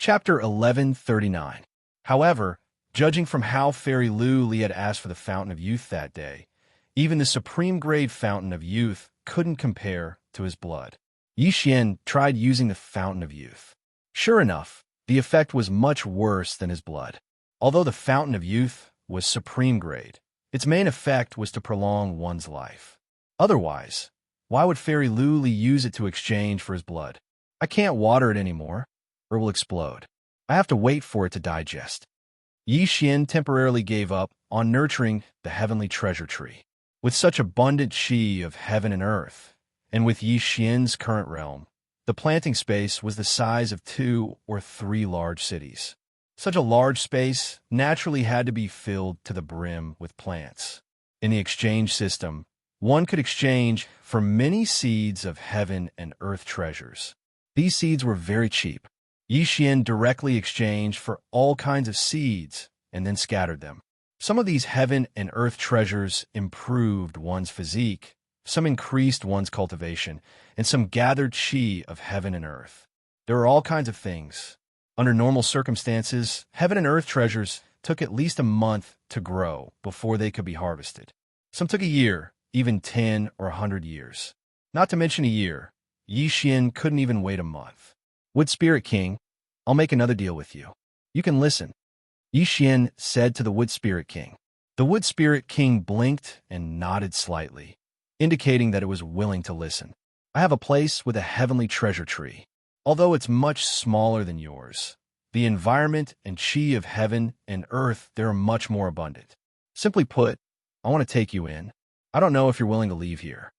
Chapter 1139. However, judging from how Fairy Lu Li had asked for the Fountain of Youth that day, even the supreme-grade Fountain of Youth couldn't compare to his blood. Yi Xian tried using the Fountain of Youth. Sure enough, the effect was much worse than his blood. Although the Fountain of Youth was supreme grade, its main effect was to prolong one's life. Otherwise, why would Fairy Lu Li use it to exchange for his blood? I can't water it anymore, or it will explode. I have to wait for it to digest. Yi Xian temporarily gave up on nurturing the heavenly treasure tree. With such abundant qi of heaven and earth, and with Yi Xian's current realm, the planting space was the size of 2 or 3 large cities. Such a large space naturally had to be filled to the brim with plants. In the exchange system, one could exchange for many seeds of heaven and earth treasures. These seeds were very cheap. Yi Xian directly exchanged for all kinds of seeds and then scattered them. Some of these heaven and earth treasures improved one's physique, some increased one's cultivation, and some gathered qi of heaven and earth. There were all kinds of things. Under normal circumstances, heaven and earth treasures took at least a month to grow before they could be harvested. Some took a year, even 10 or 100 years. Not to mention a year, Yi Xian couldn't even wait a month. Wood Spirit King, I'll make another deal with you. You can listen, Yi Xian said to the Wood Spirit King. The Wood Spirit King blinked and nodded slightly, indicating that it was willing to listen. I have a place with a heavenly treasure tree. Although it's much smaller than yours, the environment and qi of heaven and earth there are much more abundant. Simply put, I want to take you in. I don't know if you're willing to leave here.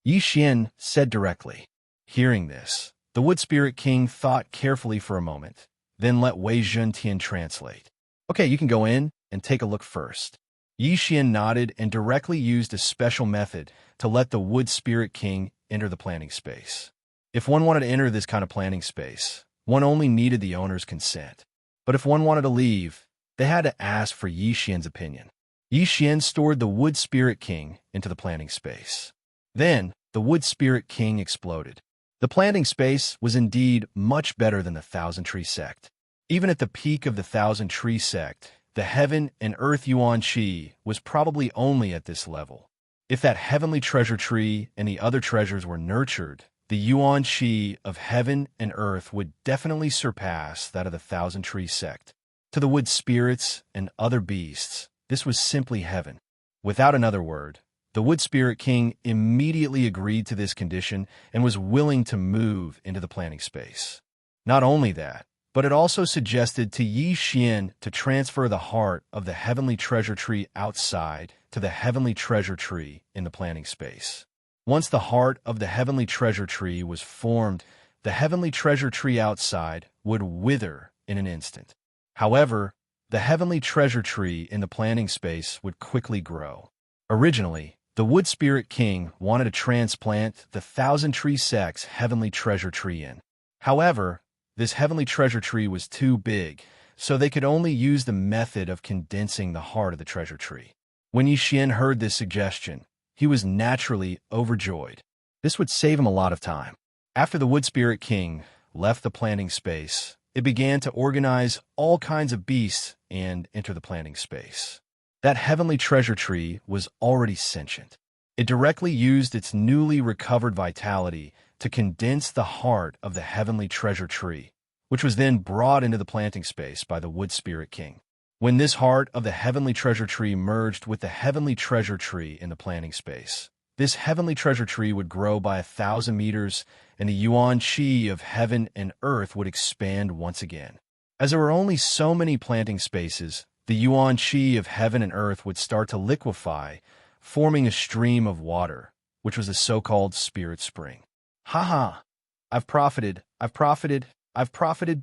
Yi Xian said directly. Hearing this, the Wood Spirit King thought carefully for a moment, then let Wei Zhentian translate. Okay, you can go in and take a look first. Yi Xian nodded and directly used a special method to let the Wood Spirit King enter the planting space. If one wanted to enter this kind of planting space, one only needed the owner's consent. But if one wanted to leave, they had to ask for Yi Xian's opinion. Yi Xian stored the Wood Spirit King into the planting space. Then, the Wood Spirit King exploded. The planting space was indeed much better than the Thousand Tree Sect. Even at the peak of the Thousand Tree Sect, the heaven and earth yuan qi was probably only at this level. If that heavenly treasure tree and the other treasures were nurtured, the yuan qi of heaven and earth would definitely surpass that of the Thousand Tree Sect. To the wood spirits and other beasts, this was simply heaven. Without another word, the Wood Spirit King immediately agreed to this condition and was willing to move into the planting space. Not only that, but it also suggested to Yi Xian to transfer the heart of the heavenly treasure tree outside to the heavenly treasure tree in the planting space. Once the heart of the heavenly treasure tree was formed, the heavenly treasure tree outside would wither in an instant. However, the heavenly treasure tree in the planting space would quickly grow. Originally, the Wood Spirit King wanted to transplant the Thousand Tree Sect's heavenly treasure tree in. However, this heavenly treasure tree was too big, so they could only use the method of condensing the heart of the treasure tree. When Yi Xian heard this suggestion, he was naturally overjoyed. This would save him a lot of time. After the Wood Spirit King left the planting space, it began to organize all kinds of beasts and enter the planting space. That heavenly treasure tree was already sentient. It directly used its newly recovered vitality to condense the heart of the heavenly treasure tree, which was then brought into the planting space by the Wood Spirit King. When this heart of the heavenly treasure tree merged with the heavenly treasure tree in the planting space, this heavenly treasure tree would grow by 1,000 meters, and the yuan qi of heaven and earth would expand once again. As there were only so many planting spaces, the yuan qi of heaven and earth would start to liquefy, forming a stream of water, which was the so-called spirit spring. Ha! I've profited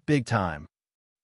big time.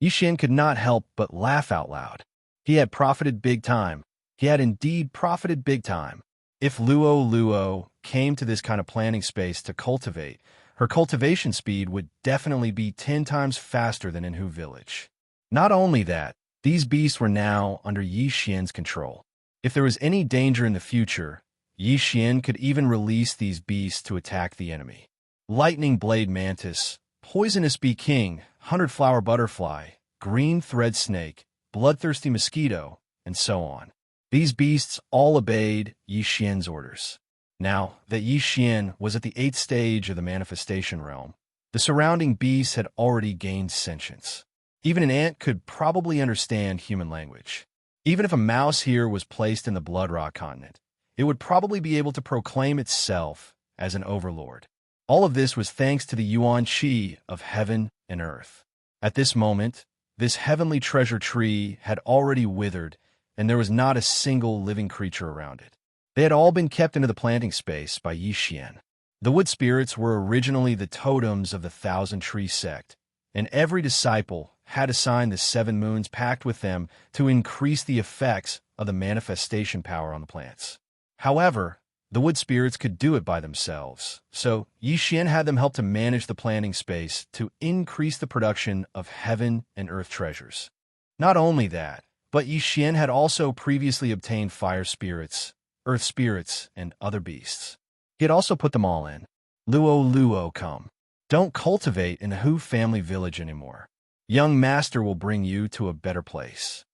Yi Xian could not help but laugh out loud. He had profited big time. He had indeed profited big time. If Luo came to this kind of planting space to cultivate, her cultivation speed would definitely be 10 times faster than in Hu Village. Not only that, these beasts were now under Yi Xian's control. If there was any danger in the future, Yi Xian could even release these beasts to attack the enemy. Lightning Blade Mantis, poisonous bee king, 100-flower butterfly, green thread snake, bloodthirsty mosquito, and so on. These beasts all obeyed Yi Xian's orders. Now that Yi Xian was at the 8th stage of the manifestation realm, the surrounding beasts had already gained sentience. Even an ant could probably understand human language. Even if a mouse here was placed in the Blood Rock continent, it would probably be able to proclaim itself as an overlord. All of this was thanks to the Yuan Qi of heaven and earth. At this moment, this heavenly treasure tree had already withered, and there was not a single living creature around it. They had all been kept into the planting space by Yi Xian. The wood spirits were originally the totems of the Thousand Tree sect, and every disciple had assigned the 7 moons packed with them to increase the effects of the manifestation power on the plants. However, the wood spirits could do it by themselves, so Yi Xian had them help to manage the planting space to increase the production of heaven and earth treasures. Not only that, but Yi Xian had also previously obtained fire spirits, earth spirits, and other beasts. He had also put them all in. Luo, come. Don't cultivate in the Hu family village anymore. Young master will bring you to a better place.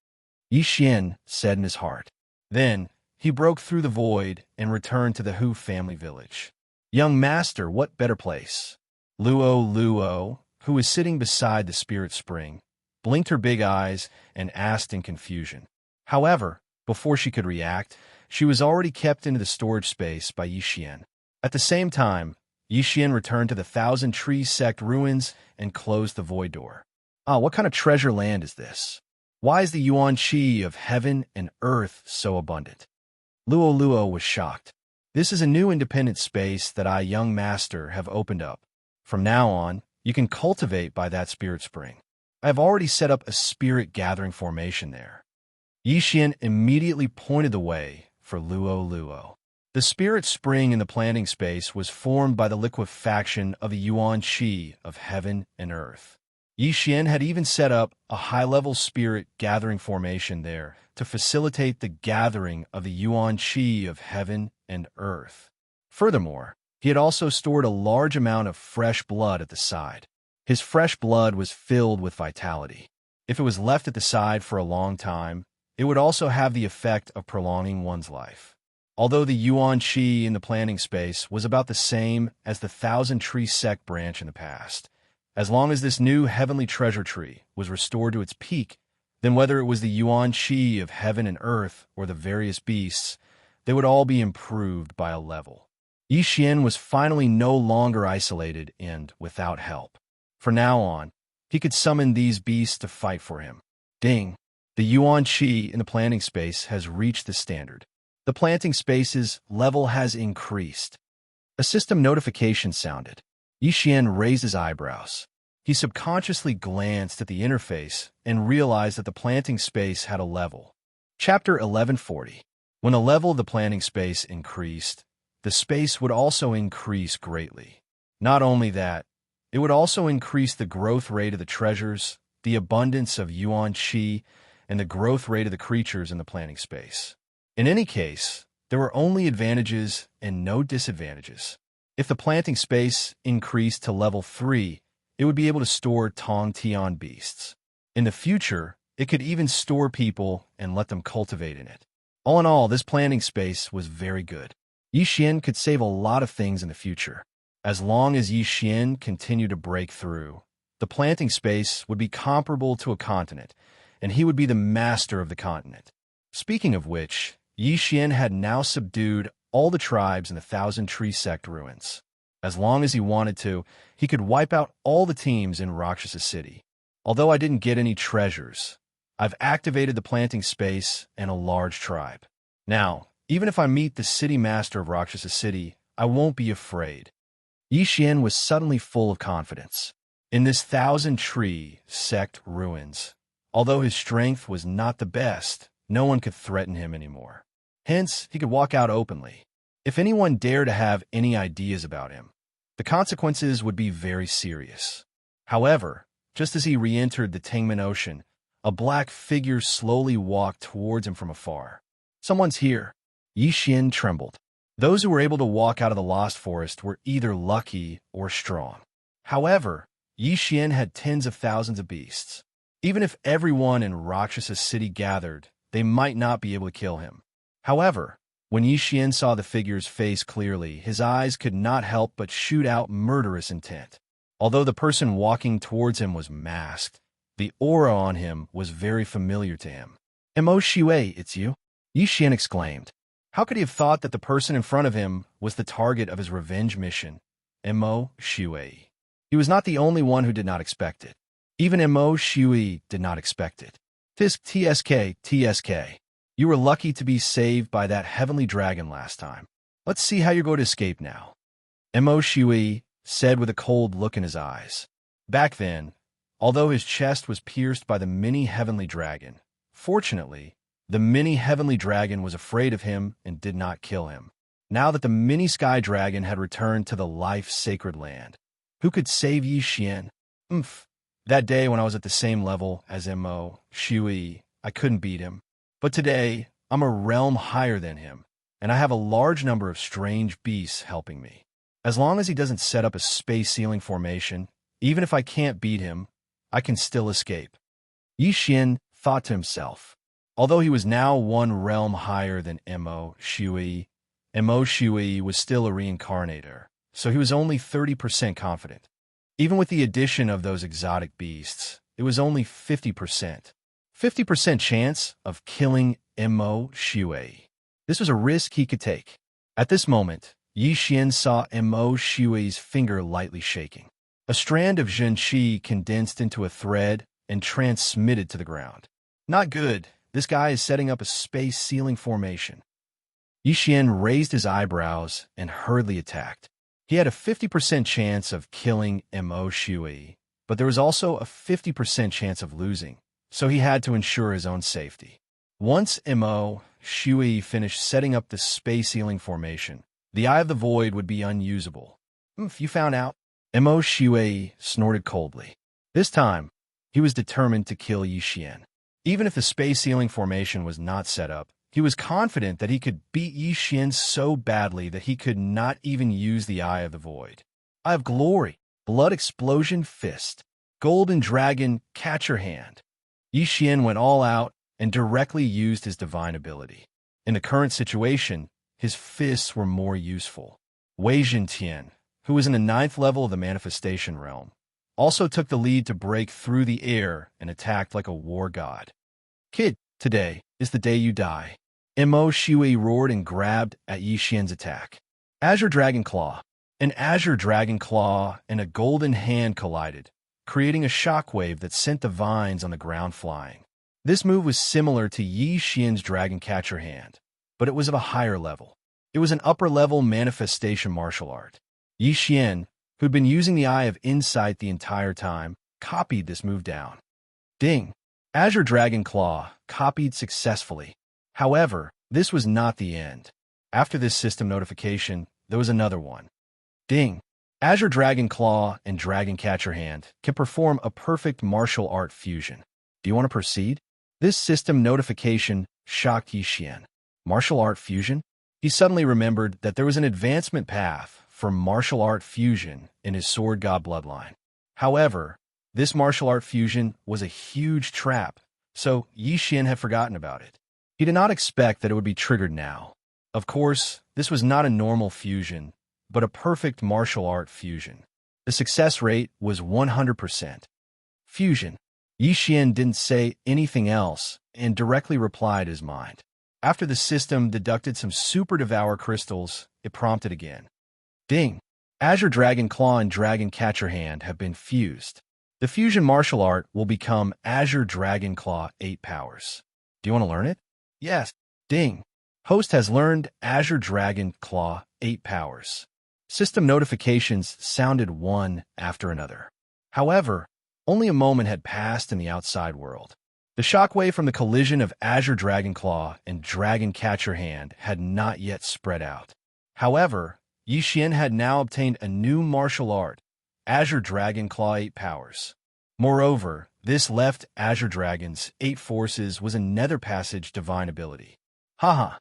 Yi Xian said in his heart. Then he broke through the void and returned to the Hu family village. Young master, what better place? Luo, who was sitting beside the spirit spring, blinked her big eyes and asked in confusion. However, before she could react, she was already kept into the storage space by Yi Xian. At the same time, Yi Xian returned to the Thousand Tree sect ruins and closed the void door. What kind of treasure land is this? Why is the Yuan Qi of heaven and earth so abundant? Luo was shocked. This is a new independent space that I, young master, have opened up. From now on, you can cultivate by that spirit spring. I have already set up a spirit gathering formation there. Yi Xian immediately pointed the way for Luo. The spirit spring in the planting space was formed by the liquefaction of the Yuan Qi of heaven and earth. Yi Xian had even set up a high-level spirit gathering formation there to facilitate the gathering of the Yuan Qi of heaven and earth. Furthermore, he had also stored a large amount of fresh blood at the side. His fresh blood was filled with vitality. If it was left at the side for a long time, it would also have the effect of prolonging one's life. Although the Yuan Qi in the planting space was about the same as the Thousand Tree sect branch in the past, as long as this new heavenly treasure tree was restored to its peak, then whether it was the Yuan Qi of heaven and earth or the various beasts, they would all be improved by a level. Yi Xian was finally no longer isolated and without help. From now on, he could summon these beasts to fight for him. Ding! The Yuan Qi in the planting space has reached the standard. The planting space's level has increased. A system notification sounded. Yi Xian raised his eyebrows. He subconsciously glanced at the interface and realized that the planting space had a level. Chapter 1140. When the level of the planting space increased, the space would also increase greatly. Not only that, it would also increase the growth rate of the treasures, the abundance of Yuan Qi, and the growth rate of the creatures in the planting space. In any case, there were only advantages and no disadvantages. If the planting space increased to level 3, it would be able to store Tong Tian beasts. In the future, it could even store people and let them cultivate in it. All in all, this planting space was very good. Yi Xian could save a lot of things in the future. As long as Yi Xian continued to break through, the planting space would be comparable to a continent, and he would be the master of the continent. Speaking of which, Yi Xian had now subdued all the tribes in the Thousand Tree sect ruins. As long as he wanted to, he could wipe out all the teams in Rakshasa City. Although I didn't get any treasures, I've activated the planting space and a large tribe. Now, even if I meet the city master of Rakshasa City, I won't be afraid. Yi Xian was suddenly full of confidence. In this Thousand Tree sect ruins, although his strength was not the best, no one could threaten him anymore. Hence, he could walk out openly. If anyone dared to have any ideas about him, the consequences would be very serious. However, just as he re-entered the Tengman Ocean, a black figure slowly walked towards him from afar. Someone's here. Yi Xian trembled. Those who were able to walk out of the Lost Forest were either lucky or strong. However, Yi Xian had tens of thousands of beasts. Even if everyone in Rakshasa City gathered, they might not be able to kill him. However, when Yi Xian saw the figure's face clearly, his eyes could not help but shoot out murderous intent. Although the person walking towards him was masked, the aura on him was very familiar to him. "Mo Shui, it's you?" Yi Xian exclaimed. How could he have thought that the person in front of him was the target of his revenge mission? Mo Shui. He was not the only one who did not expect it. Even Mo Shui did not expect it. Tisk TSK. You were lucky to be saved by that heavenly dragon last time. Let's see how you're going to escape now. Mo Shui said with a cold look in his eyes. Back then, although his chest was pierced by the mini heavenly dragon, fortunately, the mini heavenly dragon was afraid of him and did not kill him. Now that the mini sky dragon had returned to the life-sacred land, who could save Yi Xian? That day when I was at the same level as Mo Shui, I couldn't beat him. But today, I'm a realm higher than him, and I have a large number of strange beasts helping me. As long as he doesn't set up a space ceiling formation, even if I can't beat him, I can still escape. Yi Xian thought to himself. Although he was now one realm higher than Mo Shui was still a reincarnator, so he was only 30% confident. Even with the addition of those exotic beasts, it was only 50%. 50% chance of killing Mo Shui. This was a risk he could take. At this moment, Yi Xian saw Mo Shui's finger lightly shaking. A strand of Xianxia condensed into a thread and transmitted to the ground. Not good. This guy is setting up a space ceiling formation. Yi Xian raised his eyebrows and hurriedly attacked. He had a 50% chance of killing Mo Shui, but there was also a 50% chance of losing, so he had to ensure his own safety. Once Mo Shui finished setting up the space ceiling formation, the Eye of the Void would be unusable. You found out? Mo Shui snorted coldly. This time, he was determined to kill Yi Xian. Even if the space ceiling formation was not set up, he was confident that he could beat Yi Xian so badly that he could not even use the Eye of the Void. Eye of Glory, Blood Explosion Fist, Golden Dragon Catcher Hand. Yi Xian went all out and directly used his divine ability. In the current situation, his fists were more useful. Wei Zhentian, who was in the 9th level of the manifestation realm, also took the lead to break through the air and attacked like a war god. Kid, today is the day you die. Mo Shui roared and grabbed at Yi Xian's attack. Azure Dragon Claw. An Azure Dragon Claw and a golden hand collided, creating a shockwave that sent the vines on the ground flying. This move was similar to Yi Xian's Dragon Catcher Hand, but it was of a higher level. It was an upper-level manifestation martial art. Yi Xian, who'd been using the Eye of Insight the entire time, copied this move down. Ding! Azure Dragon Claw copied successfully. However, this was not the end. After this system notification, there was another one. Ding! Azure Dragon Claw and Dragon Catcher Hand can perform a perfect martial art fusion. Do you want to proceed? This system notification shocked Yi Xian. Martial art fusion? He suddenly remembered that there was an advancement path for martial art fusion in his Sword God bloodline. However, this martial art fusion was a huge trap, so Yi Xian had forgotten about it. He did not expect that it would be triggered now. Of course, this was not a normal fusion, but a perfect martial art fusion. The success rate was 100%. Fusion. Yi Xian didn't say anything else and directly replied his mind. After the system deducted some super Devourer crystals, it prompted again. Ding! Azure Dragon Claw and Dragon Catcher Hand have been fused. The fusion martial art will become Azure Dragon Claw 8 powers. Do you want to learn it? Yes. Ding! Host has learned Azure Dragon Claw 8 powers. System notifications sounded one after another. However, only a moment had passed in the outside world. The shockwave from the collision of Azure Dragon Claw and Dragon Catcher Hand had not yet spread out. However, Yi Xian had now obtained a new martial art, Azure Dragon Claw 8 powers. Moreover, this left Azure Dragon's 8 forces was a nether passage divine ability. Haha!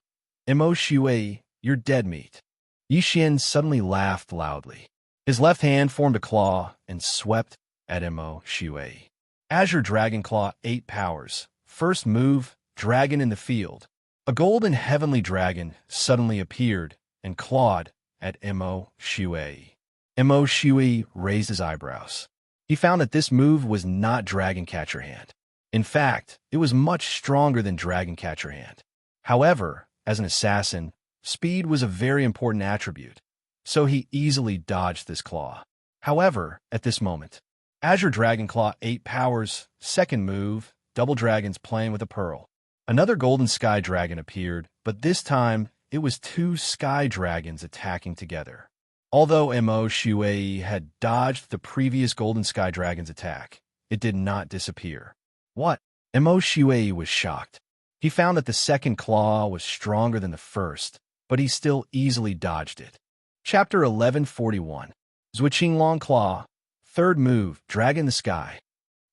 Mo Shui, you're dead meat. Yi Xian suddenly laughed loudly. His left hand formed a claw and swept at Mo Shui. Azure Dragon Claw 8 powers. First move, Dragon in the field. A golden heavenly dragon suddenly appeared and clawed at Mo Shui. Mo Shui raised his eyebrows. He found that this move was not Dragon Catcher Hand. In fact, it was much stronger than Dragon Catcher Hand. However, as an assassin, speed was a very important attribute, so he easily dodged this claw. However, at this moment, Azure Dragon Claw 8 powers, second move, Double Dragons playing with a pearl. Another golden sky dragon appeared, but this time it was two sky dragons attacking together. Although Mo Shui had dodged the previous golden sky dragon's attack, it did not disappear. What? Mo Shui was shocked. He found that the second claw was stronger than the first, but he still easily dodged it. Chapter 1141. Zhuqing Long Claw. Third move, Dragon in the Sky.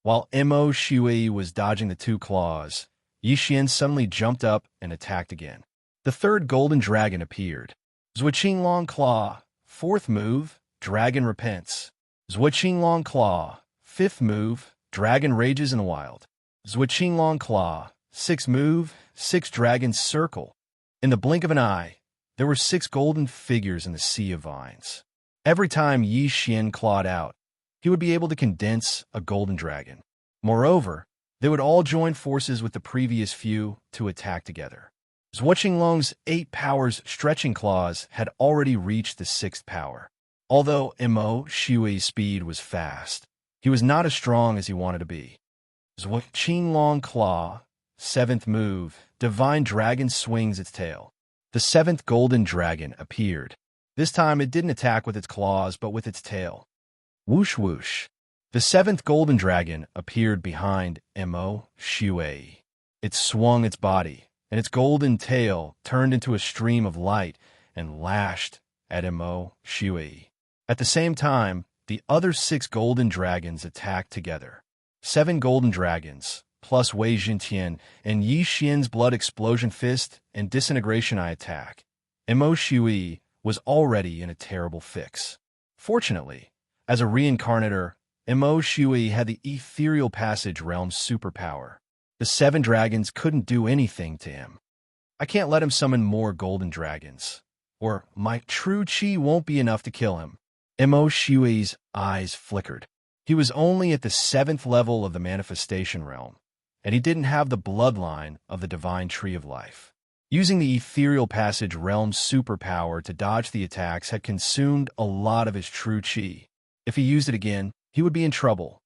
While Mo Shui was dodging the two claws, Yixian suddenly jumped up and attacked again. The third golden dragon appeared. Zhuqing Long Claw. Fourth move, Dragon Repents. Zhuqing Long Claw. Fifth move, Dragon Rages in the Wild. Zhuqing Long Claw. Sixth move, 6 dragons circle. In the blink of an eye, there were 6 golden figures in the sea of vines. Every time Yixian clawed out, he would be able to condense a golden dragon. Moreover, they would all join forces with the previous few to attack together. Zhuqing Long's 8 powers stretching claws had already reached the 6th power. Although Mo Shui's speed was fast, he was not as strong as he wanted to be. Zhuqing Long Claw, 7th move, Divine Dragon swings its tail. The 7th golden dragon appeared. This time it didn't attack with its claws, but with its tail. Whoosh whoosh. The 7th golden dragon appeared behind Mo Shui. It swung its body, and its golden tail turned into a stream of light and lashed at Mo Shui. At the same time, the other 6 golden dragons attacked together. 7 golden dragons, plus Wei Jintian and Yi Xian's blood explosion fist and disintegration eye attack. Mo Shui was already in a terrible fix. Fortunately, as a reincarnator, Mo Shui had the ethereal passage realm superpower. The 7 dragons couldn't do anything to him. I can't let him summon more golden dragons, or my true chi won't be enough to kill him. Mo Shui's eyes flickered. He was only at the 7th level of the manifestation realm, and he didn't have the bloodline of the divine tree of life. Using the ethereal passage realm's superpower to dodge the attacks had consumed a lot of his true chi. If he used it again, he would be in trouble.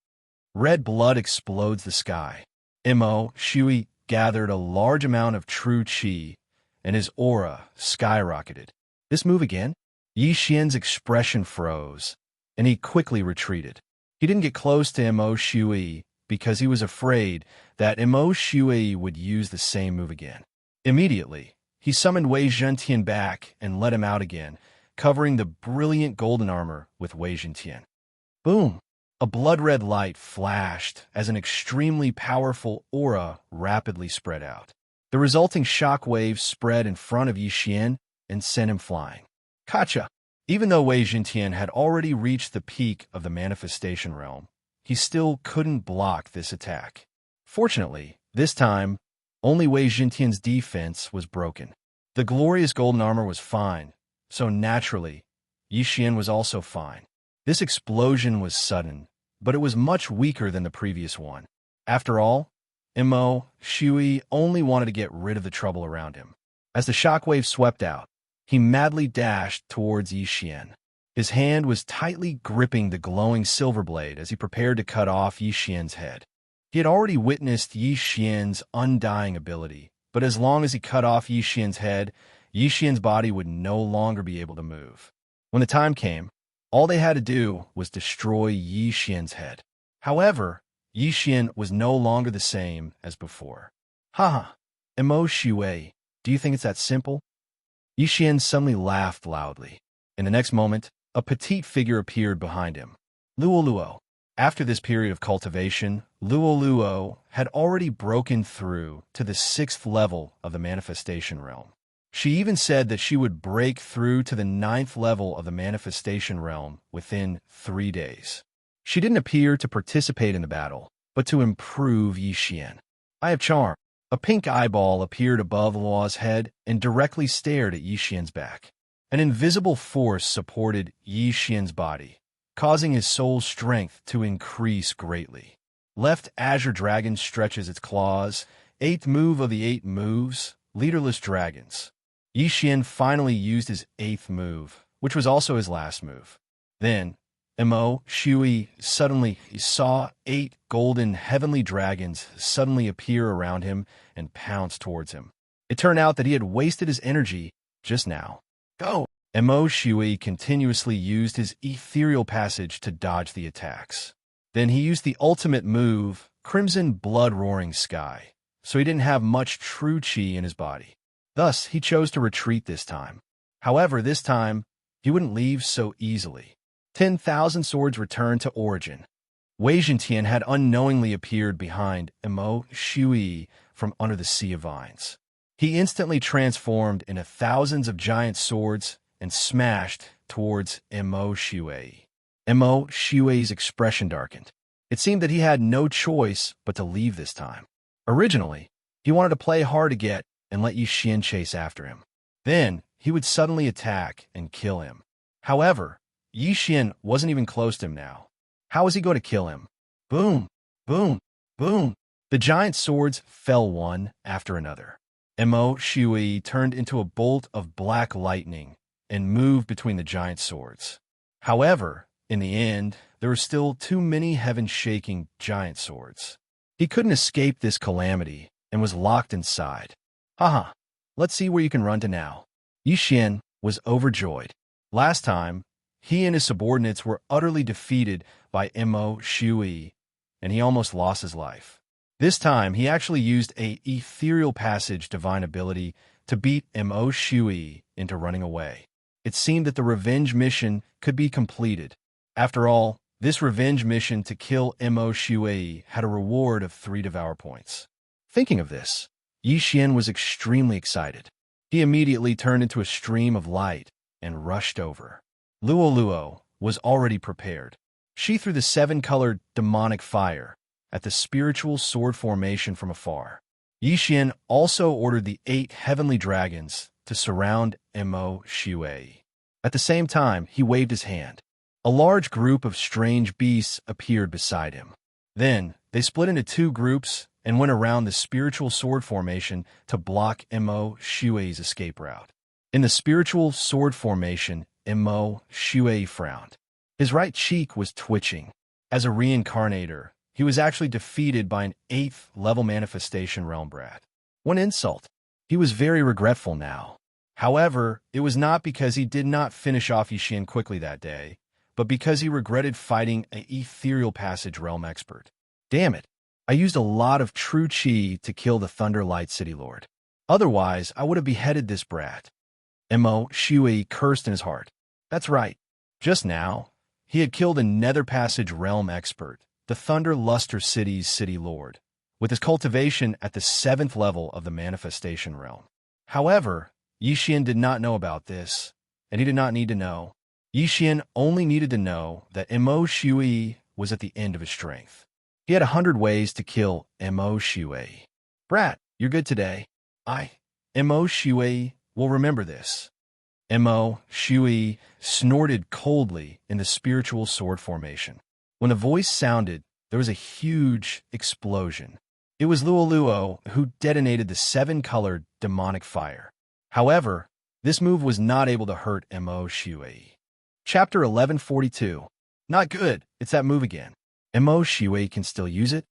Red blood explodes the sky. Mo Shui gathered a large amount of true chi, and his aura skyrocketed. This move again? Yi Xian's expression froze, and he quickly retreated. He didn't get close to Mo Shui because he was afraid that Mo Shui would use the same move again. Immediately, he summoned Wei Jintian back and let him out again, covering the brilliant golden armor with Wei Jintian. Boom! A blood-red light flashed as an extremely powerful aura rapidly spread out. The resulting shock waves spread in front of Yi Xian and sent him flying. Gotcha! Even though Wei Jintian had already reached the peak of the manifestation realm, he still couldn't block this attack. Fortunately, this time, only Wei Jintian's defense was broken. The glorious golden armor was fine, so naturally, Yi Xian was also fine. This explosion was sudden, but it was much weaker than the previous one. After all, Mo Shui only wanted to get rid of the trouble around him. As the shockwave swept out, he madly dashed towards Yi Xian. His hand was tightly gripping the glowing silver blade as he prepared to cut off Yi Xian's head. He had already witnessed Yi Xian's undying ability, but as long as he cut off Yi Xian's head, Yi Xian's body would no longer be able to move. When the time came, all they had to do was destroy Yi Xian's head. However, Yi Xian was no longer the same as before. Haha, Mo Shui, do you think it's that simple? Yi Xian suddenly laughed loudly. In the next moment, a petite figure appeared behind him. Luoluo. After this period of cultivation, Luoluo had already broken through to the 6th level of the manifestation realm. She even said that she would break through to the 9th level of the manifestation realm within 3 days. She didn't appear to participate in the battle, but to improve Yixian. I have charm. A pink eyeball appeared above Luo's head and directly stared at Yixian's back. An invisible force supported Yixian's body, causing his soul's strength to increase greatly. Left Azure Dragon stretches its claws. 8th move of the 8 moves, Leaderless Dragons. Yixian finally used his 8th move, which was also his last move. Then, Mo Shui suddenly saw 8 golden heavenly dragons suddenly appear around him and pounce towards him. It turned out that he had wasted his energy just now. Go! Mo Shui continuously used his ethereal passage to dodge the attacks. Then he used the ultimate move, Crimson Blood Roaring Sky, so he didn't have much true chi in his body. Thus, he chose to retreat this time. However, this time, he wouldn't leave so easily. 10,000 swords returned to origin. Wei Zhentian had unknowingly appeared behind Mo Shui from under the Sea of Vines. He instantly transformed into thousands of giant swords and smashed towards Mo Shui. Mo Shui's expression darkened. It seemed that he had no choice but to leave this time. Originally, he wanted to play hard to get and let Yixian chase after him. Then, he would suddenly attack and kill him. However, Yixian wasn't even close to him now. How was he going to kill him? Boom! Boom! Boom! The giant swords fell one after another. Mo Shui turned into a bolt of black lightning and moved between the giant swords. However, in the end, there were still too many heaven-shaking giant swords. He couldn't escape this calamity and was locked inside. Haha, let's see where you can run to now. Yixian was overjoyed. Last time, he and his subordinates were utterly defeated by Mo Shui, and he almost lost his life. This time, he actually used a ethereal passage divine ability to beat Mo Shui into running away. It seemed that the revenge mission could be completed. After all, this revenge mission to kill Mo Shui had a reward of 3 Devour points. Thinking of this, Yixian was extremely excited. He immediately turned into a stream of light and rushed over. Luo was already prepared. She threw the 7-colored demonic fire at the spiritual sword formation from afar. Yixian also ordered the 8 heavenly dragons to surround Mo Shui. At the same time, he waved his hand. A large group of strange beasts appeared beside him. Then, they split into 2 groups and went around the spiritual sword formation to block Mo Shui's escape route. In the spiritual sword formation, Mo Shui frowned. His right cheek was twitching. As a reincarnator, he was actually defeated by an 8th level manifestation realm brat. One insult. He was very regretful now. However, it was not because he did not finish off Yixian quickly that day, but because he regretted fighting an ethereal passage realm expert. Damn it, I used a lot of true chi to kill the Thunder Light City Lord. Otherwise, I would have beheaded this brat. Mo Shui cursed in his heart. That's right. Just now, he had killed a Nether Passage realm expert, the Thunder Luster City's City Lord, with his cultivation at the 7th level of the manifestation realm. However, Yixian did not know about this, and he did not need to know. Yixian only needed to know that Mo Shui was at the end of his strength. He had 100 ways to kill Mo Shui. Brat, you're good today. Mo Shui will remember this. Mo Shui snorted coldly in the spiritual sword formation. When the voice sounded, there was a huge explosion. It was Luo who detonated the 7-colored demonic fire. However, this move was not able to hurt Mo Shui. Chapter 1142. Not good, it's that move again. Mo Shui can still use it?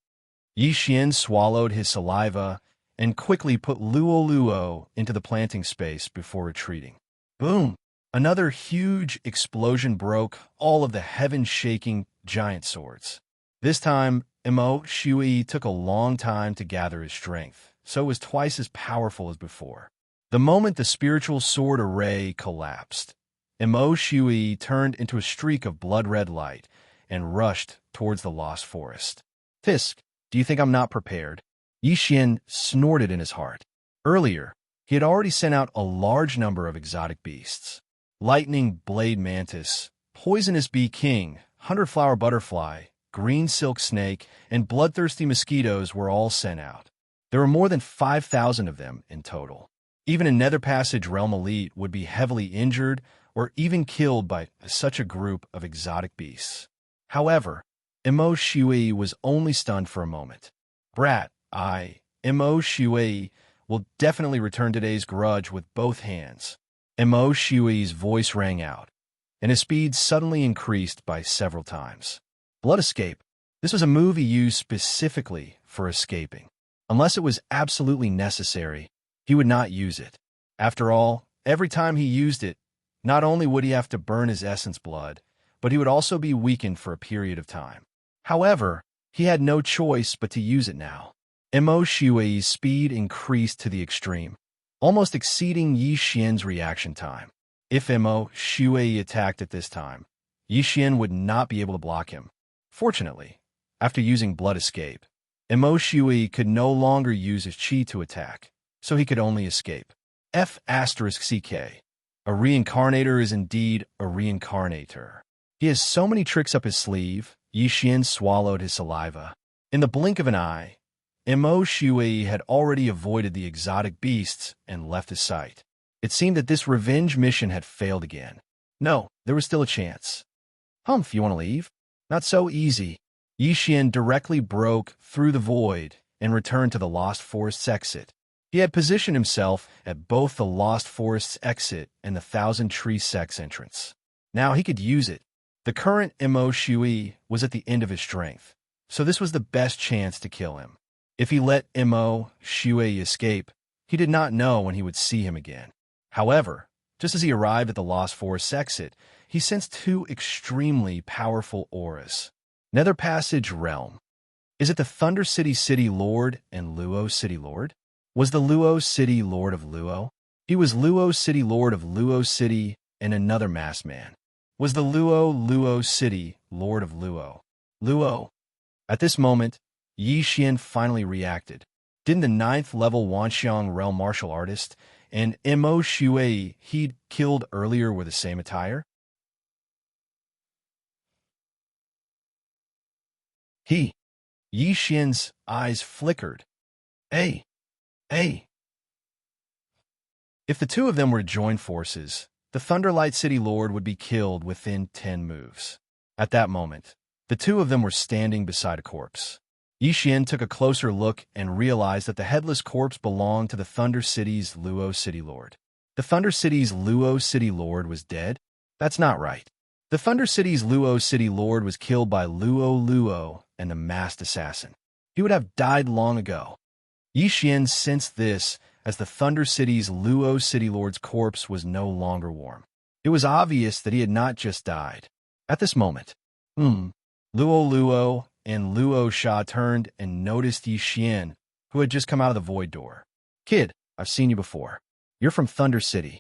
Yixian swallowed his saliva and quickly put Luo into the planting space before retreating. Boom! Another huge explosion broke all of the heaven-shaking giant swords. This time, Mo Shui took a long time to gather his strength, so it was twice as powerful as before. The moment the spiritual sword array collapsed, Mo Shui turned into a streak of blood-red light and rushed towards the lost forest. Fisk, do you think I'm not prepared? Yixian snorted in his heart. Earlier, he had already sent out a large number of exotic beasts. Lightning Blade Mantis, Poisonous Bee King, hunter-flower butterfly, green silk snake, and bloodthirsty mosquitoes were all sent out. There were more than 5,000 of them in total. Even a Nether Passage Realm elite would be heavily injured or even killed by such a group of exotic beasts. However, Imo Shui was only stunned for a moment. Brat, Imo Shui, will definitely return today's grudge with both hands. Imo Shui's voice rang out, and his speed suddenly increased by several times. Blood escape. This was a move he used specifically for escaping. Unless it was absolutely necessary, he would not use it. After all, every time he used it, not only would he have to burn his essence blood, but he would also be weakened for a period of time. However, he had no choice but to use it now. Imo Shui's speed increased to the extreme, almost exceeding Yi Xian's reaction time. If Imo Shui attacked at this time, Yi Xian would not be able to block him. Fortunately, after using Blood Escape, Imo Shui could no longer use his chi to attack, so he could only escape. F***CK. A reincarnator is indeed a reincarnator. He has so many tricks up his sleeve. Yi Xian swallowed his saliva. In the blink of an eye, Imo Shui had already avoided the exotic beasts and left his sight. It seemed that this revenge mission had failed again. No, there was still a chance. Humph, you want to leave? Not so easy. Yi Xian directly broke through the void and returned to the Lost Forest's exit. He had positioned himself at both the Lost Forest's exit and the Thousand Tree Sect's entrance. Now he could use it. The current Imo Shui was at the end of his strength, so this was the best chance to kill him. If he let Imo Shui escape, he did not know when he would see him again. However, just as he arrived at the Lost Forest's exit, he sensed two extremely powerful auras. Nether Passage Realm. Is it the Thunder City City Lord and Luo City Lord? Was the Luo City Lord of Luo? He was Luo City Lord of Luo City and another masked man. Was the Luo City Lord of Luo? Luo. At this moment, Yi Xian finally reacted. Didn't the 9th level Wanxiang realm martial artist and Imo Shui he'd killed earlier wear the same attire? Yi Xian's eyes flickered. Hey. If the two of them were to join forces, the Thunderlight City Lord would be killed within 10 moves. At that moment, the two of them were standing beside a corpse. Yi Xian took a closer look and realized that the headless corpse belonged to the Thunder City's Luo City Lord. The Thunder City's Luo City Lord was dead? That's not right. The Thunder City's Luo City Lord was killed by Luo and the masked assassin. He would have died long ago. Yi Xian sensed this as the Thunder City's Luo City Lord's corpse was no longer warm. It was obvious that he had not just died. At this moment, Luo and Luo Sha turned and noticed Yi Xian, who had just come out of the void door. Kid, I've seen you before. You're from Thunder City.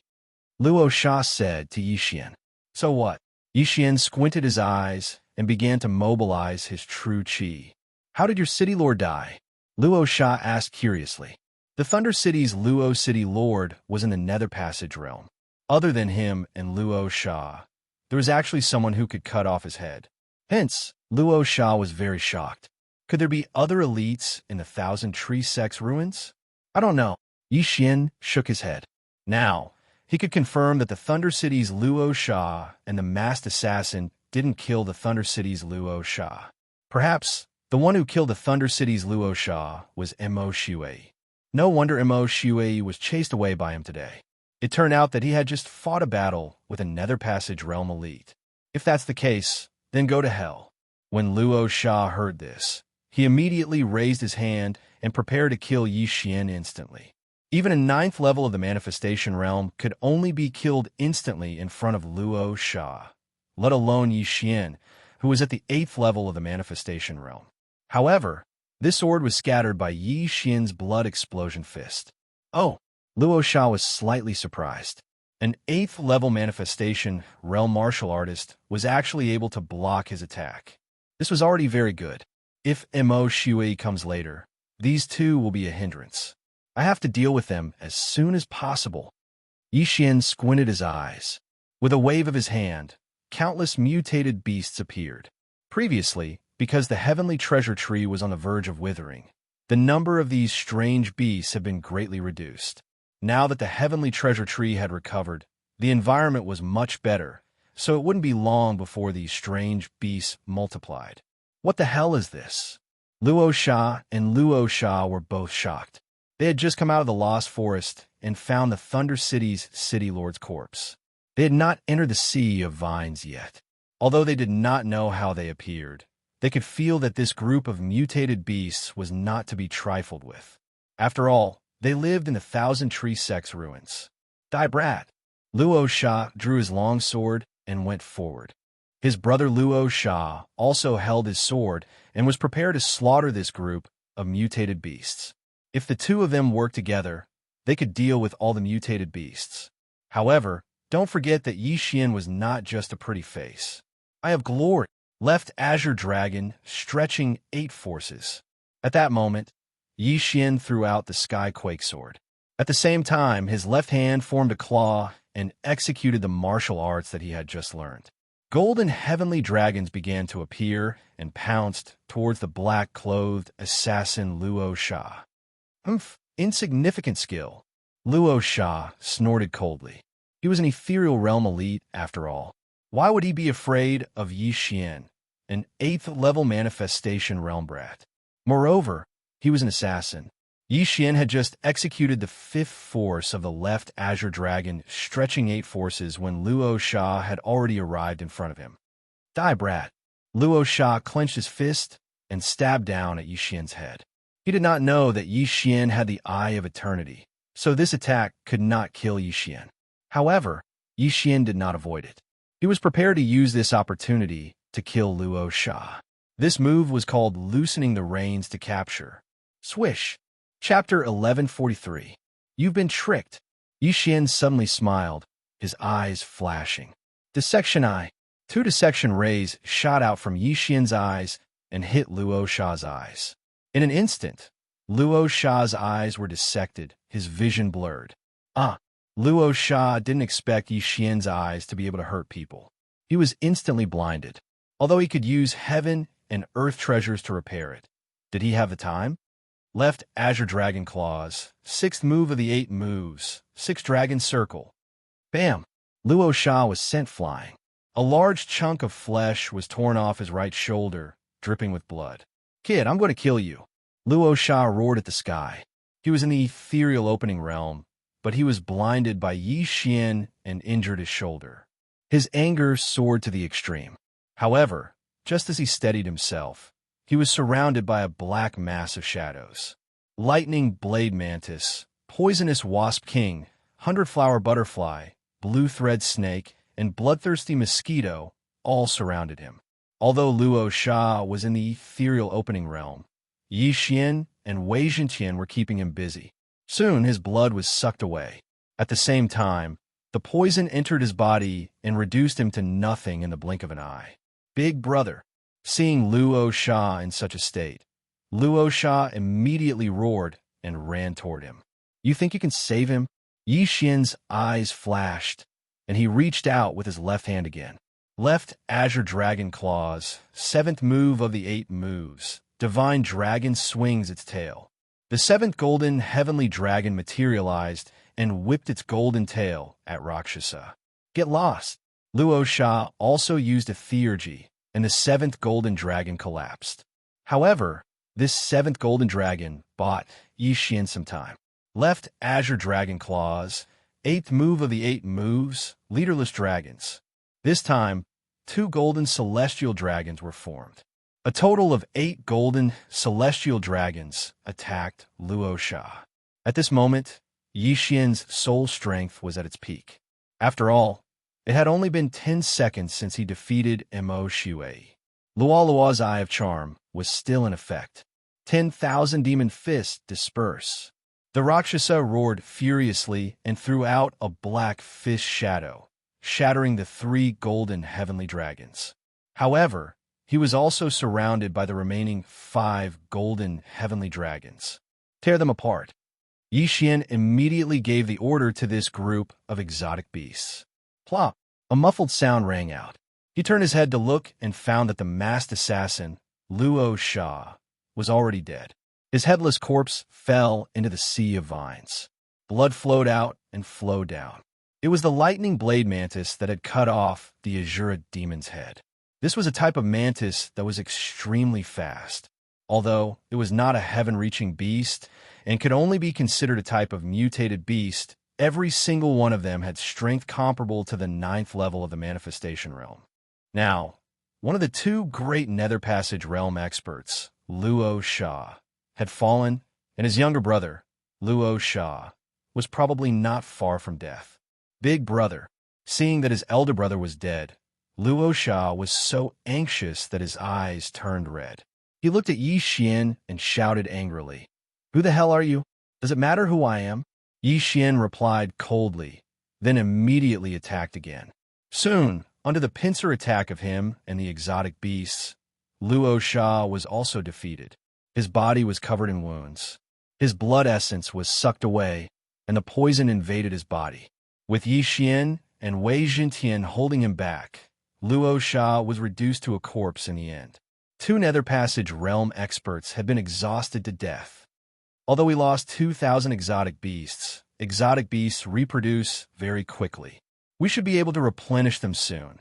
Luo Sha said to Yi Xian. So what? Yi Xian squinted his eyes and began to mobilize his true chi. How did your city lord die? Luo Sha asked curiously. The Thunder City's Luo City Lord was in the Nether Passage realm. Other than him and Luo Sha, there was actually someone who could cut off his head. Hence, Luo Sha was very shocked. Could there be other elites in the Thousand Tree Sect's ruins? I don't know. Yi Xian shook his head. Now, he could confirm that the Thunder City's Luo Sha and the masked assassin didn't kill the Thunder City's Luo Sha. Perhaps the one who killed the Thunder City's Luo Sha was Imo Shui. No wonder Imo Shui was chased away by him today. It turned out that he had just fought a battle with a Nether Passage realm elite. If that's the case, then go to hell. When Luo Sha heard this, he immediately raised his hand and prepared to kill Yi Xian instantly. Even a 9th level of the Manifestation Realm could only be killed instantly in front of Luo Sha, let alone Yi Xian, who was at the 8th level of the Manifestation Realm. However, this sword was scattered by Yi Xian's blood explosion fist. Oh, Luo Sha was slightly surprised. An 8th level Manifestation Realm martial artist was actually able to block his attack. This was already very good. If Imo Shui comes later, these two will be a hindrance. I have to deal with them as soon as possible. Yi Xian squinted his eyes. With a wave of his hand, countless mutated beasts appeared. Previously, because the heavenly treasure tree was on the verge of withering, the number of these strange beasts had been greatly reduced. Now that the heavenly treasure tree had recovered, the environment was much better, so it wouldn't be long before these strange beasts multiplied. What the hell is this? Luo Sha and Luo Sha were both shocked. They had just come out of the Lost Forest and found the Thunder City's city lord's corpse. They had not entered the Sea of Vines yet. Although they did not know how they appeared, they could feel that this group of mutated beasts was not to be trifled with. After all, they lived in the Thousand Tree Sect's ruins. Die brat! Luo Sha drew his long sword and went forward. His brother Luo Sha also held his sword and was prepared to slaughter this group of mutated beasts. If the two of them worked together, they could deal with all the mutated beasts. However, don't forget that Yi Xian was not just a pretty face. I have glory. Left Azure Dragon, stretching 8 forces. At that moment, Yi Xian threw out the Skyquake sword. At the same time, his left hand formed a claw and executed the martial arts that he had just learned. Golden heavenly dragons began to appear and pounced towards the black-clothed assassin Luo Sha. Insignificant skill. Luo Sha snorted coldly. He was an ethereal realm elite, after all. Why would he be afraid of Yi Xian, an 8th-level manifestation realm brat? Moreover, he was an assassin. Yi Xian had just executed the 5th force of the left Azure Dragon, stretching 8 forces when Luo Sha had already arrived in front of him. Die, brat! Luo Sha clenched his fist and stabbed down at Yi Xian's head. He did not know that Yi Xian had the Eye of Eternity, so this attack could not kill Yi Xian. However, Yi Xian did not avoid it. He was prepared to use this opportunity to kill Luo Sha. This move was called loosening the reins to capture. Swish! Chapter 1143. You've been tricked. Yi Xian suddenly smiled, his eyes flashing. Dissection Eye. 2 dissection rays shot out from Yi Xian's eyes and hit Luo Sha's eyes. In an instant, Luo Sha's eyes were dissected, his vision blurred. Luo Sha didn't expect Yi Xian's eyes to be able to hurt people. He was instantly blinded, although he could use heaven and earth treasures to repair it. Did he have the time? Left Azure Dragon Claws, 6th move of the 8 moves, 6 Dragon Circle. Bam! Luo Sha was sent flying. A large chunk of flesh was torn off his right shoulder, dripping with blood. Kid, I'm going to kill you. Luo Sha roared at the sky. He was in the ethereal opening realm, but he was blinded by Yi Xian and injured his shoulder. His anger soared to the extreme. However, just as he steadied himself, he was surrounded by a black mass of shadows. Lightning Blade Mantis, Poisonous Wasp King, 100-Flower Butterfly, Blue Thread Snake, and Bloodthirsty Mosquito all surrounded him. Although Luo Sha was in the ethereal opening realm, Yi Xian and Wei Zhenqian were keeping him busy. Soon his blood was sucked away. At the same time, the poison entered his body and reduced him to nothing in the blink of an eye. Big brother. Seeing Luo Sha in such a state, Luo Sha immediately roared and ran toward him. You think you can save him? Yi Xian's eyes flashed, and he reached out with his left hand again. Left Azure Dragon Claws, 7th move of the 8 moves. Divine Dragon swings its tail. The 7th Golden Heavenly Dragon materialized and whipped its golden tail at Rakshasa. Get lost! Luo Sha also used a Theurgy, and the 7th Golden Dragon collapsed. However, this 7th Golden Dragon bought Yi Xian some time. Left Azure Dragon Claws, 8th move of the 8 moves, Leaderless Dragons. This time, 2 Golden Celestial Dragons were formed. A total of 8 Golden Celestial Dragons attacked Luo Sha. At this moment, Yi Xian's soul strength was at its peak. After all, it had only been 10 seconds since he defeated Mo Shui. Luo Luo's Eye of Charm was still in effect. 10,000 demon fists disperse. The Rakshasa roared furiously and threw out a black fist shadow, shattering the 3 golden heavenly dragons. However, he was also surrounded by the remaining 5 golden heavenly dragons. Tear them apart. Yi Xian immediately gave the order to this group of exotic beasts. Plop! A muffled sound rang out. He turned his head to look and found that the masked assassin, Luo Sha, was already dead. His headless corpse fell into the sea of vines. Blood flowed out and flowed down. It was the lightning blade mantis that had cut off the Azura demon's head. This was a type of mantis that was extremely fast. Although it was not a heaven-reaching beast and could only be considered a type of mutated beast, every single one of them had strength comparable to the 9th level of the manifestation realm. Now, one of the two great Nether Passage realm experts, Luo Sha, had fallen, and his younger brother, Luo Sha, was probably not far from death. Big Brother, seeing that his elder brother was dead, Luo Sha was so anxious that his eyes turned red. He looked at Yi Xian and shouted angrily, "Who the hell are you? Does it matter who I am?" Yi Xian replied coldly, then immediately attacked again. Soon, under the pincer attack of him and the exotic beasts, Luo Sha was also defeated. His body was covered in wounds. His blood essence was sucked away, and the poison invaded his body. With Yi Xian and Wei Jintian holding him back, Luo Sha was reduced to a corpse in the end. Two Nether Passage realm experts had been exhausted to death. Although we lost 2,000 exotic beasts reproduce very quickly. We should be able to replenish them soon,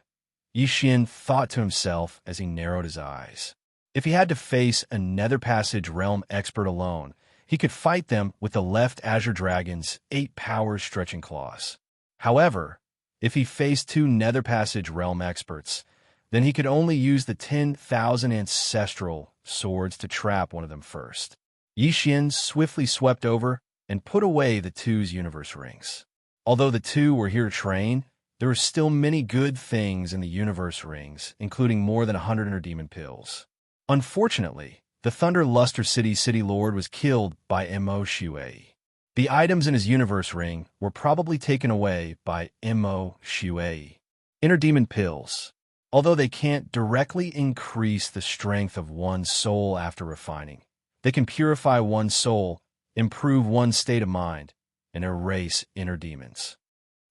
Yi Xian thought to himself as he narrowed his eyes. If he had to face a Nether Passage realm expert alone, he could fight them with the left Azure Dragon's 8 powers stretching claws. However, if he faced two Nether Passage realm experts, then he could only use the 10,000 ancestral swords to trap one of them first. Yi Xian swiftly swept over and put away the two's universe rings. Although the two were here to train, there were still many good things in the universe rings, including more than 100 inner demon pills. Unfortunately, the Thunder Luster City Lord was killed by Mo Shui. The items in his universe ring were probably taken away by Mo Shui. Inner demon pills. Although they can't directly increase the strength of one's soul after refining, they can purify one's soul, improve one's state of mind, and erase inner demons.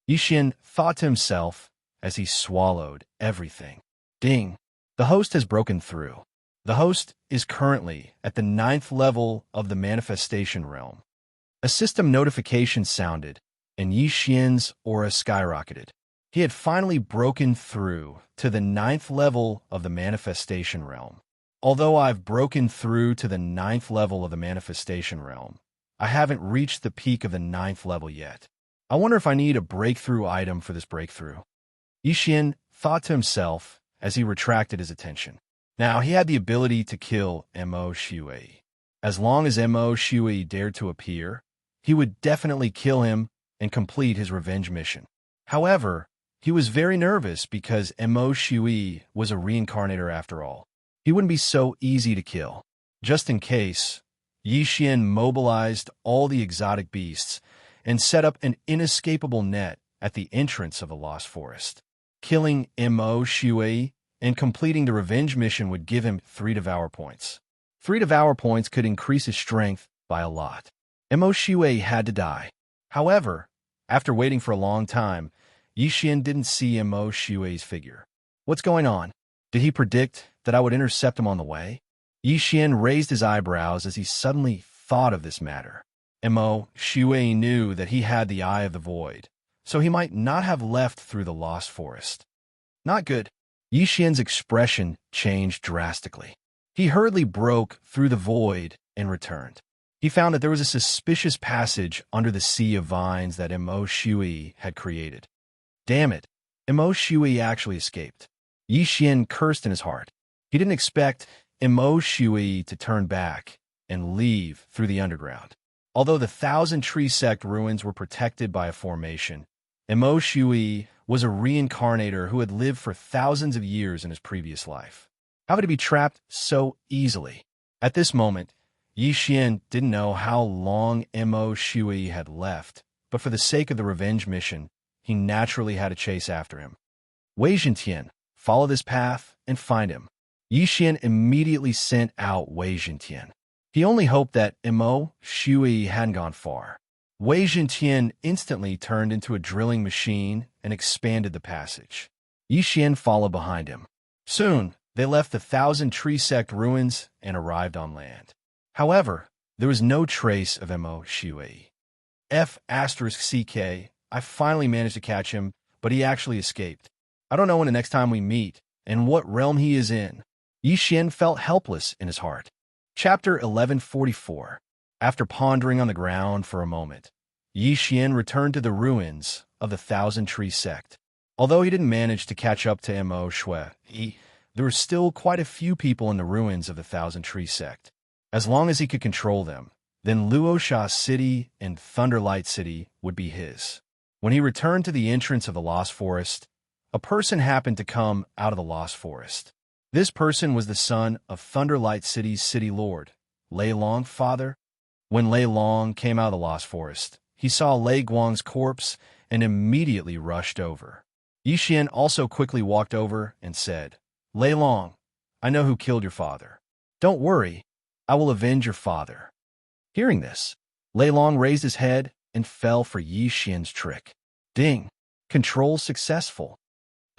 Yi Xian thought to himself as he swallowed everything. Ding! The host has broken through. The host is currently at the 9th level of the manifestation realm. A system notification sounded, and Yi Xian's aura skyrocketed. He had finally broken through to the 9th level of the manifestation realm. Although I've broken through to the 9th level of the manifestation realm, I haven't reached the peak of the 9th level yet. I wonder if I need a breakthrough item for this breakthrough. Yi Xian thought to himself as he retracted his attention. Now, he had the ability to kill Mo Shui. As long as Mo Shui dared to appear, he would definitely kill him and complete his revenge mission. However, he was very nervous because Mo Shui was a reincarnator after all. He wouldn't be so easy to kill. Just in case, Yi Xian mobilized all the exotic beasts and set up an inescapable net at the entrance of the Lost Forest. Killing Mo Shui and completing the revenge mission would give him 3 Devour points. 3 Devour points could increase his strength by a lot. Mo Shui had to die. However, after waiting for a long time, Yi Xian didn't see Mo Shui's figure. What's going on? Did he predict that I would intercept him on the way? Yi Xian raised his eyebrows as he suddenly thought of this matter. Mo Shui knew that he had the Eye of the Void, so he might not have left through the Lost Forest. Not good. Yi Xian's expression changed drastically. He hurriedly broke through the void and returned. He found that there was a suspicious passage under the sea of vines that Mo Shui had created. Damn it, Mo Shui actually escaped. Yi Xian cursed in his heart. He didn't expect Mo Shui to turn back and leave through the underground. Although the 1,000-tree sect ruins were protected by a formation, Mo Shui was a reincarnator who had lived for thousands of years in his previous life. How could he be trapped so easily? At this moment, Yi Xian didn't know how long Mo Shui had left, but for the sake of the revenge mission, he naturally had to chase after him. Wei Jintian, follow this path and find him. Yi Xian immediately sent out Wei Jintian. He only hoped that Mo Shui hadn't gone far. Wei Jintian instantly turned into a drilling machine and expanded the passage. Yi Xian followed behind him. Soon, they left the Thousand Tree Sect ruins and arrived on land. However, there was no trace of Mo Shui. F*CK, I finally managed to catch him, but he actually escaped. I don't know when the next time we meet, and what realm he is in. Yi Xian felt helpless in his heart. Chapter 1144. After pondering on the ground for a moment, Yi Xian returned to the ruins of the Thousand Tree Sect. Although he didn't manage to catch up to Mo Shui, there were still quite a few people in the ruins of the Thousand Tree Sect. As long as he could control them, then Luoxia City and Thunderlight City would be his. When he returned to the entrance of the Lost Forest, a person happened to come out of the Lost Forest. This person was the son of Thunderlight City's city lord, Lei Long's father. When Lei Long came out of the Lost Forest, he saw Lei Guang's corpse and immediately rushed over. Yi Xian also quickly walked over and said, Lei Long, I know who killed your father. Don't worry, I will avenge your father. Hearing this, Lei Long raised his head and fell for Yi Xian's trick. Ding! Control successful.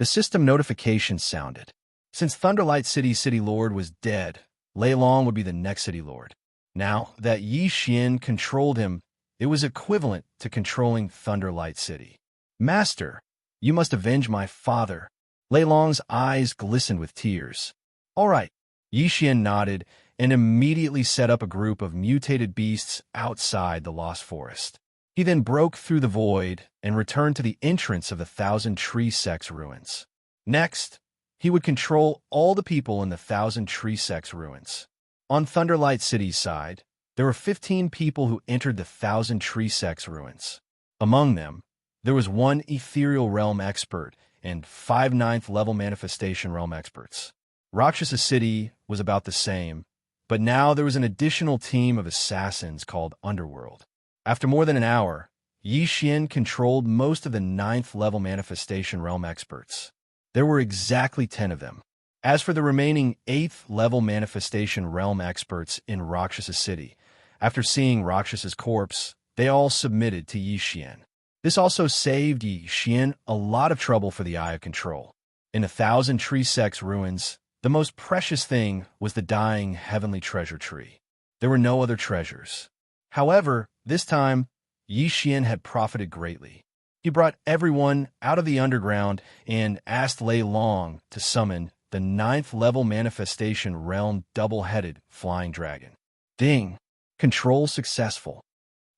The system notification sounded. Since Thunderlight City's city lord was dead, Lei Long would be the next city lord. Now that Yi Xian controlled him, it was equivalent to controlling Thunderlight City. Master, you must avenge my father. Lei Long's eyes glistened with tears. All right. Yi Xian nodded and immediately set up a group of mutated beasts outside the Lost Forest. He then broke through the void and returned to the entrance of the Thousand Tree Sect's ruins. Next, he would control all the people in the Thousand Tree Sect's ruins. On Thunderlight City's side, there were 15 people who entered the Thousand Tree Sect's ruins. Among them, there was one Ethereal Realm expert and 5 9th-level Manifestation Realm experts. Rakshasa City was about the same, but now there was an additional team of assassins called Underworld. After more than an hour, Yi Xian controlled most of the 9th-level Manifestation Realm experts. There were exactly 10 of them. As for the remaining 8th-level Manifestation Realm experts in Rakshasa City, after seeing Rakshas's corpse, they all submitted to Yi Xian. This also saved Yi Xian a lot of trouble for the Eye of Control. In the Thousand Tree Sect's ruins, the most precious thing was the dying heavenly treasure tree. There were no other treasures. However, this time, Yi Xian had profited greatly. He brought everyone out of the underground and asked Lei Long to summon the 9th-level Manifestation Realm double-headed flying dragon. Ding! Control successful.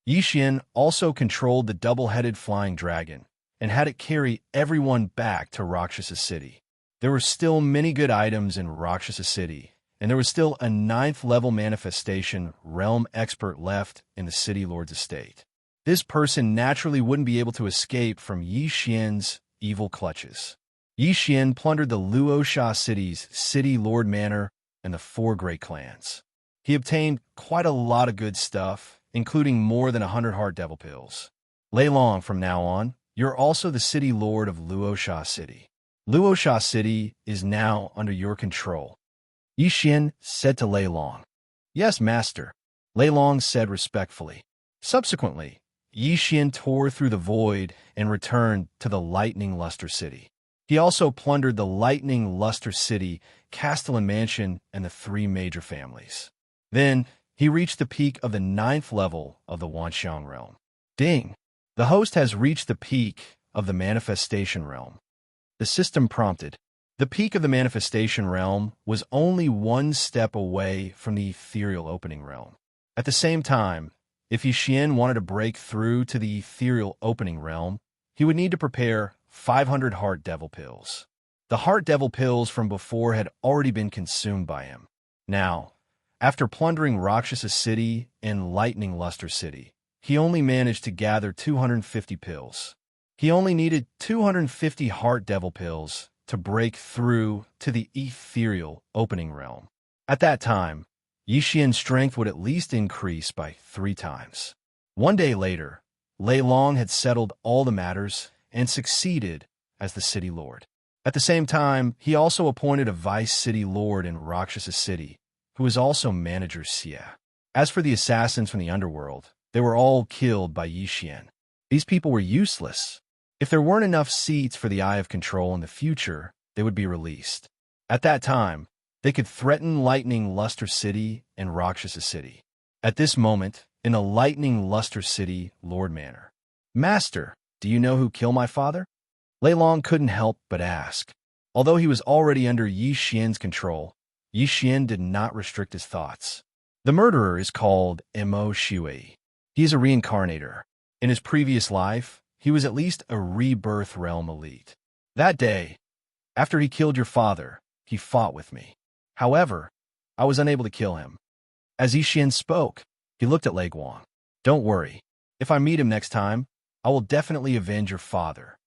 Yi Xian also controlled the double-headed flying dragon and had it carry everyone back to Rakshasa City. There were still many good items in Rakshasa City, and there was still a 9th-level Manifestation Realm expert left in the City Lord's estate. This person naturally wouldn't be able to escape from Yi Xian's evil clutches. Yi Xian plundered the Luoxia City's City Lord Manor and the 4 great clans. He obtained quite a lot of good stuff, including more than 100 heart devil pills. Lei Long, from now on, you're also the City Lord of Luoxia City. Luoxia City is now under your control. Yi Xian said to Lei Long. Yes, master, Lei Long said respectfully. Subsequently, Yi Xian tore through the void and returned to the Lightning Luster City. He also plundered the Lightning Luster City, Castellan Mansion, and the 3 major families. Then, he reached the peak of the 9th level of the Wanxiang realm. Ding! The host has reached the peak of the Manifestation realm. The system prompted. The peak of the Manifestation realm was only 1 step away from the Ethereal Opening realm. At the same time, if Yi Xian wanted to break through to the Ethereal Opening realm, he would need to prepare 500 Heart Devil Pills. The Heart Devil Pills from before had already been consumed by him. Now, after plundering Rakshasa City and Lightning Luster City, he only managed to gather 250 pills. He only needed 250 Heart Devil Pills to break through to the Ethereal Opening realm. At that time, Yi Xian's strength would at least increase by 3 times. One day later, Lei Long had settled all the matters and succeeded as the city lord. At the same time, he also appointed a vice city lord in Rakshasa City, who was also manager Xia. As for the assassins from the underworld, they were all killed by Yi Xian. These people were useless. If there weren't enough seats for the Eye of Control in the future, they would be released. At that time, they could threaten Lightning Luster City and Rakshasa City. At this moment, in a Lightning Luster City, Lord Manor. Master, do you know who killed my father? Lei Long couldn't help but ask. Although he was already under Yi Xian's control, Yi Xian did not restrict his thoughts. The murderer is called Mo Shui. He is a reincarnator. In his previous life, he was at least a rebirth realm elite. That day, after he killed your father, he fought with me. However, I was unable to kill him. As Yi Xian spoke, he looked at Lei Guang. Don't worry. If I meet him next time, I will definitely avenge your father.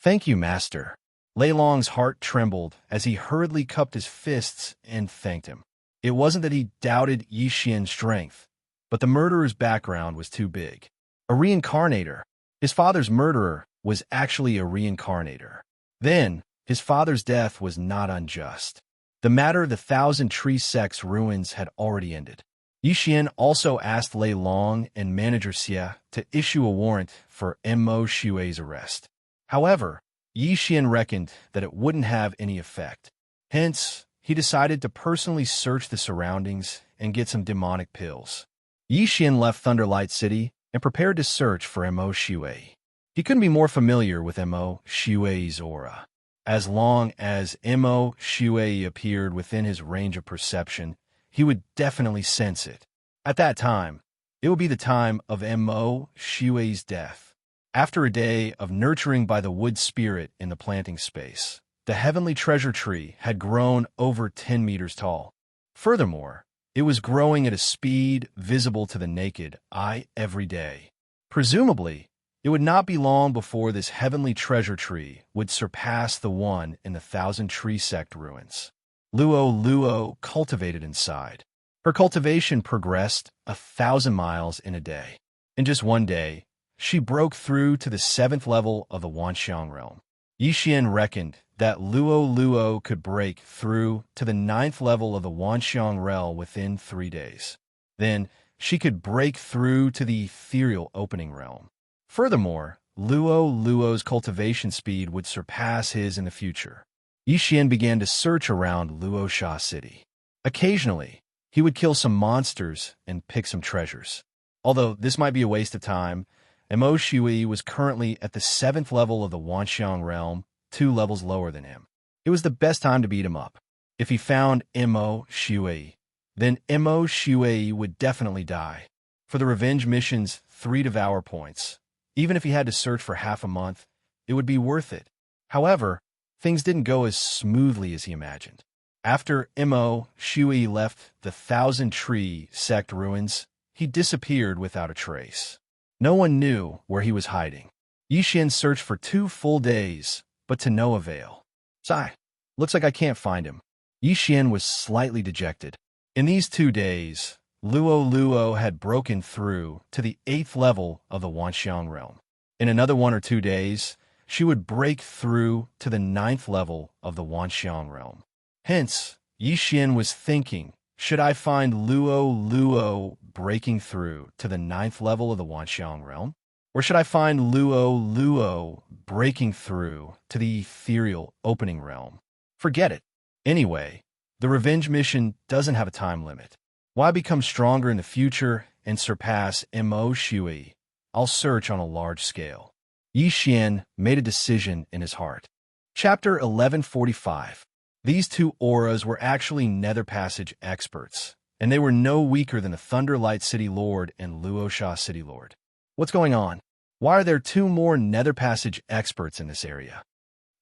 Thank you, Master. Lei Long's heart trembled as he hurriedly cupped his fists and thanked him. It wasn't that he doubted Yi Xian's strength, but the murderer's background was too big. A reincarnator. His father's murderer was actually a reincarnator. Then, his father's death was not unjust. The matter of the Thousand Tree Sect's ruins had already ended. Yi Xian also asked Lei Long and Manager Xia to issue a warrant for Mo Shui's arrest. However, Yi Xian reckoned that it wouldn't have any effect. Hence, he decided to personally search the surroundings and get some demonic pills. Yi Xian left Thunderlight City and prepared to search for Mo Shui. He couldn't be more familiar with Mo Shui's aura. As long as Mo Shui appeared within his range of perception, he would definitely sense it. At that time, it would be the time of Mo Shui's death. After a day of nurturing by the wood spirit in the planting space, the heavenly treasure tree had grown over 10 meters tall. Furthermore, it was growing at a speed visible to the naked eye every day. Presumably, it would not be long before this heavenly treasure tree would surpass the one in the Thousand Tree Sect ruins. Luo cultivated inside. Her cultivation progressed 1,000 miles in a day. In just one day, she broke through to the 7th level of the Wanxiang realm. Yi Xian reckoned that Luo could break through to the 9th level of the Wanxiang realm within 3 days. Then, she could break through to the ethereal opening realm. Furthermore, Luo's cultivation speed would surpass his in the future. Yi Xian began to search around Luosha City. Occasionally, he would kill some monsters and pick some treasures. Although this might be a waste of time, Mo Shui was currently at the 7th level of the Wanxiang realm, 2 levels lower than him. It was the best time to beat him up. If he found Mo Shui, then Mo Shui would definitely die. For the revenge mission's 3 Devour points, even if he had to search for half a month, it would be worth it. However, things didn't go as smoothly as he imagined. After Mo Shui left the Thousand Tree Sect ruins, he disappeared without a trace. No one knew where he was hiding. Yi Xian searched for 2 full days, but to no avail. Sigh, looks like I can't find him. Yi Xian was slightly dejected. In these 2 days, Luo had broken through to the 8th level of the Wanxiang realm. In another 1 or 2 days, she would break through to the 9th level of the Wanxiang realm. Hence, Yi Xian was thinking, should I find Luo breaking through to the 9th level of the Wanxiang realm? Or should I find Luo breaking through to the ethereal opening realm? Forget it. Anyway, the revenge mission doesn't have a time limit. Why become stronger in the future and surpass Mo Shui? I'll search on a large scale. Yi Xian made a decision in his heart. Chapter 1145. These 2 auras were actually Nether Passage experts, and they were no weaker than the Thunderlight City Lord and Luosha City Lord. What's going on? Why are there 2 more Nether Passage experts in this area?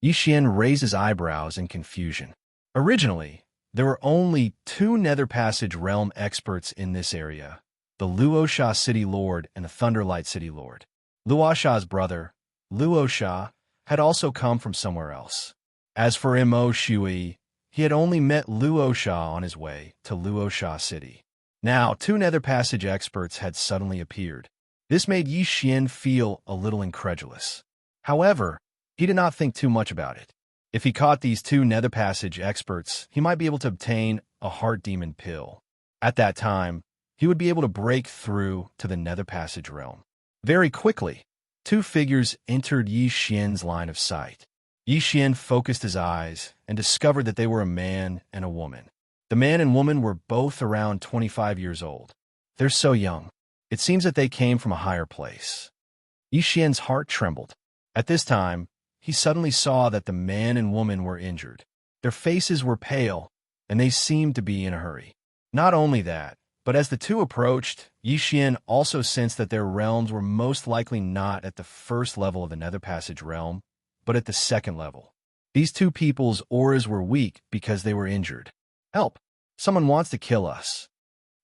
Yi Xian raised his eyebrows in confusion. Originally, there were only 2 Nether Passage realm experts in this area, the Luosha City Lord and the Thunderlight City Lord. Luosha's brother, Luosha, had also come from somewhere else. As for Mo Shui, he had only met Luosha on his way to Luosha City. Now, 2 Nether Passage experts had suddenly appeared. This made Yi Xian feel a little incredulous. However, he did not think too much about it. If he caught these 2 Nether Passage experts, he might be able to obtain a Heart Demon pill. At that time, he would be able to break through to the Nether Passage realm very quickly. Two figures entered Yi Xian's line of sight. Yi Xian focused his eyes and discovered that they were a man and a woman. The man and woman were both around 25 years old. They're so young. It seems that they came from a higher place. Yi Xian's heart trembled. At this time, he suddenly saw that the man and woman were injured. Their faces were pale, and they seemed to be in a hurry. Not only that, but as the two approached, Yi Xian also sensed that their realms were most likely not at the first level of the Nether Passage realm, but at the second level. These two people's auras were weak because they were injured. Help! Someone wants to kill us.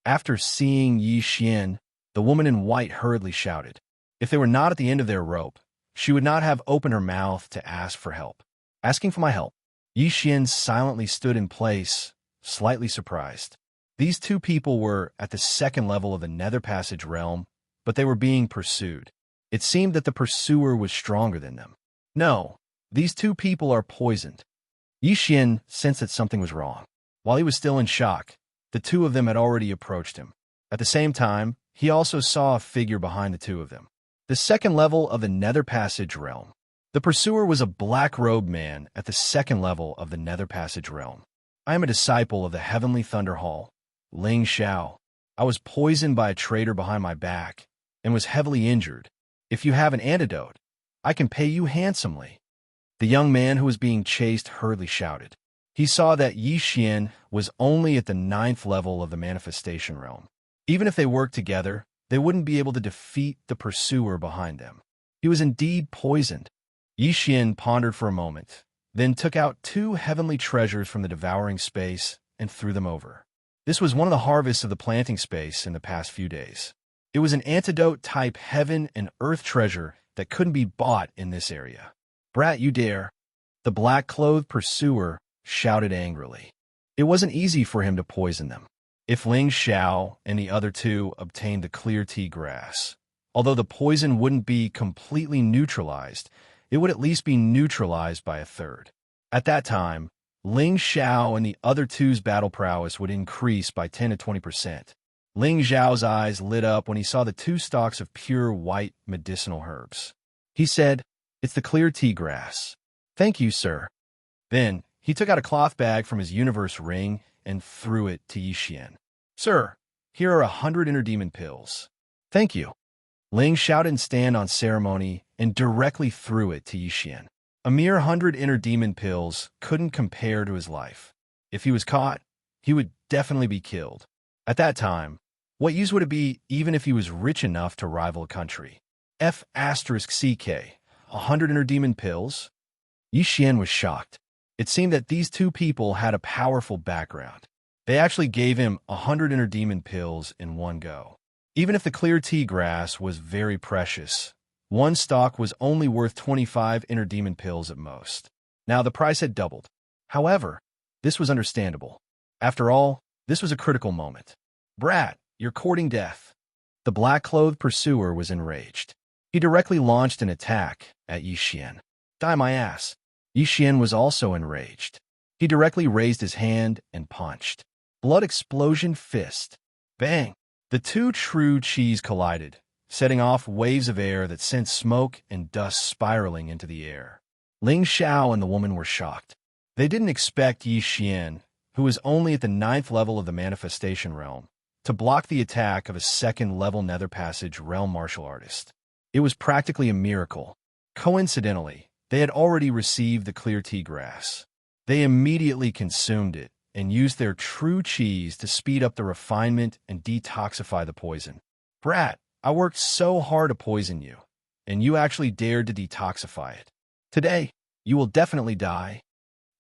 After seeing Yi Xian, the woman in white hurriedly shouted. If they were not at the end of their rope, she would not have opened her mouth to ask for help. Asking for my help. Yi Xian silently stood in place, slightly surprised. These two people were at the second level of the Nether Passage realm, but they were being pursued. It seemed that the pursuer was stronger than them. No, these two people are poisoned. Yi Xian sensed that something was wrong. While he was still in shock, the two of them had already approached him. At the same time, he also saw a figure behind the two of them. The second level of the Nether Passage realm. The pursuer was a black-robed man at the second level of the Nether Passage realm. I am a disciple of the Heavenly Thunder Hall, Ling Xiao. I was poisoned by a traitor behind my back and was heavily injured. If you have an antidote, I can pay you handsomely. The young man who was being chased hurriedly shouted. He saw that Yi Xian was only at the 9th level of the manifestation realm. Even if they worked together, they wouldn't be able to defeat the pursuer behind them. He was indeed poisoned. Yi Xian pondered for a moment, then took out 2 heavenly treasures from the devouring space and threw them over. This was one of the harvests of the planting space in the past few days. It was an antidote-type heaven and earth treasure that couldn't be bought in this area. Brat, you dare! The black-clothed pursuer shouted angrily. It wasn't easy for him to poison them. If Ling Xiao and the other two obtained the clear tea grass, although the poison wouldn't be completely neutralized, it would at least be neutralized by a third. At that time, Ling Xiao and the other two's battle prowess would increase by 10 to 20%. Ling Xiao's eyes lit up when he saw the 2 stalks of pure white medicinal herbs. He said, "It's the clear tea grass." "Thank you, sir." Then, he took out a cloth bag from his universe ring and threw it to Yi Xian. "Sir, here are 100 inner demon pills." "Thank you." Ling shouted in stand-on-ceremony and directly threw it to Yi Xian. A mere 100 inner demon pills couldn't compare to his life. If he was caught, he would definitely be killed. At that time, what use would it be even if he was rich enough to rival a country? F***CK, 100 inner demon pills? Yi Xian was shocked. It seemed that these two people had a powerful background. They actually gave him 100 inner demon pills in one go. Even if the clear tea grass was very precious, one stalk was only worth 25 inner demon pills at most. Now the price had doubled. However, this was understandable. After all, this was a critical moment. "Brat, you're courting death." The black-clothed pursuer was enraged. He directly launched an attack at Yi Xian. "Die my ass." Yi Xian was also enraged. He directly raised his hand and punched. Blood explosion fist. Bang! The 2 true chis collided, setting off waves of air that sent smoke and dust spiraling into the air. Ling Xiao and the woman were shocked. They didn't expect Yi Xian, who was only at the 9th level of the manifestation realm, to block the attack of a 2nd-level Nether Passage realm martial artist. It was practically a miracle. Coincidentally, they had already received the clear tea grass. They immediately consumed it and used their true chis to speed up the refinement and detoxify the poison. "Brat, I worked so hard to poison you, and you actually dared to detoxify it. Today, you will definitely die."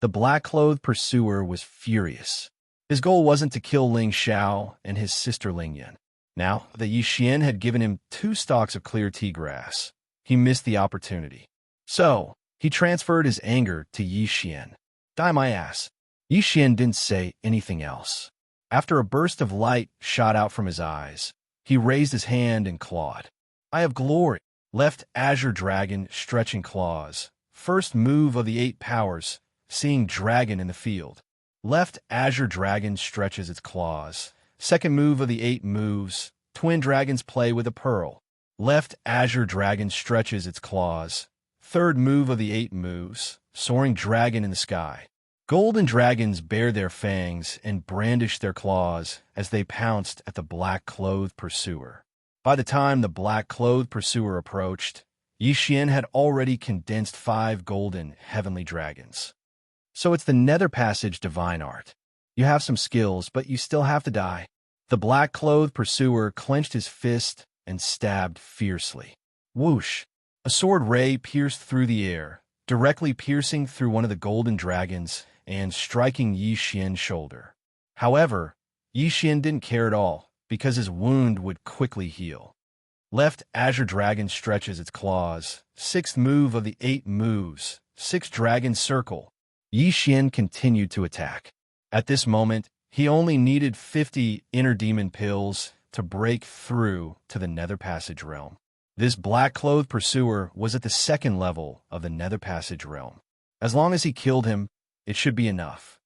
The black-clothed pursuer was furious. His goal wasn't to kill Ling Xiao and his sister Ling Yan. Now that Yi Xian had given him 2 stalks of clear tea grass, he missed the opportunity. So, he transferred his anger to Yi Xian. "Die my ass." Yi Xian didn't say anything else. After a burst of light shot out from his eyes, he raised his hand and clawed. "I have glory." Left Azure Dragon stretching claws. First move of the 8 powers, seeing dragon in the field. Left Azure Dragon stretches its claws. Second move of the 8 moves, twin dragons play with a pearl. Left azure dragon stretches its claws. Third move of the 8 moves, soaring dragon in the sky. Golden dragons bare their fangs and brandished their claws as they pounced at the black-clothed pursuer. By the time the black-clothed pursuer approached, Xian had already condensed 5 golden heavenly dragons. So it's the Nether Passage divine art. You have some skills, but you still have to die. The black-clothed pursuer clenched his fist and stabbed fiercely. Whoosh! A sword ray pierced through the air, directly piercing through one of the golden dragons and striking Xian's shoulder. However, Xian didn't care at all, because his wound would quickly heal. Left azure dragon stretches its claws. 6th move of the 8 moves, 6 dragon circle. Xian continued to attack. At this moment, he only needed 50 inner demon pills to break through to the Nether Passage realm. This black-clothed pursuer was at the 2nd level of the Nether Passage realm. As long as he killed him, it should be enough.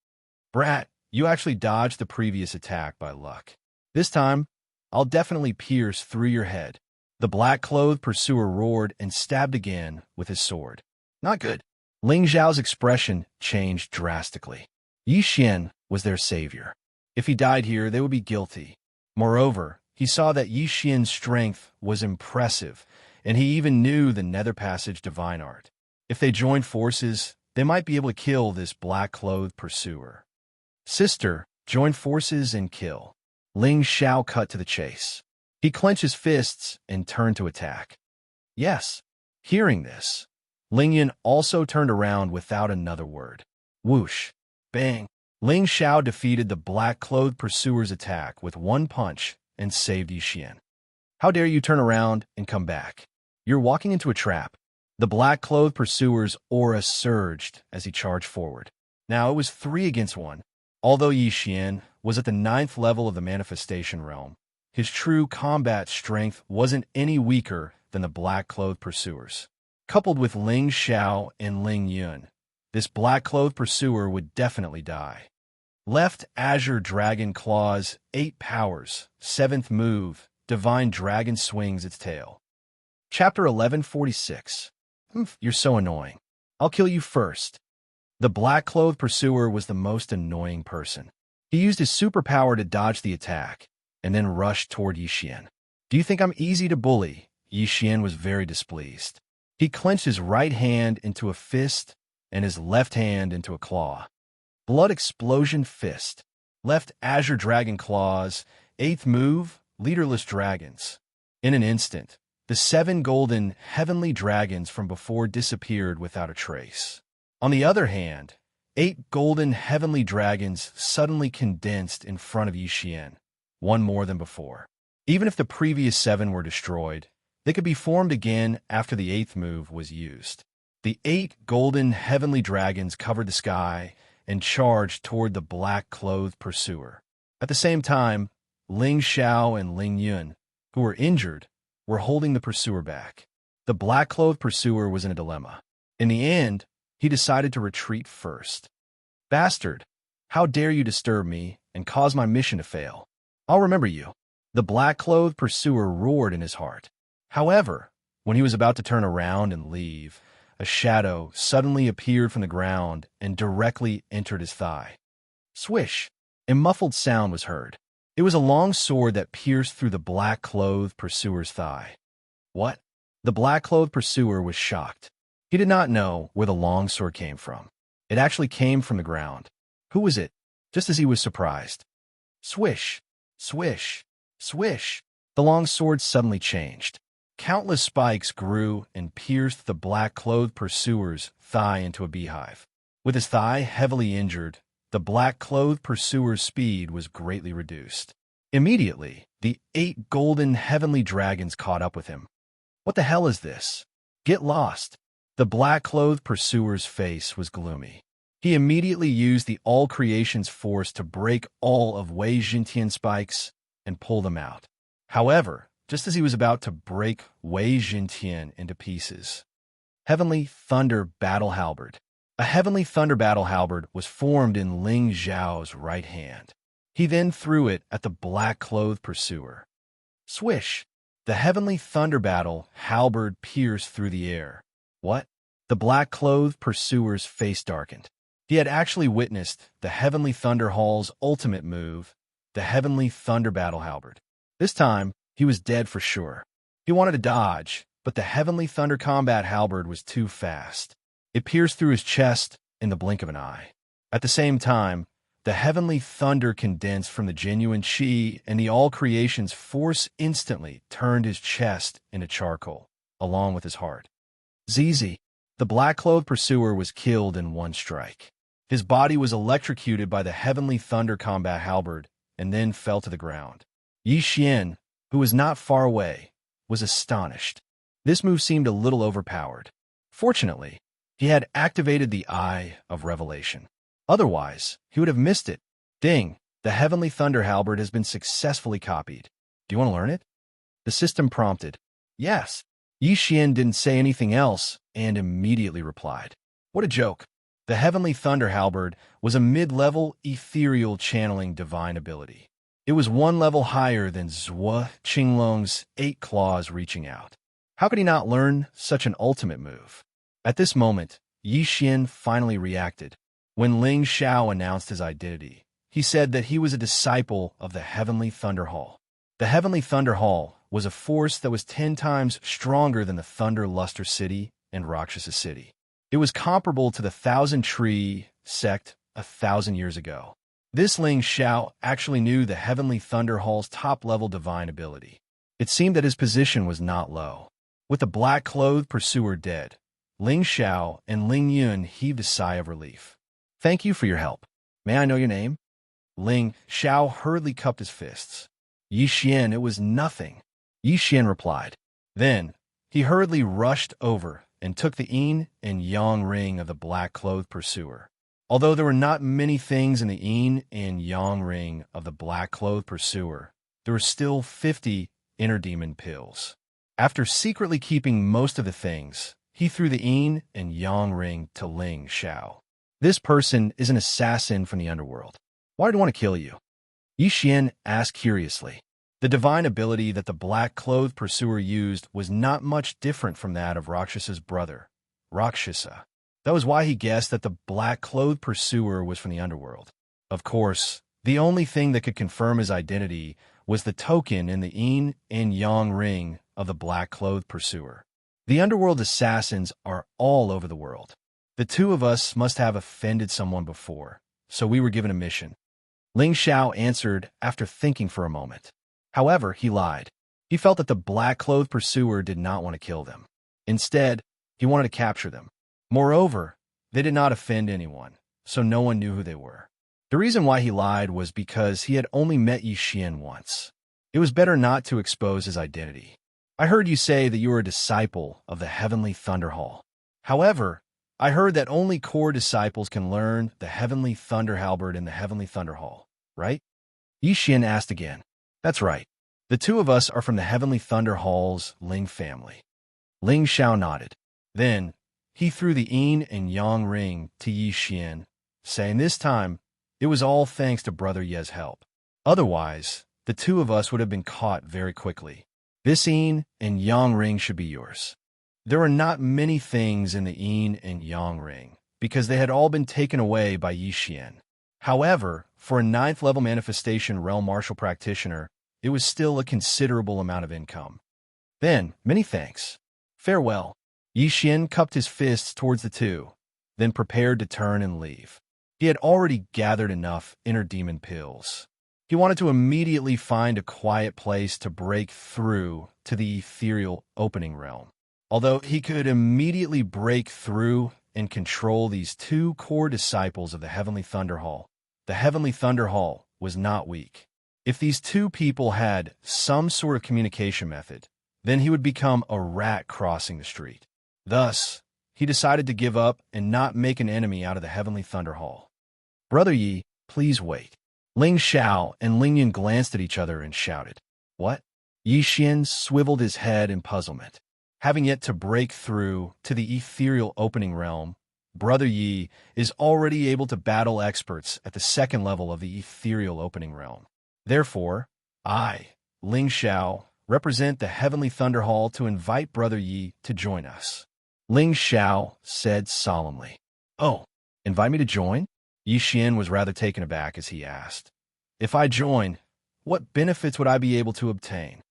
Brat, you actually dodged the previous attack by luck. This time, I'll definitely pierce through your head. The black-clothed pursuer roared and stabbed again with his sword. Not good. Ling Zhao's expression changed drastically. Xian was their savior. If he died here, they would be guilty. Moreover, he saw that Xian's strength was impressive, and he even knew the Nether Passage divine art. If they joined forces, they might be able to kill this black-clothed pursuer. Sister, join forces and kill. Ling Zhao cut to the chase. He clenched his fists and turned to attack. Yes. Hearing this, Ling Yun also turned around without another word. Whoosh! Bang! Ling Zhao defeated the black-clothed pursuer's attack with one punch and saved Xian. How dare you turn around and come back? You're walking into a trap. The black-clothed pursuer's aura surged as he charged forward. Now it was 3 against 1. Although Xian was at the 9th level of the manifestation realm, his true combat strength wasn't any weaker than the black-clothed pursuer's. Coupled with Ling Zhao and Ling Yun, this black-clothed pursuer would definitely die. Left azure dragon claws, 8 powers, 7th move, divine dragon swings its tail. Chapter 1146. You're so annoying. I'll kill you first. The black-clothed pursuer was the most annoying person. He used his superpower to dodge the attack, and then rushed toward Xian. Do you think I'm easy to bully? Xian was very displeased. He clenched his right hand into a fist and his left hand into a claw. Blood explosion fist. Left azure dragon claws. 8th move, leaderless dragons. In an instant, the 7 golden heavenly dragons from before disappeared without a trace. On the other hand, 8 golden heavenly dragons suddenly condensed in front of Xian, one more than before. Even if the previous 7 were destroyed, they could be formed again after the 8th move was used. The 8 golden heavenly dragons covered the sky and charged toward the black-clothed pursuer. At the same time, Ling Zhao and Ling Yun, who were injured, were holding the pursuer back. The black-clothed pursuer was in a dilemma. In the end, he decided to retreat first. Bastard, how dare you disturb me and cause my mission to fail? I'll remember you. The black-clothed pursuer roared in his heart. However, when he was about to turn around and leave, a shadow suddenly appeared from the ground and directly entered his thigh. Swish! A muffled sound was heard. It was a long sword that pierced through the black-clothed pursuer's thigh. What? The black-clothed pursuer was shocked. He did not know where the long sword came from. It actually came from the ground. Who was it? Just as he was surprised. Swish! Swish! Swish! The long sword suddenly changed. Countless spikes grew and pierced the black-clothed pursuer's thigh into a beehive. With his thigh heavily injured, the black-clothed pursuer's speed was greatly reduced. Immediately, the 8 golden heavenly dragons caught up with him. What the hell is this? Get lost! The black-clothed pursuer's face was gloomy. He immediately used the All Creation's force to break all of Wei Jintian's spikes and pull them out. However, just as he was about to break Wei Jintian into pieces, Heavenly Thunder Battle Halberd. A Heavenly Thunder Battle Halberd was formed in Ling Zhao's right hand. He then threw it at the black-clothed pursuer. Swish! The heavenly thunder battle halberd pierced through the air. What? The black-clothed pursuer's face darkened. He had actually witnessed the Heavenly Thunder Hall's ultimate move, the Heavenly Thunder Battle Halberd. This time, he was dead for sure. He wanted to dodge, but the Heavenly Thunder Combat Halberd was too fast. It pierced through his chest in the blink of an eye. At the same time, the Heavenly Thunder condensed from the genuine Qi, and the all-creation's force instantly turned his chest into charcoal, along with his heart. ZZ, the black-clothed pursuer, was killed in one strike. His body was electrocuted by the Heavenly Thunder Combat Halberd and then fell to the ground. Yi Xian, who was not far away, was astonished. This move seemed a little overpowered. Fortunately, he had activated the Eye of Revelation. Otherwise, he would have missed it. Ding, the Heavenly Thunder Halberd has been successfully copied. Do you want to learn it? The system prompted. Yes. Yi Xian didn't say anything else and immediately replied. What a joke. The Heavenly Thunder Halberd was a mid-level ethereal channeling divine ability. It was one level higher than Zhuo Qinglong's 8 claws reaching out. How could he not learn such an ultimate move? At this moment, Yi Xian finally reacted. When Ling Xiao announced his identity, he said that he was a disciple of the Heavenly Thunder Hall. The Heavenly Thunder Hall was a force that was 10 times stronger than the Thunder Luster City and Rakshasa City. It was comparable to the Thousand Tree sect 1,000 years ago. This Ling Xiao actually knew the Heavenly Thunder Hall's top-level divine ability. It seemed that his position was not low. With the black-clothed pursuer dead, Ling Xiao and Ling Yun heaved a sigh of relief. Thank you for your help. May I know your name? Ling Xiao hurriedly cupped his fists. Yi Xian, it was nothing. Yi Xian replied. Then, he hurriedly rushed over and took the yin and yang ring of the black-clothed pursuer. Although there were not many things in the yin and yang ring of the black-clothed pursuer, there were still 50 inner demon pills. After secretly keeping most of the things, he threw the yin and yang ring to Ling Xiao. This person is an assassin from the underworld. Why do I want to kill you? Yi Xian asked curiously. The divine ability that the black-clothed pursuer used was not much different from that of Rakshasa's brother, Rakshasa. That was why he guessed that the black-clothed pursuer was from the underworld. Of course, the only thing that could confirm his identity was the token in the yin and yang ring of the black-clothed pursuer. The underworld assassins are all over the world. The two of us must have offended someone before, so we were given a mission. Ling Xiao answered after thinking for a moment. However, he lied. He felt that the black-clothed pursuer did not want to kill them. Instead, he wanted to capture them. Moreover, they did not offend anyone, so no one knew who they were. The reason why he lied was because he had only met Yi Xian once. It was better not to expose his identity. I heard you say that you were a disciple of the Heavenly Thunder Hall. However, I heard that only core disciples can learn the Heavenly Thunder Halberd in the Heavenly Thunder Hall, right? Yi Xian asked again. That's right. The two of us are from the Heavenly Thunder Hall's Ling family. Ling Xiao nodded. Then, he threw the yin and yang ring to Yi Xian, saying this time, it was all thanks to Brother Ye's help. Otherwise, the two of us would have been caught very quickly. This yin and yang ring should be yours. There were not many things in the yin and yang ring, because they had all been taken away by Yi Xian. However, for a 9th-level manifestation realm martial practitioner, it was still a considerable amount of income. Then, many thanks. Farewell. Yi Xian cupped his fists towards the two, then prepared to turn and leave. He had already gathered enough inner demon pills. He wanted to immediately find a quiet place to break through to the ethereal opening realm. Although he could immediately break through and control these two core disciples of the Heavenly Thunder Hall, the Heavenly Thunder Hall was not weak. If these two people had some sort of communication method, then he would become a rat crossing the street. Thus, he decided to give up and not make an enemy out of the Heavenly Thunder Hall. Brother Yi, please wait. Ling Xiao and Ling Yun glanced at each other and shouted. What? Yi Xian swiveled his head in puzzlement. Having yet to break through to the ethereal opening realm, Brother Yi is already able to battle experts at the 2nd level of the ethereal opening realm. Therefore, I, Ling Xiao, represent the Heavenly Thunder Hall to invite Brother Yi to join us. Ling Xiao said solemnly. Oh, invite me to join? Yi Xian was rather taken aback as he asked. If I join, what benefits would I be able to obtain?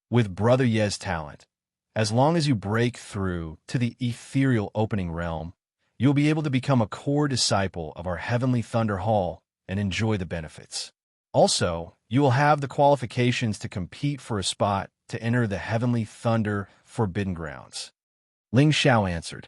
With Brother Ye's talent, as long as you break through to the ethereal opening realm, you'll be able to become a core disciple of our Heavenly Thunder Hall and enjoy the benefits. Also, you will have the qualifications to compete for a spot to enter the Heavenly Thunder Forbidden Grounds. Ling Xiao answered.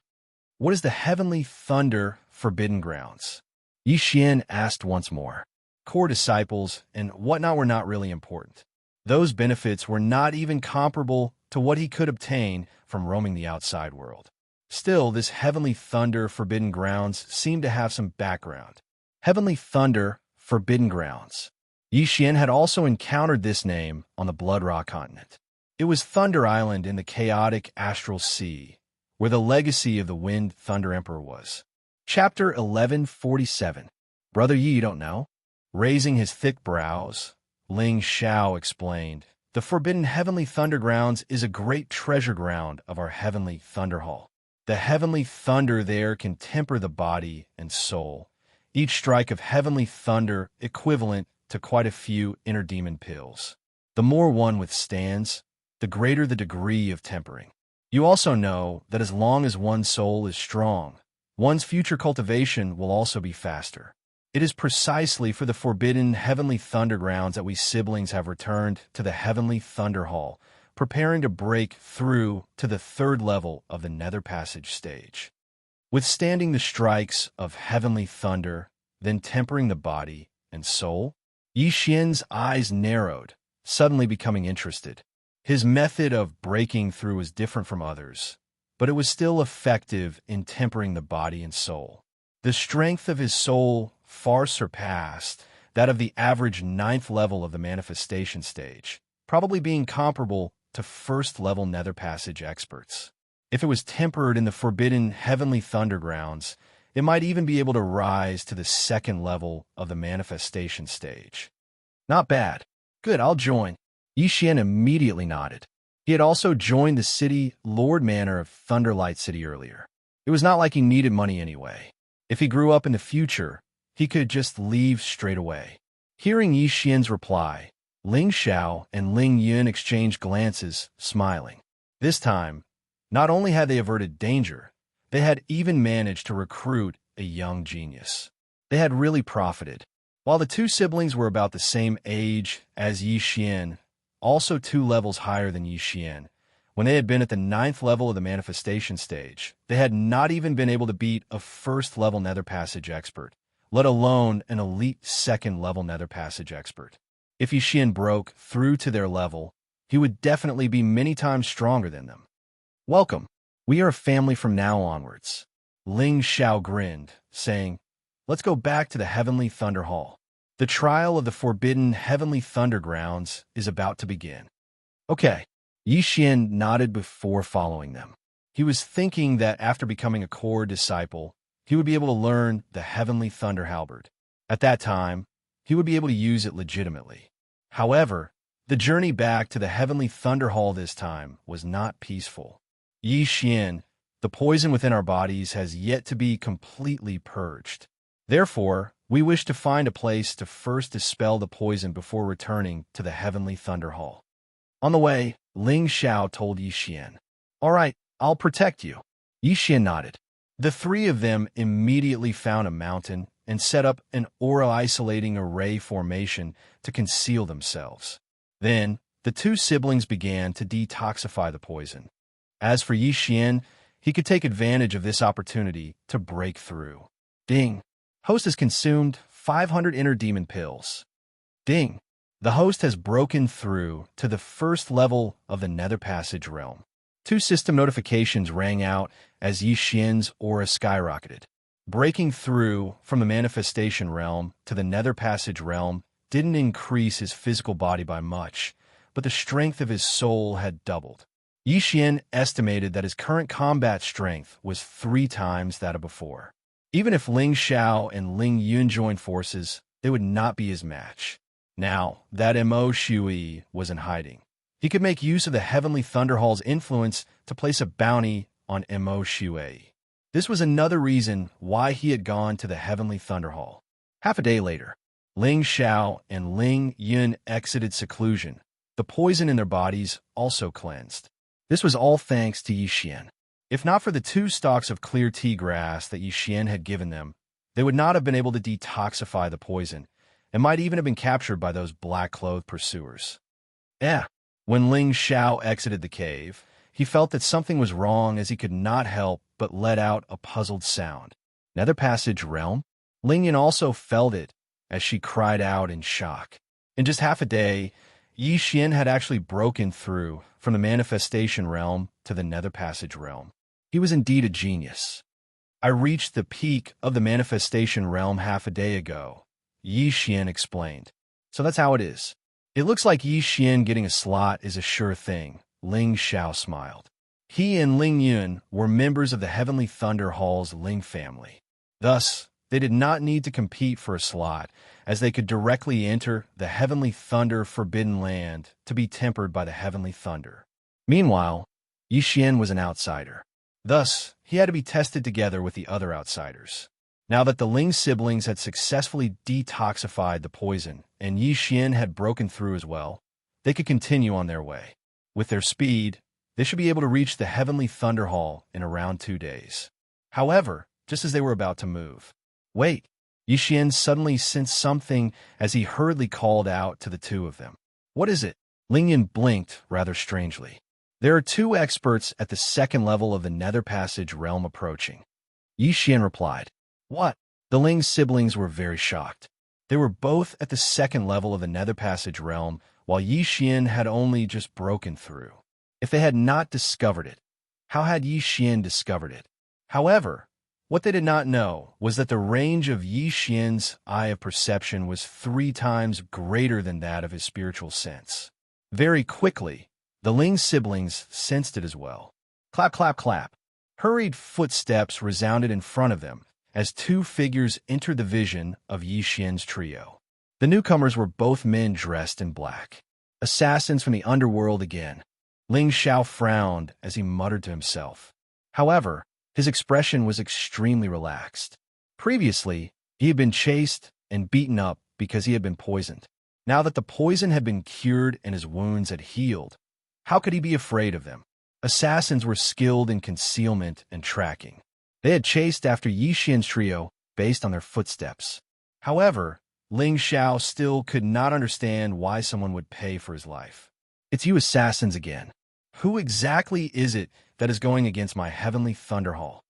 What is the Heavenly Thunder Forbidden Grounds? Yi Xian asked once more. Core disciples and whatnot were not really important. Those benefits were not even comparable to what he could obtain from roaming the outside world. Still, this Heavenly Thunder Forbidden Grounds seemed to have some background. Heavenly Thunder Forbidden Grounds. Yi Xian had also encountered this name on the Blood Rock continent. It was Thunder Island in the chaotic astral sea, where the legacy of the Wind Thunder Emperor was. Chapter 1147. Brother Yi, you don't know? Raising his thick brows, Ling Xiao explained, the Forbidden Heavenly Thunder Grounds is a great treasure ground of our Heavenly Thunder Hall. The Heavenly Thunder there can temper the body and soul, each strike of Heavenly Thunder equivalent to quite a few inner demon pills. The more one withstands, the greater the degree of tempering. You also know that as long as one's soul is strong, one's future cultivation will also be faster. It is precisely for the Forbidden Heavenly Thunder Grounds that we siblings have returned to the Heavenly Thunder Hall, preparing to break through to the third level of the Nether Passage stage. Withstanding the strikes of Heavenly Thunder, then tempering the body and soul, Yi Xian's eyes narrowed, suddenly becoming interested. His method of breaking through was different from others, but it was still effective in tempering the body and soul. The strength of his soul far surpassed that of the average 9th level of the manifestation stage, probably being comparable to first-level Nether Passage experts. If it was tempered in the Forbidden Heavenly Thunder Grounds, it might even be able to rise to the 2nd level of the manifestation stage. Not bad. Good, I'll join. Yi Xian immediately nodded. He had also joined the city Lord Manor of Thunderlight City earlier. It was not like he needed money anyway. If he grew up in the future, he could just leave straight away. Hearing Yi Xian's reply, Ling Xiao and Ling Yun exchanged glances, smiling. This time, not only had they averted danger, they had even managed to recruit a young genius. They had really profited. While the two siblings were about the same age as Yi Xian, also 2 levels higher than Yi Xian, when they had been at the 9th level of the manifestation stage, they had not even been able to beat a first-level Nether Passage expert, let alone an elite 2nd-level Nether Passage expert. If Yi Xian broke through to their level, he would definitely be many times stronger than them. Welcome. We are a family from now onwards. Ling Xiao grinned, saying, Let's go back to the Heavenly Thunder Hall. The trial of the Forbidden Heavenly Thunder Grounds is about to begin. Okay. Yi Xian nodded before following them. He was thinking that after becoming a core disciple, he would be able to learn the Heavenly Thunder Halberd. At that time, he would be able to use it legitimately. However, the journey back to the Heavenly Thunder Hall this time was not peaceful. Yi Xian, the poison within our bodies has yet to be completely purged. Therefore, we wish to find a place to first dispel the poison before returning to the Heavenly Thunder Hall. On the way, Ling Xiao told Yi Xian, All right, I'll protect you. Yi Xian nodded. The 3 of them immediately found a mountain and set up an aura-isolating array formation to conceal themselves. Then, the 2 siblings began to detoxify the poison. As for Yi Xian, he could take advantage of this opportunity to break through. Ding. Host has consumed 500 inner demon pills. Ding. The host has broken through to the 1st level of the Nether Passage realm. 2 system notifications rang out as Yi Xian's aura skyrocketed. Breaking through from the manifestation realm to the Nether Passage realm didn't increase his physical body by much, but the strength of his soul had doubled. Yi Xian estimated that his current combat strength was 3 times that of before. Even if Ling Xiao and Ling Yun joined forces, they would not be his match. Now that Mo Shui was in hiding, he could make use of the Heavenly Thunder Hall's influence to place a bounty on Mo Shui. This was another reason why he had gone to the Heavenly Thunder Hall. Half a day later, Ling Xiao and Ling Yun exited seclusion. The poison in their bodies also cleansed. This was all thanks to Yixian. If not for the 2 stalks of clear tea grass that Yixian had given them, they would not have been able to detoxify the poison, and might even have been captured by those black-clothed pursuers. When Ling Xiao exited the cave, he felt that something was wrong as he could not help but let out a puzzled sound. Nether Passage Realm? Ling Yun also felt it as she cried out in shock. In just half a day, Yi Xian had actually broken through from the Manifestation Realm to the Nether Passage Realm. He was indeed a genius. I reached the peak of the Manifestation Realm half a day ago, Yi Xian explained. So that's how it is. It looks like Yi Xian getting a slot is a sure thing, Ling Xiao smiled. He and Ling Yun were members of the Heavenly Thunder Hall's Ling family. Thus, they did not need to compete for a slot, as they could directly enter the Heavenly Thunder Forbidden Land to be tempered by the Heavenly Thunder. Meanwhile, Yi Xian was an outsider. Thus, he had to be tested together with the other outsiders. Now that the Ling siblings had successfully detoxified the poison, and Yi Xian had broken through as well, they could continue on their way. With their speed, they should be able to reach the Heavenly Thunder Hall in around 2 days. However, just as they were about to move, wait, Yi Xian suddenly sensed something as he hurriedly called out to the 2 of them. What is it? Ling Yun blinked rather strangely. There are 2 experts at the 2nd level of the Nether Passage Realm approaching. Yi Xian replied. What? The Ling siblings were very shocked. They were both at the 2nd level of the Nether Passage Realm, while Yi Xian had only just broken through. If they had not discovered it, how had Yi Xian discovered it? However, what they did not know was that the range of Yi Xian's eye of perception was 3 times greater than that of his spiritual sense. Very quickly, the Ling siblings sensed it as well. Clap, clap, clap. Hurried footsteps resounded in front of them as 2 figures entered the vision of Yi Xian's trio. The newcomers were both men dressed in black. Assassins from the underworld again. Ling Xiao frowned as he muttered to himself. However, his expression was extremely relaxed. Previously, he had been chased and beaten up because he had been poisoned. Now that the poison had been cured and his wounds had healed, how could he be afraid of them? Assassins were skilled in concealment and tracking. They had chased after Yi Xian's trio based on their footsteps. However, Ling Xiao still could not understand why someone would pay for his life. It's you assassins again. Who exactly is it that is going against my Heavenly Thunder Hall?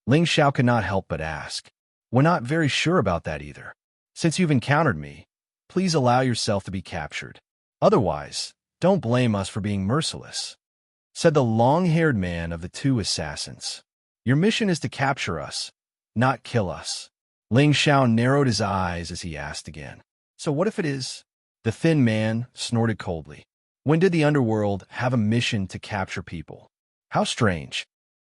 Ling Xiao could not help but ask. We're not very sure about that either. Since you've encountered me, please allow yourself to be captured. Otherwise, don't blame us for being merciless, said the long-haired man of the 2 assassins. Your mission is to capture us, not kill us. Ling Xiao narrowed his eyes as he asked again. So what if it is? The thin man snorted coldly. When did the underworld have a mission to capture people? How strange.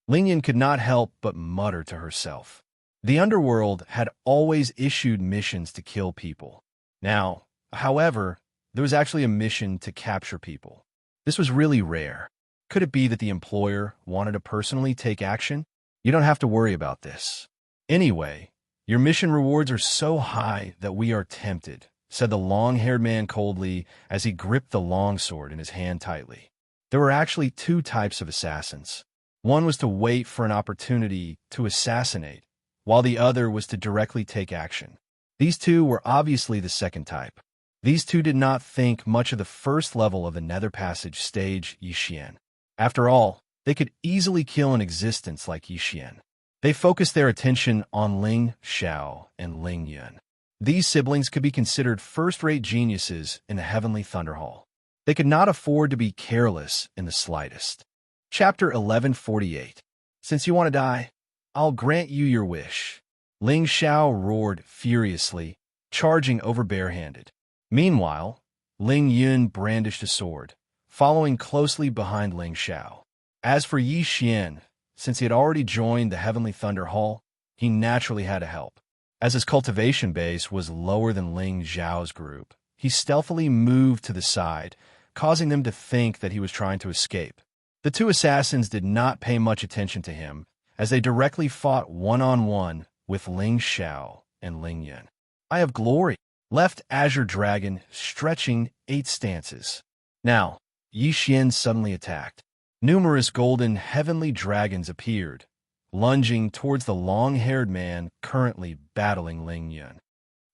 Ling Yun could not help but mutter to herself. The underworld had always issued missions to kill people. Now, however, there was actually a mission to capture people. This was really rare. Could it be that the employer wanted to personally take action? You don't have to worry about this. Anyway, your mission rewards are so high that we are tempted, said the long-haired man coldly as he gripped the longsword in his hand tightly. There were actually 2 types of assassins. One was to wait for an opportunity to assassinate, while the other was to directly take action. These 2 were obviously the 2nd type. These 2 did not think much of the 1st level of the Nether Passage stage Yi Xian. After all, they could easily kill an existence like Yi Xian. They focused their attention on Ling Xiao and Ling Yun. These siblings could be considered first-rate geniuses in the Heavenly Thunder Hall. They could not afford to be careless in the slightest. Chapter 1148. Since you want to die, I'll grant you your wish. Ling Xiao roared furiously, charging over barehanded. Meanwhile, Ling Yun brandished a sword, following closely behind Ling Xiao. As for Yi Xian, since he had already joined the Heavenly Thunder Hall, he naturally had to help. As his cultivation base was lower than Ling Xiao's group, he stealthily moved to the side, causing them to think that he was trying to escape. The two assassins did not pay much attention to him, as they directly fought one-on-one with Ling Xiao and Ling Yun. I have glory. Left Azure Dragon stretching 8 stances. Now, Yi Xian suddenly attacked. Numerous golden heavenly dragons appeared, lunging towards the long-haired man currently battling Ling Yun.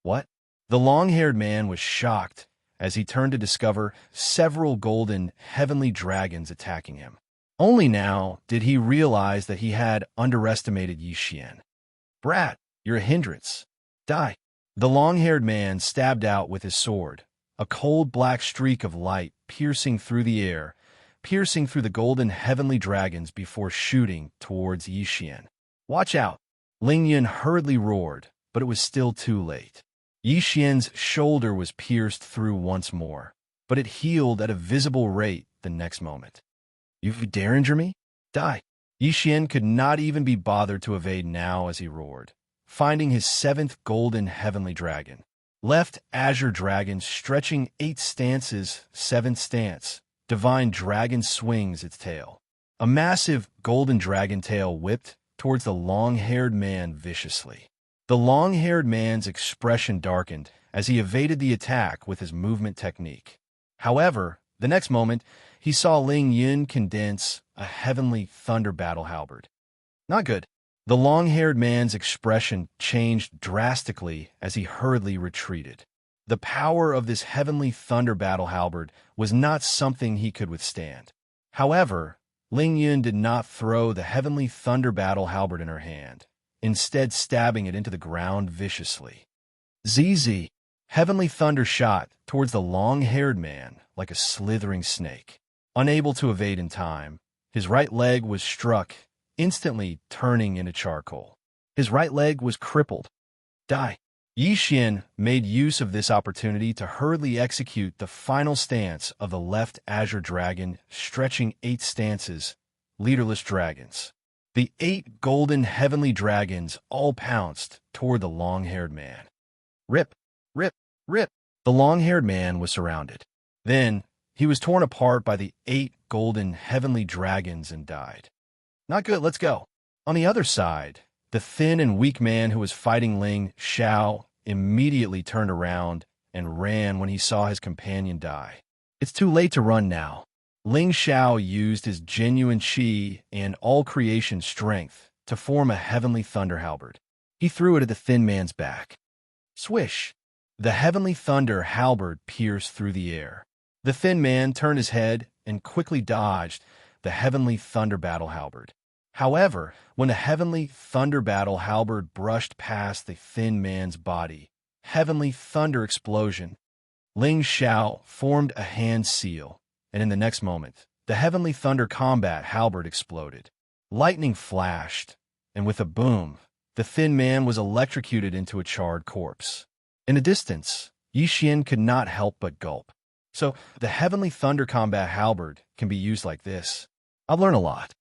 What? The long-haired man was shocked as he turned to discover several golden heavenly dragons attacking him. Only now did he realize that he had underestimated Yi Xian. Brat, you're a hindrance. Die. The long-haired man stabbed out with his sword, a cold black streak of light piercing through the air, piercing through the golden heavenly dragons before shooting towards Yi Xian. Watch out! Ling Yun hurriedly roared, but it was still too late. Yi Xian's shoulder was pierced through once more, but it healed at a visible rate the next moment. You dare injure me? Die! Yi Xian could not even be bothered to evade now as he roared, finding his 7th golden heavenly dragon. Left Azure Dragon stretching 8 stances, 7th stance. Divine Dragon swings its tail. A massive golden dragon tail whipped towards the long-haired man viciously. The long-haired man's expression darkened as he evaded the attack with his movement technique. However, the next moment, he saw Ling Yun condense a heavenly thunder battle halberd. Not good. The long-haired man's expression changed drastically as he hurriedly retreated. The power of this heavenly thunder battle halberd was not something he could withstand. However, Ling Yun did not throw the heavenly thunder battle halberd in her hand, instead stabbing it into the ground viciously. ZZ, heavenly thunder shot towards the long-haired man like a slithering snake. Unable to evade in time, his right leg was struck, instantly turning into charcoal. His right leg was crippled. Die. Yi Xian made use of this opportunity to hurriedly execute the final stance of the left Azure Dragon, stretching 8 stances, leaderless dragons. The 8 golden heavenly dragons all pounced toward the long-haired man. Rip, rip, rip. The long-haired man was surrounded. Then, he was torn apart by the 8 golden heavenly dragons and died. Not good, let's go. On the other side, the thin and weak man who was fighting Ling Xiao immediately turned around and ran when he saw his companion die. It's too late to run now. Ling Xiao used his genuine qi and all creation strength to form a heavenly thunder halberd. He threw it at the thin man's back. Swish! The heavenly thunder halberd pierced through the air. The thin man turned his head and quickly dodged the heavenly thunder battle halberd. However, when the heavenly thunder battle halberd brushed past the thin man's body, heavenly thunder explosion, Ling Xiao formed a hand seal, and in the next moment, the heavenly thunder combat halberd exploded. Lightning flashed, and with a boom, the thin man was electrocuted into a charred corpse. In the distance, Yi Xian could not help but gulp. So, the heavenly thunder combat halberd can be used like this. I'll learn a lot.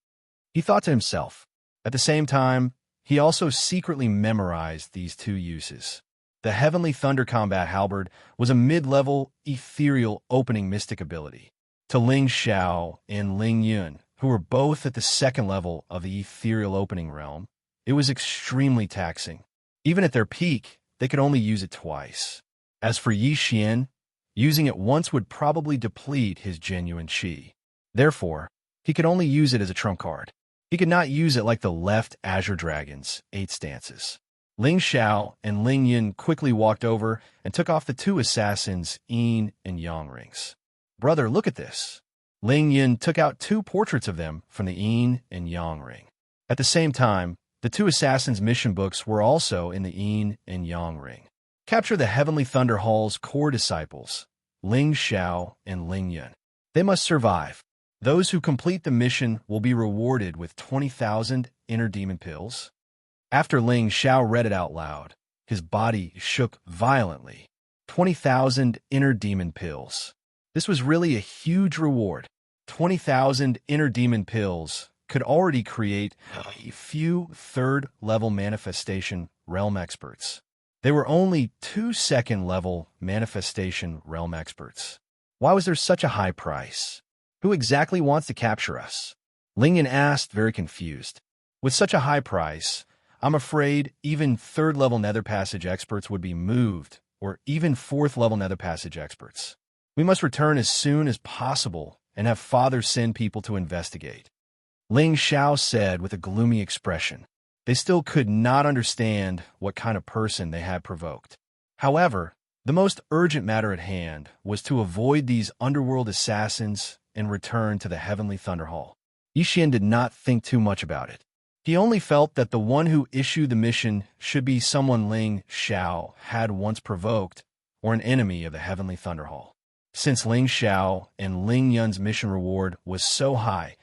He thought to himself. At the same time, he also secretly memorized these 2 uses. The Heavenly Thunder Combat Halberd was a mid-level, ethereal opening mystic ability. To Ling Xiao and Ling Yun, who were both at the 2nd level of the ethereal opening realm, it was extremely taxing. Even at their peak, they could only use it twice. As for Yi Xian, using it once would probably deplete his genuine qi. Therefore, he could only use it as a trump card. He could not use it like the left Azure Dragon's 8 stances. Ling Xiao and Ling Yun quickly walked over and took off the 2 assassins' yin and yang rings. Brother, look at this. Ling Yun took out 2 portraits of them from the yin and yang ring. At the same time, the 2 assassins' mission books were also in the yin and yang ring. Capture the Heavenly Thunder Hall's core disciples, Ling Xiao and Ling Yun. They must survive. Those who complete the mission will be rewarded with 20,000 inner demon pills. After Ling Xiao read it out loud, his body shook violently. 20,000 inner demon pills. This was really a huge reward. 20,000 inner demon pills could already create a few 3rd-level manifestation realm experts. They were only 2 2nd-level manifestation realm experts. Why was there such a high price? Who exactly wants to capture us? Ling Yan asked, very confused. With such a high price, I'm afraid even third-level Nether Passage experts would be moved, or even fourth-level Nether Passage experts. We must return as soon as possible and have Father send people to investigate. Ling Xiao said with a gloomy expression. They still could not understand what kind of person they had provoked. However, the most urgent matter at hand was to avoid these underworld assassins and return to the Heavenly Thunder Hall. Yixian did not think too much about it. He only felt that the one who issued the mission should be someone Ling Xiao had once provoked, or an enemy of the Heavenly Thunder Hall. Since Ling Xiao and Ling Yun's mission reward was so high,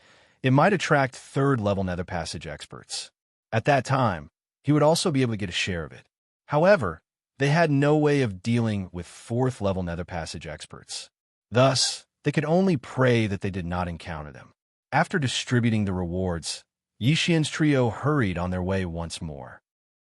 it might attract third-level Nether Passage experts. At that time, he would also be able to get a share of it. However, they had no way of dealing with fourth-level Nether Passage experts. Thus, they could only pray that they did not encounter them. After distributing the rewards, Yixian's trio hurried on their way once more.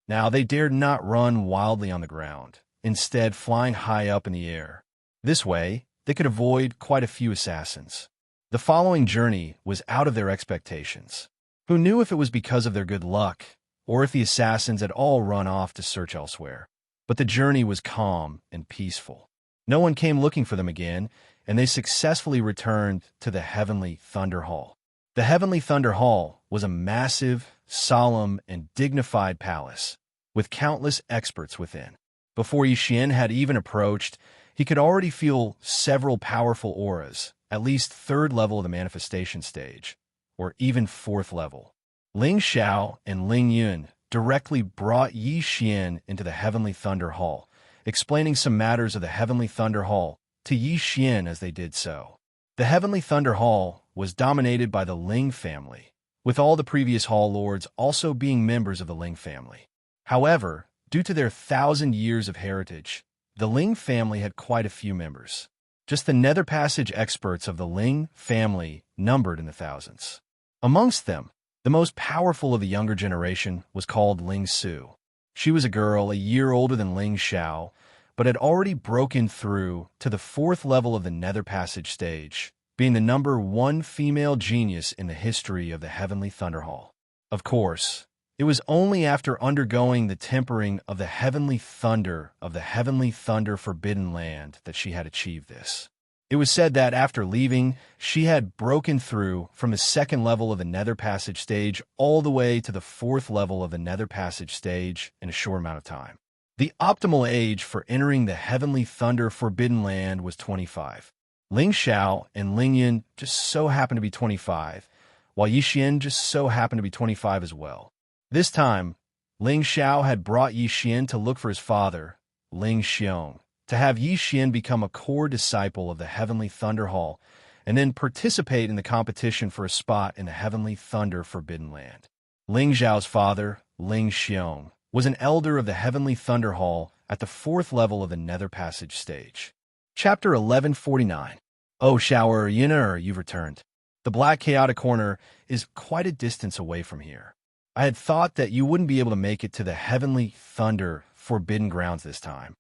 Now they dared not run wildly on the ground, instead flying high up in the air. This way, they could avoid quite a few assassins. The following journey was out of their expectations. Who knew if it was because of their good luck, or if the assassins had all run off to search elsewhere? But the journey was calm and peaceful. No one came looking for them again, and they successfully returned to the Heavenly Thunder Hall. The Heavenly Thunder Hall was a massive, solemn, and dignified palace, with countless experts within. Before Yixian had even approached, he could already feel several powerful auras, at least third level of the manifestation stage, or even fourth level. Ling Xiao and Ling Yun directly brought Yixian into the Heavenly Thunder Hall, explaining some matters of the Heavenly Thunder Hall to Yixian as they did so. The Heavenly Thunder Hall was dominated by the Ling family, with all the previous Hall Lords also being members of the Ling family. However, due to their 1,000 years of heritage, the Ling family had quite a few members. Just the Nether Passage experts of the Ling family numbered in the thousands. Amongst them, the most powerful of the younger generation was called Ling Su. She was a girl a year older than Ling Xiao, but had already broken through to the fourth level of the Nether Passage stage, being the number one female genius in the history of the Heavenly Thunder Hall. Of course, it was only after undergoing the tempering of the Heavenly Thunder of the Heavenly Thunder Forbidden Land that she had achieved this. It was said that after leaving, she had broken through from the second level of the Nether Passage stage all the way to the fourth level of the Nether Passage stage in a short amount of time. The optimal age for entering the Heavenly Thunder Forbidden Land was 25. Ling Xiao and Ling Yun just so happened to be 25, while Yixian just so happened to be 25 as well. This time, Ling Xiao had brought Yixian to look for his father, Ling Xiong, to have Yixian become a core disciple of the Heavenly Thunder Hall, and then participate in the competition for a spot in the Heavenly Thunder Forbidden Land. Ling Xiao's father, Ling Xiong, was an elder of the Heavenly Thunder Hall at the fourth level of the Nether Passage stage. Chapter 1149. Oh, Shower Yun'er, you've returned. The Black Chaotic Corner is quite a distance away from here. I had thought that you wouldn't be able to make it to the Heavenly Thunder Forbidden Grounds this time.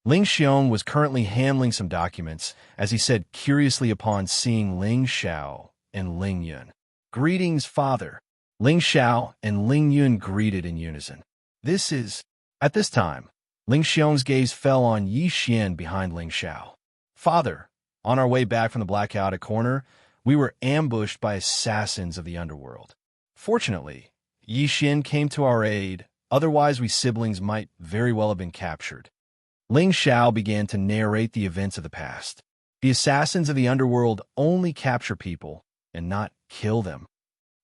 Ling Xiong was currently handling some documents, as he said curiously upon seeing Ling Xiao and Ling Yun. Greetings, father. Ling Xiao and Ling Yun greeted in unison. At this time, Ling Xiong's gaze fell on Yixian behind Ling Xiao. Father, on our way back from the Black Chaotic Corner, we were ambushed by assassins of the underworld. Fortunately, Yixian came to our aid, otherwise we siblings might very well have been captured. Ling Xiao began to narrate the events of the past. The assassins of the underworld only capture people and not kill them.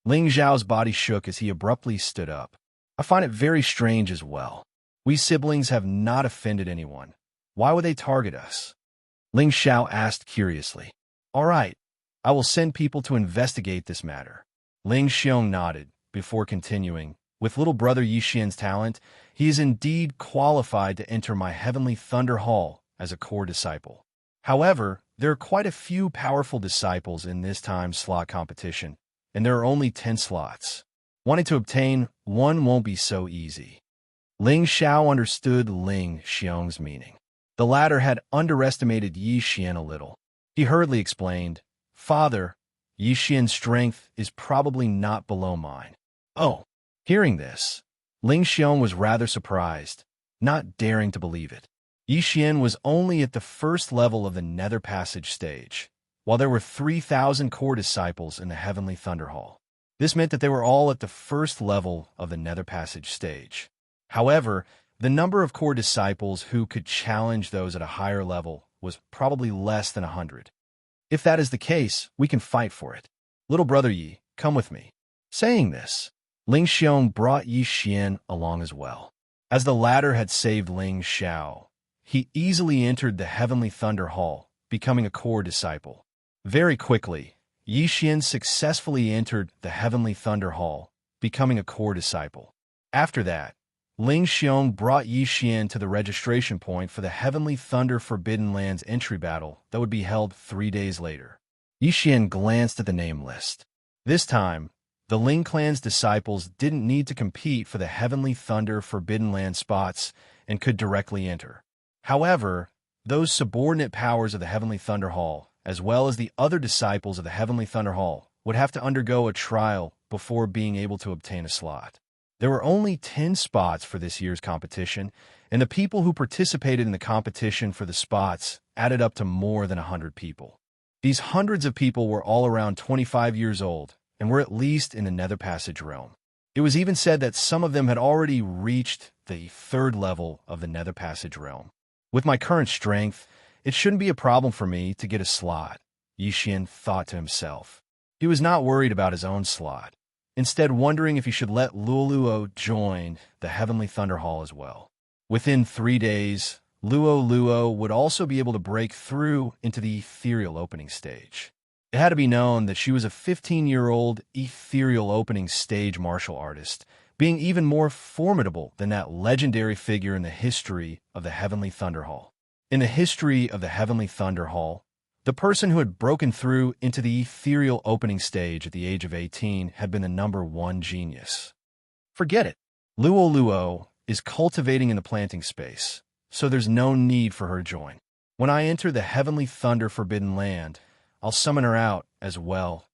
Ling Xiao's body shook as he abruptly stood up. I find it very strange as well. We siblings have not offended anyone. Why would they target us? Ling Xiao asked curiously. All right, I will send people to investigate this matter. Ling Xiong nodded, before continuing. With little brother Yixian's talent, he is indeed qualified to enter my Heavenly Thunder Hall as a core disciple. However, there are quite a few powerful disciples in this time slot competition, and there are only 10 slots. Wanting to obtain one won't be so easy. Ling Xiao understood Ling Xiong's meaning. The latter had underestimated Yixian a little. He hurriedly explained, "Father, Yixian's strength is probably not below mine." Oh! Hearing this, Ling Xiong was rather surprised, not daring to believe it. Yixian was only at the first level of the Nether Passage stage, while there were 3,000 core disciples in the Heavenly Thunder Hall. This meant that they were all at the first level of the Nether Passage stage. However, the number of core disciples who could challenge those at a higher level was probably less than 100. If that is the case, we can fight for it. Little brother Yi, come with me. Saying this, Ling Xiong brought Yi Xian along as well. As the latter had saved Ling Xiao, he easily entered the Heavenly Thunder Hall, becoming a core disciple. Very quickly, Yi Xian successfully entered the Heavenly Thunder Hall, becoming a core disciple. After that, Ling Xiong brought Yi Xian to the registration point for the Heavenly Thunder Forbidden Lands entry battle that would be held 3 days later. Yi Xian glanced at the name list. This time, the Ling clan's disciples didn't need to compete for the Heavenly Thunder Forbidden Land spots and could directly enter. However, those subordinate powers of the Heavenly Thunder Hall, as well as the other disciples of the Heavenly Thunder Hall, would have to undergo a trial before being able to obtain a slot. There were only 10 spots for this year's competition, and the people who participated in the competition for the spots added up to more than 100 people. These hundreds of people were all around 25 years old and were at least in the Nether Passage realm. It was even said that some of them had already reached the 3rd level of the Nether Passage realm. With my current strength, it shouldn't be a problem for me to get a slot, Yi Xian thought to himself. He was not worried about his own slot, instead wondering if he should let Luo join the Heavenly Thunder Hall as well. Within 3 days, Luo would also be able to break through into the ethereal opening stage. It had to be known that she was a 15-year-old ethereal opening stage martial artist, being even more formidable than that legendary figure in the history of the Heavenly Thunder Hall. In the history of the Heavenly Thunder Hall, the person who had broken through into the ethereal opening stage at the age of 18 had been the number 1 genius. Forget it. Luo is cultivating in the planting space, so there's no need for her to join. When I enter the Heavenly Thunder Forbidden Land, I'll summon her out as well,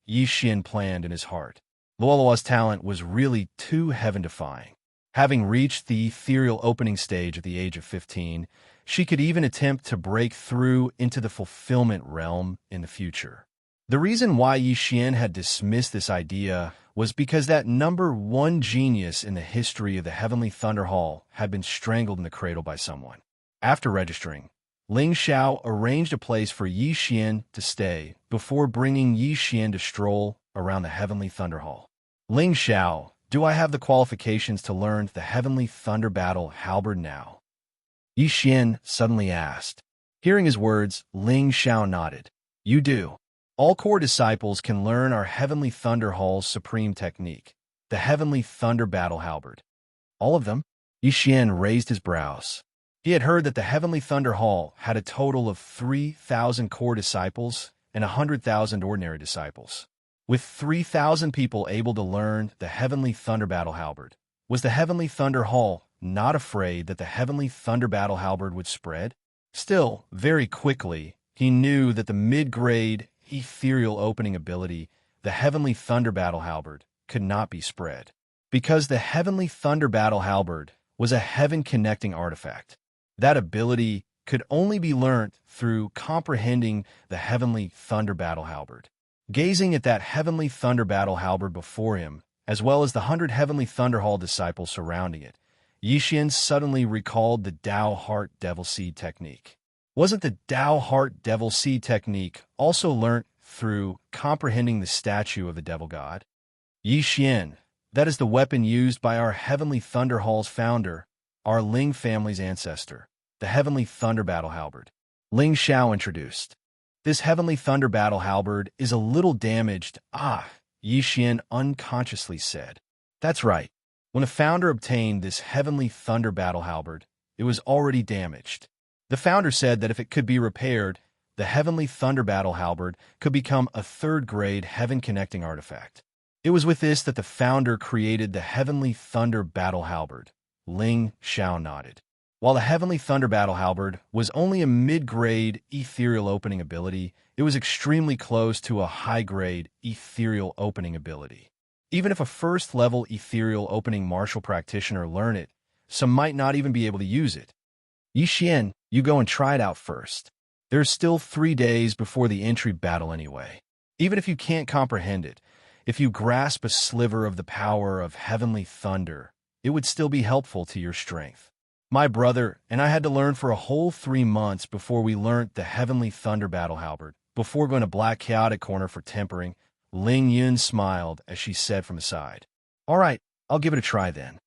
Yi Xian planned in his heart. Luo's talent was really too heaven-defying. Having reached the ethereal opening stage at the age of 15, she could even attempt to break through into the fulfillment realm in the future. The reason why Yi Xian had dismissed this idea was because that number 1 genius in the history of the Heavenly Thunder Hall had been strangled in the cradle by someone. After registering, Ling Xiao arranged a place for Yi Xian to stay before bringing Yi Xian to stroll around the Heavenly Thunder Hall. Ling Xiao, do I have the qualifications to learn the Heavenly Thunder Battle halberd now? Yi Xian suddenly asked. Hearing his words, Ling Xiao nodded. You do. All core disciples can learn our Heavenly Thunder Hall's supreme technique, the Heavenly Thunder Battle halberd. All of them? Yi Xian raised his brows. He had heard that the Heavenly Thunder Hall had a total of 3,000 core disciples and 100,000 ordinary disciples. With 3,000 people able to learn the Heavenly Thunder Battle halberd, was the Heavenly Thunder Hall not afraid that the Heavenly Thunder Battle halberd would spread? Still, very quickly, he knew that the mid-grade ethereal opening ability, the Heavenly Thunder Battle halberd, could not be spread, because the Heavenly Thunder Battle halberd was a heaven-connecting artifact. That ability could only be learnt through comprehending the Heavenly Thunder Battle halberd. Gazing at that Heavenly Thunder Battle halberd before him, as well as the 100 Heavenly Thunder Hall disciples surrounding it, Yi Xian suddenly recalled the Dao Heart Devil Seed technique. Wasn't the Dao Heart Devil Seed technique also learnt through comprehending the statue of the Devil God? Yi Xian, that is the weapon used by our Heavenly Thunder Hall's founder, our Ling family's ancestor, the Heavenly Thunder Battle halberd. Ling Xiao introduced. This Heavenly Thunder Battle halberd is a little damaged. Yi Xian unconsciously said. That's right. When the founder obtained this Heavenly Thunder Battle halberd, it was already damaged. The founder said that if it could be repaired, the Heavenly Thunder Battle halberd could become a 3rd-grade heaven-connecting artifact. It was with this that the founder created the Heavenly Thunder Battle halberd. Ling Xiao nodded. While the Heavenly Thunder Battle Halberd was only a mid-grade ethereal opening ability, it was extremely close to a high-grade ethereal opening ability. Even if a first-level ethereal opening martial practitioner learned it, some might not even be able to use it. Xian, you go and try it out first. There's still 3 days before the entry battle anyway. Even if you can't comprehend it, if you grasp a sliver of the power of Heavenly Thunder, it would still be helpful to your strength. My brother and I had to learn for a whole 3 months before we learnt the Heavenly Thunder Battle Halberd. Before going to Black Chaotic Corner for tempering, Ling Yun smiled as she said from aside, "All right, I'll give it a try then."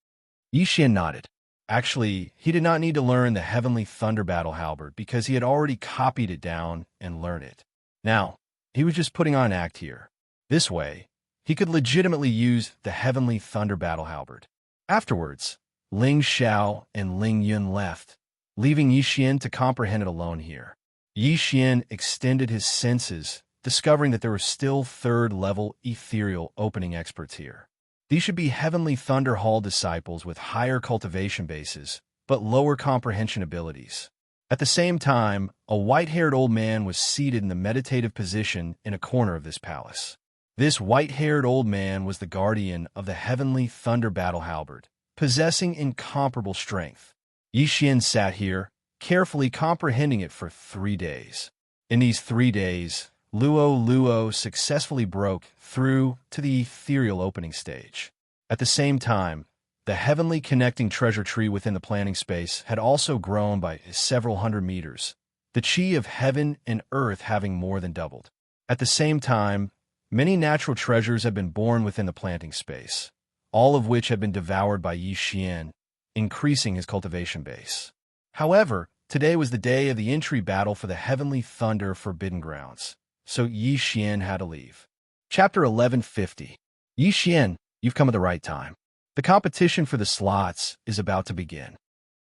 Yixian nodded. Actually, he did not need to learn the Heavenly Thunder Battle Halberd because he had already copied it down and learned it. Now, he was just putting on an act here. This way, he could legitimately use the Heavenly Thunder Battle Halberd. Afterwards, Ling Xiao and Ling Yun left, leaving Yixian to comprehend it alone here. Yixian extended his senses, discovering that there were still third-level ethereal opening experts here. These should be Heavenly Thunder Hall disciples with higher cultivation bases, but lower comprehension abilities. At the same time, a white-haired old man was seated in the meditative position in a corner of this palace. This white-haired old man was the guardian of the Heavenly Thunder Battle Halberd, possessing incomparable strength. Yixian sat here, carefully comprehending it for 3 days. In these 3 days, Luo successfully broke through to the ethereal opening stage. At the same time, the heavenly connecting treasure tree within the planting space had also grown by several hundred meters, the chi of heaven and earth having more than doubled. At the same time, many natural treasures had been born within the planting space, all of which had been devoured by Yixian, increasing his cultivation base. However, today was the day of the entry battle for the Heavenly Thunder Forbidden Grounds, so Yixian had to leave. Chapter 1150. Yixian, you've come at the right time. The competition for the slots is about to begin.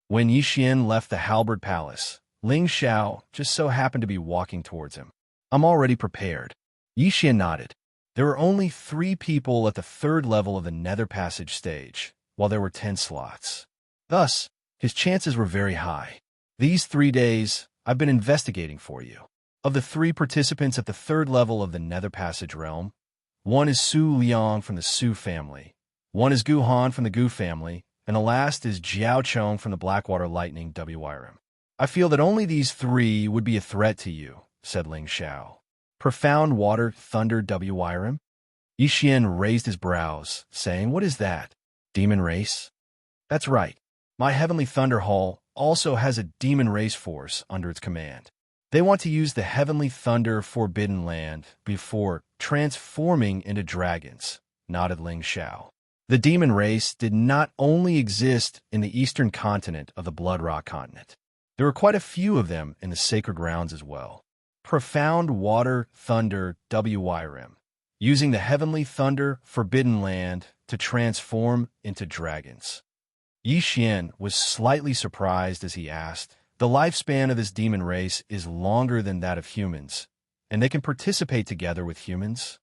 When Yixian left the Halberd Palace, Ling Xiao just so happened to be walking towards him. I'm already prepared. Yixian nodded. There were only 3 people at the 3rd level of the Nether Passage stage, while there were 10 slots. Thus, his chances were very high. These 3 days, I've been investigating for you. Of the 3 participants at the 3rd level of the Nether Passage realm, one is Su Liang from the Su family, one is Gu Han from the Gu family, and the last is Jiao Chong from the Blackwater Lightning WIRM. I feel that only these 3 would be a threat to you, said Ling Xiao. Profound Water Thunder WIRM? Yixian raised his brows, saying, "What is that? Demon race?" That's right. My Heavenly Thunder Hall also has a demon race force under its command. They want to use the Heavenly Thunder Forbidden Land before transforming into dragons, nodded Ling Xiao. The demon race did not only exist in the eastern continent of the Blood Rock continent. There were quite a few of them in the sacred grounds as well. Profound Water Thunder WIRM, using the Heavenly Thunder Forbidden Land to transform into dragons. Yixian was slightly surprised as he asked, the lifespan of this demon race is longer than that of humans, and they can participate together with humans?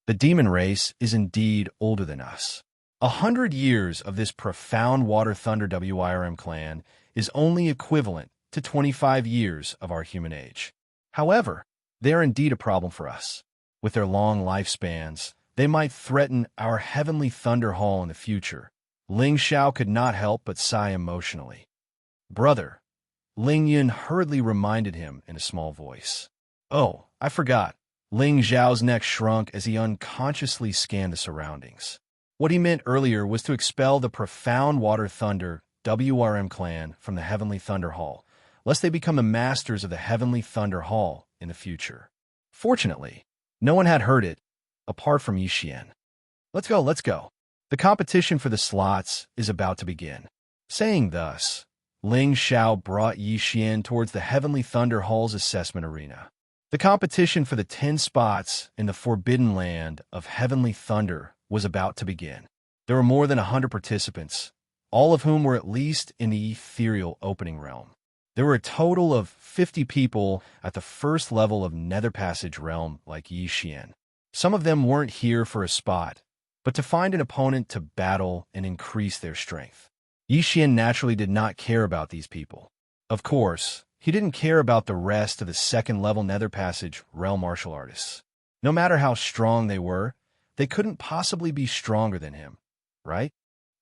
The demon race is indeed older than us. 100 years of this Profound Water Thunder WIRM clan is only equivalent to 25 years of our human age. However, they are indeed a problem for us. With their long lifespans, they might threaten our Heavenly Thunder Hall in the future. Ling Xiao could not help but sigh emotionally. Brother, Ling Yun hurriedly reminded him in a small voice. Oh, I forgot. Ling Xiao's neck shrunk as he unconsciously scanned the surroundings. What he meant earlier was to expel the Profound Water Thunder WIRM clan from the Heavenly Thunder Hall, lest they become the masters of the Heavenly Thunder Hall in the future. Fortunately, no one had heard it, apart from Yixian. Let's go. The competition for the slots is about to begin. Saying thus, Ling Xiao brought Yixian towards the Heavenly Thunder Hall's assessment arena. The competition for the 10 spots in the Forbidden Land of Heavenly Thunder was about to begin. There were more than 100 participants, all of whom were at least in the ethereal opening realm. There were a total of 50 people at the 1st level of Nether Passage realm like Yixian. Some of them weren't here for a spot, but to find an opponent to battle and increase their strength. Yixian naturally did not care about these people. Of course, he didn't care about the rest of the second-level Nether Passage realm martial artists. No matter how strong they couldn't possibly be stronger than him, right?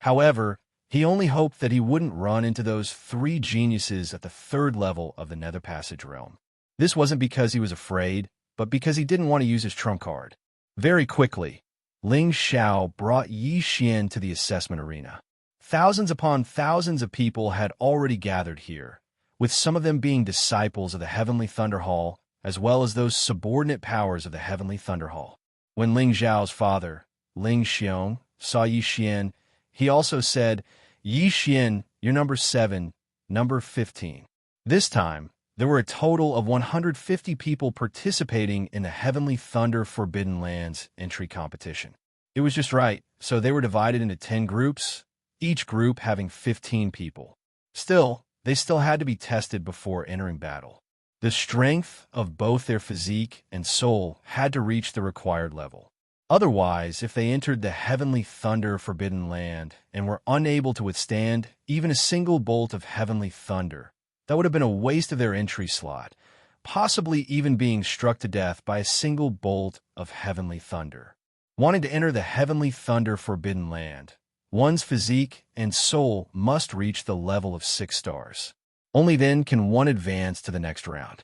However, he only hoped that he wouldn't run into those three geniuses at the third level of the Nether Passage realm. This wasn't because he was afraid, but because he didn't want to use his trump card. Very quickly, Ling Xiao brought Yi Xian to the assessment arena. Thousands upon thousands of people had already gathered here, with some of them being disciples of the Heavenly Thunder Hall, as well as those subordinate powers of the Heavenly Thunder Hall. When Ling Xiao's father, Ling Xiong, saw Yi Xian, he also said, "Yi Xian, you're number 7, number 15. This time, there were a total of 150 people participating in the Heavenly Thunder Forbidden Lands entry competition. It was just right, so they were divided into 10 groups, each group having 15 people. Still, they still had to be tested before entering battle. The strength of both their physique and soul had to reach the required level. Otherwise, if they entered the Heavenly Thunder Forbidden Land and were unable to withstand even a single bolt of Heavenly Thunder, that would have been a waste of their entry slot, possibly even being struck to death by a single bolt of Heavenly Thunder. Wanting to enter the Heavenly Thunder Forbidden Land, one's physique and soul must reach the level of 6 stars. Only then can one advance to the next round.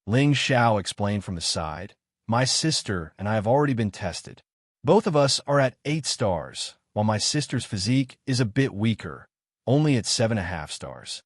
Ling Xiao explained from the side, "My sister and I have already been tested. Both of us are at 8 stars, while my sister's physique is a bit weaker, only at 7.5 stars.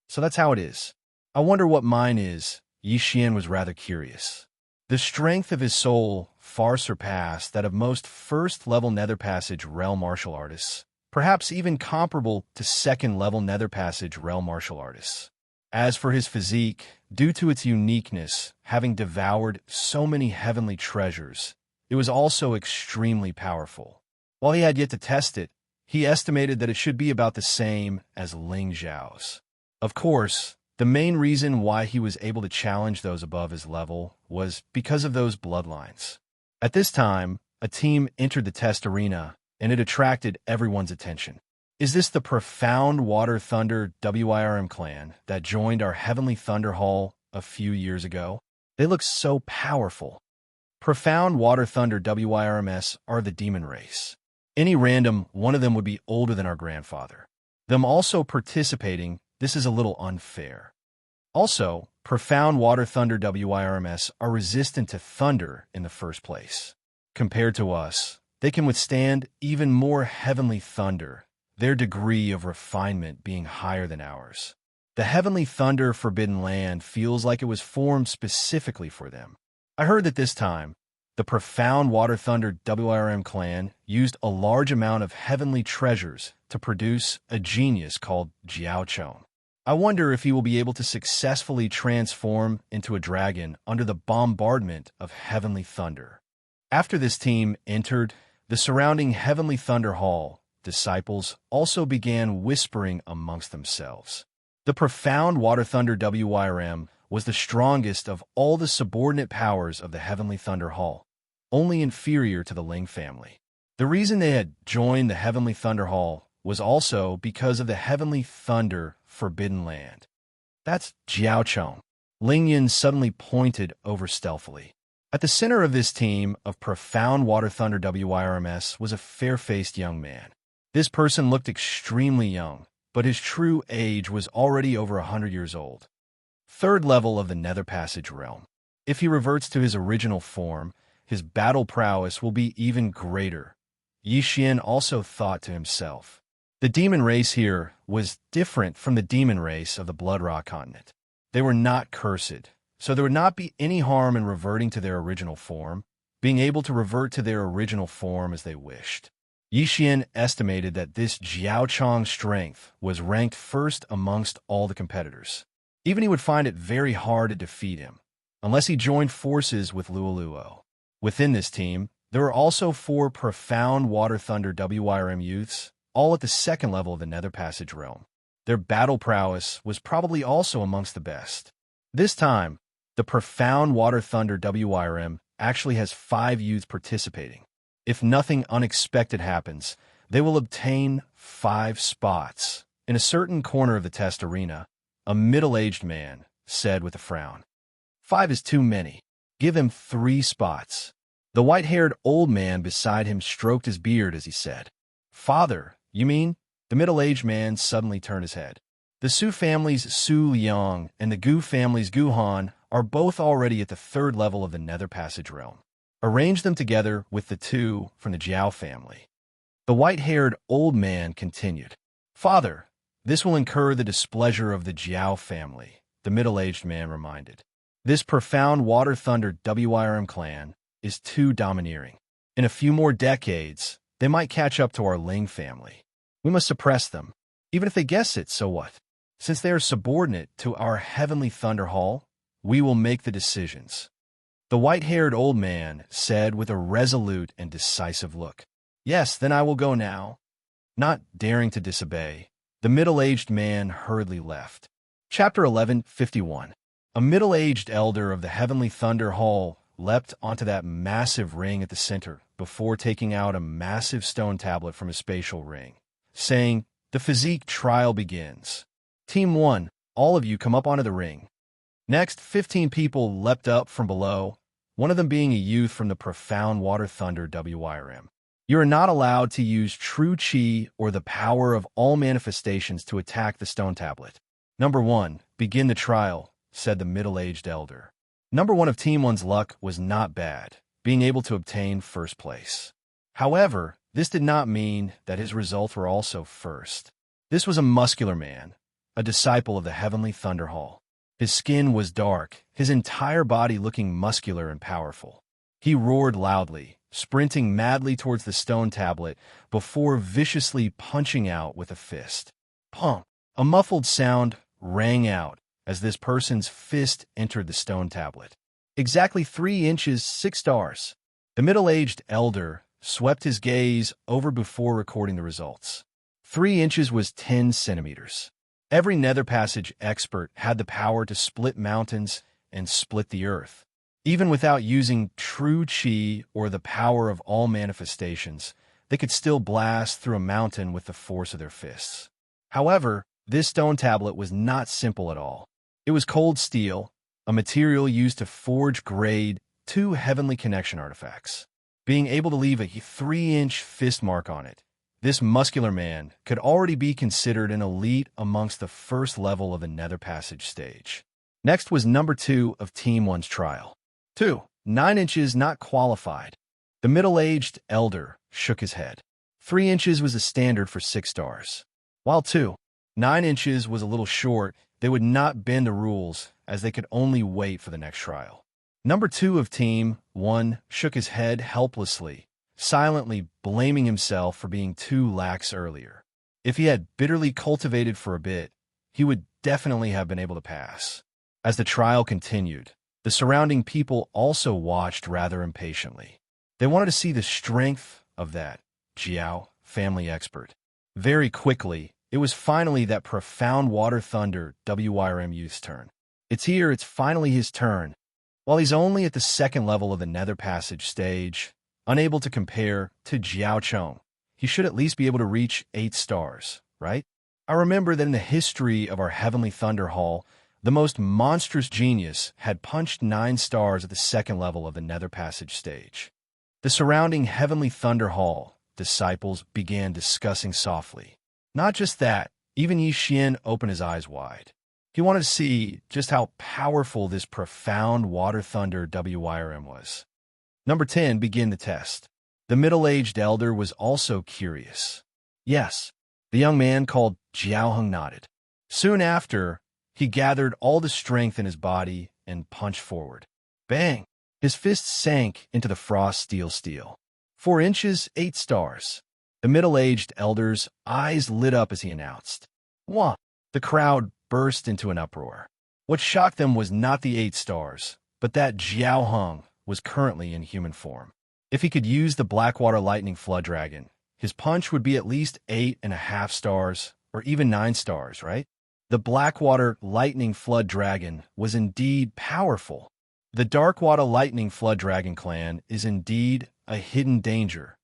So that's how it is. I wonder what mine is." Yi Xian was rather curious. The strength of his soul far surpassed that of most first-level Nether Passage realm martial artists, perhaps even comparable to second-level Nether Passage realm martial artists. As for his physique, due to its uniqueness, having devoured so many heavenly treasures, it was also extremely powerful. While he had yet to test it, he estimated that it should be about the same as Ling Xiao's. Of course, the main reason why he was able to challenge those above his level was because of those bloodlines. At this time, a team entered the test arena, and it attracted everyone's attention. Is this the Profound Water Thunder WIRM clan that joined our Heavenly Thunder Hall a few years ago? They look so powerful. Profound Water Thunder WIRMs are the demon race. Any random one of them would be older than our grandfather. Them also participating, this is a little unfair. Also, Profound Water Thunder WIRMs are resistant to thunder in the first place. Compared to us, they can withstand even more heavenly thunder, their degree of refinement being higher than ours. The Heavenly Thunder Forbidden Land feels like it was formed specifically for them. I heard that this time, the Profound Water Thunder WIRM clan used a large amount of heavenly treasures to produce a genius called Jiaochong. I wonder if he will be able to successfully transform into a dragon under the bombardment of heavenly thunder. After this team entered the surrounding Heavenly Thunder Hall, disciples also began whispering amongst themselves. The Profound Water Thunder WIRM was the strongest of all the subordinate powers of the Heavenly Thunder Hall, only inferior to the Ling family. The reason they had joined the Heavenly Thunder Hall was also because of the Heavenly Thunder Forbidden Land. That's Jiaochong. Ling Yin suddenly pointed over stealthily. At the center of this team of Profound Water Thunder WIRMs was a fair-faced young man. This person looked extremely young, but his true age was already over 100 years old. Third level of the Nether Passage realm. If he reverts to his original form, his battle prowess will be even greater. Yi Xian also thought to himself. The demon race here was different from the demon race of the Blood Rock continent. They were not cursed, so there would not be any harm in reverting to their original form, being able to revert to their original form as they wished. Yi Xian estimated that this Jiaochong's strength was ranked first amongst all the competitors. Even he would find it very hard to defeat him, unless he joined forces with Luoluo. Within this team, there were also 4 Profound Water Thunder WIRM youths, all at the second level of the Nether Passage realm. Their battle prowess was probably also amongst the best. This time, the Profound Water Thunder WIRM actually has 5 youths participating. If nothing unexpected happens, they will obtain 5 spots In a certain corner of the test arena, a middle-aged man said with a frown, "5 is too many. Give him 3 spots." The white-haired old man beside him stroked his beard as he said, "Father, you mean?" The middle-aged man suddenly turned his head. The Su family's Su Liang and the Gu family's Gu Han are both already at the 3rd level of the Nether Passage realm. Arrange them together with the 2 from the Jiao family. The white-haired old man continued, "Father, this will incur the displeasure of the Jiao family," the middle-aged man reminded. "This profound Water Thunder WIRM clan is too domineering. In a few more decades, they might catch up to our Ling family. We must suppress them. Even if they guess it, so what? Since they are subordinate to our Heavenly Thunder Hall, we will make the decisions." The white-haired old man said with a resolute and decisive look, "Yes, then I will go now." Not daring to disobey, the middle-aged man hurriedly left. Chapter 11:51. A middle-aged elder of the Heavenly Thunder Hall leapt onto that massive ring at the center before taking out a massive stone tablet from a spatial ring, saying, "The physique trial begins. Team 1, all of you come up onto the ring." Next, 15 people leapt up from below, one of them being a youth from the profound Water Thunder WIRM. "You are not allowed to use true chi or the power of all manifestations to attack the stone tablet. Number 1, begin the trial," said the middle-aged elder. Number 1 of Team 1's luck was not bad, being able to obtain 1st place. However, this did not mean that his results were also 1st. This was a muscular man, a disciple of the Heavenly Thunder Hall. His skin was dark, his entire body looking muscular and powerful. He roared loudly, sprinting madly towards the stone tablet before viciously punching out with a fist. Pump! A muffled sound rang out as this person's fist entered the stone tablet. Exactly 3 inches, 6 stars. The middle-aged elder swept his gaze over before recording the results. 3 inches was 10 centimeters. Every Nether Passage expert had the power to split mountains and split the earth. Even without using true chi or the power of all manifestations, they could still blast through a mountain with the force of their fists. However, this stone tablet was not simple at all. It was cold steel, a material used to forge grade 2 heavenly connection artifacts. Being able to leave a 3-inch fist mark on it, this muscular man could already be considered an elite amongst the 1st level of the Nether Passage stage. Next was number 2 of Team 1's trial. 2, 9 inches not qualified. The middle-aged elder shook his head. 3 inches was the standard for 6 stars. While 2, 9 inches was a little short, they would not bend the rules as they could only wait for the next trial. Number 2 of Team 1 shook his head helplessly, silently blaming himself for being too lax earlier. If he had bitterly cultivated for a bit, he would definitely have been able to pass. As the trial continued, the surrounding people also watched rather impatiently. They wanted to see the strength of that Jiao family expert. Very quickly, it was finally that profound Water Thunder WIRM youth's turn. It's finally his turn. While he's only at the 2nd level of the Nether Passage stage, unable to compare to Jiao Chong, he should at least be able to reach 8 stars, right? I remember that in the history of our Heavenly Thunder Hall, the most monstrous genius had punched 9 stars at the 2nd level of the Nether Passage stage. The surrounding Heavenly Thunder Hall disciples began discussing softly. Not just that, even Yi Xian opened his eyes wide. He wanted to see just how powerful this profound Water Thunder WIRM was. Number 10, begin the test. The middle-aged elder was also curious. Yes, the young man called Jiao Heng nodded. Soon after, he gathered all the strength in his body and punched forward. Bang! His fist sank into the frost steel. 4 inches, 8 stars. The middle-aged elder's eyes lit up as he announced. Wah! The crowd burst into an uproar. What shocked them was not the 8 stars, but that Jiao Heng was currently in human form. If he could use the Blackwater Lightning Flood Dragon, his punch would be at least 8.5 stars, or even 9 stars, right? The Blackwater Lightning Flood Dragon was indeed powerful. The Darkwater Lightning Flood Dragon clan is indeed a hidden danger.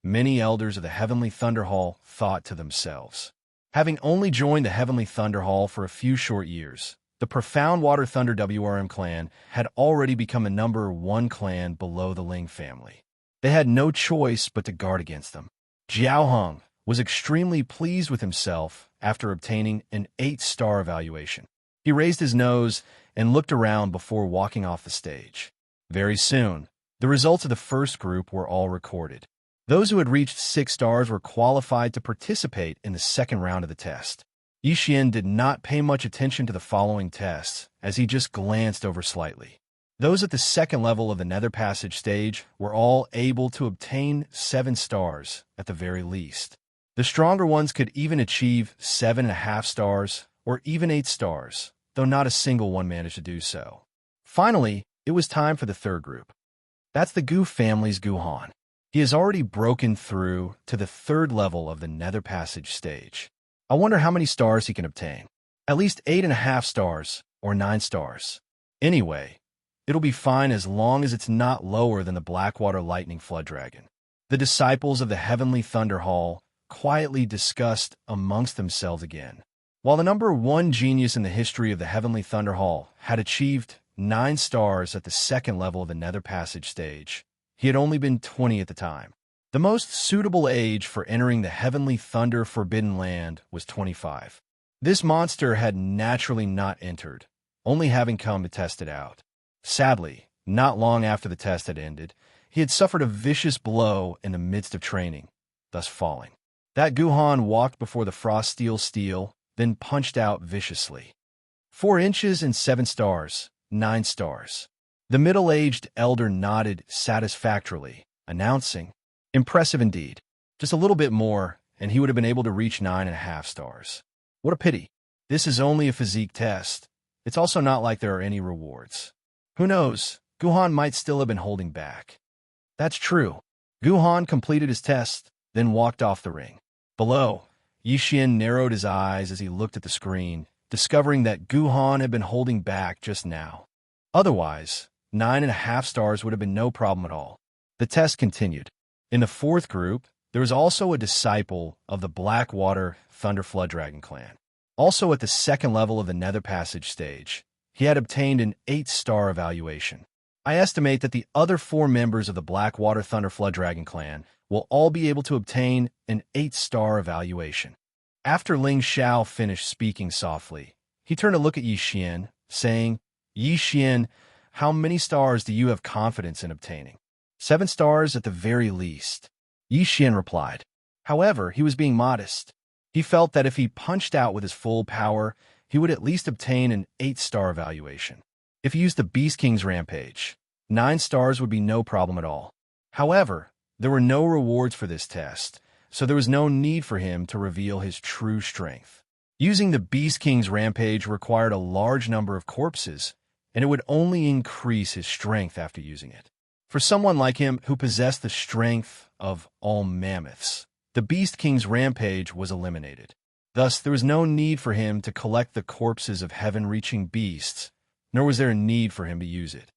Many elders of the Heavenly Thunder Hall thought to themselves. Having only joined the Heavenly Thunder Hall for a few short years, the Profound Water Thunder WRM clan had already become a #1 clan below the Ling family. They had no choice but to guard against them. Jiao Heng was extremely pleased with himself after obtaining an 8-star evaluation. He raised his nose and looked around before walking off the stage. Very soon, the results of the first group were all recorded. Those who had reached 6 stars were qualified to participate in the second round of the test. Yixian did not pay much attention to the following tests, as he just glanced over slightly. Those at the second level of the Nether Passage stage were all able to obtain 7 stars at the very least. The stronger ones could even achieve 7.5 stars or even 8 stars, though not a single one managed to do so. Finally, it was time for the third group. That's the Gu family's Guhan. He has already broken through to the third level of the Nether Passage stage. I wonder how many stars he can obtain. At least 8.5 stars or 9 stars. Anyway, it'll be fine as long as it's not lower than the Blackwater Lightning Flood Dragon. The disciples of the Heavenly Thunder Hall quietly discussed amongst themselves again. While the #1 genius in the history of the Heavenly Thunder Hall had achieved 9 stars at the second level of the Nether Passage stage, he had only been 20 at the time. The most suitable age for entering the Heavenly Thunder Forbidden Land was 25. This monster had naturally not entered, only having come to test it out. Sadly, not long after the test had ended, he had suffered a vicious blow in the midst of training, thus falling. That Guhan walked before the Frost Steel, then punched out viciously. 4 inches and 7 stars, 9 stars. The middle-aged elder nodded satisfactorily, announcing, "Impressive indeed. Just a little bit more, and he would have been able to reach 9.5 stars. What a pity. This is only a physique test. It's also not like there are any rewards. Who knows, Guhan might still have been holding back." That's true. Guhan completed his test, then walked off the ring. Below, Yixian narrowed his eyes as he looked at the screen, discovering that Guhan had been holding back just now. Otherwise, 9.5 stars would have been no problem at all. The test continued. In the fourth group, there was also a disciple of the Blackwater Thunder Flood Dragon clan. Also at the second level of the Nether Passage stage, he had obtained an 8-star evaluation. I estimate that the other 4 members of the Blackwater Thunder Flood Dragon clan will all be able to obtain an 8-star evaluation. After Ling Xiao finished speaking softly, he turned to look at Yixian, saying, "Yixian, how many stars do you have confidence in obtaining?" 7 stars at the very least. Yixian replied. However, he was being modest. He felt that if he punched out with his full power, he would at least obtain an 8-star evaluation. If he used the Beast King's Rampage, 9 stars would be no problem at all. However, there were no rewards for this test, so there was no need for him to reveal his true strength. Using the Beast King's Rampage required a large number of corpses, and it would only increase his strength after using it. For someone like him who possessed the strength of all mammoths, the Beast King's Rampage was eliminated. Thus, there was no need for him to collect the corpses of heaven-reaching beasts, nor was there a need for him to use it.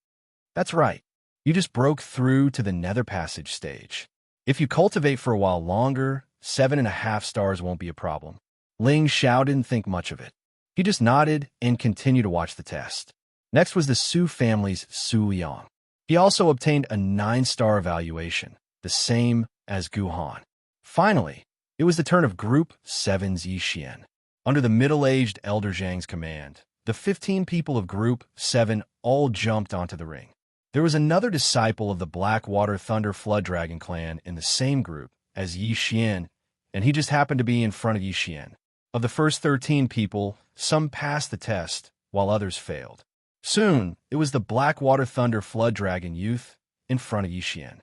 That's right. You just broke through to the Nether Passage stage. If you cultivate for a while longer, 7.5 stars won't be a problem. Ling Xiao didn't think much of it. He just nodded and continued to watch the test. Next was the Su family's Su Yang. He also obtained a 9-star evaluation, the same as Guhan. Finally, it was the turn of Group 7's Yixian. Under the middle-aged Elder Zhang's command, the 15 people of Group 7 all jumped onto the ring. There was another disciple of the Blackwater Thunder Flood Dragon clan in the same group as Yixian, and he just happened to be in front of Yixian. Of the first 13 people, some passed the test, while others failed. Soon, it was the Blackwater Thunder Flood Dragon youth in front of Yixian.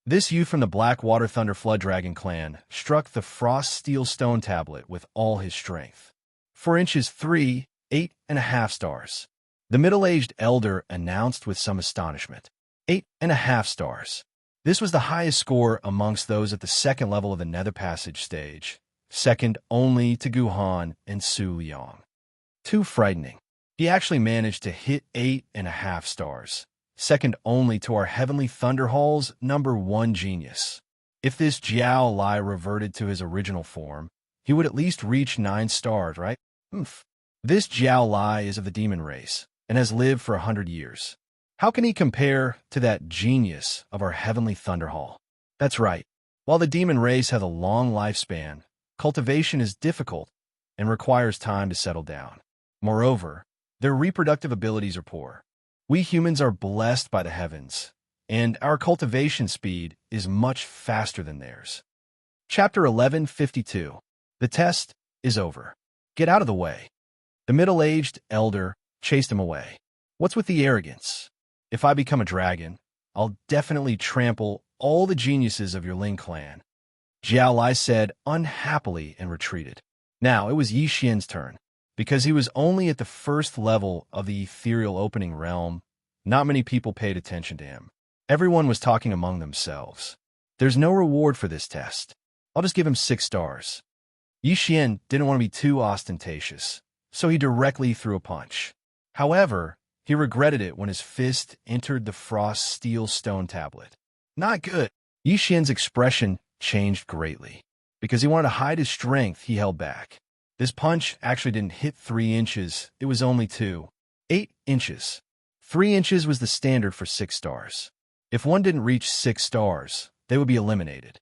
This youth from the Blackwater Thunder Flood Dragon clan struck the Frost Steel Stone Tablet with all his strength. 4 inches 3, 8.5 stars. The middle-aged elder announced with some astonishment. 8.5 stars. This was the highest score amongst those at the second level of the Nether Passage stage, second only to Guhan and Su Yang. Too frightening. He actually managed to hit 8.5 stars, second only to our Heavenly Thunder Hall's #1 genius. If this Jiao Lai reverted to his original form, he would at least reach 9 stars, right? Oomph. This Jiao Lai is of the demon race and has lived for 100 years. How can he compare to that genius of our heavenly Thunder Hall? That's right. While the demon race has a long lifespan, cultivation is difficult and requires time to settle down. Moreover, their reproductive abilities are poor. We humans are blessed by the heavens, and our cultivation speed is much faster than theirs. Chapter 1152. The test is over. Get out of the way. The middle-aged elder chased him away. What's with the arrogance? If I become a dragon, I'll definitely trample all the geniuses of your Ling clan. Jiao Lai said unhappily and retreated. Now it was Yi Xian's turn. Because he was only at the first level of the ethereal opening realm, not many people paid attention to him. Everyone was talking among themselves. There's no reward for this test. I'll just give him 6 stars. Yi Xian didn't want to be too ostentatious, so he directly threw a punch. However, he regretted it when his fist entered the frost steel stone tablet. Not good. Yi Xian's expression changed greatly. Because he wanted to hide his strength, he held back. This punch actually didn't hit 3 inches, it was only 8 inches. 3 inches was the standard for 6 stars. If one didn't reach 6 stars, they would be eliminated.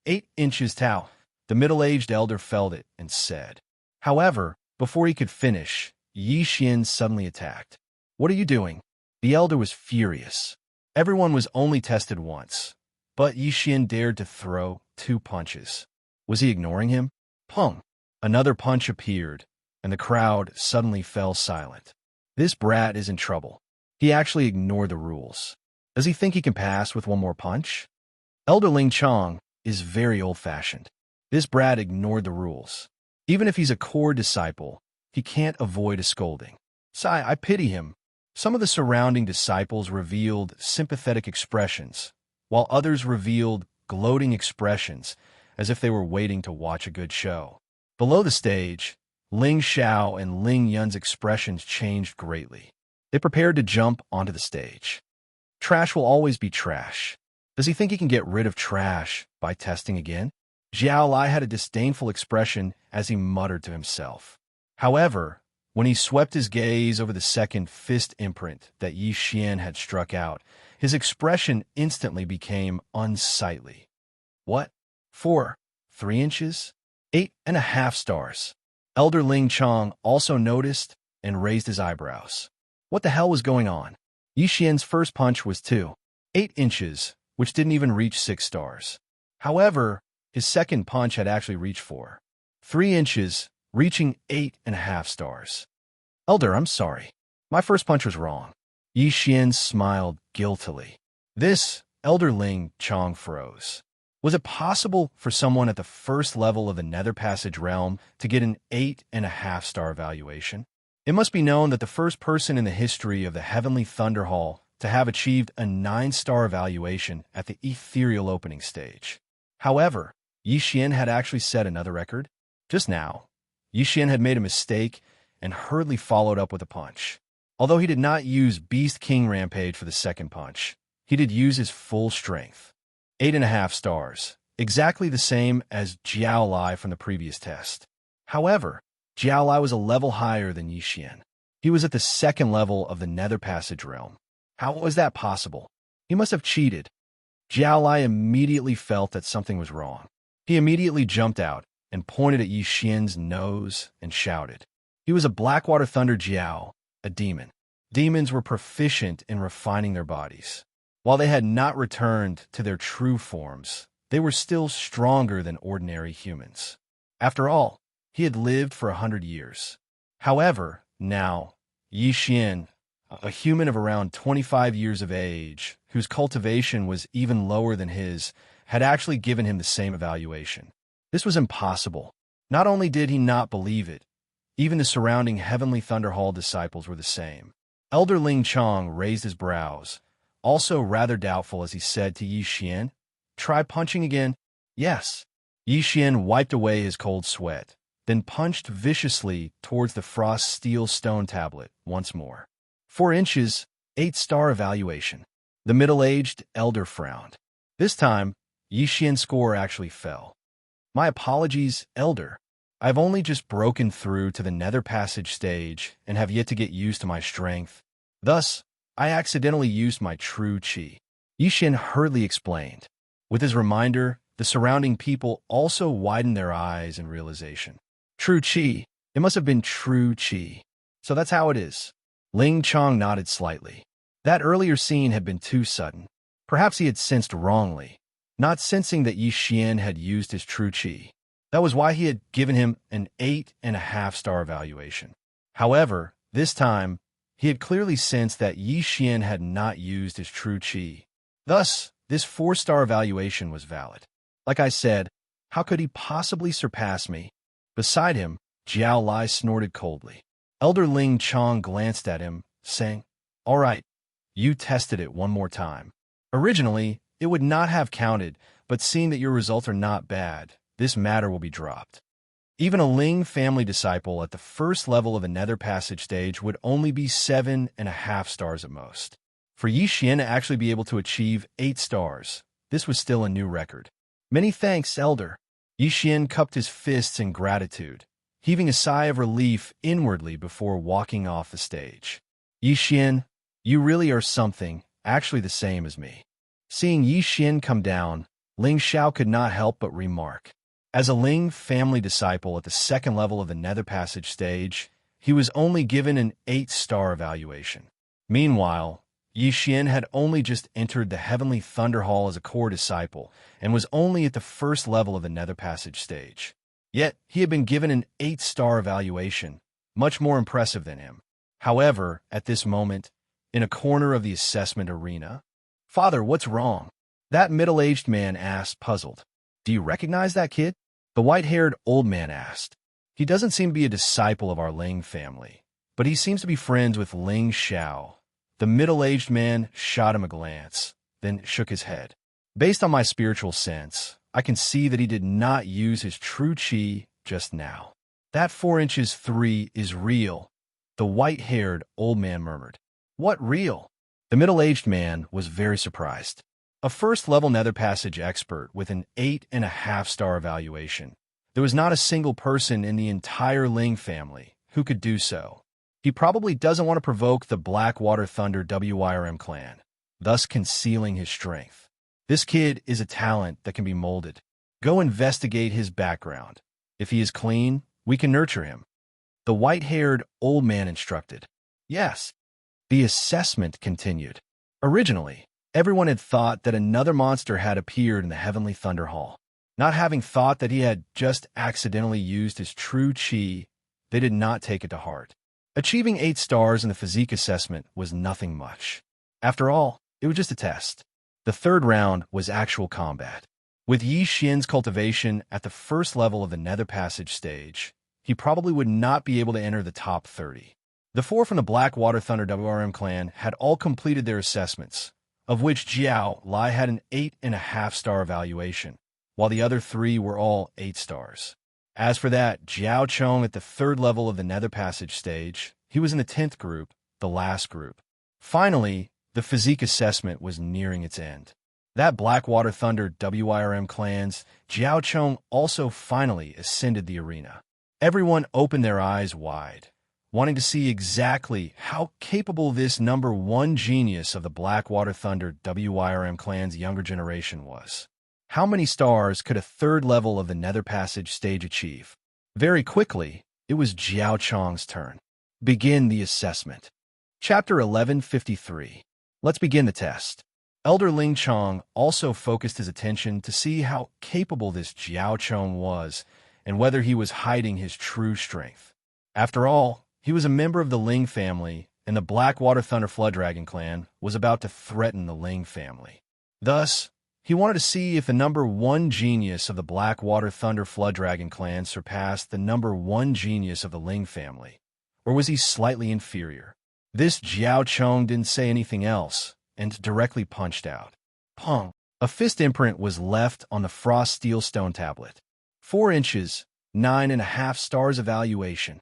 8 inches Tao. The middle-aged elder felt it and said. However, before he could finish, Yi Xian suddenly attacked. What are you doing? The elder was furious. Everyone was only tested once, but Yi Xian dared to throw 2 punches. Was he ignoring him? Pung! Another punch appeared, and the crowd suddenly fell silent. This brat is in trouble. He actually ignored the rules. Does he think he can pass with one more punch? Elder Ling Chong is very old-fashioned. This brat ignored the rules. Even if he's a core disciple, he can't avoid a scolding. Sai, I pity him. Some of the surrounding disciples revealed sympathetic expressions, while others revealed gloating expressions, as if they were waiting to watch a good show. Below the stage, Ling Xiao and Ling Yun's expressions changed greatly. They prepared to jump onto the stage. Trash will always be trash. Does he think he can get rid of trash by testing again? Jiao Lai had a disdainful expression as he muttered to himself. However, when he swept his gaze over the second fist imprint that Yi Xian had struck out, his expression instantly became unsightly. What? 3 inches? 8.5 stars. Elder Ling Chong also noticed and raised his eyebrows. What the hell was going on? Yi Xian's first punch was 8 inches, which didn't even reach 6 stars. However, his second punch had actually reached 3 inches, reaching 8.5 stars. Elder, I'm sorry. My first punch was wrong. Yi Xian smiled guiltily. This Elder Ling Chong froze. Was it possible for someone at the first level of the Nether Passage realm to get an 8.5 star evaluation? It must be known that the first person in the history of the Heavenly Thunder Hall to have achieved a 9-star evaluation at the ethereal opening stage. However, Yi Xian had actually set another record. Just now, Yi Xian had made a mistake and hurriedly followed up with a punch. Although he did not use Beast King Rampage for the second punch, he did use his full strength. 8.5 stars, exactly the same as Jiao Lai from the previous test. However, Jiao Lai was a level higher than Yi Xian. He was at the second level of the Nether Passage realm. How was that possible? He must have cheated. Jiao Lai immediately felt that something was wrong. He immediately jumped out and pointed at Yi Xian's nose and shouted. He was a Blackwater Thunder Jiao, a demon. Demons were proficient in refining their bodies. While they had not returned to their true forms, they were still stronger than ordinary humans. After all, he had lived for 100 years. However, now, Yi Xian, a human of around 25 years of age, whose cultivation was even lower than his, had actually given him the same evaluation. This was impossible. Not only did he not believe it, even the surrounding Heavenly Thunder Hall disciples were the same. Elder Ling Chong raised his brows, also rather doubtful as he said to Yi Xian, "Try punching again." "Yes." Yi Xian wiped away his cold sweat, then punched viciously towards the frost steel stone tablet once more. 4 inches, 8-star evaluation. The middle-aged elder frowned. This time, Yi Xian's score actually fell. My apologies, Elder. I've only just broken through to the Nether Passage stage and have yet to get used to my strength. Thus, I accidentally used my true chi. Yixin hurriedly explained. With his reminder, the surrounding people also widened their eyes in realization. True chi. It must have been true chi. So that's how it is. Ling Chong nodded slightly. That earlier scene had been too sudden. Perhaps he had sensed wrongly, not sensing that Yi Xian had used his true chi. That was why he had given him an 8.5-star evaluation. However, this time, he had clearly sensed that Yi Xian had not used his true chi. Thus, this 4-star evaluation was valid. Like I said, how could he possibly surpass me? Beside him, Jiao Lai snorted coldly. Elder Ling Chong glanced at him, saying, "All right, you tested it one more time. Originally, it would not have counted, but seeing that your results are not bad, this matter will be dropped." Even a Ling family disciple at the first level of the Nether Passage stage would only be 7.5 stars at most. For Yi Xian to actually be able to achieve 8 stars, this was still a new record. "Many thanks, Elder." Yi Xian cupped his fists in gratitude, heaving a sigh of relief inwardly before walking off the stage. "Yi Xian, you really are something, actually the same as me." Seeing Yi Xian come down, Ling Xiao could not help but remark. As a Ling family disciple at the second level of the Nether Passage stage, he was only given an 8-star evaluation. Meanwhile, Yi Xian had only just entered the Heavenly Thunder Hall as a core disciple and was only at the first level of the Nether Passage stage. Yet, he had been given an 8-star evaluation, much more impressive than him. However, at this moment, in a corner of the assessment arena, "Father, what's wrong?" that middle-aged man asked, puzzled. "Do you recognize that kid?" The white-haired old man asked. "He doesn't seem to be a disciple of our Ling family, but he seems to be friends with Ling Xiao." The middle-aged man shot him a glance, then shook his head. "Based on my spiritual sense, I can see that he did not use his true chi just now. That 4 inches 3 is real," the white-haired old man murmured. "What real?" The middle-aged man was very surprised. A first-level Nether Passage expert with an 8.5-star evaluation. There was not a single person in the entire Ling family who could do so. He probably doesn't want to provoke the Blackwater Thunder WYRM clan, thus concealing his strength. This kid is a talent that can be molded. Go investigate his background. If he is clean, we can nurture him. The white-haired old man instructed. Yes. The assessment continued. Originally, everyone had thought that another monster had appeared in the Heavenly Thunder Hall. Not having thought that he had just accidentally used his true chi, they did not take it to heart. Achieving 8 stars in the physique assessment was nothing much. After all, it was just a test. The third round was actual combat. With Yi Xian's cultivation at the first level of the Nether Passage stage, he probably would not be able to enter the top 30. The 4 from the Blackwater Thunder WRM clan had all completed their assessments, of which Jiao Lai had an 8.5-star evaluation, while the other 3 were all 8 stars. As for that Jiao Chong at the third level of the Nether Passage stage, he was in the 10th group, the last group. Finally, the physique assessment was nearing its end. That Blackwater Thunder WIRM clan's Jiao Chong also finally ascended the arena. Everyone opened their eyes wide, wanting to see exactly how capable this number 1 genius of the Blackwater Thunder WIRM clan's younger generation was. How many stars could a third level of the Nether Passage stage achieve? Very quickly, it was Jiao Chong's turn. Begin the assessment. Chapter 1153. Let's begin the test. Elder Ling Chong also focused his attention to see how capable this Jiao Chong was and whether he was hiding his true strength. After all, he was a member of the Ling family, and the Blackwater Thunder Flood Dragon clan was about to threaten the Ling family. Thus, he wanted to see if the number 1 genius of the Blackwater Thunder Flood Dragon clan surpassed the number 1 genius of the Ling family, or was he slightly inferior? This Jiao Chong didn't say anything else, and directly punched out. Pong! A fist imprint was left on the frost steel stone tablet. 4 inches, 9.5 stars evaluation.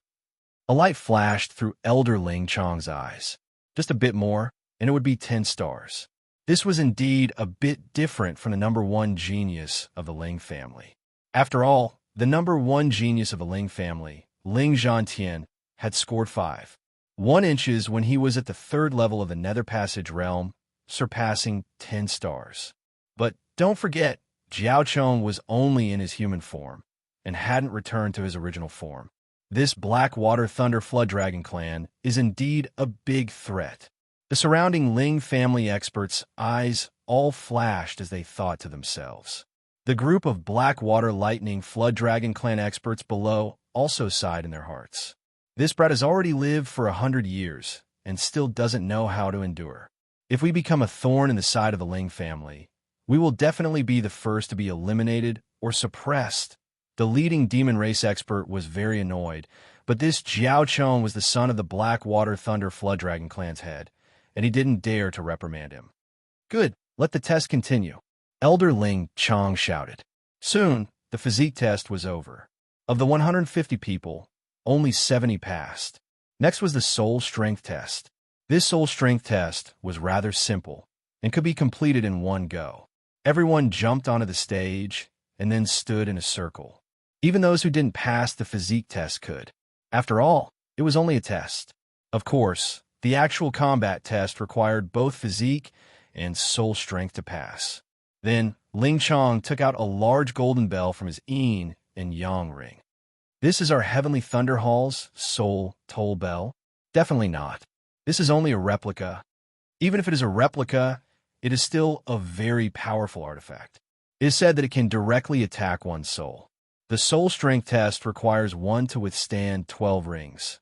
A light flashed through Elder Ling Chong's eyes. Just a bit more, and it would be 10 stars. This was indeed a bit different from the number 1 genius of the Ling family. After all, the number one genius of the Ling family, Ling Zhantian, had scored 5.1 inches when he was at the third level of the Nether Passage realm, surpassing 10 stars. But don't forget, Jiao Chong was only in his human form and hadn't returned to his original form. This Blackwater Thunder Flood Dragon clan is indeed a big threat. The surrounding Ling family experts' eyes all flashed as they thought to themselves. The group of Blackwater Lightning Flood Dragon clan experts below also sighed in their hearts. This brat has already lived for 100 years and still doesn't know how to endure. If we become a thorn in the side of the Ling family, we will definitely be the first to be eliminated or suppressed. The leading demon race expert was very annoyed, but this Jiao Chong was the son of the Blackwater Thunder Flood Dragon clan's head, and he didn't dare to reprimand him. Good, let the test continue. Elder Ling Chong shouted. Soon, the physique test was over. Of the 150 people, only 70 passed. Next was the soul strength test. This soul strength test was rather simple and could be completed in one go. Everyone jumped onto the stage and then stood in a circle. Even those who didn't pass the physique test could. After all, it was only a test. Of course, the actual combat test required both physique and soul strength to pass. Then, Ling Chong took out a large golden bell from his yin and yang ring. This is our Heavenly Thunder Hall's soul toll bell? Definitely not. This is only a replica. Even if it is a replica, it is still a very powerful artifact. It is said that it can directly attack one's soul. The soul strength test requires one to withstand 12 rings.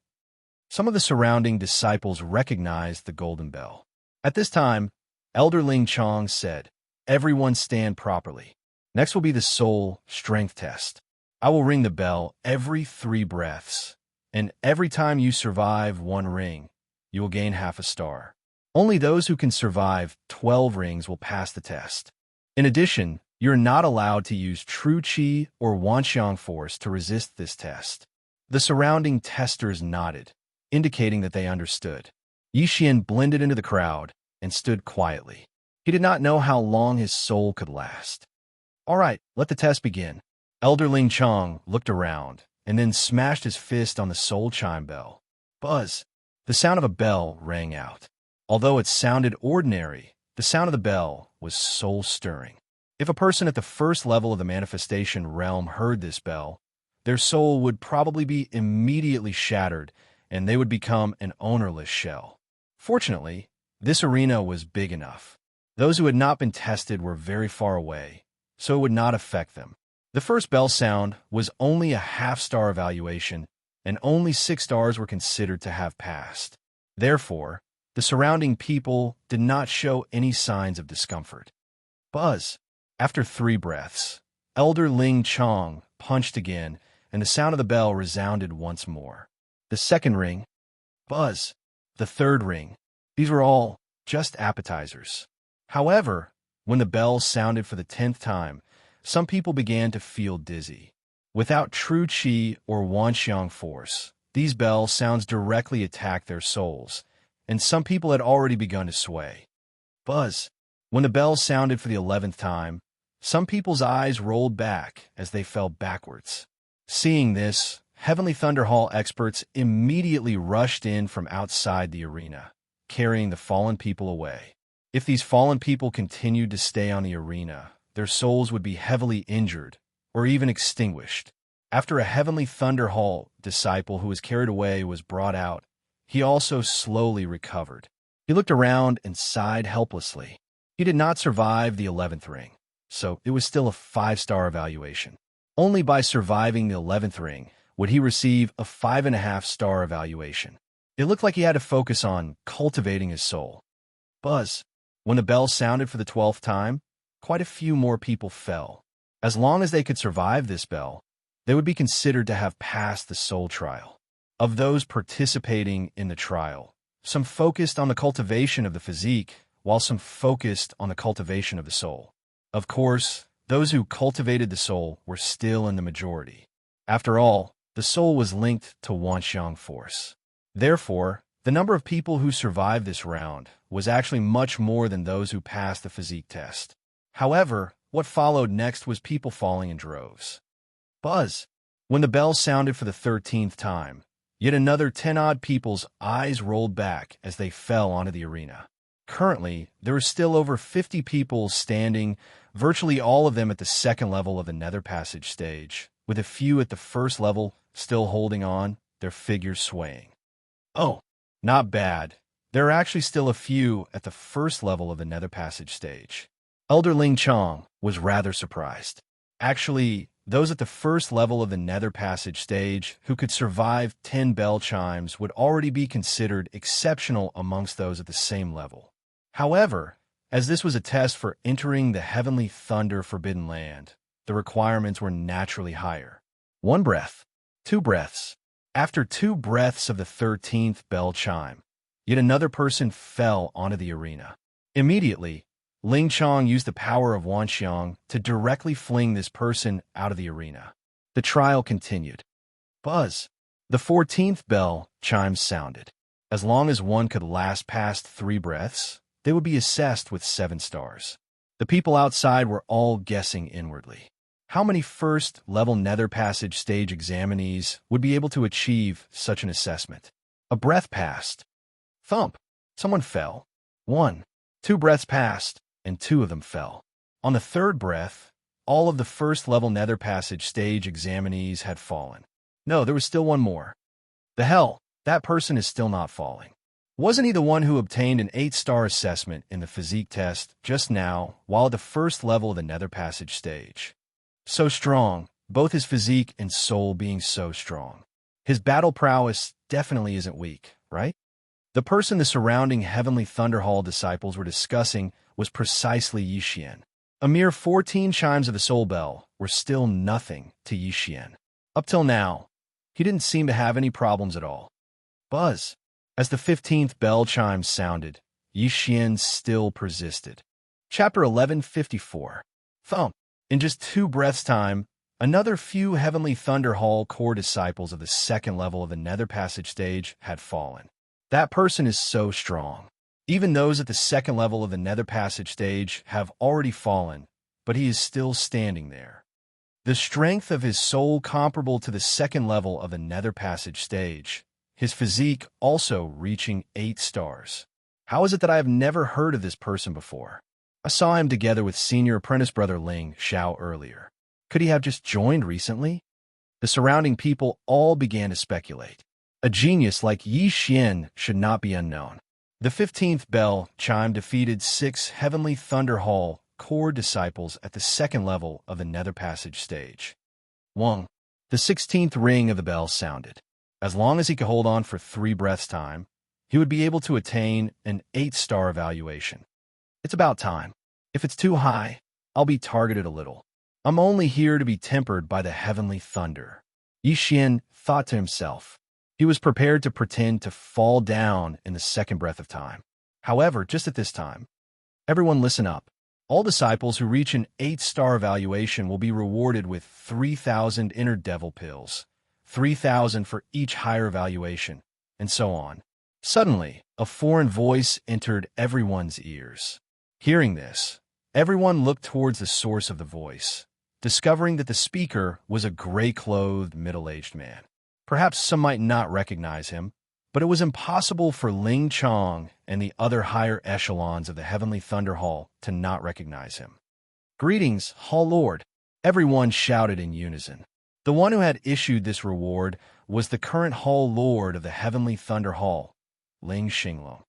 Some of the surrounding disciples recognized the golden bell. At this time, Elder Ling Chong said, Everyone stand properly. Next will be the soul strength test. I will ring the bell every 3 breaths, and every time you survive 1 ring, you will gain half a star. Only those who can survive 12 rings will pass the test. In addition, you're not allowed to use true qi or wanxiang force to resist this test. The surrounding testers nodded, indicating that they understood. Yixian blended into the crowd and stood quietly. He did not know how long his soul could last. All right, let the test begin. Elder Ling Chong looked around and then smashed his fist on the soul chime bell. Buzz! The sound of a bell rang out. Although it sounded ordinary, the sound of the bell was soul-stirring. If a person at the first level of the manifestation realm heard this bell, their soul would probably be immediately shattered and they would become an ownerless shell. Fortunately, this arena was big enough. Those who had not been tested were very far away, so it would not affect them. The first bell sound was only a half-star evaluation, and only 6 stars were considered to have passed. Therefore, the surrounding people did not show any signs of discomfort. Buzz! After 3 breaths, Elder Ling Chong punched again, and the sound of the bell resounded once more. The second ring. Buzz! The third ring. These were all just appetizers. However, when the bell sounded for the 10th time, some people began to feel dizzy. Without true qi or wanxiang force, these bell sounds directly attacked their souls, and some people had already begun to sway. Buzz! When the bell sounded for the 11th time, some people's eyes rolled back as they fell backwards. Seeing this, Heavenly Thunder Hall experts immediately rushed in from outside the arena, carrying the fallen people away. If these fallen people continued to stay on the arena, their souls would be heavily injured or even extinguished. After a Heavenly Thunder Hall disciple who was carried away was brought out, he also slowly recovered. He looked around and sighed helplessly. He did not survive the 11th ring, so it was still a 5-star evaluation. Only by surviving the 11th ring would he receive a 5.5-star evaluation. It looked like he had to focus on cultivating his soul. Buzz! When the bell sounded for the 12th time, quite a few more people fell. As long as they could survive this bell, they would be considered to have passed the soul trial. Of those participating in the trial, some focused on the cultivation of the physique, while some focused on the cultivation of the soul. Of course, those who cultivated the soul were still in the majority. After all, the soul was linked to wanxiang force. Therefore, the number of people who survived this round was actually much more than those who passed the physique test. However, what followed next was people falling in droves. Buzz. When the bell sounded for the 13th time, yet another 10-odd people's eyes rolled back as they fell onto the arena. Currently, there were still over 50 people standing, virtually all of them at the second level of the Nether Passage stage, with a few at the first level still holding on, their figures swaying. Oh, not bad. There are actually still a few at the first level of the Nether Passage stage. Elder Ling Chong was rather surprised. Actually, those at the first level of the Nether Passage stage who could survive 10 bell chimes would already be considered exceptional amongst those at the same level. However, as this was a test for entering the Heavenly Thunder Forbidden Land, the requirements were naturally higher. 1 breath, 2 breaths. After 2 breaths of the 13th bell chime, yet another person fell onto the arena. Immediately, Ling Chong used the power of Wanxiang to directly fling this person out of the arena. The trial continued. Buzz. The 14th bell chimes sounded. As long as one could last past 3 breaths, they would be assessed with 7 stars. The people outside were all guessing inwardly. How many first-level Nether Passage stage examinees would be able to achieve such an assessment? A breath passed. Thump. Someone fell. 1. 2 breaths passed, and 2 of them fell. On the 3rd breath, all of the first-level Nether Passage stage examinees had fallen. No, there was still one more. The hell, that person is still not falling. Wasn't he the one who obtained an 8-star assessment in the physique test just now while at the first level of the Nether Passage stage? So strong, both his physique and soul being so strong. His battle prowess definitely isn't weak, right? The person the surrounding Heavenly Thunder Hall disciples were discussing was precisely Yixian. A mere 14 chimes of the soul bell were still nothing to Yixian. Up till now, he didn't seem to have any problems at all. Buzz. As the 15th bell chimes sounded, Yixian still persisted. Chapter 1154. Thump. In just 2 breaths' time, another few Heavenly Thunder Hall core disciples of the second level of the Nether Passage stage had fallen. That person is so strong. Even those at the second level of the Nether Passage stage have already fallen, but he is still standing there. The strength of his soul comparable to the second level of the Nether Passage stage, his physique also reaching 8 stars. How is it that I have never heard of this person before? I saw him together with senior apprentice brother Ling Xiao earlier. Could he have just joined recently? The surrounding people all began to speculate. A genius like Yixian should not be unknown. The 15th bell chime defeated 6 Heavenly Thunder Hall core disciples at the second level of the Nether Passage stage. 1. The 16th ring of the bell sounded. As long as he could hold on for 3 breaths' time, he would be able to attain an 8-star evaluation. It's about time. If it's too high, I'll be targeted a little. I'm only here to be tempered by the heavenly thunder. Yixian thought to himself. He was prepared to pretend to fall down in the second breath of time. However, just at this time, everyone listen up. All disciples who reach an 8-star evaluation will be rewarded with 3,000 inner devil pills, 3,000 for each higher evaluation, and so on. Suddenly, a foreign voice entered everyone's ears. Hearing this, everyone looked towards the source of the voice, discovering that the speaker was a gray-clothed, middle-aged man. Perhaps some might not recognize him, but it was impossible for Ling Chong and the other higher echelons of the Heavenly Thunder Hall to not recognize him. Greetings, Hall Lord, everyone shouted in unison. The one who had issued this reward was the current Hall Lord of the Heavenly Thunder Hall, Ling Xinglong.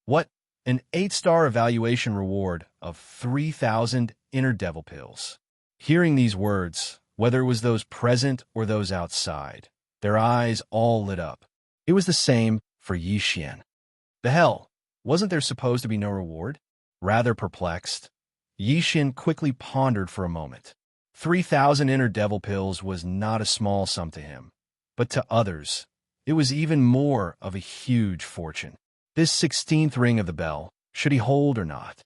What? An 8-star evaluation reward of 3,000 inner devil pills. Hearing these words, whether it was those present or those outside, their eyes all lit up. It was the same for Yixian. The hell, wasn't there supposed to be no reward? Rather perplexed, Yixian quickly pondered for a moment. 3,000 inner devil pills was not a small sum to him, but to others, it was even more of a huge fortune. This 16th ring of the bell, should he hold or not?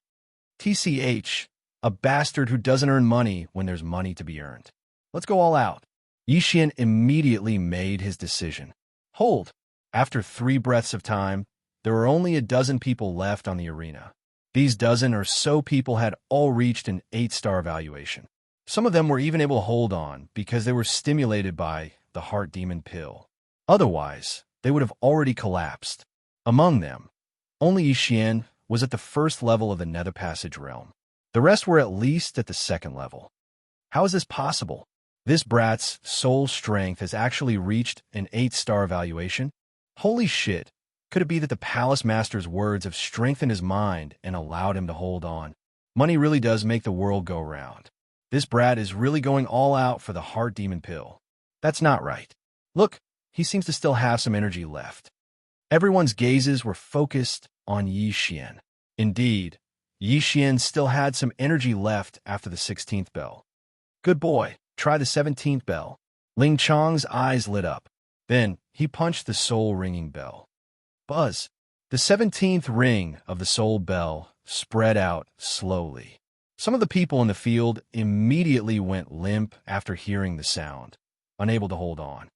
TCH, a bastard who doesn't earn money when there's money to be earned. Let's go all out. Yixian immediately made his decision. Hold. After 3 breaths of time, there were only a dozen people left on the arena. These dozen or so people had all reached an 8-star evaluation. Some of them were even able to hold on because they were stimulated by the heart demon pill. Otherwise, they would have already collapsed. Among them, only Yixian was at the first level of the Nether Passage realm. The rest were at least at the second level. How is this possible? This brat's soul strength has actually reached an 8-star valuation? Holy shit! Could it be that the Palace Master's words have strengthened his mind and allowed him to hold on? Money really does make the world go round. This brat is really going all out for the heart demon pill. That's not right. Look, he seems to still have some energy left. Everyone's gazes were focused on Yixian. Indeed, Yixian still had some energy left after the 16th bell. Good boy, try the 17th bell. Ling Chong's eyes lit up. Then he punched the soul-ringing bell. Buzz. The 17th ring of the soul bell spread out slowly. Some of the people in the field immediately went limp after hearing the sound, unable to hold on.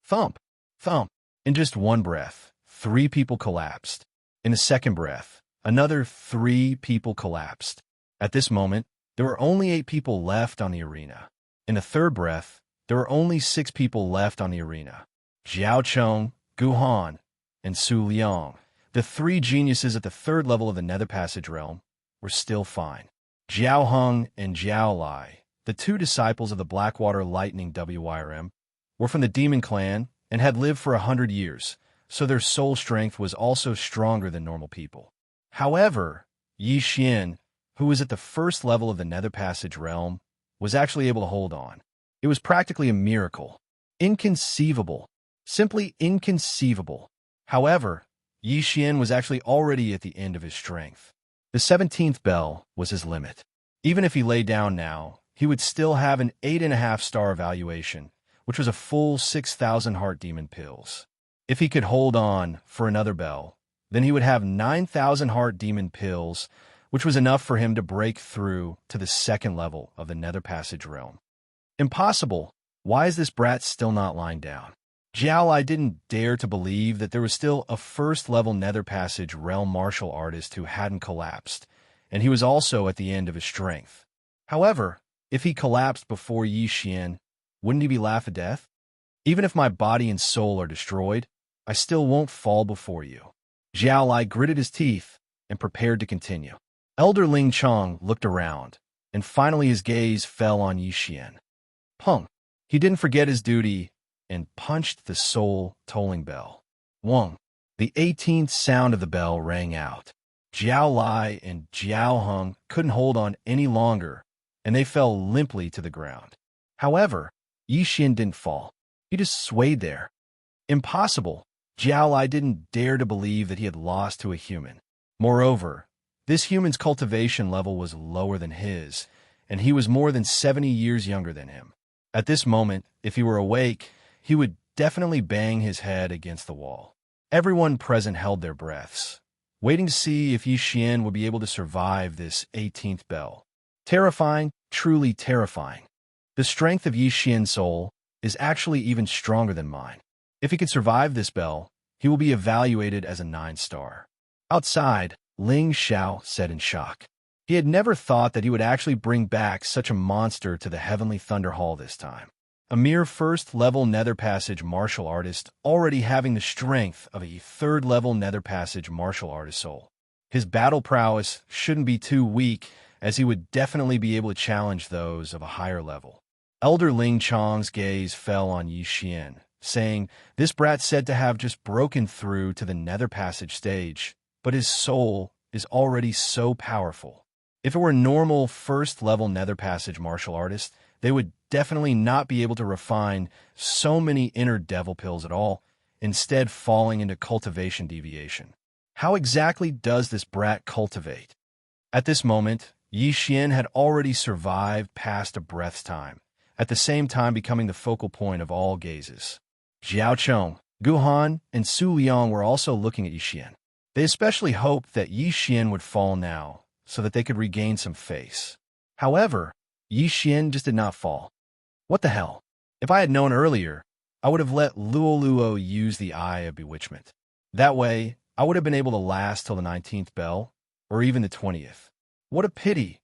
Thump, thump. In just one breath, 3 people collapsed. In the second breath, another 3 people collapsed. At this moment, there were only 8 people left on the arena. In the third breath, there were only 6 people left on the arena. Xiao Chong, Gu Han, and Su Liang, the 3 geniuses at the third level of the Nether Passage realm, were still fine. Jiao Heng and Jiao Lai, the 2 disciples of the Blackwater Lightning WIRM, were from the Demon Clan and had lived for 100 years, so their soul strength was also stronger than normal people. However, Yixian, who was at the first level of the Nether Passage realm, was actually able to hold on. It was practically a miracle. Inconceivable. Simply inconceivable. However, Yixian was actually already at the end of his strength. The 17th bell was his limit. Even if he lay down now, he would still have an 8.5-star evaluation, which was a full 6,000 heart demon pills. If he could hold on for another bell, then he would have 9,000 heart demon pills, which was enough for him to break through to the second level of the Nether Passage realm. Impossible. Why is this brat still not lying down? Jiao Lai didn't dare to believe that there was still a first-level Nether Passage realm martial artist who hadn't collapsed, and he was also at the end of his strength. However, if he collapsed before Yixian, wouldn't he be laughed to death? Even if my body and soul are destroyed, I still won't fall before you. Jiao Lai gritted his teeth and prepared to continue. Elder Ling Chong looked around, and finally his gaze fell on Yixian. Pung. He didn't forget his duty and punched the soul tolling bell. Wong. The 18th sound of the bell rang out. Jiao Lai and Jiao Heng couldn't hold on any longer, and they fell limply to the ground. However, Yixian didn't fall. He just swayed there. Impossible. Jiao Lai didn't dare to believe that he had lost to a human. Moreover, this human's cultivation level was lower than his, and he was more than 70 years younger than him. At this moment, if he were awake, he would definitely bang his head against the wall. Everyone present held their breaths, waiting to see if Yixian would be able to survive this 18th bell. Terrifying, truly terrifying. The strength of Yixian's soul is actually even stronger than mine. If he could survive this bell, he will be evaluated as a 9-star. Outside, Ling Xiao said in shock. He had never thought that he would actually bring back such a monster to the Heavenly Thunder Hall this time. A mere first-level Nether Passage martial artist already having the strength of a third-level Nether Passage martial artist soul. His battle prowess shouldn't be too weak, as he would definitely be able to challenge those of a higher level. Elder Ling Chong's gaze fell on Yixian, saying, "This brat said to have just broken through to the Nether Passage stage, but his soul is already so powerful. If it were a normal first-level Nether Passage martial artist, they would definitely not be able to refine so many inner devil pills at all, instead falling into cultivation deviation. How exactly does this brat cultivate?" At this moment, Yixian had already survived past a breath's time, at the same time becoming the focal point of all gazes. Xiao Chong, Gu Han, and Su Liang were also looking at Yixian. They especially hoped that Yixian would fall now, so that they could regain some face. However, Yixian just did not fall. What the hell? If I had known earlier, I would have let Luo Luo use the Eye of Bewitchment. That way, I would have been able to last till the 19th bell, or even the 20th. What a pity!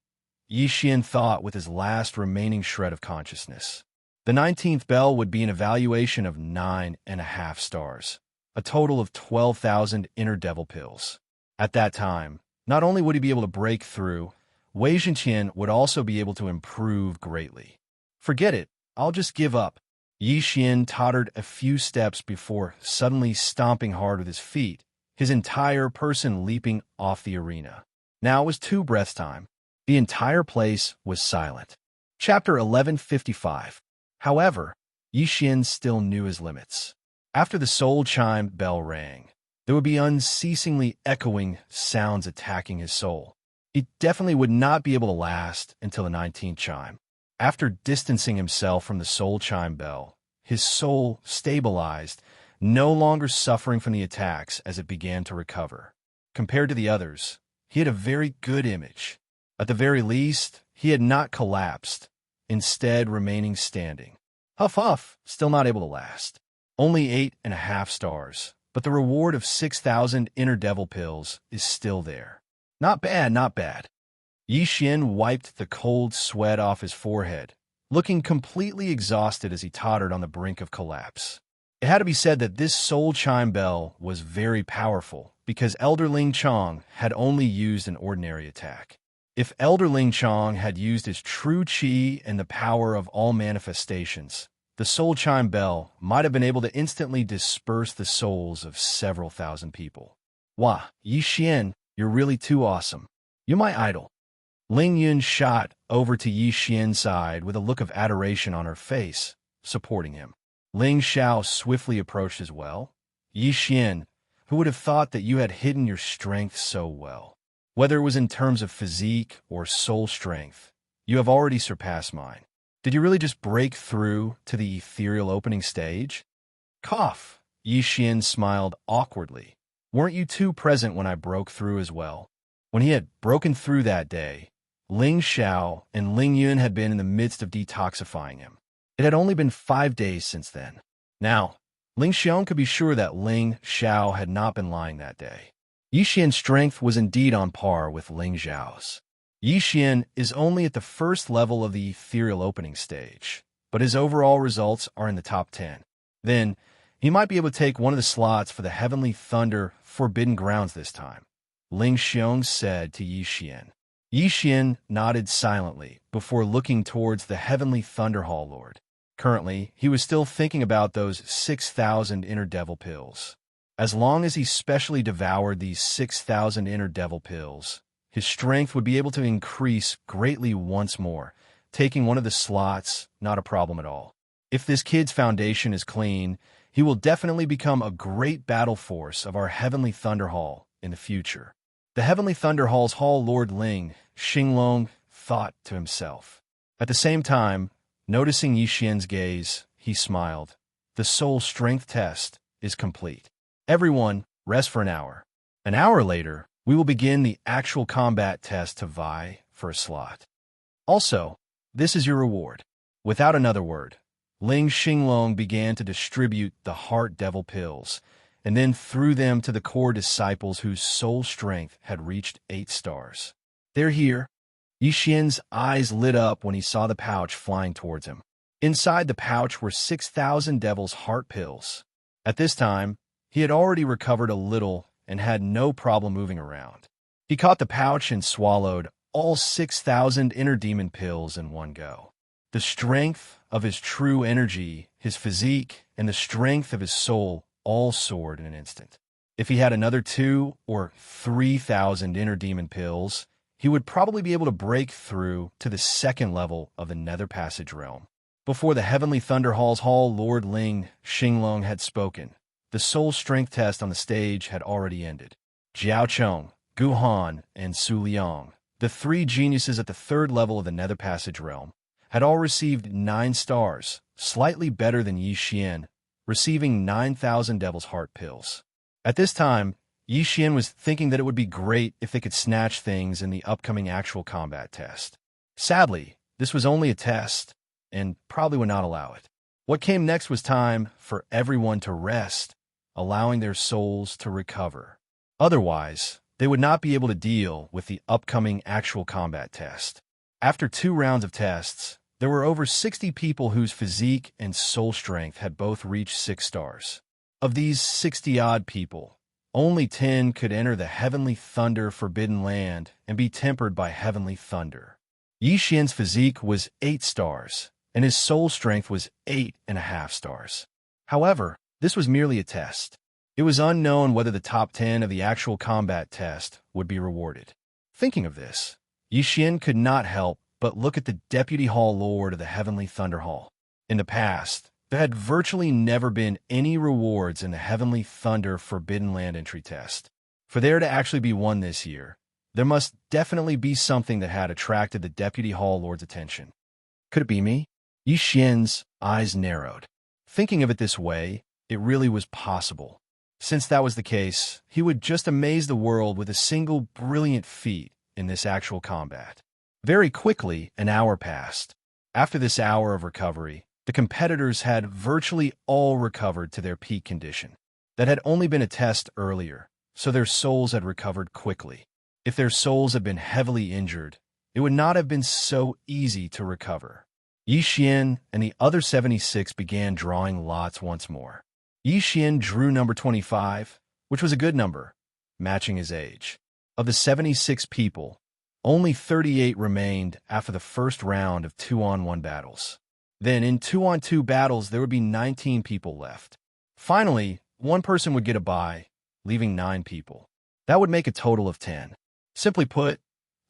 Yi Xian thought with his last remaining shred of consciousness. The 19th bell would be an evaluation of 9.5 stars, a total of 12,000 inner devil pills. At that time, not only would he be able to break through, Wei Zhenqian would also be able to improve greatly. Forget it, I'll just give up. Yi Xian tottered a few steps before suddenly stomping hard with his feet, his entire person leaping off the arena. Now it was 2 breaths time. The entire place was silent. Chapter 1155. However, Yi Xian still knew his limits. After the soul chime bell rang, there would be unceasingly echoing sounds attacking his soul. He definitely would not be able to last until the 19th chime. After distancing himself from the soul chime bell, his soul stabilized, no longer suffering from the attacks as it began to recover. Compared to the others, he had a very good image. At the very least, he had not collapsed, instead remaining standing. Huff huff, still not able to last. Only 8.5 stars, but the reward of 6,000 inner devil pills is still there. Not bad, not bad. Yi Xian wiped the cold sweat off his forehead, looking completely exhausted as he tottered on the brink of collapse. It had to be said that this soul chime bell was very powerful, because Elder Ling Chong had only used an ordinary attack. If Elder Ling Chong had used his true qi and the power of all manifestations, the soul chime bell might have been able to instantly disperse the souls of several thousand people. Wah, Yi Xian, you're really too awesome. You're my idol. Ling Yun shot over to Yi Xian's side with a look of adoration on her face, supporting him. Ling Xiao swiftly approached as well. Yi Xian, who would have thought that you had hidden your strength so well? Whether it was in terms of physique or soul strength, you have already surpassed mine. Did you really just break through to the ethereal opening stage? Cough. Yi Xian smiled awkwardly. Weren't you two present when I broke through as well? When he had broken through that day, Ling Xiao and Ling Yun had been in the midst of detoxifying him. It had only been 5 days since then. Now, Ling Xiong could be sure that Ling Xiao had not been lying that day. Yi Xian's strength was indeed on par with Ling Xiao's. Yi Xian is only at the first level of the ethereal opening stage, but his overall results are in the top 10. Then, he might be able to take one of the slots for the Heavenly Thunder Forbidden Grounds this time, Ling Xiong said to Yi Xian. Yi Xian nodded silently before looking towards the Heavenly Thunder Hall Lord. Currently, he was still thinking about those 6,000 inner devil pills. As long as he specially devoured these 6,000 inner devil pills, his strength would be able to increase greatly once more. Taking one of the slots, not a problem at all. If this kid's foundation is clean, he will definitely become a great battle force of our Heavenly Thunder Hall in the future. The Heavenly Thunder Hall's Hall Lord Ling Xinglong thought to himself. At the same time, noticing Yi Xian's gaze, he smiled. The soul strength test is complete. Everyone, rest for an hour. An hour later, we will begin the actual combat test to vie for a slot. Also, this is your reward. Without another word, Ling Xinglong began to distribute the heart devil pills, and then threw them to the core disciples whose soul strength had reached 8 stars. They're here. Yi Xian's eyes lit up when he saw the pouch flying towards him. Inside the pouch were 6,000 devil's heart pills. At this time, he had already recovered a little and had no problem moving around. He caught the pouch and swallowed all 6,000 inner demon pills in one go. The strength of his true energy, his physique, and the strength of his soul all soared in an instant. If he had another 2,000 or 3,000 inner demon pills, he would probably be able to break through to the second level of the Nether Passage realm. Before the Heavenly Thunder Hall's Hall Lord Ling Xinglong had spoken, the soul strength test on the stage had already ended. Jiao Chong, Gu Han, and Su Liang, the 3 geniuses at the 3rd level of the Nether Passage realm, had all received 9 stars, slightly better than Yi Xian, receiving 9,000 Devil's Heart pills. At this time, Yi Xian was thinking that it would be great if they could snatch things in the upcoming actual combat test. Sadly, this was only a test, and probably would not allow it. What came next was time for everyone to rest, allowing their souls to recover. Otherwise, they would not be able to deal with the upcoming actual combat test. After 2 rounds of tests, there were over 60 people whose physique and soul strength had both reached 6 stars. Of these 60-odd people, only 10 could enter the Heavenly Thunder Forbidden Land and be tempered by Heavenly Thunder. Yi Xian's physique was 8 stars, and his soul strength was 8.5 stars. However, this was merely a test. It was unknown whether the top 10 of the actual combat test would be rewarded. Thinking of this, Yi Xian could not help but look at the Deputy Hall Lord of the Heavenly Thunder Hall. In the past, there had virtually never been any rewards in the Heavenly Thunder Forbidden Land entry test. For there to actually be one this year, there must definitely be something that had attracted the Deputy Hall Lord's attention. Could it be me? Yi Xian's eyes narrowed. Thinking of it this way, it really was possible. Since that was the case, he would just amaze the world with a single brilliant feat in this actual combat. Very quickly, an hour passed. After this hour of recovery, the competitors had virtually all recovered to their peak condition. That had only been a test earlier, so their souls had recovered quickly. If their souls had been heavily injured, it would not have been so easy to recover. Yi Xian and the other 76 began drawing lots once more. Yi Xian drew number 25, which was a good number, matching his age. Of the 76 people, only 38 remained after the first round of 2-on-1 battles. Then in 2-on-2 battles, there would be 19 people left. Finally, one person would get a bye, leaving 9 people. That would make a total of 10. Simply put,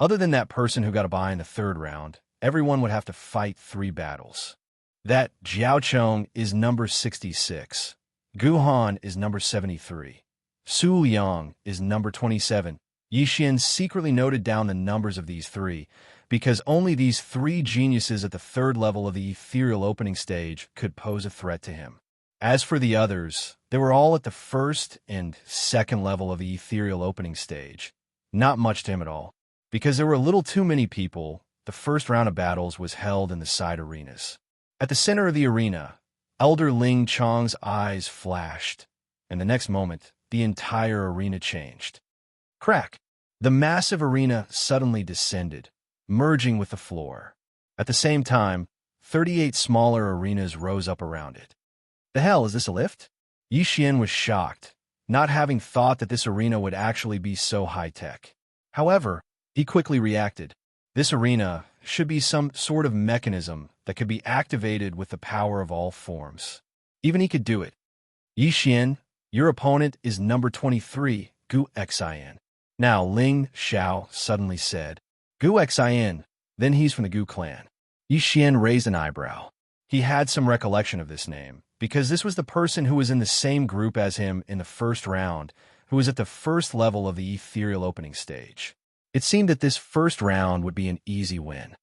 other than that person who got a bye in the 3rd round, everyone would have to fight 3 battles. That Jiao Chong is number 66. Gu Han is number 73. Su Yang is number 27. Yi Xian secretly noted down the numbers of these 3, because only these 3 geniuses at the 3rd level of the ethereal opening stage could pose a threat to him. As for the others, they were all at the 1st and 2nd level of the ethereal opening stage. Not much to him at all. Because there were a little too many people, the first round of battles was held in the side arenas. At the center of the arena, Elder Ling Chong's eyes flashed, and the next moment, the entire arena changed. Crack! The massive arena suddenly descended, merging with the floor. At the same time, 38 smaller arenas rose up around it. The hell, is this a lift? Yi Xian was shocked, not having thought that this arena would actually be so high-tech. However, he quickly reacted. This arena should be some sort of mechanism that could be activated with the power of all forms. Even he could do it. Yi Xian, your opponent is number 23, Gu Xian. Now Ling Xiao suddenly said, Gu Xian, then he's from the Gu clan. Yi Xian raised an eyebrow. He had some recollection of this name, because this was the person who was in the same group as him in the first round, who was at the 1st level of the ethereal opening stage. It seemed that this first round would be an easy win.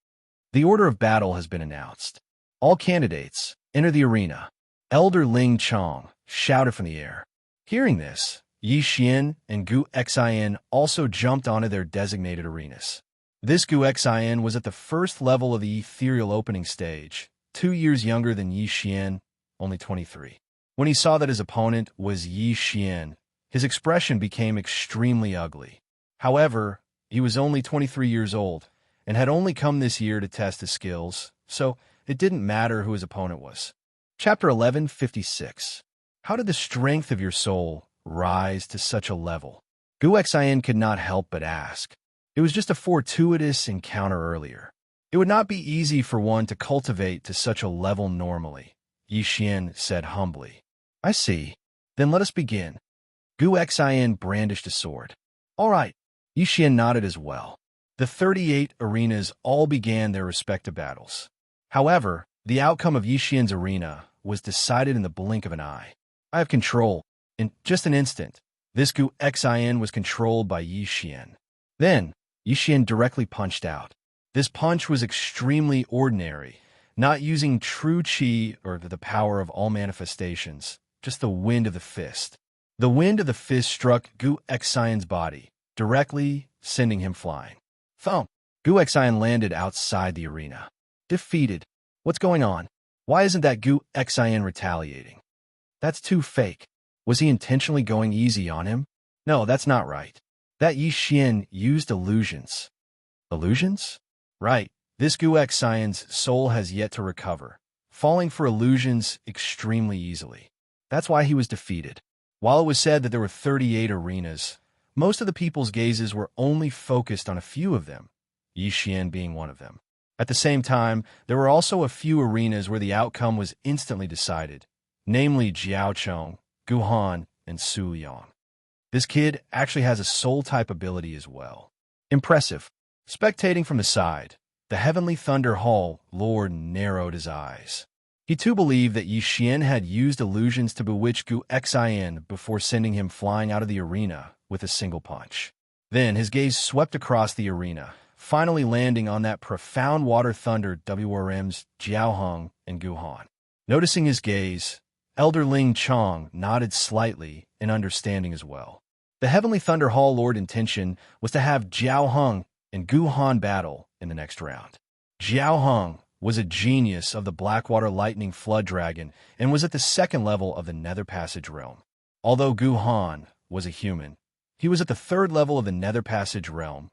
The order of battle has been announced. All candidates, enter the arena. Elder Ling Chong shouted from the air. Hearing this, Yi Xian and Gu Xian also jumped onto their designated arenas. This Gu Xian was at the 1st level of the ethereal opening stage, 2 years younger than Yi Xian, only 23. When he saw that his opponent was Yi Xian, his expression became extremely ugly. However, he was only 23 years old, and had only come this year to test his skills, so it didn't matter who his opponent was. Chapter 1156. How did the strength of your soul rise to such a level? Gu Xian could not help but ask. It was just a fortuitous encounter earlier. It would not be easy for one to cultivate to such a level normally, Yi Xian said humbly. I see. Then let us begin. Gu Xian brandished a sword. All right. Yi Xian nodded as well. The 38 arenas all began their respective battles. However, the outcome of Yi Xian's arena was decided in the blink of an eye. I have control. In just an instant, this Gu Xian was controlled by Yi Xian. Then, Yi Xian directly punched out. This punch was extremely ordinary, not using true qi or the power of all manifestations, just the wind of the fist. The wind of the fist struck Gu Xian's body, directly sending him flying. Thump! Gu Xian landed outside the arena. Defeated. What's going on? Why isn't that Gu Xian retaliating? That's too fake. Was he intentionally going easy on him? No, that's not right. That Yi Xian used illusions. Illusions? Right. This Xian's soul has yet to recover, falling for illusions extremely easily. That's why he was defeated. While it was said that there were 38 arenas, most of the people's gazes were only focused on a few of them, Yixian being one of them. At the same time, there were also a few arenas where the outcome was instantly decided, namely Jiaocheng, Guhan, and Su Liang. This kid actually has a soul-type ability as well. Impressive. Spectating from the side, the Heavenly Thunder Hall Lord narrowed his eyes. He too believed that Yixian had used illusions to bewitch Xian before sending him flying out of the arena with a single punch. Then his gaze swept across the arena, finally landing on that profound water thunder WRM's Jiaoheng and Guhan. Noticing his gaze, Elder Ling Chong nodded slightly in understanding as well. The Heavenly Thunder Hall Lord intention was to have Jiaoheng and Guhan battle in the next round. Jiaoheng was a genius of the Blackwater Lightning Flood Dragon and was at the second level of the Nether Passage realm. Although Guhan was a human, he was at the third level of the Nether Passage realm,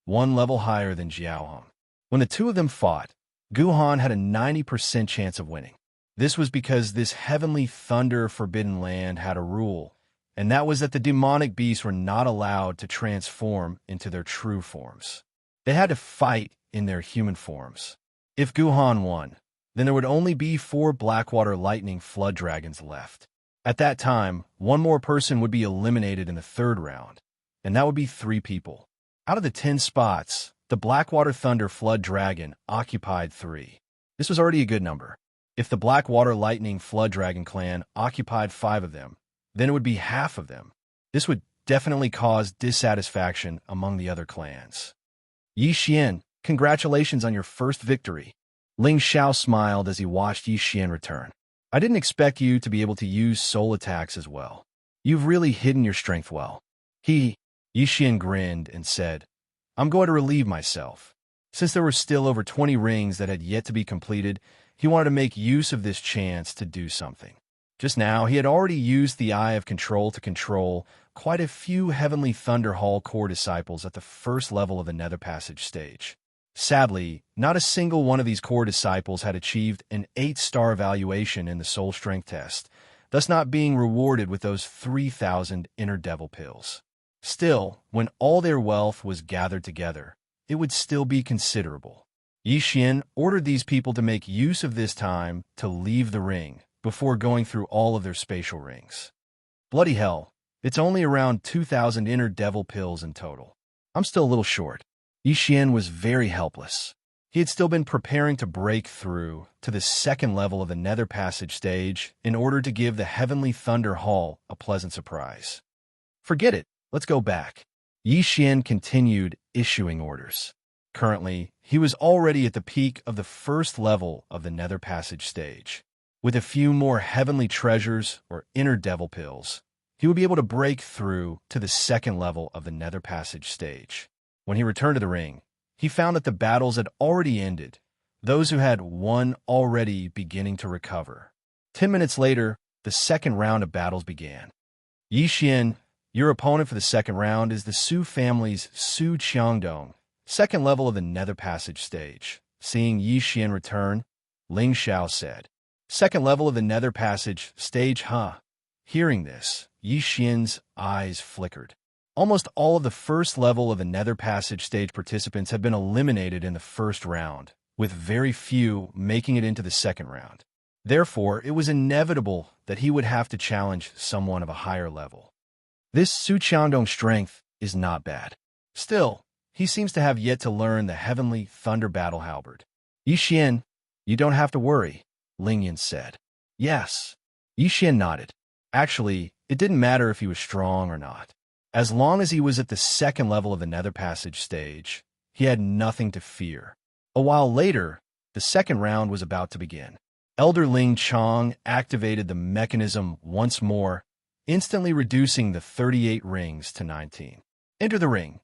one level higher than Jiaoheng. When the two of them fought, Guhan had a 90% chance of winning. This was because this Heavenly Thunder Forbidden Land had a rule, and that was that the demonic beasts were not allowed to transform into their true forms. They had to fight in their human forms. If Guhan won, then there would only be 4 Blackwater Lightning Flood Dragons left. At that time, one more person would be eliminated in the third round, and that would be 3 people. Out of the 10 spots, the Blackwater Thunder Flood Dragon occupied 3. This was already a good number. If the Blackwater Lightning Flood Dragon clan occupied 5 of them, then it would be half of them. This would definitely cause dissatisfaction among the other clans. Yixian, congratulations on your first victory. Ling Xiao smiled as he watched Yixian return. I didn't expect you to be able to use soul attacks as well. You've really hidden your strength well. Yixian grinned and said, I'm going to relieve myself. Since there were still over 20 rings that had yet to be completed, he wanted to make use of this chance to do something. Just now, he had already used the Eye of Control to control quite a few Heavenly Thunder Hall core disciples at the first level of the Nether Passage stage. Sadly, not a single one of these core disciples had achieved an 8-star evaluation in the Soul Strength test, thus not being rewarded with those 3,000 Inner Devil Pills. Still, when all their wealth was gathered together, it would still be considerable. Yixian ordered these people to make use of this time to leave the ring before going through all of their spatial rings. Bloody hell, it's only around 2,000 Inner Devil Pills in total. I'm still a little short. Yixian was very helpless. He had still been preparing to break through to the second level of the Nether Passage stage in order to give the Heavenly Thunder Hall a pleasant surprise. Forget it, let's go back. Yixian continued issuing orders. Currently, he was already at the peak of the first level of the Nether Passage stage. With a few more heavenly treasures or Inner Devil Pills, he would be able to break through to the second level of the Nether Passage stage. When he returned to the ring, he found that the battles had already ended, those who had won already beginning to recover. 10 minutes later, the second round of battles began. Yixian, your opponent for the second round is the Su family's Su Qiangdong, second level of the Nether Passage stage. Seeing Yixian return, Ling Xiao said, second level of the Nether Passage stage, huh? Hearing this, Yixian's eyes flickered. Almost all of the first level of the Nether Passage stage participants had been eliminated in the first round, with very few making it into the second round. Therefore, it was inevitable that he would have to challenge someone of a higher level. This Su Qiangdong strength is not bad. Still, he seems to have yet to learn the Heavenly Thunder Battle Halberd. Yixian, you don't have to worry, Lingyan said. Yes. Yixian nodded. Actually, it didn't matter if he was strong or not. As long as he was at the second level of the Nether Passage stage, he had nothing to fear. A while later, the second round was about to begin. Elder Ling Chong activated the mechanism once more, instantly reducing the 38 rings to 19. Enter the ring.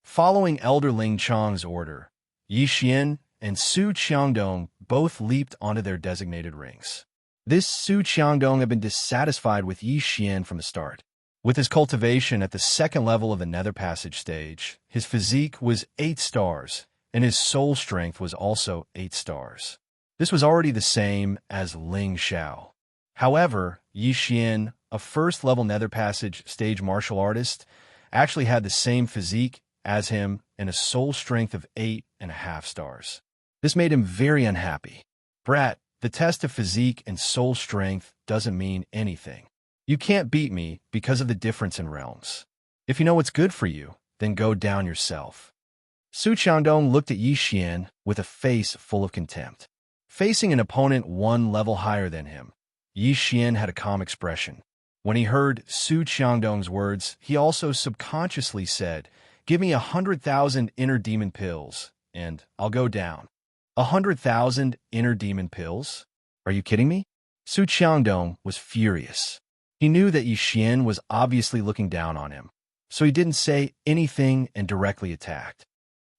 Following Elder Ling Chong's order, Yixian and Su Qiangdong both leaped onto their designated rings. This Su Qiangdong had been dissatisfied with Yixian from the start. With his cultivation at the second level of the Nether Passage stage, his physique was 8 stars, and his soul strength was also 8 stars. This was already the same as Ling Xiao. However, Yi Xian, a first-level Nether Passage stage martial artist, actually had the same physique as him and a soul strength of 8.5 stars. This made him very unhappy. Brat, the test of physique and soul strength doesn't mean anything. You can't beat me because of the difference in realms. If you know what's good for you, then go down yourself. Su Qiangdong looked at Yi Xian with a face full of contempt. Facing an opponent 1 level higher than him, Yi Xian had a calm expression. When he heard Su Qiangdong's words, he also subconsciously said, "Give me 100,000 inner demon pills, and I'll go down." 100,000 inner demon pills? Are you kidding me? Su Qiangdong was furious. He knew that Yi Xian was obviously looking down on him, so he didn't say anything and directly attacked.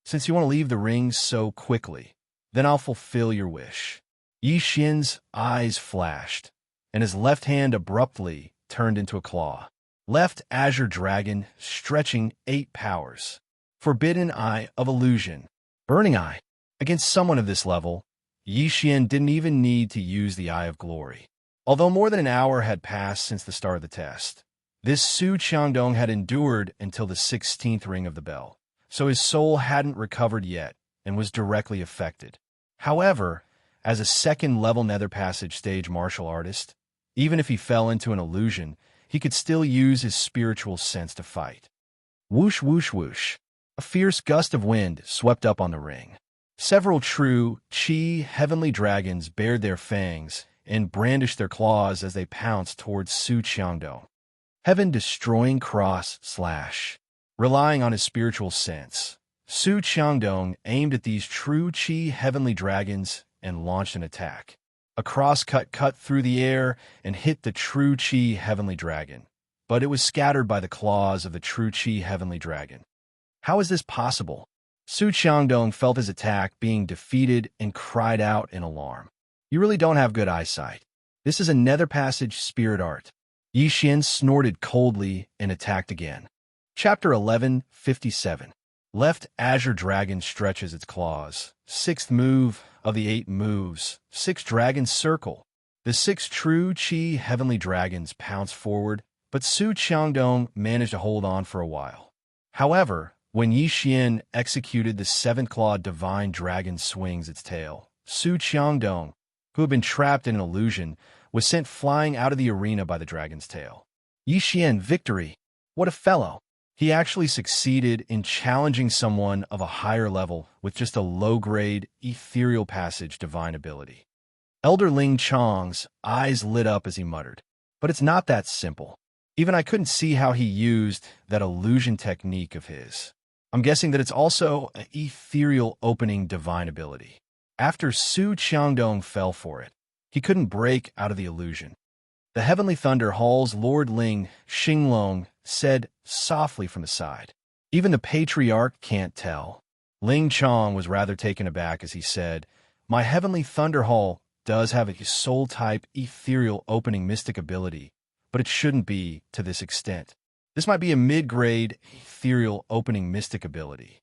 "Since you want to leave the ring so quickly, then I'll fulfill your wish." Yi Xian's eyes flashed, and his left hand abruptly turned into a claw. Left Azure Dragon, stretching 8 powers. Forbidden Eye of Illusion. Burning Eye. Against someone of this level, Yi Xian didn't even need to use the Eye of Glory. Although more than an hour had passed since the start of the test, this Su Qiangdong had endured until the 16th ring of the bell, so his soul hadn't recovered yet and was directly affected. However, as a second-level Nether Passage stage martial artist, even if he fell into an illusion, he could still use his spiritual sense to fight. Whoosh, whoosh, whoosh. A fierce gust of wind swept up on the ring. Several true Qi heavenly dragons bared their fangs and brandished their claws as they pounced towards Su Qiangdong. Heaven-destroying cross/slash. Relying on his spiritual sense, Su Qiangdong aimed at these true Qi heavenly dragons and launched an attack. A cross-cut cut through the air and hit the true Qi heavenly dragon, but it was scattered by the claws of the true Qi heavenly dragon. How is this possible? Su Qiangdong felt his attack being defeated and cried out in alarm. "You really don't have good eyesight. This is a Nether Passage spirit art." Yi Xian snorted coldly and attacked again. Chapter 11:57. Left Azure Dragon stretches its claws. 6th move of the 8 moves. 6 Dragon Circle. The 6 true Qi heavenly dragons pounced forward, but Su Qiangdong managed to hold on for a while. However, when Yi Xian executed the 7-clawed divine dragon swings its tail, Su Qiangdong, who had been trapped in an illusion, was sent flying out of the arena by the dragon's tail. Yi Xian, victory! What a fellow! He actually succeeded in challenging someone of a higher level with just a low-grade, ethereal passage divine ability. Elder Ling Chong's eyes lit up as he muttered, "But it's not that simple. Even I couldn't see how he used that illusion technique of his. I'm guessing that it's also an ethereal opening divine ability." After Su Qiangdong fell for it, he couldn't break out of the illusion. The Heavenly Thunder Hall's Lord Ling Xinglong said softly from the side, "Even the Patriarch can't tell." Ling Chong was rather taken aback as he said, "My Heavenly Thunder Hall does have a soul-type ethereal opening mystic ability, but it shouldn't be to this extent. This might be a mid-grade ethereal opening mystic ability.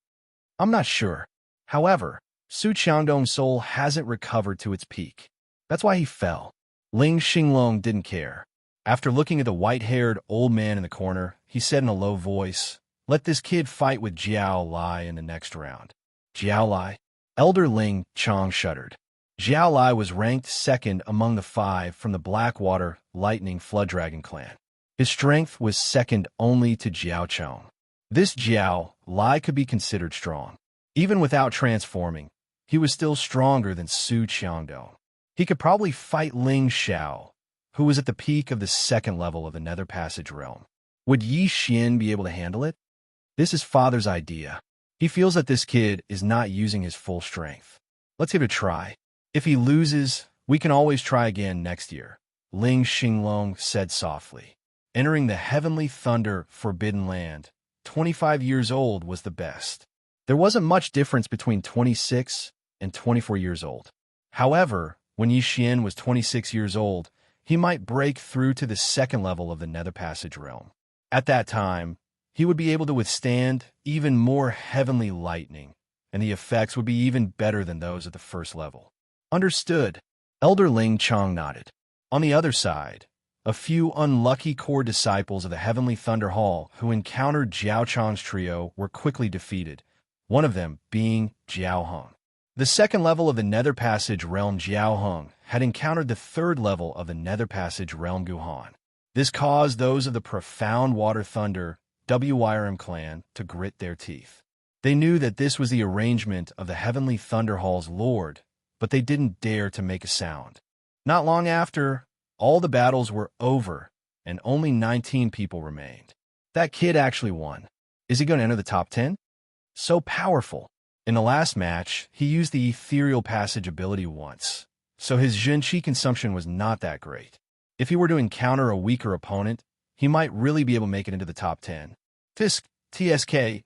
I'm not sure. However, Su Qiangdong's soul hasn't recovered to its peak. That's why he fell." Ling Xinglong didn't care. After looking at the white-haired old man in the corner, he said in a low voice, "Let this kid fight with Jiao Lai in the next round." Jiao Lai? Elder Ling Chong shuddered. Jiao Lai was ranked 2nd among the 5 from the Blackwater Lightning Flood Dragon clan. His strength was second only to Jiao Chong. This Jiao Lai could be considered strong. Even without transforming, he was still stronger than Su Qiangdong. He could probably fight Ling Xiao, who was at the peak of the 2nd level of the Nether Passage realm. Would Yi Xian be able to handle it? This is father's idea. He feels that this kid is not using his full strength. Let's give it a try. If he loses, we can always try again next year, Ling Xinglong said softly. Entering the Heavenly Thunder Forbidden Land, 25 years old was the best. There wasn't much difference between 26 and 24 years old. However, when Yi Xian was 26 years old, he might break through to the 2nd level of the Nether Passage realm. At that time, he would be able to withstand even more heavenly lightning and the effects would be even better than those at the first level. Understood. Elder Ling Chong nodded. On the other side, a few unlucky core disciples of the Heavenly Thunder Hall who encountered Jiao Chong's trio were quickly defeated, one of them being Jiao Heng. The second level of the Nether Passage realm Jiao Heng had encountered the third level of the Nether Passage realm Guhan. This caused those of the Profound Water Thunder WYRM clan to grit their teeth. They knew that this was the arrangement of the Heavenly Thunder Hall's lord, but they didn't dare to make a sound. Not long after, all the battles were over, and only 19 people remained. That kid actually won. Is he going to enter the top 10? So powerful. In the last match, he used the Ethereal Passage ability once, so his Xianxia consumption was not that great. If he were to encounter a weaker opponent, he might really be able to make it into the top 10. Fisk, TSK,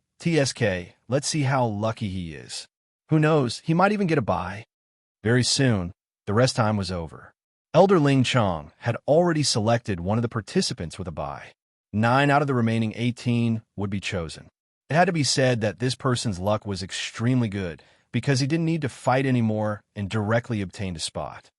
let's see how lucky he is. Who knows, he might even get a bye. Very soon, the rest time was over. Elder Ling Chong had already selected one of the participants with a bye. 9 out of the remaining 18 would be chosen. It had to be said that this person's luck was extremely good because he didn't need to fight anymore and directly obtained a spot.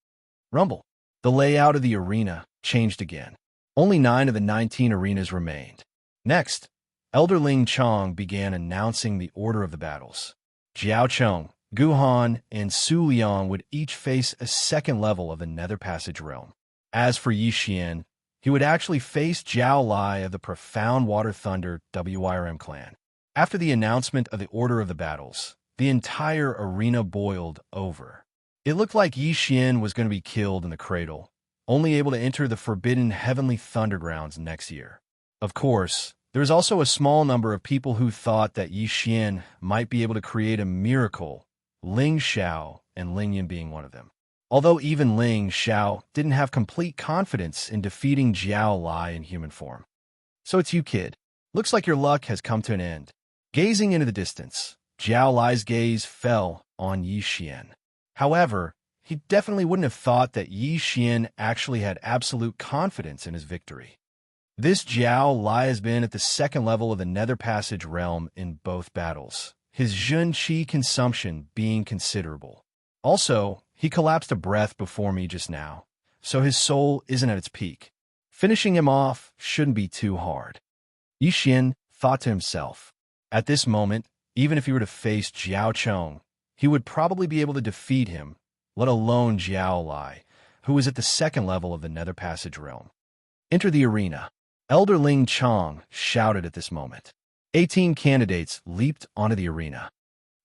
Rumble. The layout of the arena changed again. Only 9 of the 19 arenas remained. Next, Elder Ling Chong began announcing the order of the battles. Jiao Cheng, Guhan, and Su Liang would each face a second level of the Nether Passage realm. As for Yi Xian, he would actually face Jiao Lai of the Profound Water Thunder WYRM clan. After the announcement of the order of the battles, the entire arena boiled over. It looked like Yi Xian was going to be killed in the cradle, only able to enter the forbidden Heavenly Thundergrounds next year. Of course, there was also a small number of people who thought that Yi Xian might be able to create a miracle, Ling Xiao and Ling Yan being one of them. Although even Ling Xiao didn't have complete confidence in defeating Jiao Lai in human form. So it's you, kid. Looks like your luck has come to an end. Gazing into the distance, Jiao Lai's gaze fell on Yi Xian. However, he definitely wouldn't have thought that Yi Xian actually had absolute confidence in his victory. This Jiao Lai has been at the second level of the Nether Passage realm in both battles, his Xianxia consumption being considerable. Also, he collapsed a breath before me just now, so his soul isn't at its peak. Finishing him off shouldn't be too hard. Yi Xian thought to himself. At this moment, even if he were to face Jiao Cheng, he would probably be able to defeat him, let alone Jiao Lai, who was at the second level of the Nether Passage realm. Enter the arena. Elder Ling Chong shouted at this moment. 18 candidates leaped onto the arena.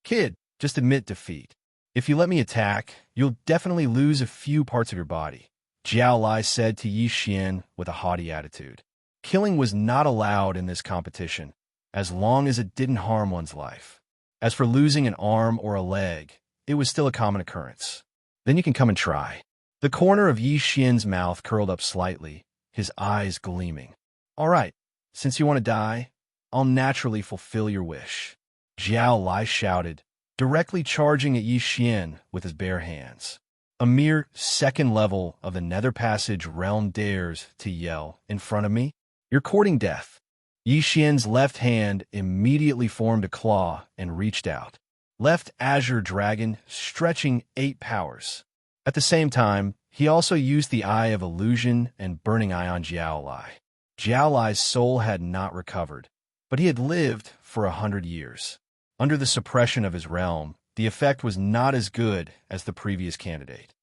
Kid, just admit defeat. If you let me attack, you'll definitely lose a few parts of your body, Jiao Lai said to Yi Xian with a haughty attitude. Killing was not allowed in this competition, as long as it didn't harm one's life. As for losing an arm or a leg, it was still a common occurrence. Then you can come and try. The corner of Yi Xian's mouth curled up slightly, his eyes gleaming. All right, since you want to die, I'll naturally fulfill your wish. Jiao Lai shouted, directly charging at Yi Xian with his bare hands. A mere second level of the Nether Passage realm dares to yell in front of me? You're courting death. Yi Xian's left hand immediately formed a claw and reached out. Left Azure Dragon stretching 8 powers. At the same time, he also used the Eye of Illusion and Burning Eye on Jiao Lai. Jiao Lai's soul had not recovered, but he had lived for 100 years. Under the suppression of his realm, the effect was not as good as the previous candidate.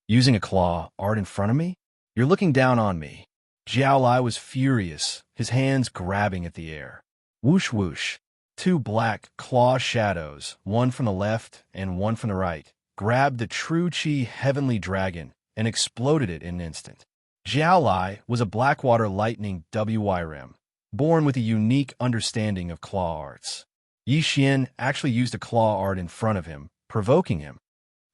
Using a claw art in front of me? You're looking down on me. Jiao Lai was furious, his hands grabbing at the air. Whoosh whoosh. 2 black claw shadows, one from the left and one from the right, grabbed the True Chi Heavenly Dragon and exploded it in an instant. Jiao Lai was a Blackwater Lightning WYRM, born with a unique understanding of claw arts. Yi Xian actually used a claw art in front of him, provoking him.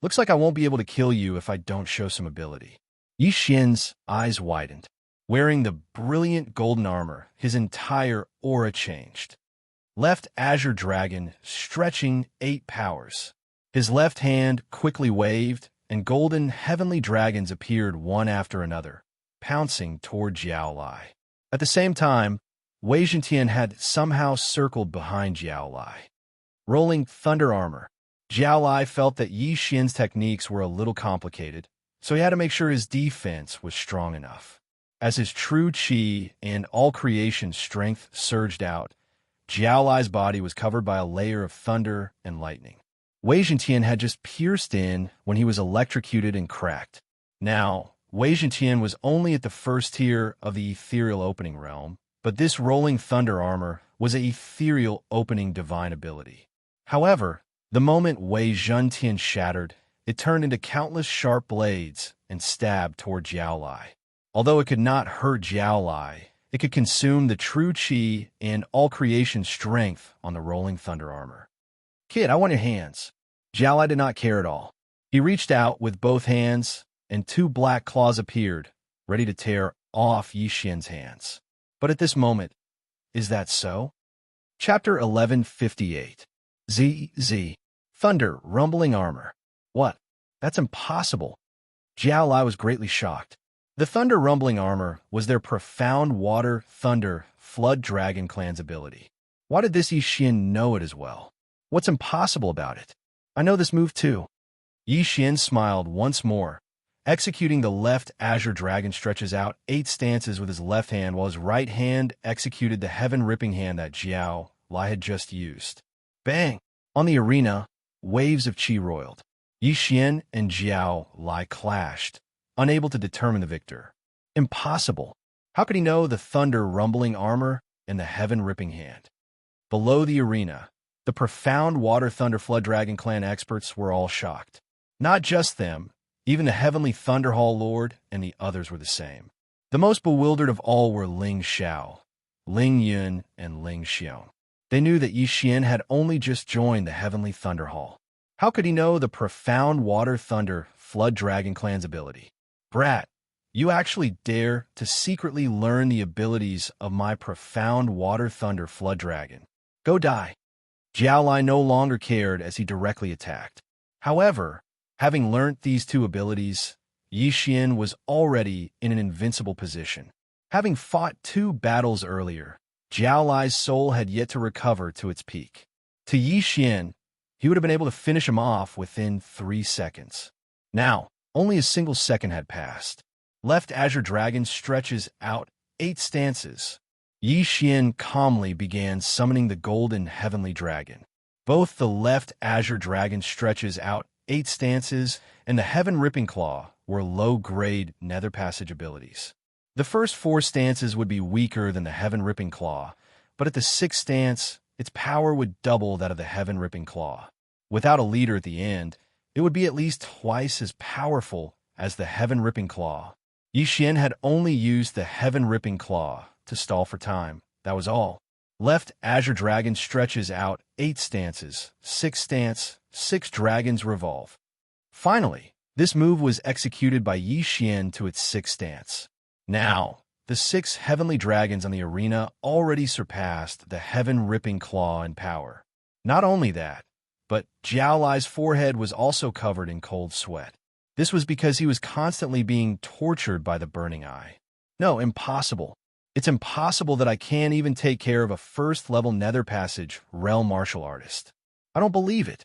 Looks like I won't be able to kill you if I don't show some ability. Yi Xian's eyes widened. Wearing the brilliant golden armor, his entire aura changed. Left Azure Dragon stretching 8 powers. His left hand quickly waved, and golden heavenly dragons appeared one after another, pouncing toward Jiao Lai. At the same time, Wei Zhentian had somehow circled behind Jiao Lai. Rolling Thunder Armor. Jiao Lai felt that Yi Xian's techniques were a little complicated, so he had to make sure his defense was strong enough. As his true qi and all creation strength surged out, Jiao Lai's body was covered by a layer of thunder and lightning. Wei Zhentian had just pierced in when he was electrocuted and cracked. Now, Wei Zhentian was only at the first tier of the ethereal opening realm, but this rolling thunder armor was an ethereal opening divine ability. However, the moment Wei Zhentian shattered, it turned into countless sharp blades and stabbed toward Jiao Lai. Although it could not hurt Jiao Lai, it could consume the true qi and all creation strength on the rolling thunder armor. Kid, I want your hands. Jiao Lai did not care at all. He reached out with both hands, and two black claws appeared, ready to tear off Yi Xian's hands. But at this moment, is that so? Chapter 1158. ZZ. Thunder, rumbling armor. What? That's impossible. Jiao Lai was greatly shocked. The thunder rumbling armor was their profound water, thunder, flood dragon clan's ability. Why did this Yi Xian know it as well? What's impossible about it? I know this move too. Yi Xian smiled once more. Executing the left azure dragon stretches out 8 stances with his left hand while his right hand executed the heaven-ripping hand that Jiao Lai had just used. Bang! On the arena, waves of qi roiled. Yi Xian and Jiao Lai clashed, unable to determine the victor. Impossible. How could he know the thunder rumbling armor and the heaven-ripping hand? Below the arena, the profound water thunder flood dragon clan experts were all shocked. Not just them, even the heavenly thunder hall lord and the others were the same. The most bewildered of all were Ling Xiao, Ling Yun, and Ling Xiong. They knew that Yi Xian had only just joined the heavenly thunder hall. How could he know the profound water thunder flood dragon clan's ability? Brat, you actually dare to secretly learn the abilities of my profound water thunder flood dragon. Go die. Jiao Lai no longer cared as he directly attacked. However, having learnt these two abilities, Yi Xian was already in an invincible position. Having fought 2 battles earlier, Jiao Lai's soul had yet to recover to its peak. To Yi Xian, he would have been able to finish him off within 3 seconds. Now, only a single second had passed. Left Azure Dragon stretches out 8 stances. Yi Xian calmly began summoning the golden heavenly dragon. Both the left Azure Dragon stretches out 8 stances and the heaven-ripping claw were low-grade nether passage abilities. The first 4 stances would be weaker than the heaven-ripping claw, but at the 6th stance, its power would double that of the heaven-ripping claw. Without a leader at the end, it would be at least twice as powerful as the heaven-ripping claw. Yi Xian had only used the heaven-ripping claw to stall for time. That was all. Left Azure Dragon stretches out 8 stances, 6th stance, 6 dragons revolve. Finally, this move was executed by Yi Xian to its 6th stance. Now, the 6 heavenly dragons on the arena already surpassed the heaven-ripping claw in power. Not only that, but Jiao Lai's forehead was also covered in cold sweat. This was because he was constantly being tortured by the burning eye. No, impossible. It's impossible that I can't even take care of a first-level nether passage realm martial artist. I don't believe it.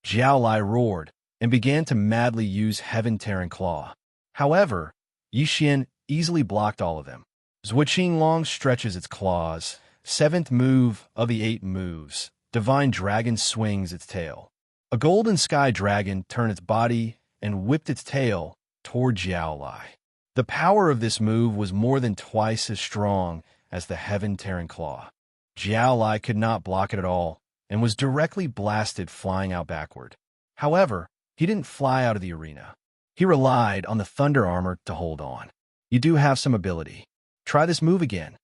Jiao Lai roared and began to madly use heaven-tearing claw. However, Yi Xian easily blocked all of them. Zhuqing Long stretches its claws. 7th move of the 8 moves. Divine Dragon swings its tail. A golden sky dragon turned its body and whipped its tail toward Jiao Lai. The power of this move was more than twice as strong as the heaven-tearing claw. Jiao Lai could not block it at all and was directly blasted flying out backward. However, he didn't fly out of the arena. He relied on the thunder armor to hold on. You do have some ability. Try this move again.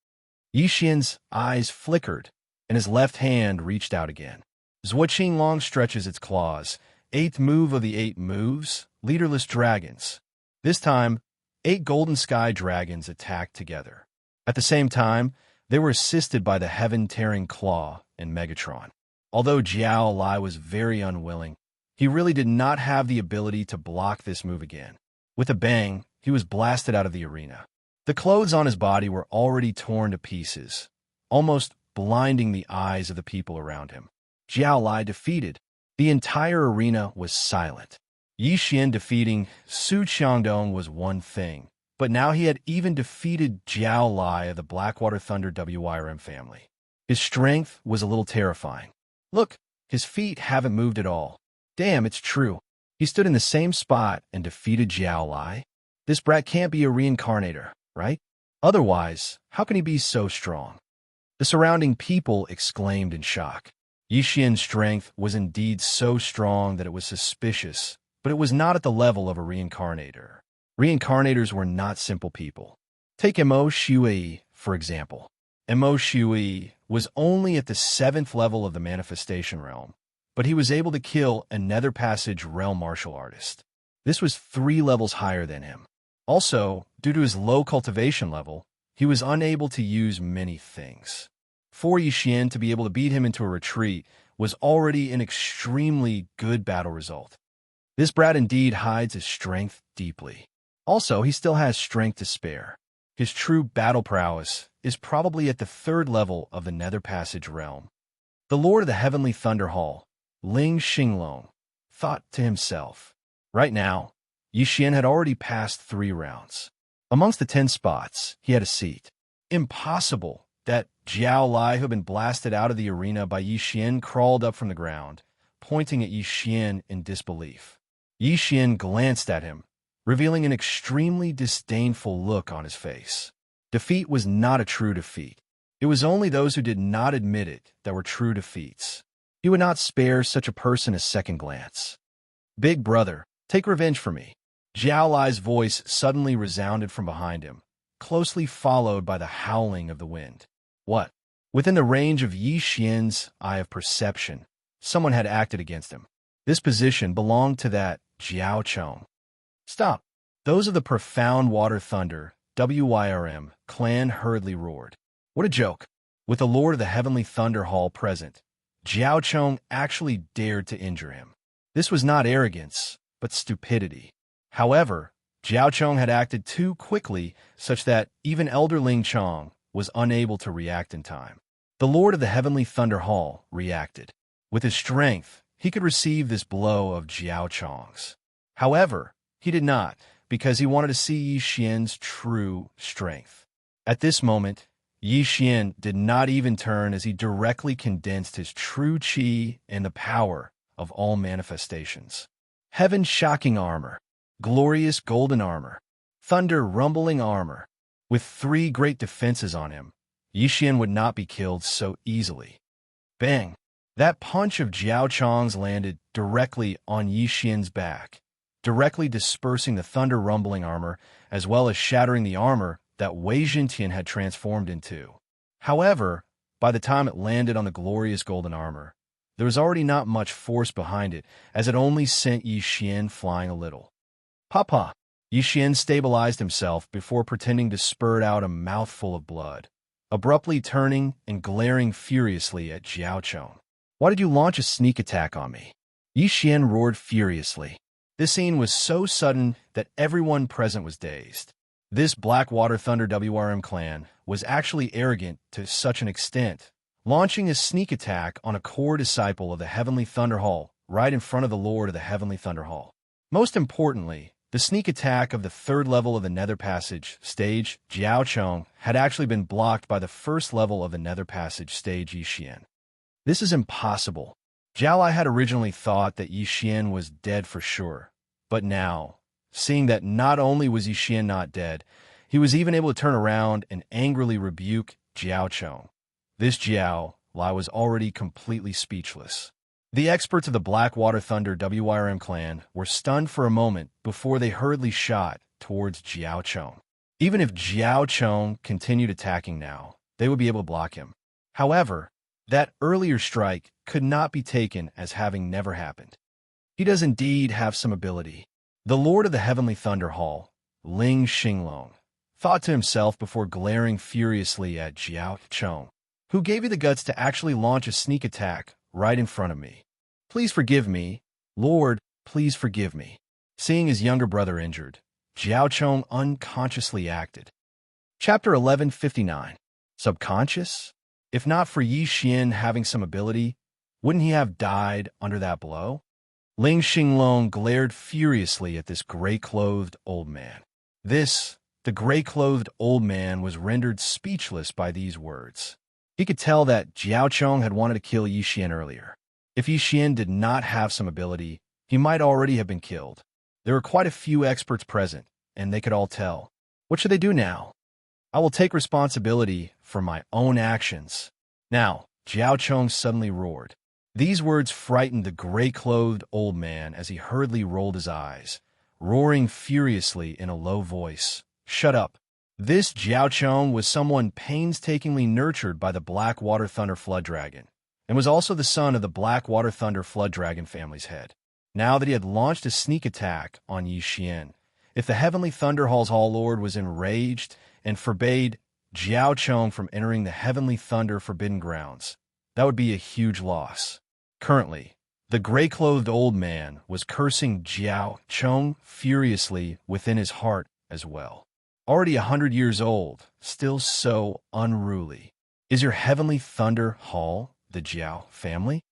Yi Xian's eyes flickered, and his left hand reached out again. Zhuqing Long stretches its claws. 8th move of the 8 moves, leaderless dragons. This time, 8 golden sky dragons attacked together. At the same time, they were assisted by the heaven-tearing claw and Megatron. Although Jiao Lai was very unwilling, he really did not have the ability to block this move again. With a bang, he was blasted out of the arena. The clothes on his body were already torn to pieces, almost blinding the eyes of the people around him. Jiao Lai defeated. The entire arena was silent. Yi Xian defeating Su Qiangdong was one thing, but now he had even defeated Jiao Lai of the Blackwater Thunder WYRM family. His strength was a little terrifying. Look, his feet haven't moved at all. Damn, it's true. He stood in the same spot and defeated Jiao Lai. This brat can't be a reincarnator, right? Otherwise, how can he be so strong? The surrounding people exclaimed in shock. Yi Xian's strength was indeed so strong that it was suspicious, but it was not at the level of a reincarnator. Reincarnators were not simple people. Take Mo Shui, for example. Mo Shui was only at the 7th level of the manifestation realm, but he was able to kill a Nether Passage realm martial artist. This was 3 levels higher than him. Also, due to his low cultivation level, he was unable to use many things. For Yi Xian to be able to beat him into a retreat was already an extremely good battle result. This brat indeed hides his strength deeply. Also, he still has strength to spare. His true battle prowess is probably at the 3rd level of the Nether Passage realm. The Lord of the Heavenly Thunder Hall, Ling Xinglong, thought to himself. Right now, Yi Xian had already passed 3 rounds. Amongst the 10 spots, he had a seat. Impossible that Jiao Lai, who had been blasted out of the arena by Yi Xian, crawled up from the ground, pointing at Yi Xian in disbelief. Yi Xian glanced at him, revealing an extremely disdainful look on his face. Defeat was not a true defeat. It was only those who did not admit it that were true defeats. He would not spare such a person a second glance. Big brother, take revenge for me. Jiao Lai's voice suddenly resounded from behind him, closely followed by the howling of the wind. What? Within the range of Yi Xian's eye of perception, someone had acted against him. This position belonged to that Jiao Chong. Stop! Those of the Profound Water Thunder, WYRM, clan hurriedly roared. What a joke! With the Lord of the Heavenly Thunder Hall present, Jiao Chong actually dared to injure him. This was not arrogance, but stupidity. However, Jiao Chong had acted too quickly such that even Elder Ling Chong was unable to react in time. The Lord of the Heavenly Thunder Hall reacted. With his strength, he could receive this blow of Jiao Chong's. However, he did not, because he wanted to see Yi Xian's true strength. At this moment, Yi Xian did not even turn as he directly condensed his true qi and the power of all manifestations. Heaven-shocking armor, glorious golden armor, thunder-rumbling armor. With 3 great defenses on him, Yi Xian would not be killed so easily. Bang! That punch of Jiao Chong's landed directly on Yi Xian's back, directly dispersing the thunder-rumbling armor as well as shattering the armor that Wei Jintian had transformed into. However, by the time it landed on the glorious golden armor, there was already not much force behind it, as it only sent Yi Xian flying a little. Papa! Yi Xian stabilized himself before pretending to spurt out a mouthful of blood, abruptly turning and glaring furiously at Jiao Chong. Why did you launch a sneak attack on me? Yi Xian roared furiously. This scene was so sudden that everyone present was dazed. This Blackwater Thunder WRM clan was actually arrogant to such an extent, launching a sneak attack on a core disciple of the Heavenly Thunder Hall right in front of the Lord of the Heavenly Thunder Hall. Most importantly, the sneak attack of the 3rd level of the Nether Passage stage, Jiao Chong, had actually been blocked by the 1st level of the Nether Passage stage, Yi Xian. This is impossible. Jiao Lai had originally thought that Yi Xian was dead for sure, but now, seeing that not only was Yi Xian not dead, he was even able to turn around and angrily rebuke Jiao Chong. This Jiao Lai was already completely speechless. The experts of the Blackwater Thunder WYRM clan were stunned for a moment before they hurriedly shot towards Jiao Chong. Even if Jiao Chong continued attacking now, they would be able to block him. However, that earlier strike could not be taken as having never happened. He does indeed have some ability. The Lord of the Heavenly Thunder Hall, Ling Xinglong, thought to himself before glaring furiously at Jiao Chong. Who gave you the guts to actually launch a sneak attack right in front of me? Please forgive me, Lord, please forgive me. Seeing his younger brother injured, Jiao Chong unconsciously acted. Chapter 1159. Subconscious? If not for Yi Xian having some ability, Wouldn't he have died under that blow? Ling Xinglong glared furiously at this gray-clothed old man. The gray-clothed old man was rendered speechless by these words. He could tell that Jiao Chong had wanted to kill Yixian earlier. If Yixian did not have some ability, he might already have been killed. There were quite a few experts present, and they could all tell. What should they do now? I will take responsibility for my own actions. Now, Jiao Chong suddenly roared. These words frightened the gray-clothed old man as he hurriedly rolled his eyes, roaring furiously in a low voice. Shut up. This Jiao Chong was someone painstakingly nurtured by the Blackwater Thunder Flood Dragon, and was also the son of the Blackwater Thunder Flood Dragon family's head. Now that he had launched a sneak attack on Yixian, if the Heavenly Thunder Hall's Hall Lord was enraged and forbade Jiao Chong from entering the Heavenly Thunder Forbidden Grounds, that would be a huge loss. Currently, the gray-clothed old man was cursing Jiao Chong furiously within his heart as well. Already 100 years old, still so unruly. Is your Heavenly Thunder Hall the Jiao family?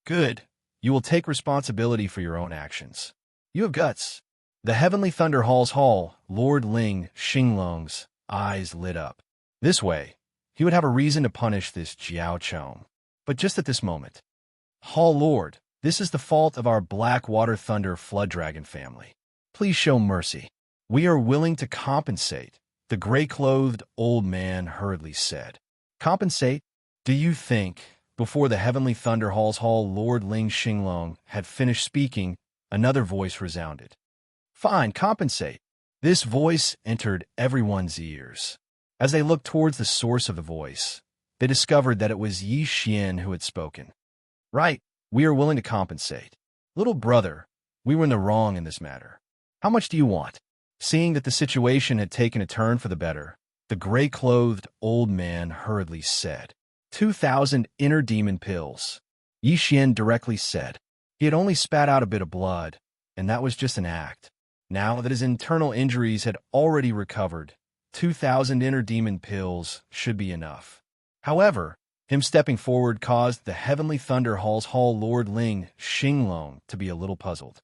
Good. You will take responsibility for your own actions. You have guts. The Heavenly Thunder Hall's Hall, Lord Ling Xinglong's eyes lit up. This way, he would have a reason to punish this Jiao Chong. But just at this moment, Hall Lord, this is the fault of our Blackwater Thunder Flood Dragon family. Please show mercy. We are willing to compensate, the gray-clothed old man hurriedly said. Compensate? Do you think, before the Heavenly Thunder Hall's Hall Lord Ling Xinglong had finished speaking, another voice resounded. Fine, compensate. This voice entered everyone's ears. As they looked towards the source of the voice, they discovered that it was Yixian who had spoken. Right, we are willing to compensate. Little brother, we were in the wrong in this matter. How much do you want? Seeing that the situation had taken a turn for the better, the gray-clothed old man hurriedly said, 2,000 inner demon pills. Yixian directly said. He had only spat out a bit of blood, and that was just an act. Now that his internal injuries had already recovered, 2,000 inner demon pills should be enough. However, him stepping forward caused the Heavenly Thunder Hall's Hall Lord Ling Xinglong to be a little puzzled.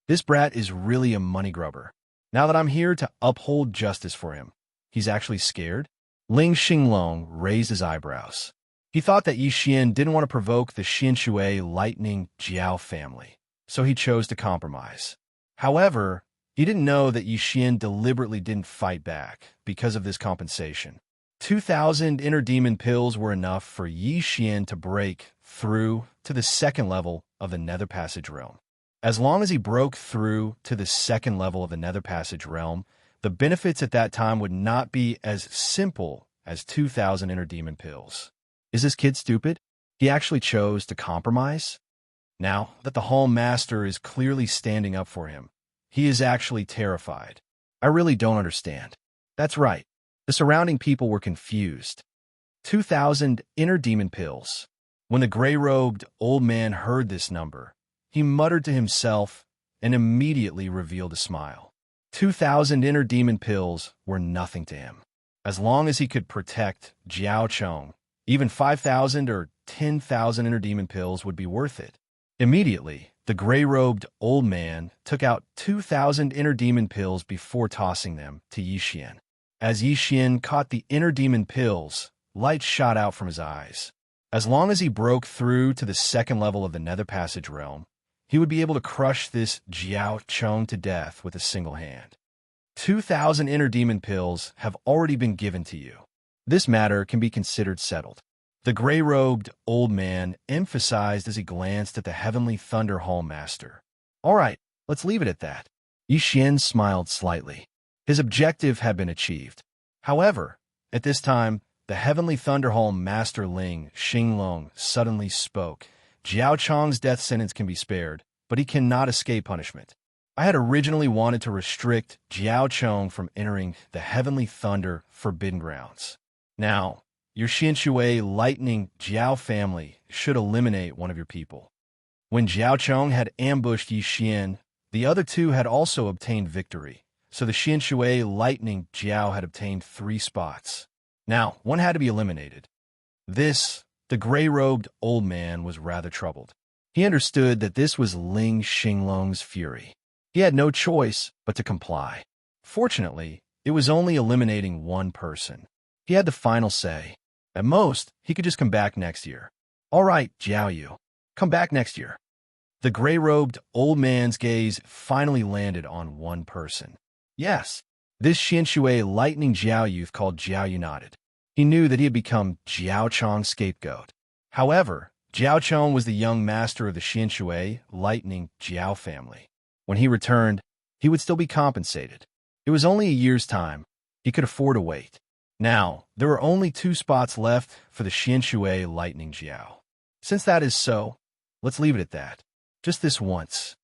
This brat is really a money grubber. Now that I'm here to uphold justice for him, he's actually scared? Ling Xinglong raised his eyebrows. He thought that Yixian didn't want to provoke the Xianxia Lightning Jiao family, so he chose to compromise. However, he didn't know that Yixian deliberately didn't fight back because of this compensation. 2,000 inner demon pills were enough for Yixian to break through to the second level of the Nether Passage realm. As long as he broke through to the second level of the Nether Passage realm, the benefits at that time would not be as simple as 2,000 inner demon pills. Is this kid stupid? He actually chose to compromise? Now that the Hall Master is clearly standing up for him, he is actually terrified. I really don't understand. That's right. The surrounding people were confused. 2,000 inner demon pills. When the gray-robed old man heard this number, he muttered to himself and immediately revealed a smile. 2,000 inner demon pills were nothing to him. As long as he could protect Jiao Chong, even 5,000 or 10,000 inner demon pills would be worth it. Immediately, the gray-robed old man took out 2,000 inner demon pills before tossing them to Yixian. As Yixian caught the inner demon pills, light shot out from his eyes. As long as he broke through to the second level of the Nether Passage realm, he would be able to crush this Jiao Chong to death with a single hand. 2,000 inner demon pills have already been given to you. This matter can be considered settled. The gray-robed old man emphasized as he glanced at the Heavenly Thunder Hall Master. All right, let's leave it at that. Yixian smiled slightly. His objective had been achieved. However, at this time, the Heavenly Thunder Hall Master Ling Xinglong suddenly spoke. Jiao Chong's death sentence can be spared, but he cannot escape punishment. I had originally wanted to restrict Jiao Chong from entering the Heavenly Thunder Forbidden Grounds. Now, your Xianxia Lightning Jiao family should eliminate one of your people. When Jiao Chong had ambushed Yixian, the other two had also obtained victory, so the Xianxia Lightning Jiao had obtained 3 spots. Now, one had to be eliminated. This The gray-robed old man was rather troubled. He understood that this was Ling Xinglong's fury. He had no choice but to comply. Fortunately, it was only eliminating one person. He had the final say. At most, he could just come back next year. All right, Jiao Yu, come back next year. The gray-robed old man's gaze finally landed on one person. Yes, this Xianxia lightning Jiao youth called Jiao Yu nodded. He knew that he had become Jiao Chong's scapegoat. However, Jiao Chong was the young master of the Xianxia lightning Jiao family. When he returned, he would still be compensated. It was only a year's time. He could afford to wait. Now, there were only 2 spots left for the Xianxia lightning Jiao. Since that is so, let's leave it at that. Just this once.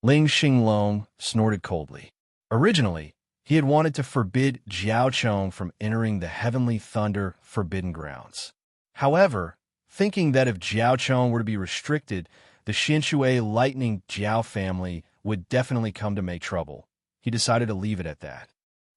Ling Xinglong snorted coldly. Originally, he had wanted to forbid Jiao Chong from entering the Heavenly Thunder Forbidden Grounds. However, thinking that if Jiao Chong were to be restricted, the Xianxia lightning Jiao family would definitely come to make trouble, he decided to leave it at that.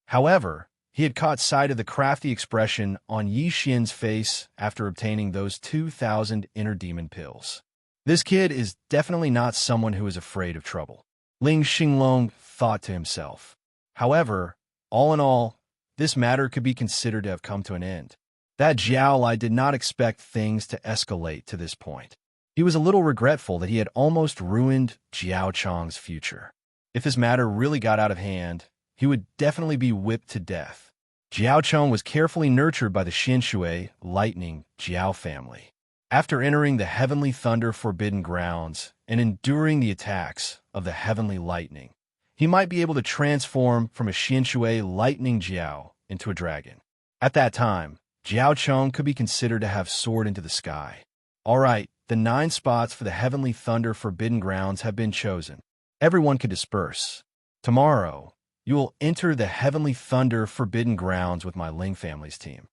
However, he had caught sight of the crafty expression on Yi Xian's face after obtaining those 2,000 inner demon pills. This kid is definitely not someone who is afraid of trouble, Ling Xinglong thought to himself. However, all in all, this matter could be considered to have come to an end. That Jiao Lai did not expect things to escalate to this point. He was a little regretful that he had almost ruined Jiao Chong's future. If this matter really got out of hand, he would definitely be whipped to death. Jiao Chong was carefully nurtured by the Xianxia lightning Jiao family. After entering the Heavenly Thunder Forbidden Grounds and enduring the attacks of the Heavenly Lightning, he might be able to transform from a Xianxia lightning Jiao into a dragon. At that time, Jiao Chong could be considered to have soared into the sky. All right, the 9 spots for the Heavenly Thunder Forbidden Grounds have been chosen. Everyone can disperse. Tomorrow, you will enter the Heavenly Thunder Forbidden Grounds with my Ling family's team.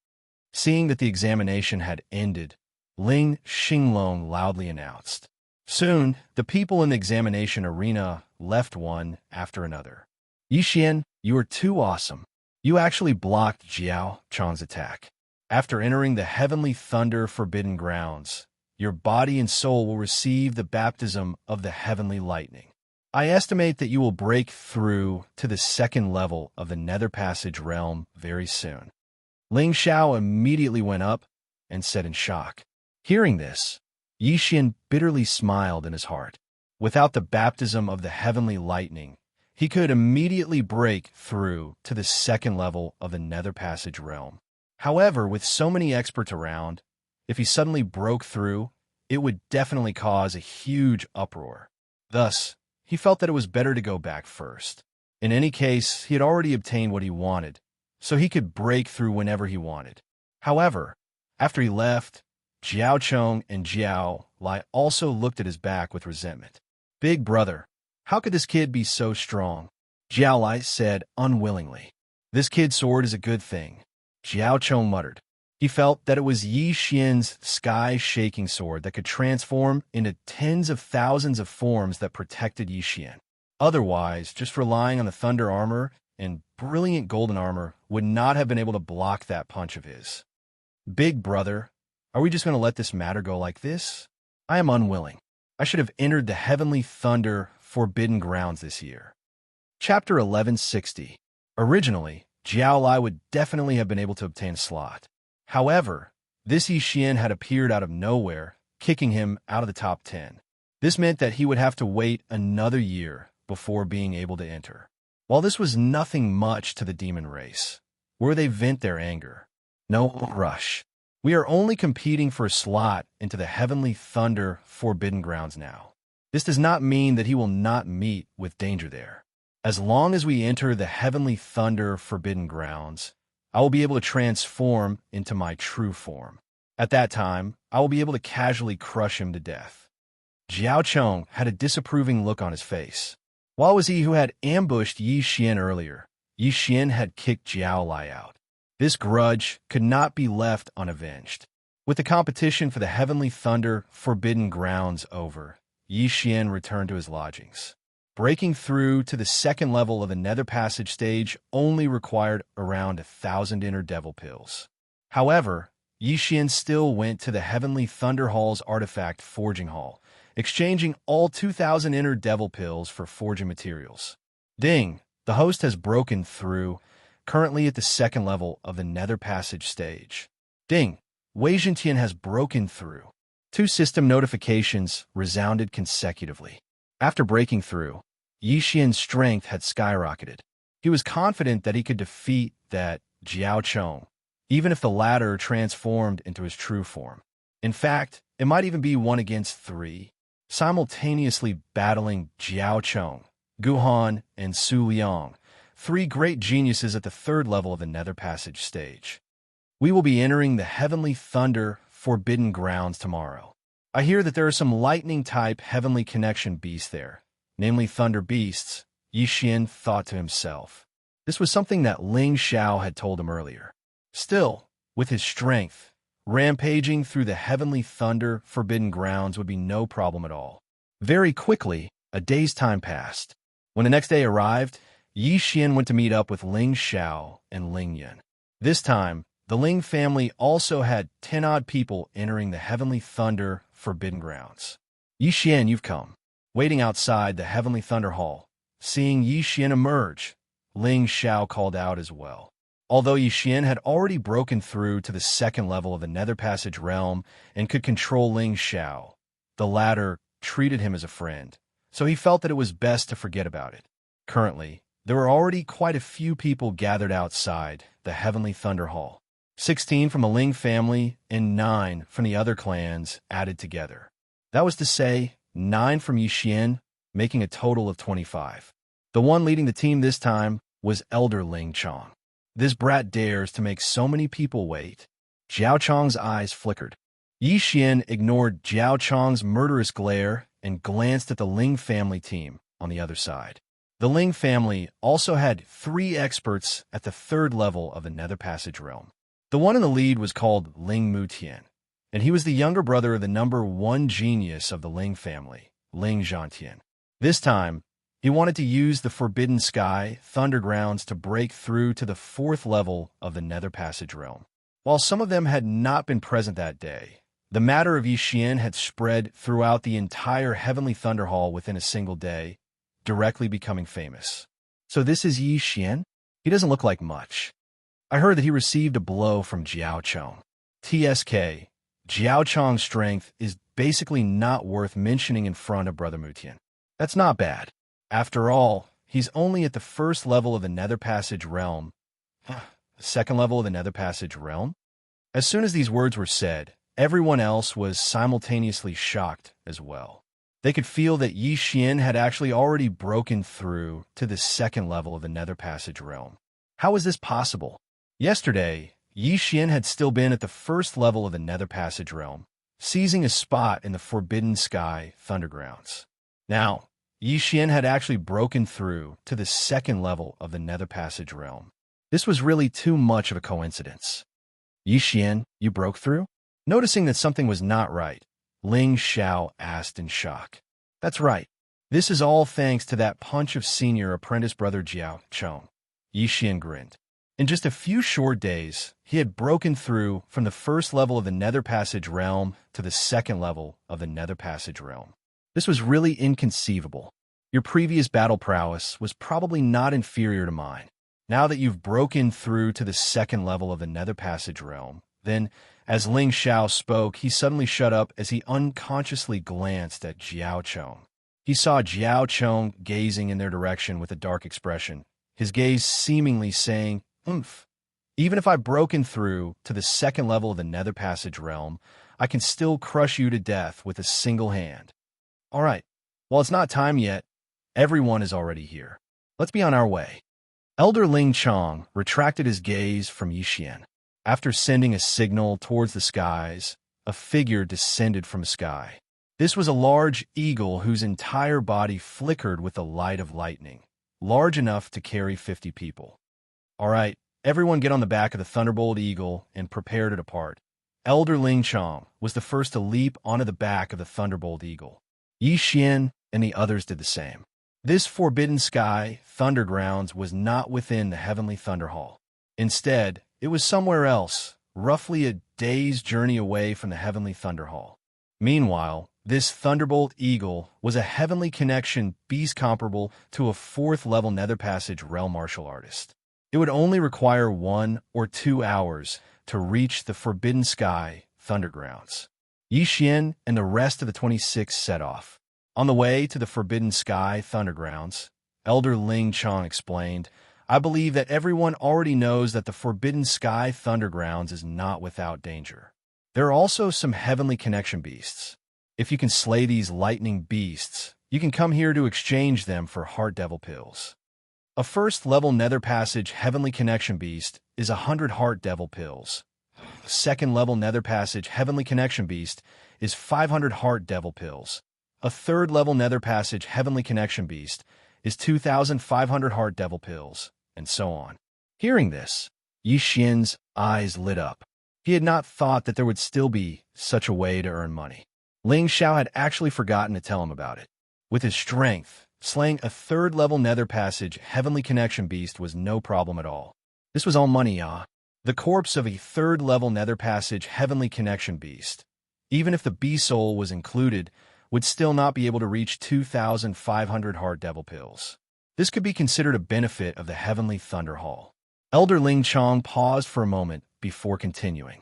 Seeing that the examination had ended, Ling Xinglong loudly announced. Soon, the people in the examination arena left one after another. Yi Xian, you are too awesome. You actually blocked Jiao Chong's attack. After entering the Heavenly Thunder Forbidden Grounds, your body and soul will receive the baptism of the Heavenly Lightning. I estimate that you will break through to the 2nd level of the Nether Passage realm very soon. Ling Xiao immediately went up and said in shock. Hearing this, Yi Xian bitterly smiled in his heart. Without the baptism of the Heavenly Lightning, he could immediately break through to the 2nd level of the Nether Passage realm. However, with so many experts around, if he suddenly broke through, it would definitely cause a huge uproar. Thus, he felt that it was better to go back first. In any case, he had already obtained what he wanted, so he could break through whenever he wanted. However, after he left, Jiao Chong and Jiao Lai also looked at his back with resentment. Big brother, how could this kid be so strong? Jiao Lai said unwillingly. This kid's sword is a good thing, Jiao Chong muttered. He felt that it was Yi Xian's sky-shaking sword that could transform into tens of thousands of forms that protected Yi Xian. Otherwise, just relying on the thunder armor and brilliant golden armor would not have been able to block that punch of his. Big brother, are we just going to let this matter go like this? I am unwilling. I should have entered the Heavenly Thunder Forbidden Grounds this year. Chapter 1160. Originally, Jiao Lai would definitely have been able to obtain a slot. However, this Yi Xian had appeared out of nowhere, kicking him out of the top 10. This meant that he would have to wait another year before being able to enter. While this was nothing much to the demon race, where they vent their anger. No rush. We are only competing for a slot into the Heavenly Thunder Forbidden Grounds now. This does not mean that he will not meet with danger there. As long as we enter the Heavenly Thunder Forbidden Grounds, I will be able to transform into my true form. At that time, I will be able to casually crush him to death. Jiao Chong had a disapproving look on his face. While it was he who had ambushed Yi Xian earlier, Yi Xian had kicked Jiao Lai out. This grudge could not be left unavenged. With the competition for the Heavenly Thunder Forbidden Grounds over, Yi Xian returned to his lodgings. Breaking through to the 2nd level of the Nether Passage stage only required around 1,000 inner devil pills. However, Xian still went to the Heavenly Thunder Hall's artifact forging hall, exchanging all 2,000 inner devil pills for forging materials. Ding! The host has broken through, currently at the second level of the Nether Passage stage. Ding! Wei Zhentian has broken through. 2 system notifications resounded consecutively. After breaking through, Xian's strength had skyrocketed. He was confident that he could defeat that Jiao Chong, even if the latter transformed into his true form. In fact, it might even be 1 against 3, simultaneously battling Jiao Chong, Guhan, and Su Liang, 3 great geniuses at the 3rd level of the Nether Passage stage. We will be entering the Heavenly Thunder Forbidden Grounds tomorrow. I hear that there are some lightning-type Heavenly Connection beasts there, namely Thunder Beasts, Xian thought to himself. This was something that Ling Xiao had told him earlier. Still, with his strength, rampaging through the Heavenly Thunder Forbidden Grounds would be no problem at all. Very quickly, a day's time passed. When the next day arrived, Xian went to meet up with Ling Xiao and Ling Yan. This time, the Ling family also had 10-odd people entering the Heavenly Thunder Forbidden Grounds. Xian, you've come. Waiting outside the Heavenly Thunder Hall, seeing Xian emerge, Ling Xiao called out as well. Although Xian had already broken through to the 2nd level of the Nether Passage realm and could control Ling Xiao, the latter treated him as a friend, so he felt that it was best to forget about it. Currently, there were already quite a few people gathered outside the Heavenly Thunder Hall. 16 from the Ling family and 9 from the other clans added together. That was to say, 9 from Xian, making a total of 25. The one leading the team this time was Elder Ling Chong. This brat dares to make so many people wait. Jiao Chong's eyes flickered. Xian ignored Jiao Chong's murderous glare and glanced at the Ling family team on the other side. The Ling family also had 3 experts at the 3rd level of the Nether Passage realm. The one in the lead was called Ling Mutian, and he was the younger brother of the number 1 genius of the Ling family, Ling Zhantian. This time, he wanted to use the Forbidden Sky Thundergrounds to break through to the 4th level of the Nether Passage realm. While some of them had not been present that day, the matter of Xian had spread throughout the entire Heavenly Thunder Hall within a single day, directly becoming famous. So this is Xian? He doesn't look like much. I heard that he received a blow from Jiao Chong. TSK, Jiao Chong's strength is basically not worth mentioning in front of Brother Mutian. That's not bad. After all, he's only at the 1st level of the Nether Passage realm. The 2nd level of the Nether Passage realm? As soon as these words were said, everyone else was simultaneously shocked as well. They could feel that Xian had actually already broken through to the 2nd level of the Nether Passage realm. How was this possible? Yesterday, Xian had still been at the 1st level of the Nether Passage realm, seizing a spot in the Forbidden Sky Thundergrounds. Now, Xian had actually broken through to the 2nd level of the Nether Passage realm. This was really too much of a coincidence. Xian, you broke through? Noticing that something was not right, Ling Xiao asked in shock. That's right. This is all thanks to that punch of senior apprentice brother Jiao Chong. Xian grinned. In just a few short days, he had broken through from the 1st level of the Nether Passage realm to the 2nd level of the Nether Passage realm. This was really inconceivable. Your previous battle prowess was probably not inferior to mine. Now that you've broken through to the 2nd level of the Nether Passage realm, then, as Ling Xiao spoke, he suddenly shut up as he unconsciously glanced at Jiao Chong. He saw Jiao Chong gazing in their direction with a dark expression, his gaze seemingly saying, "Oomph. Even if I've broken through to the 2nd level of the Nether Passage realm, I can still crush you to death with a single hand. All right, well, it's not time yet. Everyone is already here. Let's be on our way." Elder Ling Chong retracted his gaze from Xian. After sending a signal towards the skies, a figure descended from the sky. This was a large eagle whose entire body flickered with the light of lightning, large enough to carry 50 people. All right, everyone get on the back of the Thunderbolt Eagle and prepare to depart. Elder Ling Chong was the first to leap onto the back of the Thunderbolt Eagle. Xian and the others did the same. This Forbidden Sky Thundergrounds was not within the Heavenly Thunder Hall. Instead, it was somewhere else, roughly a day's journey away from the Heavenly Thunder Hall. Meanwhile, this Thunderbolt Eagle was a Heavenly Connection beast comparable to a 4th-level Nether Passage realm martial artist. It would only require 1 or 2 hours to reach the Forbidden Sky Thundergrounds. Yixian and the rest of the 26 set off. On the way to the Forbidden Sky Thundergrounds, Elder Ling Chang explained, "I believe that everyone already knows that the Forbidden Sky Thundergrounds is not without danger. There are also some Heavenly Connection beasts. If you can slay these lightning beasts, you can come here to exchange them for Heart Devil Pills. A 1st-level Nether Passage Heavenly Connection beast is 100 Heart Devil Pills. A 2nd-level Nether Passage Heavenly Connection beast is 500 Heart Devil Pills. A 3rd-level Nether Passage Heavenly Connection beast is 2,500 Heart Devil Pills, and so on." Hearing this, Yixian's eyes lit up. He had not thought that there would still be such a way to earn money. Ling Xiao had actually forgotten to tell him about it. With his strength, slaying a 3rd-level Nether Passage Heavenly Connection beast was no problem at all. This was all money, The corpse of a 3rd-level Nether Passage Heavenly Connection beast, even if the beast soul was included, would still not be able to reach 2,500 Heart Devil Pills. This could be considered a benefit of the Heavenly Thunder Hall. Elder Ling Chang paused for a moment before continuing.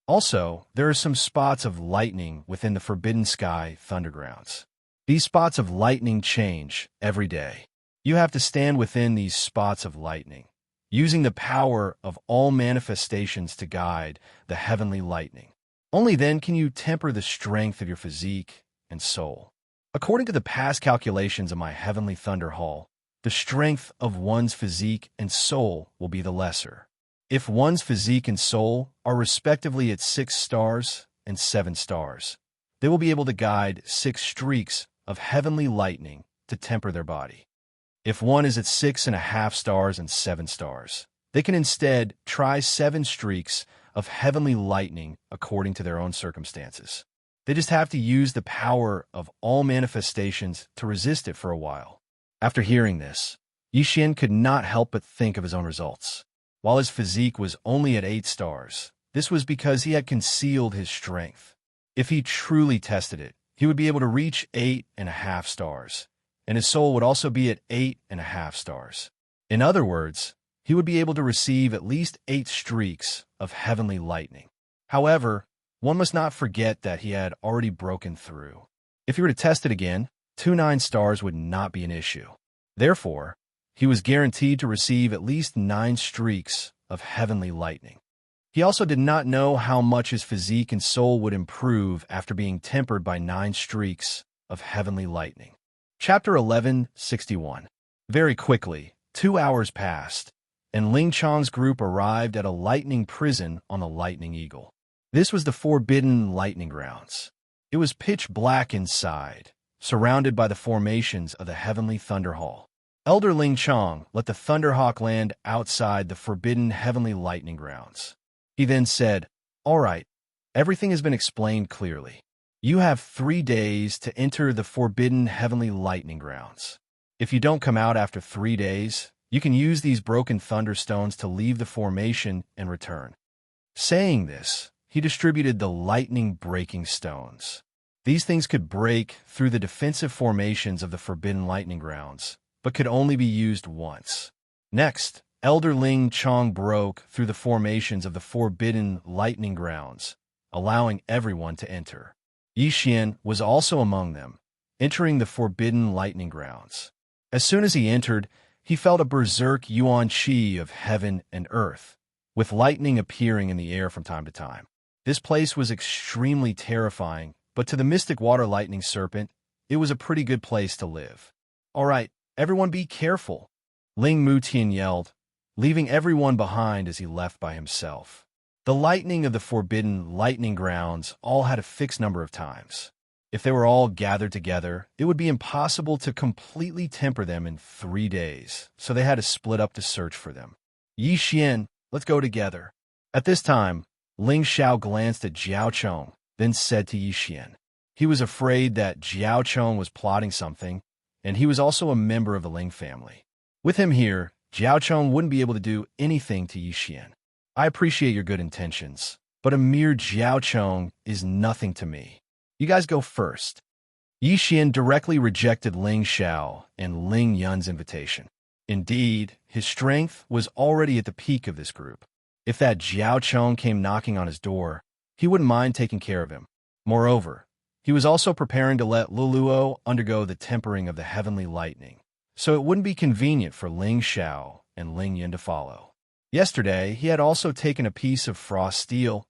Also, there are some spots of lightning within the Forbidden Sky Thundergrounds. These spots of lightning change every day. You have to stand within these spots of lightning, using the power of all manifestations to guide the heavenly lightning. Only then can you temper the strength of your physique and soul. According to the past calculations of my Heavenly Thunder Hall, the strength of one's physique and soul will be the lesser. If one's physique and soul are respectively at 6 stars and 7 stars, they will be able to guide 6 streaks of heavenly lightning to temper their body. If one is at 6.5 stars and 7 stars, they can instead try 7 streaks of heavenly lightning according to their own circumstances. They just have to use the power of all manifestations to resist it for a while. After hearing this, Yixian could not help but think of his own results. While his physique was only at 8 stars, this was because he had concealed his strength. If he truly tested it, he would be able to reach 8.5 stars, and his soul would also be at 8.5 stars. In other words, he would be able to receive at least 8 streaks of heavenly lightning. However, one must not forget that he had already broken through. If he were to test it again, 9 stars would not be an issue. Therefore, he was guaranteed to receive at least 9 streaks of heavenly lightning. He also did not know how much his physique and soul would improve after being tempered by 9 streaks of heavenly lightning. Chapter 1161. Very quickly, 2 hours passed, and Ling Chang's group arrived at a lightning prison on the Lightning Eagle. This was the Forbidden Lightning Grounds. It was pitch black inside, surrounded by the formations of the Heavenly Thunder Hall. Elder Ling Chang let the Thunderhawk land outside the Forbidden Heavenly Lightning Grounds. He then said, "All right, everything has been explained clearly. You have 3 days to enter the Forbidden Heavenly Lightning Grounds. If you don't come out after 3 days, you can use these broken thunderstones to leave the formation and return." Saying this, he distributed the lightning-breaking stones. These things could break through the defensive formations of the Forbidden Lightning Grounds, but could only be used once. Next, Elder Ling Chang broke through the formations of the Forbidden Lightning Grounds, allowing everyone to enter. Yixian was also among them, entering the Forbidden Lightning Grounds. As soon as he entered, he felt a berserk yuan qi of heaven and earth, with lightning appearing in the air from time to time. This place was extremely terrifying, but to the mystic water lightning serpent, it was a pretty good place to live. "All right, everyone be careful," Ling Mutian yelled, leaving everyone behind as he left by himself. The lightning of the Forbidden Lightning Grounds all had a fixed number of times. If they were all gathered together, it would be impossible to completely temper them in 3 days, so they had to split up to search for them. "Yixian, let's go together." At this time, Ling Xiao glanced at Jiao Chong, then said to Yixian. He was afraid that Jiao Chong was plotting something, and he was also a member of the Ling family. With him here, Jiao Chong wouldn't be able to do anything to Yixian. I appreciate your good intentions, but a mere Jiaochong is nothing to me. You guys go first. Yi Xian directly rejected Ling Xiao and Ling Yun's invitation. Indeed, his strength was already at the peak of this group. If that Jiaochong came knocking on his door, he wouldn't mind taking care of him. Moreover, he was also preparing to let Luluo undergo the tempering of the heavenly lightning, so it wouldn't be convenient for Ling Xiao and Ling Yun to follow. Yesterday, he had also taken a piece of frost steel,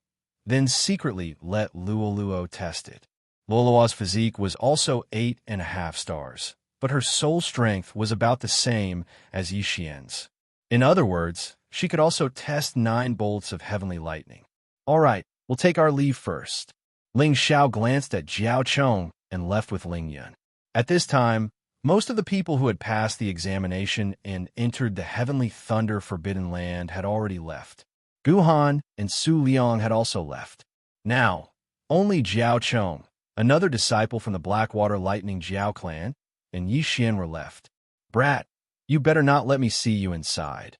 then secretly let Luoluo test it. Luoluo's physique was also 8.5 stars, but her soul strength was about the same as Yi Xian's. In other words, she could also test 9 bolts of heavenly lightning. All right, we'll take our leave first. Ling Xiao glanced at Jiao Chong and left with Ling Yun. At this time, most of the people who had passed the examination and entered the heavenly thunder forbidden land had already left. Gu Han and Su Liang had also left. Now, only Jiao Chong, another disciple from the Blackwater Lightning Jiao clan, and Yi Xian were left. Brat, you better not let me see you inside,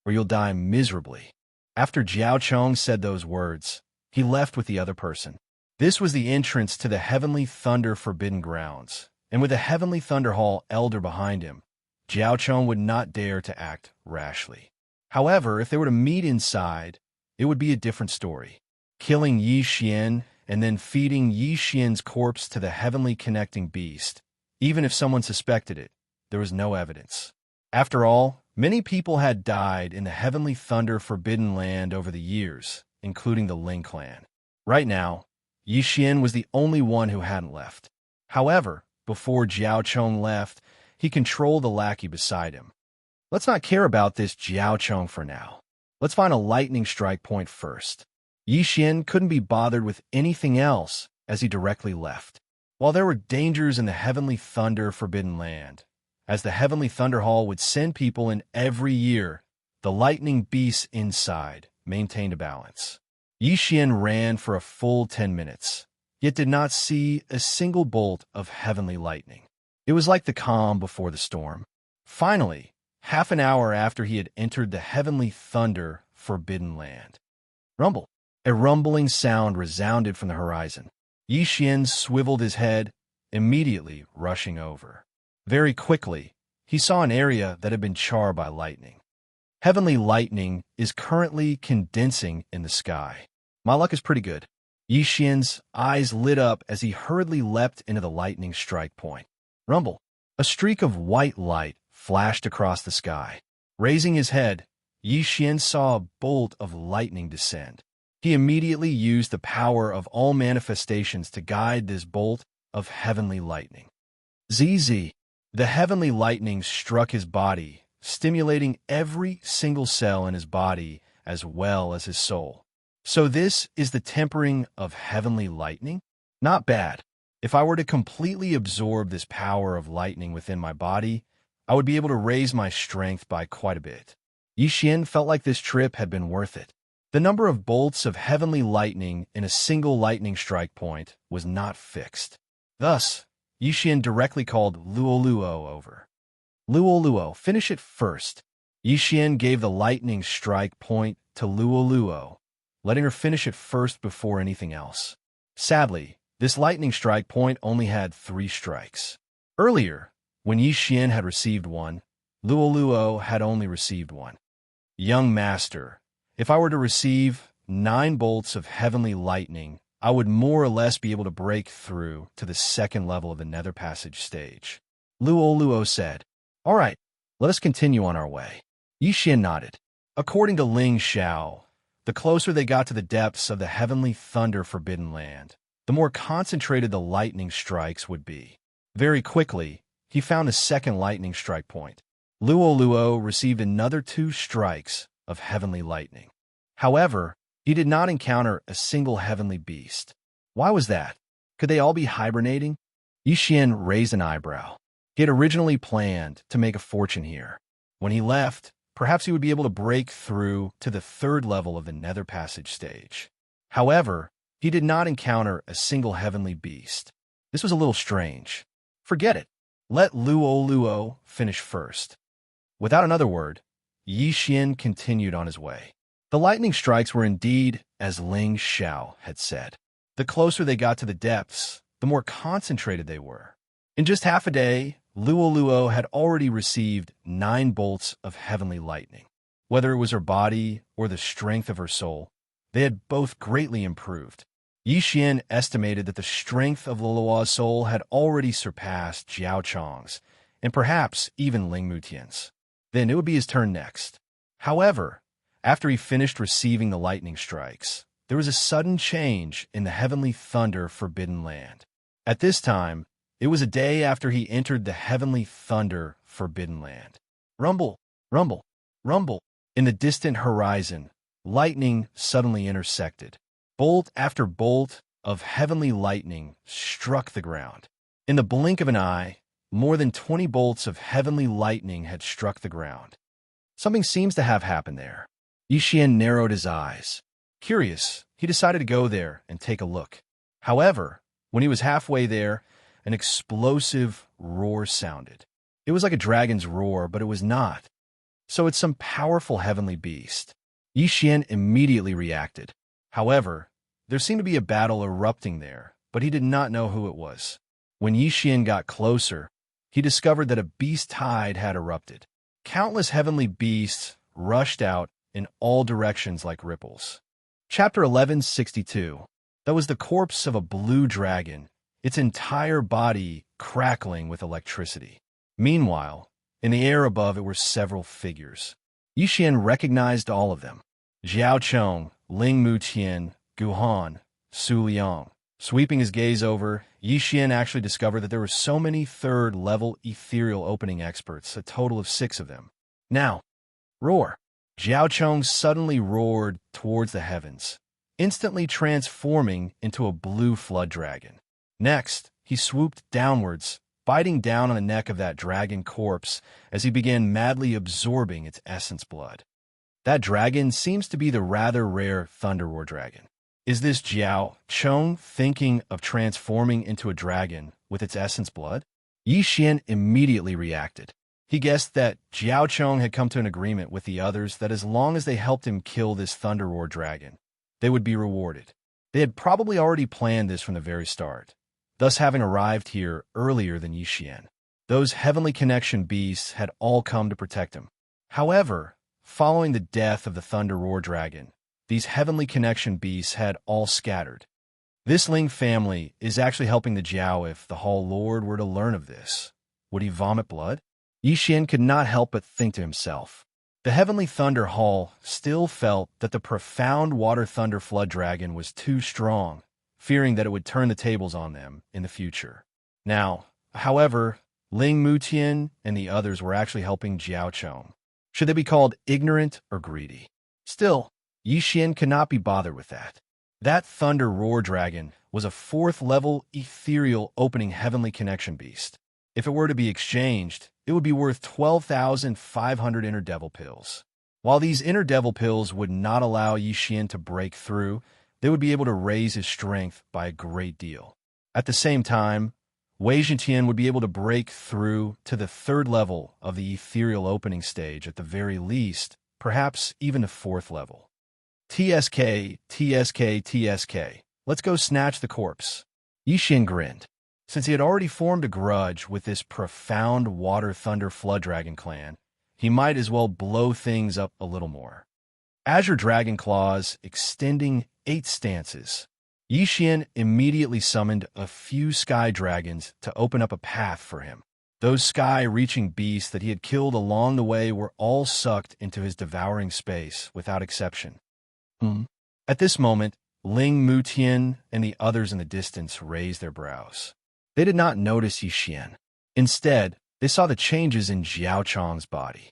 or you'll die miserably. After Jiao Chong said those words, he left with the other person. This was the entrance to the Heavenly Thunder Forbidden Grounds, and with the Heavenly Thunder Hall elder behind him, Jiao Chong would not dare to act rashly. However, if they were to meet inside, it would be a different story. Killing Yi Xian and then feeding Yi Xian's corpse to the Heavenly Connecting Beast, even if someone suspected it, there was no evidence. After all, many people had died in the Heavenly Thunder Forbidden Land over the years, including the Ling clan. Right now, Yi Xian was the only one who hadn't left. However, before Jiao Chong left, he controlled the lackey beside him. Let's not care about this Jiao Chong for now. Let's find a lightning strike point first. Yi Xian couldn't be bothered with anything else as he directly left. While there were dangers in the Heavenly Thunder Forbidden Land, as the Heavenly Thunder Hall would send people in every year, the lightning beasts inside maintained a balance. Yi Xian ran for a full 10 minutes, yet did not see a single bolt of heavenly lightning. It was like the calm before the storm. Finally, half an hour after he had entered the Heavenly Thunder Forbidden Land, rumble. A rumbling sound resounded from the horizon. Yi Xian swiveled his head, immediately rushing over. Very quickly, he saw an area that had been charred by lightning. Heavenly lightning is currently condensing in the sky. My luck is pretty good. Yi Xian's eyes lit up as he hurriedly leapt into the lightning strike point. Rumble. A streak of white light flashed across the sky. Raising his head, Yi Xian saw a bolt of lightning descend. He immediately used the power of all manifestations to guide this bolt of heavenly lightning. ZZ. The heavenly lightning struck his body, stimulating every single cell in his body as well as his soul. So this is the tempering of heavenly lightning? Not bad. If I were to completely absorb this power of lightning within my body, I would be able to raise my strength by quite a bit. Yi Xian felt like this trip had been worth it. The number of bolts of heavenly lightning in a single lightning strike point was not fixed. Thus, Yi Xian directly called Luoluo over. Luoluo, finish it first. Yi Xian gave the lightning strike point to Luoluo, letting her finish it first before anything else. Sadly, this lightning strike point only had 3 strikes. Earlier, when Yi Xian had received 1, Luoluo had only received 1. Young master, if I were to receive 9 bolts of heavenly lightning, I would more or less be able to break through to the 2nd level of the Nether Passage stage. Luoluo said, All right, let us continue on our way. Yi Xian nodded. According to Ling Xiao, the closer they got to the depths of the Heavenly Thunder Forbidden Land, the more concentrated the lightning strikes would be. Very quickly, he found a 2nd lightning strike point. Luoluo received another 2 strikes of heavenly lightning. However, he did not encounter a single heavenly beast. Why was that? Could they all be hibernating? Yi Xian raised an eyebrow. He had originally planned to make a fortune here. When he left, perhaps he would be able to break through to the 3rd level of the Nether Passage stage. However, he did not encounter a single heavenly beast. This was a little strange. Forget it. Let Luoluo finish first. Without another word, Yi Xian continued on his way. The lightning strikes were indeed as Ling Xiao had said. The closer they got to the depths, the more concentrated they were. In just half a day, Luo Luo had already received 9 bolts of heavenly lightning. Whether it was her body or the strength of her soul, they had both greatly improved. Yi Xian estimated that the strength of Luo's soul had already surpassed Jiao Chong's, and perhaps even Ling Mutian's. Then it would be his turn next. However, after he finished receiving the lightning strikes, there was a sudden change in the heavenly thunder forbidden land. At this time, it was a day after he entered the heavenly thunder forbidden land. Rumble, rumble, rumble. In the distant horizon, lightning suddenly intersected. Bolt after bolt of heavenly lightning struck the ground. In the blink of an eye, more than 20 bolts of heavenly lightning had struck the ground. Something seems to have happened there. Yi Xian narrowed his eyes. Curious, he decided to go there and take a look. However, when he was halfway there, an explosive roar sounded. It was like a dragon's roar, but it was not. So it's some powerful heavenly beast. Yi Xian immediately reacted. However, there seemed to be a battle erupting there, but he did not know who it was. When Yi Xian got closer, he discovered that a beast tide had erupted. Countless heavenly beasts rushed out in all directions like ripples. Chapter 1162. That was the corpse of a blue dragon, its entire body crackling with electricity. Meanwhile, in the air above it were several figures. Yi Xian recognized all of them. Jiao Chong, Ling Mutian, Gu Han, Su Liang. Sweeping his gaze over, Yi Xian actually discovered that there were so many third-level ethereal opening experts, a total of 6 of them. Now, roar! Jiao Chong suddenly roared towards the heavens, instantly transforming into a blue flood dragon. Next, he swooped downwards, biting down on the neck of that dragon corpse as he began madly absorbing its essence blood. That dragon seems to be the rather rare Thunder Roar dragon. Is this Jiao Chong thinking of transforming into a dragon with its essence blood? Yi Xian immediately reacted. He guessed that Jiao Chong had come to an agreement with the others that as long as they helped him kill this Thunder Roar dragon, they would be rewarded. They had probably already planned this from the very start, thus having arrived here earlier than Yi Xian. Those heavenly connection beasts had all come to protect him. However, following the death of the Thunder Roar dragon, these heavenly connection beasts had all scattered. This Ling family is actually helping the Jiao. If the Hall Lord were to learn of this, would he vomit blood? Yi Xian could not help but think to himself. The Heavenly Thunder Hall still felt that the profound Water Thunder Flood Dragon was too strong, fearing that it would turn the tables on them in the future. Now, however, Ling Mutian and the others were actually helping Jiao Chong. Should they be called ignorant or greedy? Still, Yi Xian could not be bothered with that. That Thunder Roar Dragon was a 4th-level ethereal opening heavenly connection beast. If it were to be exchanged, it would be worth 12,500 Inner Devil Pills. While these Inner Devil Pills would not allow Yi Xian to break through, they would be able to raise his strength by a great deal. At the same time, Wei Zhentian would be able to break through to the 3rd level of the ethereal opening stage at the very least, perhaps even the 4th level. TSK, TSK, TSK. Let's go snatch the corpse. Yi Xian grinned. Since he had already formed a grudge with this profound Water Thunder Flood Dragon clan, he might as well blow things up a little more. Azure Dragon Claws extending 8 stances. Yi Xian immediately summoned a few sky dragons to open up a path for him. Those sky-reaching beasts that he had killed along the way were all sucked into his devouring space without exception. At this moment, Ling Mutian and the others in the distance raised their brows. They did not notice Yi Xian. Instead, they saw the changes in Jiao Chong's body.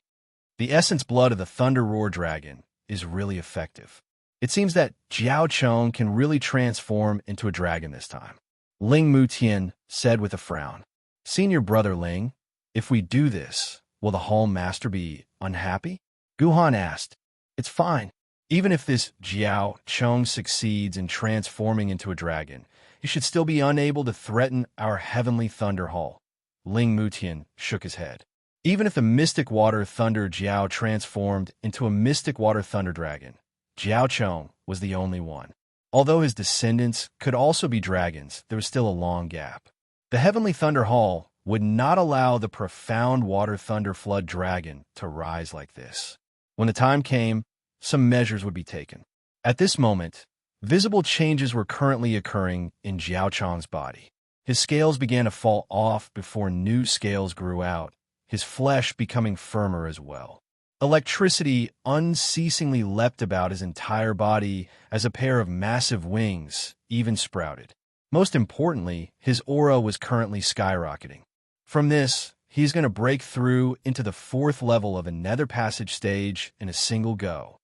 The essence blood of the Thunder Roar Dragon is really effective. It seems that Jiao Chong can really transform into a dragon this time. Ling Mutian said with a frown. Senior brother Ling, if we do this, will the Hall Master be unhappy? Gu Han asked. It's fine. Even if this Jiao Chong succeeds in transforming into a dragon, he should still be unable to threaten our Heavenly Thunder Hall. Ling Mutian shook his head. Even if the Mystic Water Thunder Jiao transformed into a Mystic Water Thunder Dragon, Jiao Chong was the only one. Although his descendants could also be dragons, there was still a long gap. The Heavenly Thunder Hall would not allow the profound water thunder flood dragon to rise like this. When the time came, some measures would be taken. At this moment, visible changes were currently occurring in Jiao Chong's body. His scales began to fall off before new scales grew out, his flesh becoming firmer as well. Electricity unceasingly leapt about his entire body as a pair of massive wings even sprouted. Most importantly, his aura was currently skyrocketing. From this, he's going to break through into the 4th level of a nether passage stage in a single go.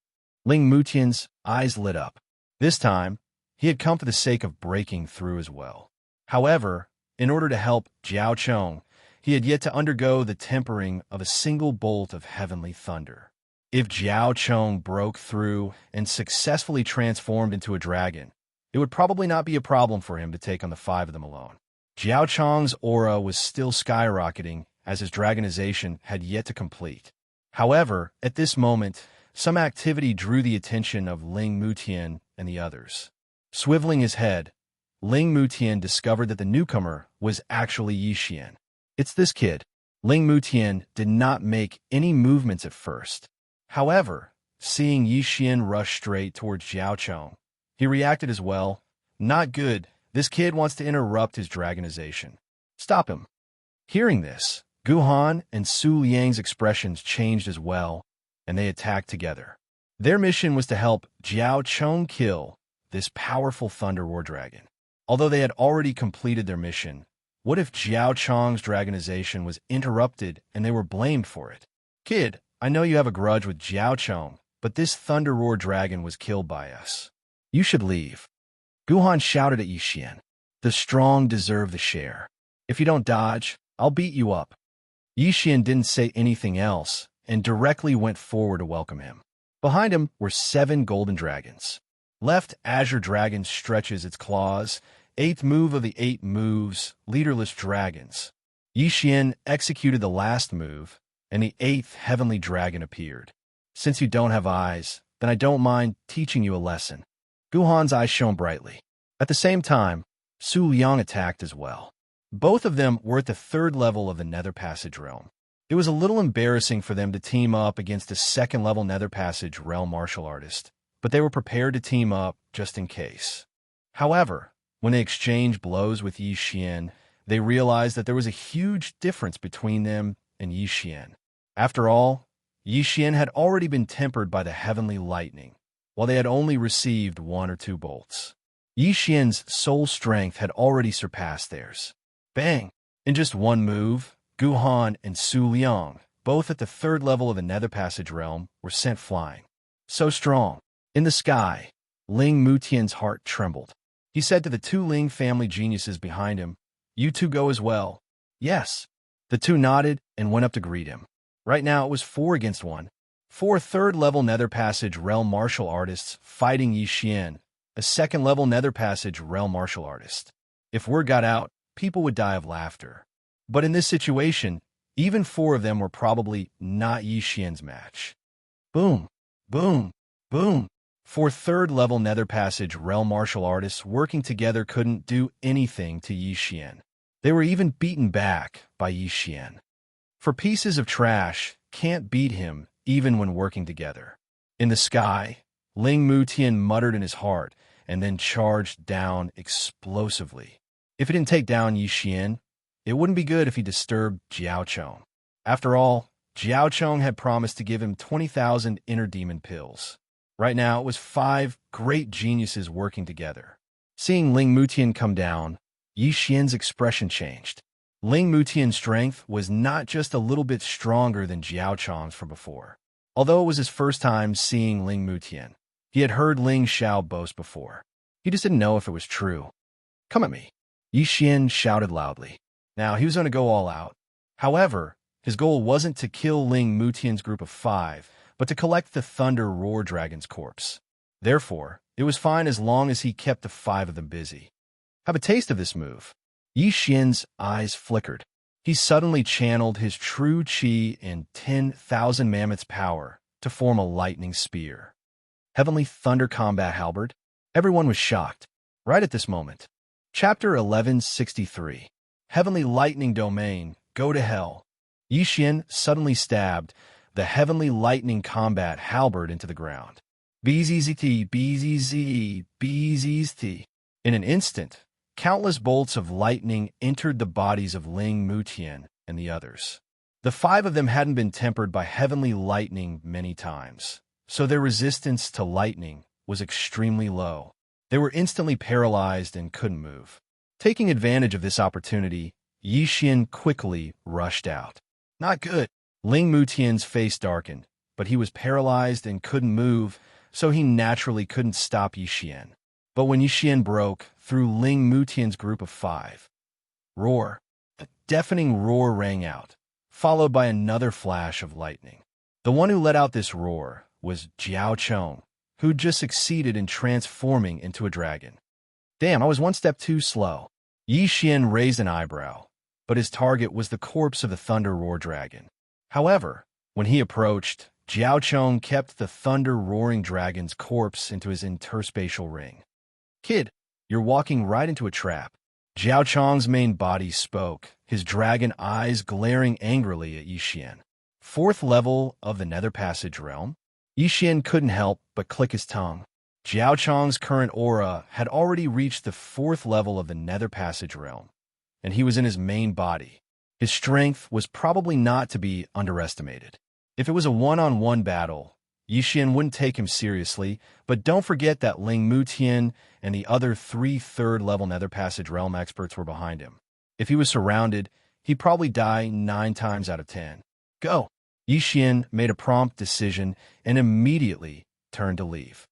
Ling Mutian's eyes lit up. This time, he had come for the sake of breaking through as well. However, in order to help Jiao Chong, he had yet to undergo the tempering of a single bolt of heavenly thunder. If Jiao Chong broke through and successfully transformed into a dragon, it would probably not be a problem for him to take on the 5 of them alone. Jiao Chong's aura was still skyrocketing as his dragonization had yet to complete. However, at this moment, some activity drew the attention of Ling Mutian and the others. Swiveling his head, Ling Mutian discovered that the newcomer was actually Yixian. It's this kid. Ling Mutian did not make any movements at first. However, seeing Yixian rush straight towards Jiao Chong, he reacted as well. Not good. This kid wants to interrupt his dragonization. Stop him. Hearing this, Guhan and Su Liang's expressions changed as well, and they attacked together. Their mission was to help Jiao Chong kill this powerful Thunder War dragon. Although they had already completed their mission, what if Jiao Chong's dragonization was interrupted and they were blamed for it? Kid, I know you have a grudge with Jiao Chong, but this Thunder Roar dragon was killed by us. You should leave. Guhan shouted at Yixian. The strong deserve the share. If you don't dodge, I'll beat you up. Yixian didn't say anything else and directly went forward to welcome him. Behind him were 7 golden dragons. Left Azure Dragon stretches its claws. 8th move of the 8 moves, leaderless dragons. Yixian executed the last move, and the 8th heavenly dragon appeared. Since you don't have eyes, then I don't mind teaching you a lesson. Guhan's eyes shone brightly. At the same time, Su Liang attacked as well. Both of them were at the 3rd level of the Nether Passage realm. It was a little embarrassing for them to team up against a 2nd level Nether Passage realm martial artist, but they were prepared to team up just in case. However, when they exchanged blows with Yixian, they realized that there was a huge difference between them and Yixian. After all, Yixian had already been tempered by the heavenly lightning, while they had only received 1 or 2 bolts. Yixian's soul strength had already surpassed theirs. Bang! In just one move, Guhan and Su Liang, both at the 3rd level of the Nether Passage realm, were sent flying. So strong. In the sky, Ling Mutian's heart trembled. He said to the 2 Ling family geniuses behind him, "You 2 go as well." Yes. The 2 nodded and went up to greet him. Right now it was 4 against 1. 4 3rd-level Nether Passage realm martial artists fighting Yixian, a 2nd-level Nether Passage realm martial artist. If word got out, people would die of laughter. But in this situation, even 4 of them were probably not Yixian's match. Boom, boom, boom. 4 3rd-level Nether Passage realm martial artists working together couldn't do anything to Yixian. They were even beaten back by Yixian. For pieces of trash can't beat him even when working together. In the sky, Ling Mutian muttered in his heart and then charged down explosively. If he didn't take down Yixian, it wouldn't be good if he disturbed Jiao Chong. After all, Jiao Chong had promised to give him 20,000 inner demon pills. Right now, it was 5 great geniuses working together. Seeing Ling Mutian come down, Yixian's expression changed. Ling Mutian's strength was not just a little bit stronger than Jiao Chong's from before. Although it was his first time seeing Ling Mutian, he had heard Ling Xiao boast before. He just didn't know if it was true. "Come at me," Yixian shouted loudly. Now, he was going to go all out. However, his goal wasn't to kill Ling Mutian's group of 5, but to collect the Thunder Roar Dragon's corpse. Therefore, it was fine as long as he kept the 5 of them busy. Have a taste of this move. Yixian's eyes flickered. He suddenly channeled his true qi and 10,000 mammoths' power to form a lightning spear. Heavenly Thunder Combat Halberd? Everyone was shocked. Right at this moment. Chapter 1163. Heavenly Lightning Domain, Go to Hell. Yixian suddenly stabbed the Heavenly Lightning Combat Halberd into the ground. BZZT, BZZ, BZZT. In an instant, countless bolts of lightning entered the bodies of Ling Mutian and the others. The 5 of them hadn't been tempered by heavenly lightning many times, so their resistance to lightning was extremely low. They were instantly paralyzed and couldn't move. Taking advantage of this opportunity, Yixian quickly rushed out. Not good. Ling Mutian's face darkened, but he was paralyzed and couldn't move, so he naturally couldn't stop Yixian. But when Yixian broke through Ling Mutian's group of 5, roar! A deafening roar rang out, followed by another flash of lightning. The one who let out this roar was Jiao Chong, who'd just succeeded in transforming into a dragon. Damn, I was one step too slow. Yixian raised an eyebrow, but his target was the corpse of the Thunder Roar Dragon. However, when he approached, Jiao Chong kept the thunder-roaring dragon's corpse into his interspatial ring. Kid, you're walking right into a trap. Jiao Chong's main body spoke, his dragon eyes glaring angrily at Yixian. 4th level of the Nether Passage Realm? Yixian couldn't help but click his tongue. Jiao Chong's current aura had already reached the 4th level of the Nether Passage Realm, and he was in his main body. His strength was probably not to be underestimated. If it was a one-on-one battle, Yixian wouldn't take him seriously, but don't forget that Ling Mutian and the other 3 3rd-level Nether Passage Realm experts were behind him. If he was surrounded, he'd probably die 9 times out of 10. Go! Yixian made a prompt decision and immediately turned to leave.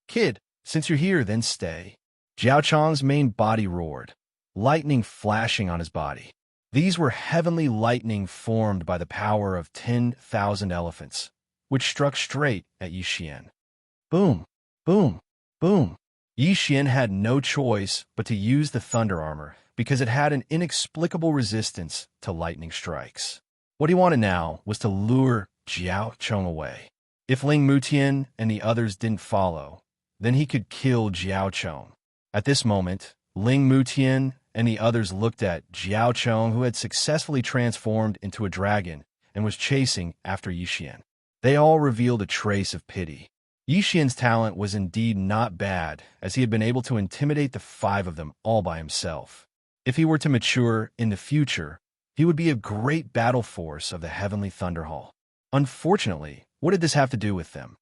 Kid, since you're here, then stay. Jiao Chong's main body roared, lightning flashing on his body. These were heavenly lightning formed by the power of 10,000 elephants, which struck straight at Yixian. Boom, boom, boom. Yixian had no choice but to use the thunder armor because it had an inexplicable resistance to lightning strikes. What he wanted now was to lure Jiao Chong away. If Ling Mutian and the others didn't follow, then he could kill Jiao Chong. At this moment, Ling Mutian and the others looked at Jiao Chong, who had successfully transformed into a dragon and was chasing after Yixian. They all revealed a trace of pity. Yixian's talent was indeed not bad, as he had been able to intimidate the 5 of them all by himself. If he were to mature in the future, he would be a great battle force of the Heavenly Thunder Hall. Unfortunately, what did this have to do with them?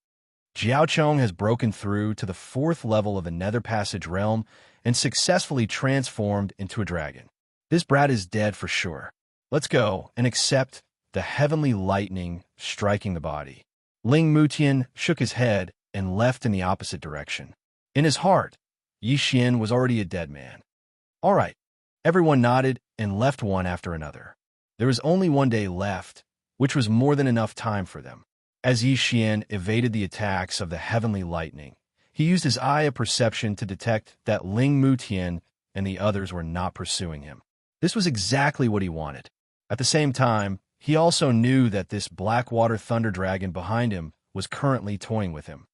Jiao Chong has broken through to the 4th level of the Nether Passage Realm and successfully transformed into a dragon. This brat is dead for sure. Let's go and accept the heavenly lightning striking the body. Ling Mutian shook his head and left in the opposite direction. In his heart, Yixian was already a dead man. All right, everyone nodded and left one after another. There was only 1 day left, which was more than enough time for them. As Yixian evaded the attacks of the heavenly lightning, he used his eye of perception to detect that Ling Mutian and the others were not pursuing him. This was exactly what he wanted. At the same time, he also knew that this Blackwater Thunder Dragon behind him was currently toying with him.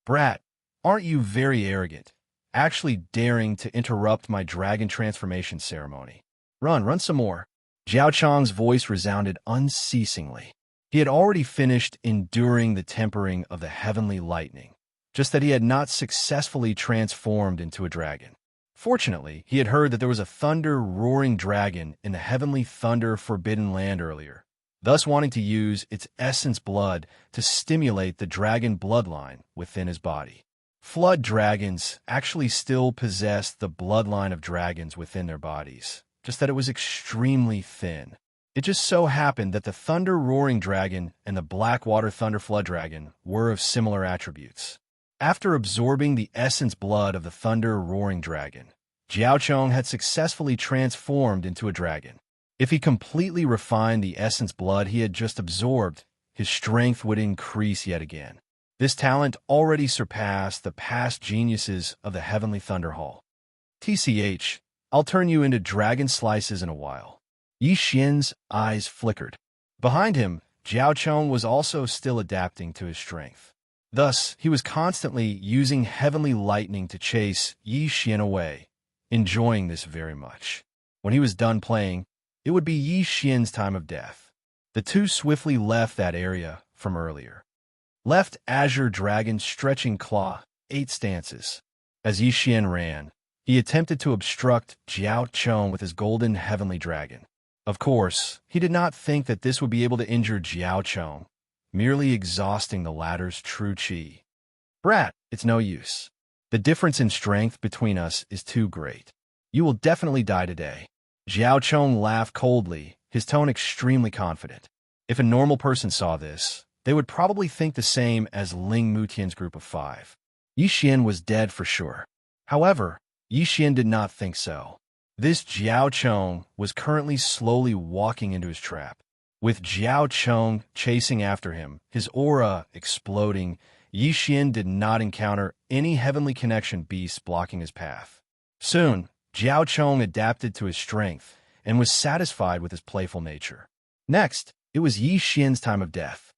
Brat, aren't you very arrogant, actually daring to interrupt my dragon transformation ceremony? Run some more. Jiao Chong's voice resounded unceasingly. He had already finished enduring the tempering of the heavenly lightning, just that he had not successfully transformed into a dragon. Fortunately, he had heard that there was a thunder-roaring dragon in the heavenly thunder forbidden land earlier, thus wanting to use its essence blood to stimulate the dragon bloodline within his body. Flood dragons actually still possessed the bloodline of dragons within their bodies, just that it was extremely thin. It just so happened that the thunder-roaring dragon and the Blackwater Thunder Flood Dragon were of similar attributes. After absorbing the essence blood of the thunder-roaring dragon, Jiao Chong had successfully transformed into a dragon. If he completely refined the essence blood he had just absorbed, his strength would increase yet again. This talent already surpassed the past geniuses of the Heavenly Thunder Hall. TCH, I'll turn you into dragon slices in a while. Yixian's eyes flickered. Behind him, Jiao Chong was also still adapting to his strength. Thus, he was constantly using heavenly lightning to chase Yi Xian away, enjoying this very much. When he was done playing, it would be Yi Xian's time of death. The two swiftly left that area from earlier. Left Azure Dragon stretching claw, 8 stances. As Yi Xian ran, he attempted to obstruct Jiao Chong with his golden heavenly dragon. Of course, he did not think that this would be able to injure Jiao Chong, merely exhausting the latter's true chi. Brat, it's no use. The difference in strength between us is too great. You will definitely die today. Jiao Chong laughed coldly, his tone extremely confident. If a normal person saw this, they would probably think the same as Ling Mutian's group of 5. Yi Xian was dead for sure. However, Yi Xian did not think so. This Jiao Chong was currently slowly walking into his trap. With Jiao Chong chasing after him, his aura exploding, Yi Xian did not encounter any heavenly connection beasts blocking his path. Soon, Jiao Chong adapted to his strength and was satisfied with his playful nature. Next, it was Yi Xian's time of death.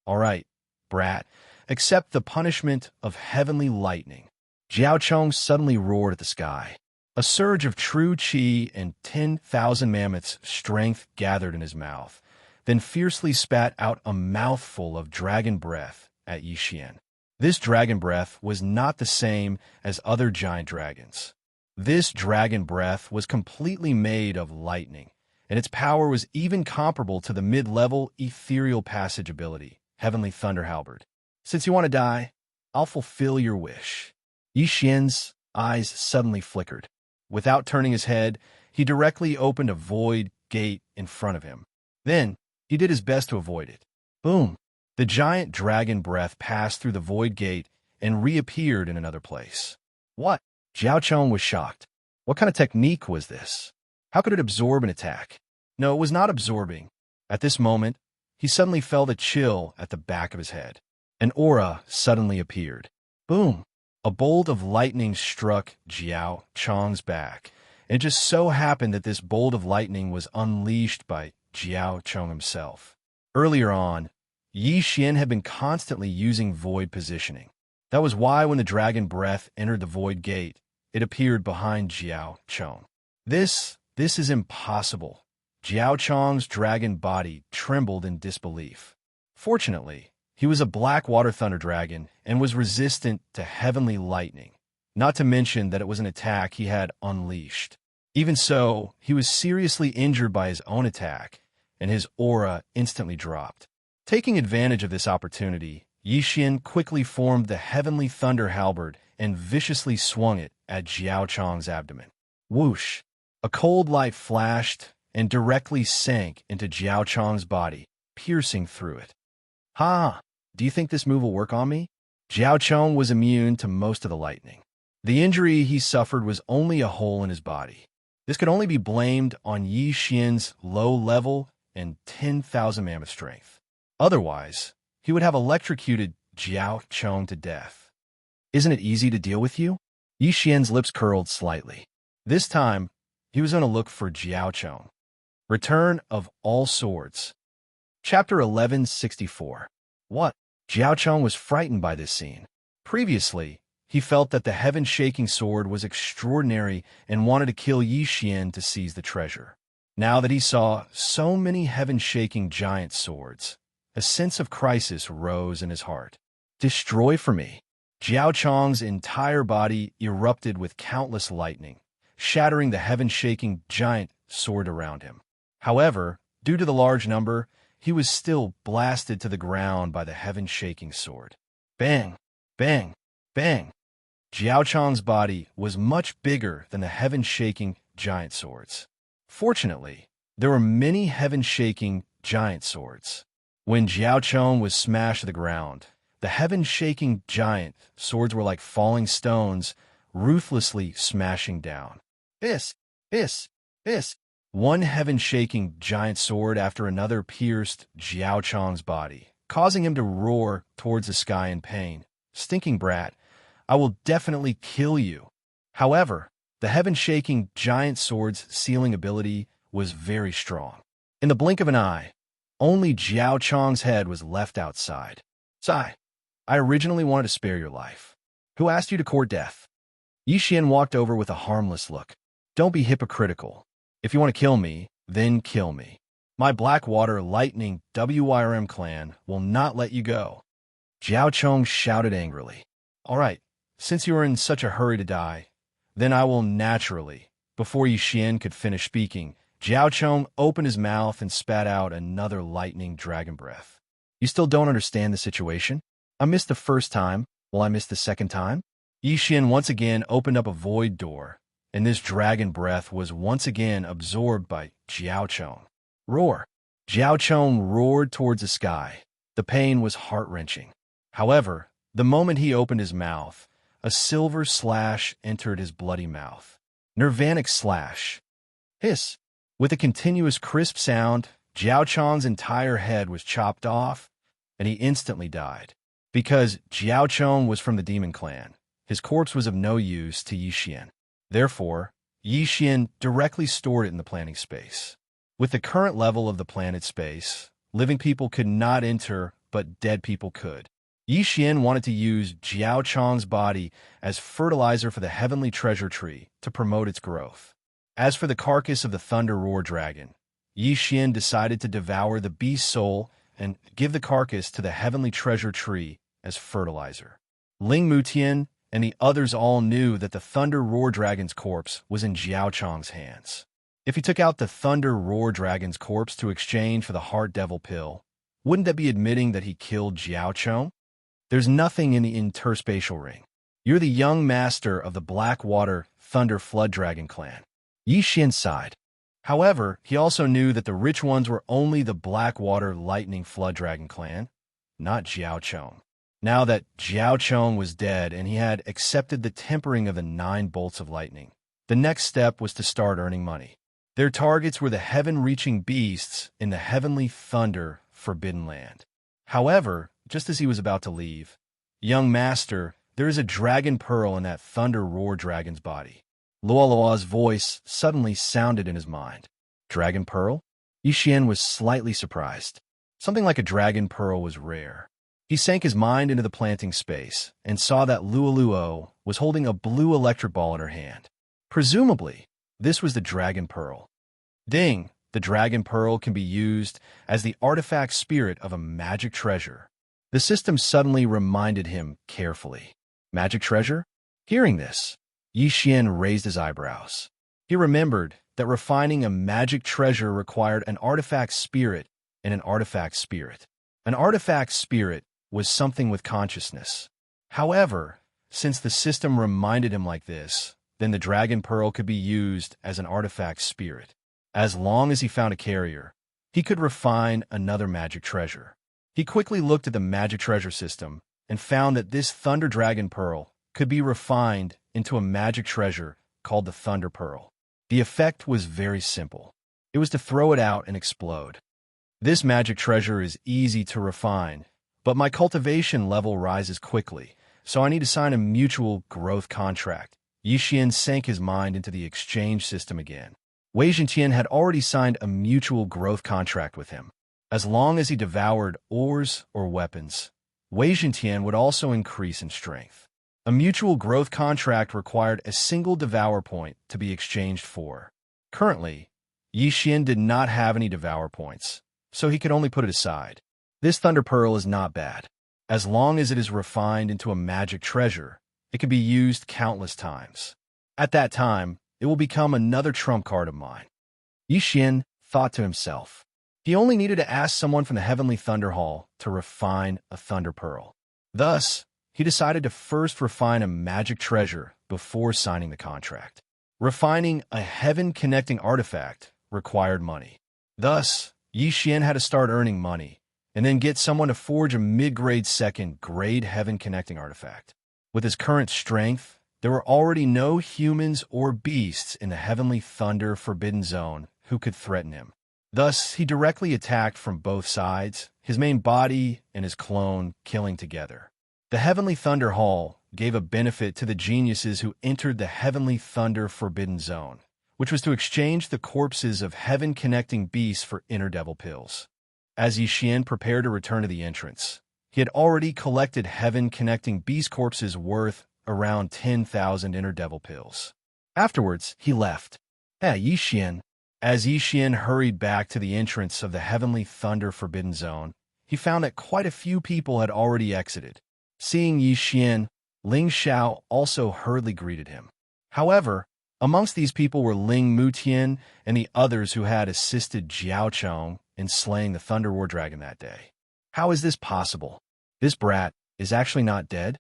All right, brat, accept the punishment of heavenly lightning. Jiao Chong suddenly roared at the sky. A surge of true chi and 10,000 mammoths' strength gathered in his mouth, then fiercely spat out a mouthful of dragon breath at Yi Xian. This dragon breath was not the same as other giant dragons. This dragon breath was completely made of lightning, and its power was even comparable to the mid-level ethereal passage ability, Heavenly Thunder Halberd. Since you want to die, I'll fulfill your wish. Yi Xian's eyes suddenly flickered. Without turning his head, he directly opened a void gate in front of him. Then, he did his best to avoid it. Boom! The giant dragon breath passed through the void gate and reappeared in another place. What? Jiao Chong was shocked. What kind of technique was this? How could it absorb an attack? No, it was not absorbing. At this moment, he suddenly felt a chill at the back of his head. An aura suddenly appeared. Boom! A bolt of lightning struck Jiao Chong's back. It just so happened that this bolt of lightning was unleashed by Jiao Chong himself. Earlier on, Yi Xian had been constantly using void positioning. That was why when the dragon breath entered the void gate, it appeared behind Jiao Chong. This is impossible. Jiao Chong's dragon body trembled in disbelief. Fortunately, he was a black water thunder dragon and was resistant to heavenly lightning, not to mention that it was an attack he had unleashed. Even so, he was seriously injured by his own attack, and his aura instantly dropped. Taking advantage of this opportunity, Yi Xian quickly formed the Heavenly Thunder Halberd and viciously swung it at Jiao Chong's abdomen. Whoosh! A cold light flashed and directly sank into Jiao Chong's body, piercing through it. Ha! Do you think this move will work on me? Jiao Chong was immune to most of the lightning. The injury he suffered was only a hole in his body. This could only be blamed on Yi Xian's low level and 10,000 mammoth strength. Otherwise, he would have electrocuted Jiao Chong to death. Isn't it easy to deal with you? Yi Xian's lips curled slightly. This time, he was going to look for Jiao Chong. Return of All Swords. Chapter 1164. What? Jiao Chong was frightened by this scene. Previously, he felt that the heaven-shaking sword was extraordinary and wanted to kill Yi Xian to seize the treasure. Now that he saw so many heaven-shaking giant swords, a sense of crisis rose in his heart. Destroy for me. Jiao Chong's entire body erupted with countless lightning, shattering the heaven-shaking giant sword around him. However, due to the large number, he was still blasted to the ground by the heaven-shaking sword. Bang! Bang! Bang! Jiao Chong's body was much bigger than the heaven-shaking giant swords. Fortunately, there were many heaven-shaking giant swords. When Jiao Chong was smashed to the ground, the heaven-shaking giant swords were like falling stones, ruthlessly smashing down. Hiss! Hiss! Hiss! One heaven-shaking giant sword after another pierced Jiao Chong's body, causing him to roar towards the sky in pain. Stinking brat, I will definitely kill you. However, the heaven-shaking giant sword's sealing ability was very strong. In the blink of an eye, only Jiao Chong's head was left outside. Sigh. I originally wanted to spare your life. Who asked you to court death? Yixian walked over with a harmless look. Don't be hypocritical. If you want to kill me, then kill me. My Blackwater Lightning WYRM clan will not let you go. Jiao Chong shouted angrily. All right, since you are in such a hurry to die, then I will naturally. Before Yixian could finish speaking, Jiao Chong opened his mouth and spat out another lightning dragon breath. You still don't understand the situation? I missed the first time. Will I miss the second time? Yixian once again opened up a void door, and this dragon breath was once again absorbed by Jiao Chong. Roar! Jiao Chong roared towards the sky. The pain was heart-wrenching. However, the moment he opened his mouth, a silver slash entered his bloody mouth. Nirvanic slash. Hiss! With a continuous crisp sound, Jiao Chong's entire head was chopped off, and he instantly died. Because Jiao Chong was from the Demon Clan, his corpse was of no use to Yixian. Therefore, Yixian directly stored it in the planting space. With the current level of the planted space, living people could not enter, but dead people could. Yixian wanted to use Jiao Chong's body as fertilizer for the heavenly treasure tree to promote its growth. As for the carcass of the Thunder Roar Dragon, Yixian decided to devour the beast's soul and give the carcass to the heavenly treasure tree as fertilizer. Ling Mutian and the others all knew that the Thunder Roar Dragon's corpse was in Jiao Chong's hands. If he took out the Thunder Roar Dragon's corpse to exchange for the Heart Devil pill, wouldn't that be admitting that he killed Jiao Chong? There's nothing in the interspatial ring. You're the young master of the Blackwater Thunder Flood Dragon clan. Yixian sighed. However, he also knew that the rich ones were only the Blackwater Lightning Flood Dragon clan, not Jiao Chong. Now that Jiao Chong was dead and he had accepted the tempering of the 9 bolts of lightning, the next step was to start earning money. Their targets were the heaven-reaching beasts in the Heavenly Thunder Forbidden Land. However, just as he was about to leave, Young Master, there is a dragon pearl in that Thunder Roar Dragon's body. Luolua's voice suddenly sounded in his mind. Dragon pearl? Yixian was slightly surprised. Something like a dragon pearl was rare. He sank his mind into the planting space and saw that Luoluo was holding a blue electric ball in her hand. Presumably, this was the dragon pearl. Ding! The dragon pearl can be used as the artifact spirit of a magic treasure. The system suddenly reminded him carefully. Magic treasure? Hearing this, Yixian raised his eyebrows. He remembered that refining a magic treasure required an artifact spirit and an artifact spirit. An artifact spirit was something with consciousness. However, since the system reminded him like this, then the dragon pearl could be used as an artifact spirit. As long as he found a carrier, he could refine another magic treasure. He quickly looked at the magic treasure system and found that this Thunder Dragon Pearl could be refined into a magic treasure called the Thunder Pearl. The effect was very simple. It was to throw it out and explode. This magic treasure is easy to refine, but my cultivation level rises quickly, so I need to sign a mutual growth contract. Yixian sank his mind into the exchange system again. Wei Zhenqian had already signed a mutual growth contract with him. As long as he devoured ores or weapons, Wei Zhenqian would also increase in strength. A mutual growth contract required a single devour point to be exchanged for. Currently, Yixian did not have any devour points, so he could only put it aside. This Thunder Pearl is not bad. As long as it is refined into a magic treasure, it can be used countless times. At that time, it will become another trump card of mine. Yixian thought to himself. He only needed to ask someone from the Heavenly Thunder Hall to refine a Thunder Pearl. Thus, he decided to first refine a magic treasure before signing the contract. Refining a heaven-connecting artifact required money. Thus, Yixian had to start earning money, and then get someone to forge a mid-grade second-grade heaven-connecting artifact. With his current strength, there were already no humans or beasts in the Heavenly Thunder Forbidden Zone who could threaten him. Thus, he directly attacked from both sides, his main body and his clone killing together. The Heavenly Thunder Hall gave a benefit to the geniuses who entered the Heavenly Thunder Forbidden Zone, which was to exchange the corpses of heaven-connecting beasts for inner devil pills. As Yixian prepared to return to the entrance, He had already collected heaven-connecting beast corpses worth around 10,000 inner devil pills. Afterwards, he left. Yixian. As Yixian hurried back to the entrance of the Heavenly Thunder Forbidden Zone, he found that quite a few people had already exited. Seeing Yixian, Ling Xiao also hurriedly greeted him. However, amongst these people were Ling Mutian and the others who had assisted Jiao Chong in slaying the Thunder War Dragon that day. How is this possible? This brat is actually not dead?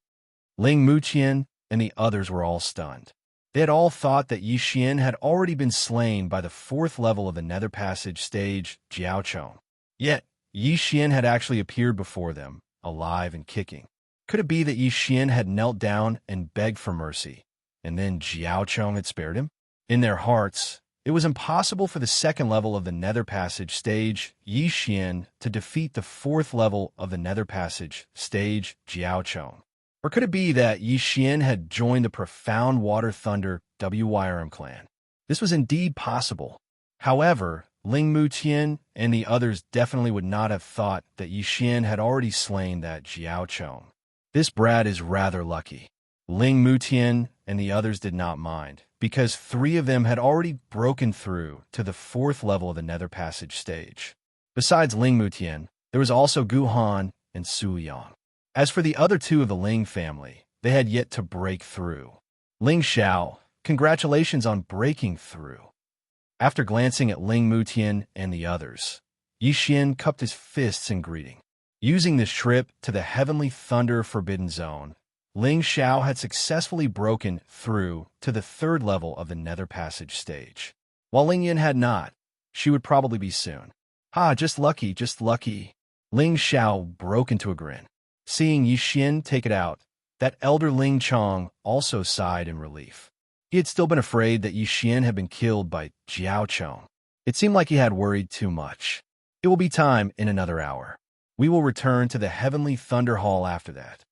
Ling Mutian and the others were all stunned. They had all thought that Yixian had already been slain by the 4th level of the Nether Passage stage, Jiao Chong. Yet, Yixian had actually appeared before them, alive and kicking. Could it be that Yixian had knelt down and begged for mercy, and then Jiao Chong had spared him? In their hearts, it was impossible for the 2nd level of the Nether Passage stage, Yixian, to defeat the 4th level of the Nether Passage stage, Jiao Chong. Or could it be that Yixian had joined the Profound Water Thunder WYRM clan? This was indeed possible. However, Ling Mutian and the others definitely would not have thought that Yixian had already slain that Jiao Chong. This brat is rather lucky. Ling Mutian and the others did not mind, because 3 of them had already broken through to the 4th level of the Nether Passage stage. Besides Ling Mutian, there was also Gu Han and Su Yang. As for the other 2 of the Ling family, they had yet to break through. Ling Xiao, congratulations on breaking through. After glancing at Ling Mutian and the others, Yixian cupped his fists in greeting. Using this trip to the Heavenly Thunder Forbidden Zone, Ling Xiao had successfully broken through to the 3rd level of the Nether Passage stage. While Ling Yin had not, she would probably be soon. Just lucky, just lucky. Ling Xiao broke into a grin. Seeing Yixian take it out, that elder Ling Chong also sighed in relief. He had still been afraid that Yixian had been killed by Jiao Chong. It seemed like he had worried too much. It will be time in another hour. We will return to the Heavenly Thunder Hall after that.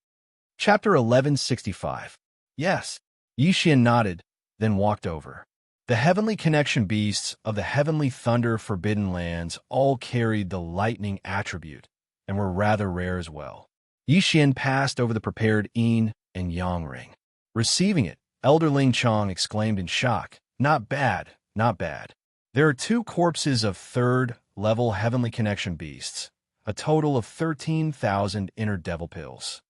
Chapter 1165. Yes. Yixian nodded, then walked over. The Heavenly Connection beasts of the Heavenly Thunder Forbidden Lands all carried the lightning attribute, and were rather rare as well. Yixian passed over the prepared yin and yang ring. Receiving it, Elder Ling Chong exclaimed in shock, "Not bad, not bad." There are 2 corpses of 3rd level Heavenly Connection beasts, a total of 13,000 inner devil pills.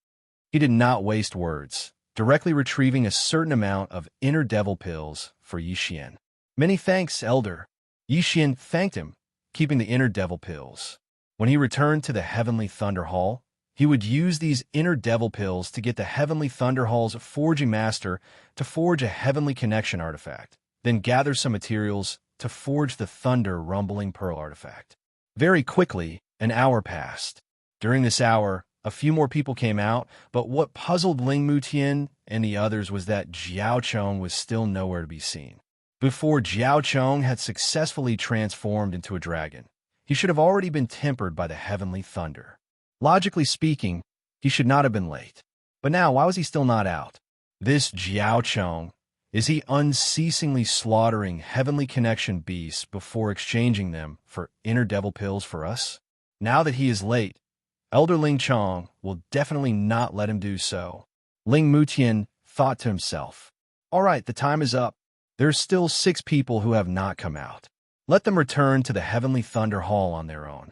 He did not waste words, directly retrieving a certain amount of inner devil pills for Yixian. "Many thanks, Elder." Yixian thanked him, keeping the inner devil pills. When he returned to the Heavenly Thunder Hall, he would use these inner devil pills to get the Heavenly Thunder Hall's forging master to forge a Heavenly Connection artifact, then gather some materials to forge the Thunder Rumbling Pearl artifact. Very quickly, an hour passed. During this hour, a few more people came out, but what puzzled Ling Mutian and the others was that Jiao Chong was still nowhere to be seen. Before Jiao Chong had successfully transformed into a dragon, he should have already been tempered by the Heavenly Thunder. Logically speaking, he should not have been late. But now, why was he still not out? This Jiao Chong, is he unceasingly slaughtering Heavenly Connection beasts before exchanging them for inner devil pills for us? Now that he is late, Elder Ling Chong will definitely not let him do so. Ling Mutian thought to himself, "All right, the time is up. There's still 6 people who have not come out. Let them return to the Heavenly Thunder Hall on their own."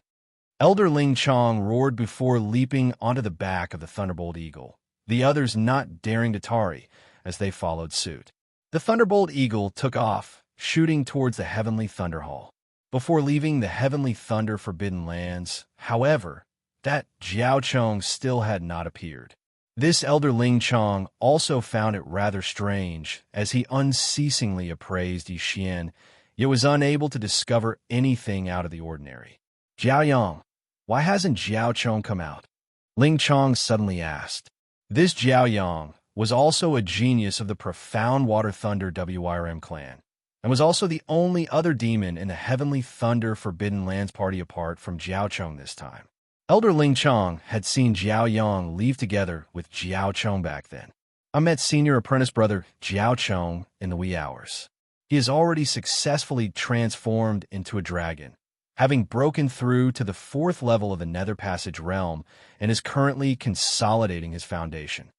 Elder Ling Chong roared before leaping onto the back of the Thunderbolt Eagle, the others not daring to tarry as they followed suit. The Thunderbolt Eagle took off, shooting towards the Heavenly Thunder Hall. Before leaving the Heavenly Thunder Forbidden Lands, however, that Jiao Chong still had not appeared. This Elder Ling Chong also found it rather strange, as he unceasingly appraised Yixian, yet was unable to discover anything out of the ordinary. "Jiao Yang, why hasn't Jiao Chong come out?" Ling Chong suddenly asked. This Jiao Yang was also a genius of the Profound Water Thunder WYRM clan, and was also the only other demon in the Heavenly Thunder Forbidden Lands party apart from Jiao Chong this time. Elder Ling Chong had seen Jiao Yang leave together with Jiao Chong back then. I met senior apprentice brother Jiao Chong in the wee hours. He has already successfully transformed into a dragon. having broken through to the 4th level of the Nether Passage realm and is currently consolidating his foundation.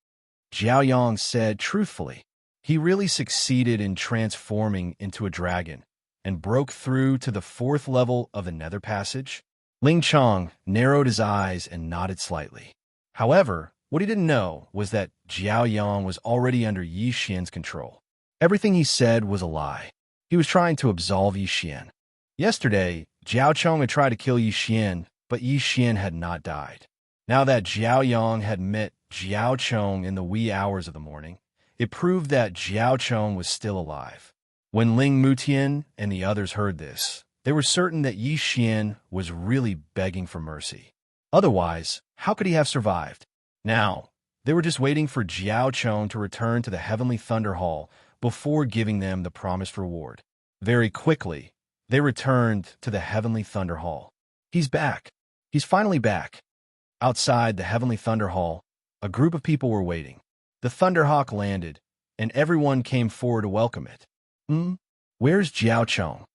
Xiaoyang said truthfully, he really succeeded in transforming into a dragon and broke through to the 4th level of the Nether Passage. Ling Chong narrowed his eyes and nodded slightly. However, what he didn't know was that Xiaoyang was already under Yi Xian's control. Everything he said was a lie. He was trying to absolve Yi Xian. Yesterday, Jiao Chong had tried to kill Yi Xian, but Yi Xian had not died. Now that Xiaoyang had met Jiao Chong in the wee hours of the morning, it proved that Jiao Chong was still alive. When Ling Mutian and the others heard this, they were certain that Yi Xian was really begging for mercy. Otherwise, how could he have survived? Now, they were just waiting for Jiao Chong to return to the Heavenly Thunder Hall before giving them the promised reward. Very quickly, they returned to the Heavenly Thunder Hall. He's back. He's finally back. Outside the Heavenly Thunder Hall, a group of people were waiting. The Thunderhawk landed, and everyone came forward to welcome it. Where's Jiao Chong?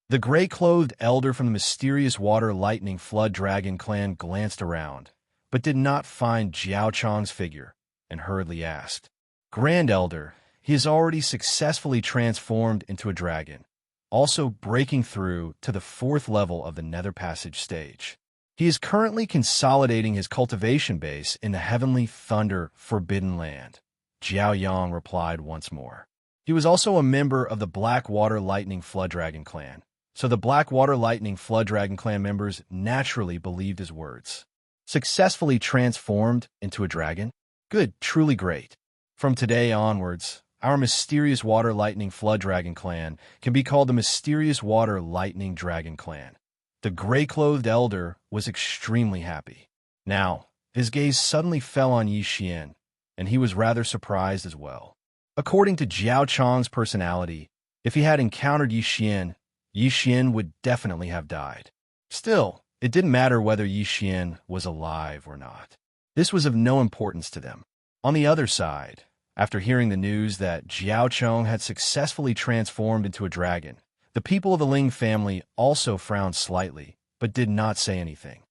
The gray-clothed elder from the mysterious water lightning flood dragon clan glanced around, but did not find Jiao Chong's figure, and hurriedly asked, Grand Elder, he has already successfully transformed into a dragon, also breaking through to the 4th level of the Nether Passage stage. He is currently consolidating his cultivation base in the Heavenly Thunder Forbidden Land. Xiaoyang replied once more. He was also a member of the Blackwater Lightning Flood Dragon clan, so the Blackwater Lightning Flood Dragon clan members naturally believed his words. Successfully transformed into a dragon? Good, truly great. From today onwards, our Mysterious Water Lightning Flood Dragon clan can be called the Mysterious Water Lightning Dragon clan. The gray-clothed elder was extremely happy. Now, his gaze suddenly fell on Yi Xian, and he was rather surprised as well. According to Jiao Chong's personality, if he had encountered Yi Xian would definitely have died. Still, it didn't matter whether Yi Xian was alive or not. This was of no importance to them. On the other side, after hearing the news that Jiao Chong had successfully transformed into a dragon, the people of the Ling family also frowned slightly, but did not say anything.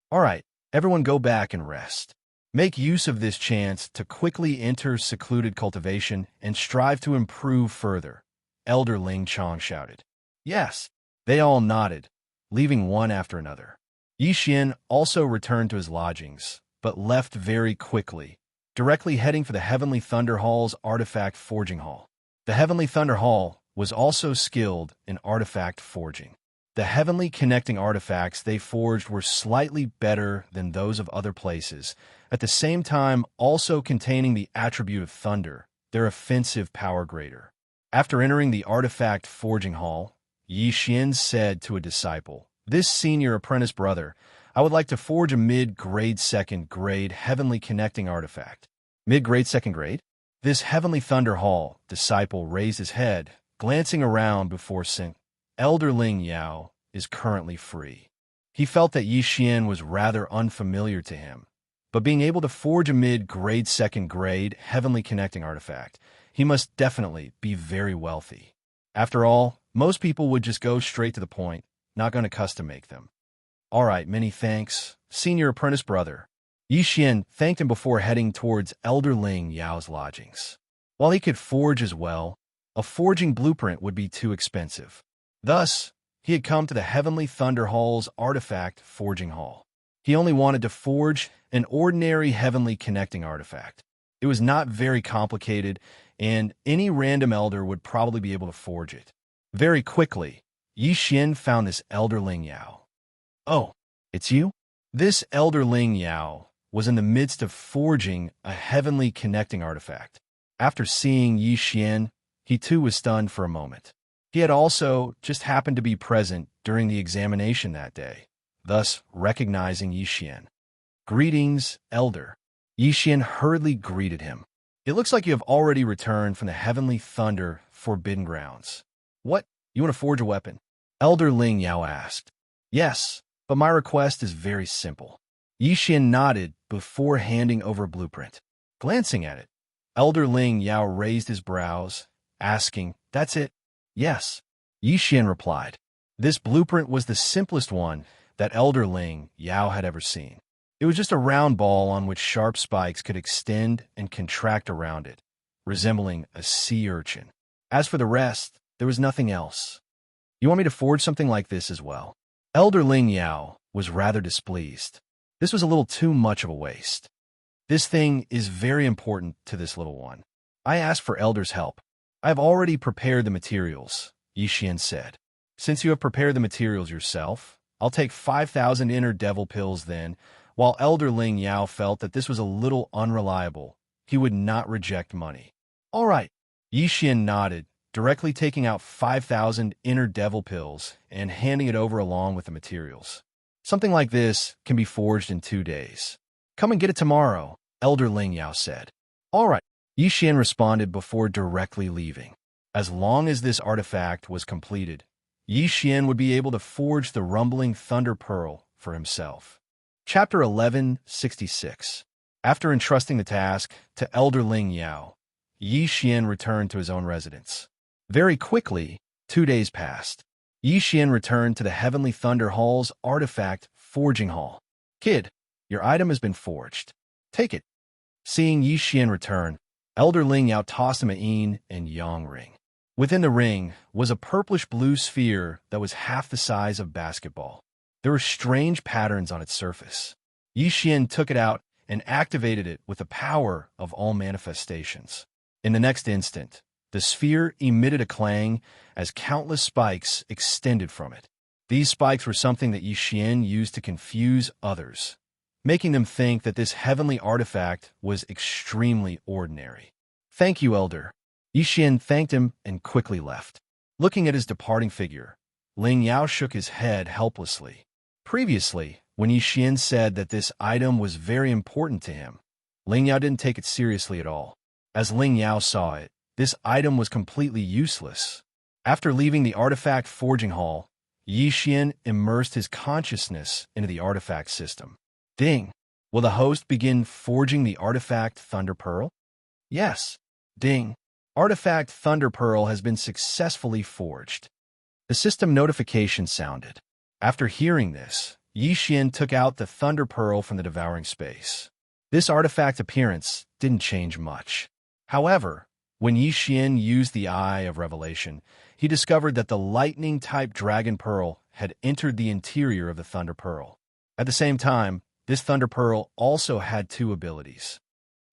All right, everyone go back and rest. Make use of this chance to quickly enter secluded cultivation and strive to improve further, Elder Ling Chong shouted. Yes, they all nodded, leaving one after another. Yi Xian also returned to his lodgings, but left very quickly, directly heading for the Heavenly Thunder Hall's artifact forging hall. The Heavenly Thunder Hall was also skilled in artifact forging. The heavenly connecting artifacts they forged were slightly better than those of other places, at the same time also containing the attribute of thunder, their offensive power greater. After entering the artifact forging hall, Yi Xian said to a disciple, This senior apprentice brother, I would like to forge a mid-grade 2nd grade heavenly connecting artifact. Mid-grade 2nd grade? This heavenly thunder hall disciple raised his head, glancing around before saying, Elder Ling Yao is currently free. He felt that Yi Xian was rather unfamiliar to him, but being able to forge a mid-grade 2nd grade heavenly connecting artifact, he must definitely be very wealthy. After all, most people would just go straight to the point, not going to custom make them. All right, many thanks, senior apprentice brother. Yi Xian thanked him before heading towards Elder Ling Yao's lodgings. While he could forge as well, a forging blueprint would be too expensive. Thus, he had come to the Heavenly Thunder Hall's artifact forging hall. He only wanted to forge an ordinary heavenly connecting artifact. It was not very complicated, and any random elder would probably be able to forge it. Very quickly, Yi Xian found this Elder Ling Yao. Oh, it's you? This Elder Ling Yao was in the midst of forging a heavenly connecting artifact. After seeing Yi Xian, he too was stunned for a moment. He had also just happened to be present during the examination that day, thus recognizing Yi Xian. Greetings, Elder. Yi Xian hurriedly greeted him. It looks like you have already returned from the Heavenly Thunder Forbidden Grounds. What? You want to forge a weapon? Elder Ling Yao asked. Yes, but my request is very simple. Yi Xian nodded before handing over a blueprint. Glancing at it, Elder Ling Yao raised his brows, asking, That's it? Yes. Yi Xian replied. This blueprint was the simplest one that Elder Ling Yao had ever seen. It was just a round ball on which sharp spikes could extend and contract around it, resembling a sea urchin. As for the rest, there was nothing else. You want me to forge something like this as well? Elder Ling Yao was rather displeased. This was a little too much of a waste. This thing is very important to this little one. I asked for Elder's help. I have already prepared the materials, Yixian said. Since you have prepared the materials yourself, I'll take 5,000 inner devil pills then. While Elder Ling Yao felt that this was a little unreliable, he would not reject money. All right. Yixian nodded, directly taking out 5,000 inner devil pills and handing it over along with the materials. Something like this can be forged in 2 days. Come and get it tomorrow, Elder Ling Yao said. All right. Yixian responded before directly leaving. As long as this artifact was completed, Yixian would be able to forge the rumbling thunder pearl for himself. Chapter 1166. After entrusting the task to Elder Ling Yao, Yixian returned to his own residence. Very quickly, 2 days passed. Yixian returned to the Heavenly Thunder Hall's artifact forging hall. Kid, your item has been forged. Take it. Seeing Yixian return, Elder Ling Yao tossed him a yin and yang ring. Within the ring was a purplish-blue sphere that was half the size of basketball. There were strange patterns on its surface. Yixian took it out and activated it with the power of all manifestations. In the next instant, the sphere emitted a clang as countless spikes extended from it. These spikes were something that Yixian used to confuse others, making them think that this heavenly artifact was extremely ordinary. Thank you, Elder. Yixian thanked him and quickly left. Looking at his departing figure, Ling Yao shook his head helplessly. Previously, when Yixian said that this item was very important to him, Ling Yao didn't take it seriously at all. As Ling Yao saw it, this item was completely useless. After leaving the artifact forging hall, Yixian immersed his consciousness into the artifact system. Ding! Will the host begin forging the artifact Thunder Pearl? Yes. Ding! Artifact Thunder Pearl has been successfully forged. The system notification sounded. After hearing this, Yixian took out the Thunder Pearl from the devouring space. This artifact appearance didn't change much. However, when Yixian used the Eye of Revelation, he discovered that the lightning-type Dragon Pearl had entered the interior of the Thunder Pearl. At the same time, this Thunder Pearl also had 2 abilities.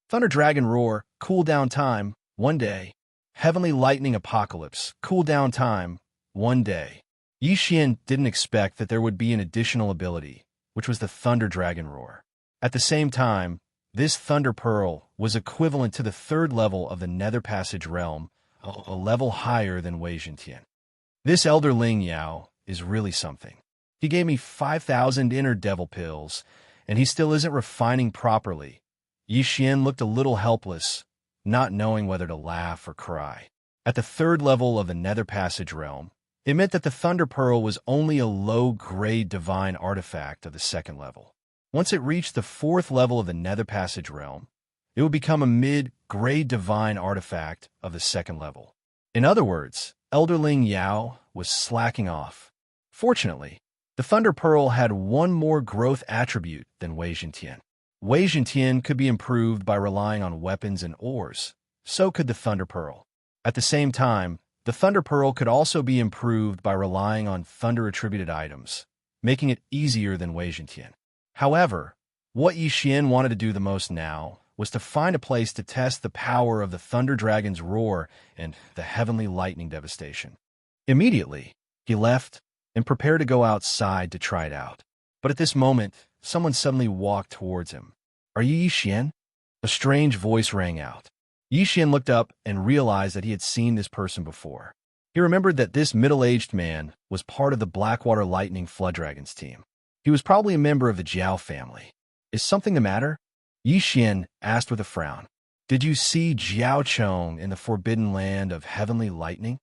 Thunder Dragon Roar, cooldown time, 1 day. Heavenly Lightning Apocalypse, cooldown time, 1 day. Yixian didn't expect that there would be an additional ability, which was the Thunder Dragon Roar. At the same time, this Thunder Pearl was equivalent to the 3rd level of the Nether Passage realm, a level higher than Wei Zhentian. This Elder Ling Yao is really something. He gave me 5,000 inner devil pills, and he still isn't refining properly. Yixian looked a little helpless, not knowing whether to laugh or cry. At the 3rd level of the Nether Passage realm, it meant that the Thunder Pearl was only a low-grade divine artifact of the 2nd level. Once it reached the 4th level of the Nether Passage realm, it would become a mid-grade divine artifact of the 2nd level. In other words, Elder Ling Yao was slacking off. Fortunately, the Thunder Pearl had 1 more growth attribute than Wei Zhentian. Wei Zhentian could be improved by relying on weapons and ores. So could the Thunder Pearl. At the same time, the Thunder Pearl could also be improved by relying on thunder-attributed items, making it easier than Wei Zhentian. However, what Yixian wanted to do the most now was to find a place to test the power of the Thunder Dragon's roar and the heavenly lightning devastation. Immediately, he left and prepared to go outside to try it out. But at this moment, someone suddenly walked towards him. "Are you Yixian?" A strange voice rang out. Yixian looked up and realized that he had seen this person before. He remembered that this middle-aged man was part of the Blackwater Lightning Flood Dragons team. He was probably a member of the Jiao family. "Is something the matter?" Yixian asked with a frown. "Did you see Jiao Chong in the Forbidden Land of Heavenly Lightning?"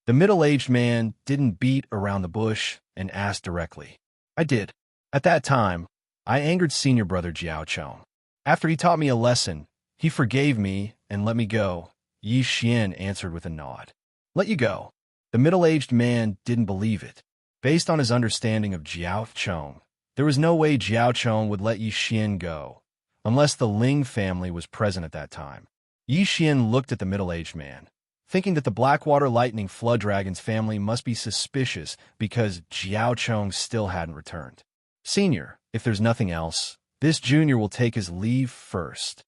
The middle-aged man didn't beat around the bush and asked directly. "I did. At that time, I angered senior brother Jiao Chong. After he taught me a lesson, he forgave me and let me go," Yixian answered with a nod. "Let you go?" The middle-aged man didn't believe it. Based on his understanding of Jiao Chong, there was no way Jiao Chong would let Yi Xian go, unless the Ling family was present at that time. Yi Xian looked at the middle-aged man, thinking that the Blackwater Lightning Flood Dragon's family must be suspicious because Jiao Chong still hadn't returned. Senior, if there's nothing else, this junior will take his leave first.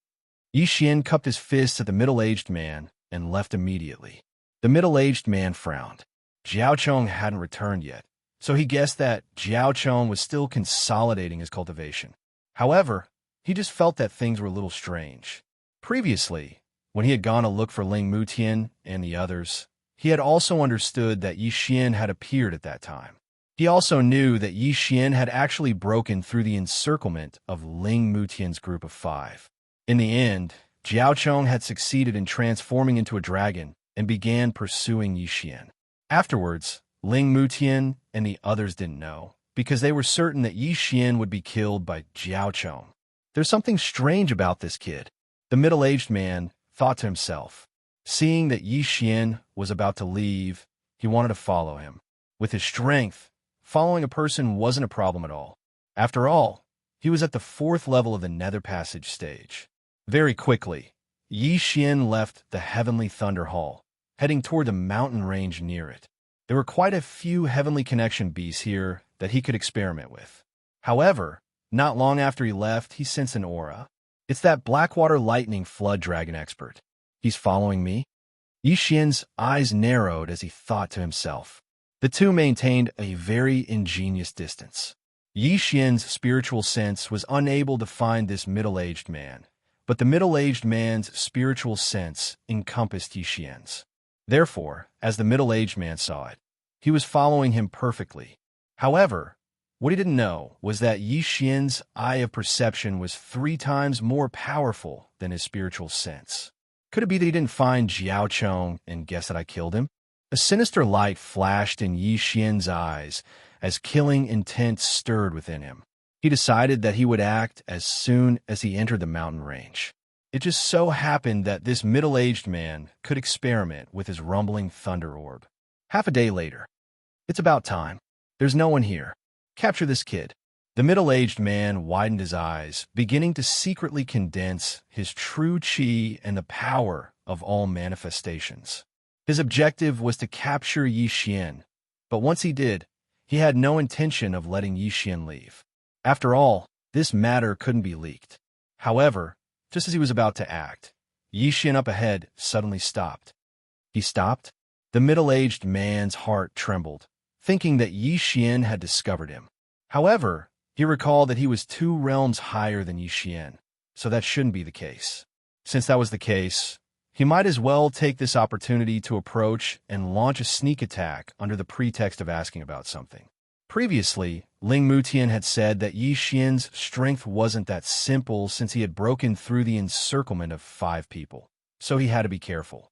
Yi Xian cupped his fists at the middle-aged man and left immediately. The middle-aged man frowned. Jiao Chong hadn't returned yet, so he guessed that Jiao Chong was still consolidating his cultivation. However, he just felt that things were a little strange. Previously, when he had gone to look for Ling Mutian and the others, he had also understood that Yi Xian had appeared at that time. He also knew that Yi Xian had actually broken through the encirclement of Ling Mutian's group of 5. In the end, Jiao Chong had succeeded in transforming into a dragon and began pursuing Yi Xian. Afterwards, Ling Mutian and the others didn't know, because they were certain that Yi Xian would be killed by Jiao Chong. There's something strange about this kid, the middle-aged man thought to himself. Seeing that Yi Xian was about to leave, he wanted to follow him. With his strength, following a person wasn't a problem at all. After all, he was at the 4th level of the Nether Passage stage. Very quickly, Yi Xian left the Heavenly Thunder Hall, heading toward the mountain range near it. There were quite a few Heavenly Connection beasts here that he could experiment with. However, not long after he left, he sensed an aura. It's that Blackwater Lightning Flood Dragon expert. He's following me? Yi Xian's eyes narrowed as he thought to himself. The two maintained a very ingenious distance. Yi Xian's spiritual sense was unable to find this middle-aged man, but the middle-aged man's spiritual sense encompassed Yi Xian's. Therefore, as the middle-aged man saw it, he was following him perfectly. However, what he didn't know was that Yi Xian's eye of perception was 3 times more powerful than his spiritual sense. Could it be that he didn't find Jiao Chong and guess that I killed him? A sinister light flashed in Yi Xian's eyes as killing intent stirred within him. He decided that he would act as soon as he entered the mountain range. It just so happened that this middle-aged man could experiment with his rumbling thunder orb. Half a day later. It's about time. There's no one here. Capture this kid. The middle-aged man widened his eyes, beginning to secretly condense his true chi and the power of all manifestations. His objective was to capture Yi Xian, but once he did, he had no intention of letting Yi Xian leave. After all, this matter couldn't be leaked. However, just as he was about to act, Yi Xian up ahead suddenly stopped. He stopped? The middle-aged man's heart trembled, thinking that Yi Xian had discovered him. However, he recalled that he was 2 realms higher than Yi Xian, so that shouldn't be the case. Since that was the case, he might as well take this opportunity to approach and launch a sneak attack under the pretext of asking about something. Previously, Ling Mutian had said that Yi Xian's strength wasn't that simple since he had broken through the encirclement of 5 people, so he had to be careful.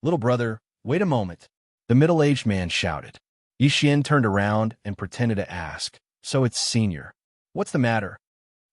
Little brother, wait a moment, the middle-aged man shouted. Yi Xian turned around and pretended to ask, so it's Senior. What's the matter?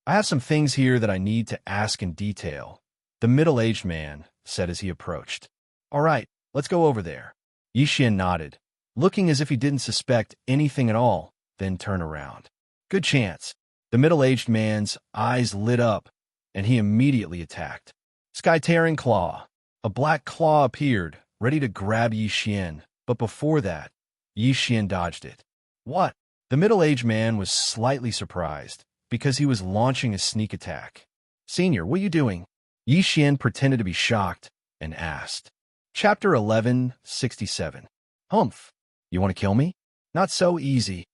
I have some things here that I need to ask in detail, the middle-aged man said as he approached. All right, let's go over there. Yi Xian nodded, looking as if he didn't suspect anything at all, then turned around. Good chance. The middle-aged man's eyes lit up, and he immediately attacked. Sky-tearing claw. A black claw appeared, ready to grab Yi Xian, but before that, Yi Xian dodged it. What? The middle-aged man was slightly surprised, because he was launching a sneak attack. Senior, what are you doing? Yi Xian pretended to be shocked and asked. Chapter 1167. Humph. You want to kill me? Not so easy.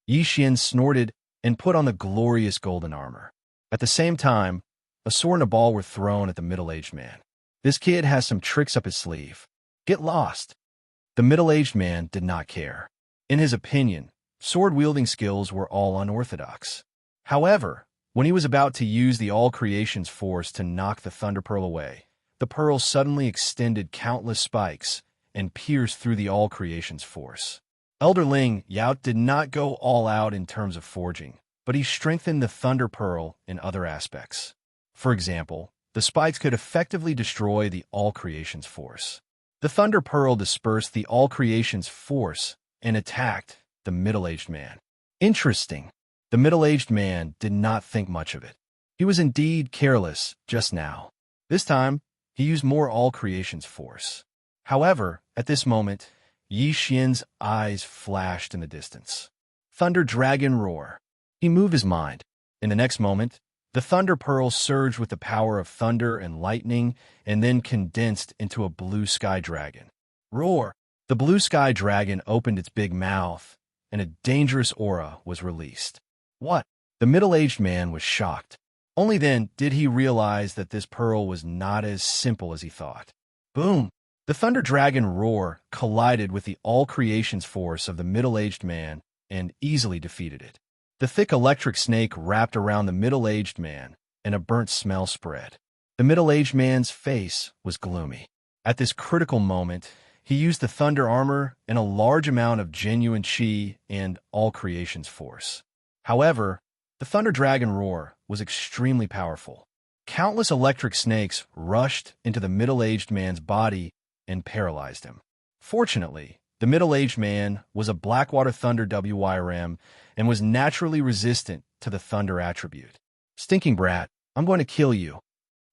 Yi Xian snorted and put on the glorious golden armor. At the same time, a sword and a ball were thrown at the middle-aged man. This kid has some tricks up his sleeve. Get lost. The middle-aged man did not care. In his opinion, sword-wielding skills were all unorthodox. However, when he was about to use the all-creation's force to knock the Thunder Pearl away, the pearl suddenly extended countless spikes and pierced through the all-creation's force. Elder Ling Yao did not go all out in terms of forging, but he strengthened the Thunder Pearl in other aspects. For example, the spikes could effectively destroy the all-creation's force. The Thunder Pearl dispersed the all-creation's force and attacked the middle-aged man. Interesting. The middle-aged man did not think much of it. He was indeed careless just now. This time, he used more all-creation's force. However, at this moment, Yi Xian's eyes flashed in the distance. Thunder Dragon Roar. He moved his mind. In the next moment, the Thunder Pearl surged with the power of thunder and lightning and then condensed into a blue sky dragon. Roar! The blue sky dragon opened its big mouth, and a dangerous aura was released. What? The middle-aged man was shocked. Only then did he realize that this pearl was not as simple as he thought. Boom! The Thunder Dragon Roar collided with the all-creation's force of the middle-aged man and easily defeated it. The thick electric snake wrapped around the middle-aged man, and a burnt smell spread. The middle-aged man's face was gloomy. At this critical moment, he used the thunder armor and a large amount of genuine chi and all creation's force. However, the Thunder Dragon Roar was extremely powerful. Countless electric snakes rushed into the middle-aged man's body and paralyzed him. Fortunately, the middle-aged man was a Blackwater Thunder WYRM and was naturally resistant to the thunder attribute. Stinking brat, I'm going to kill you.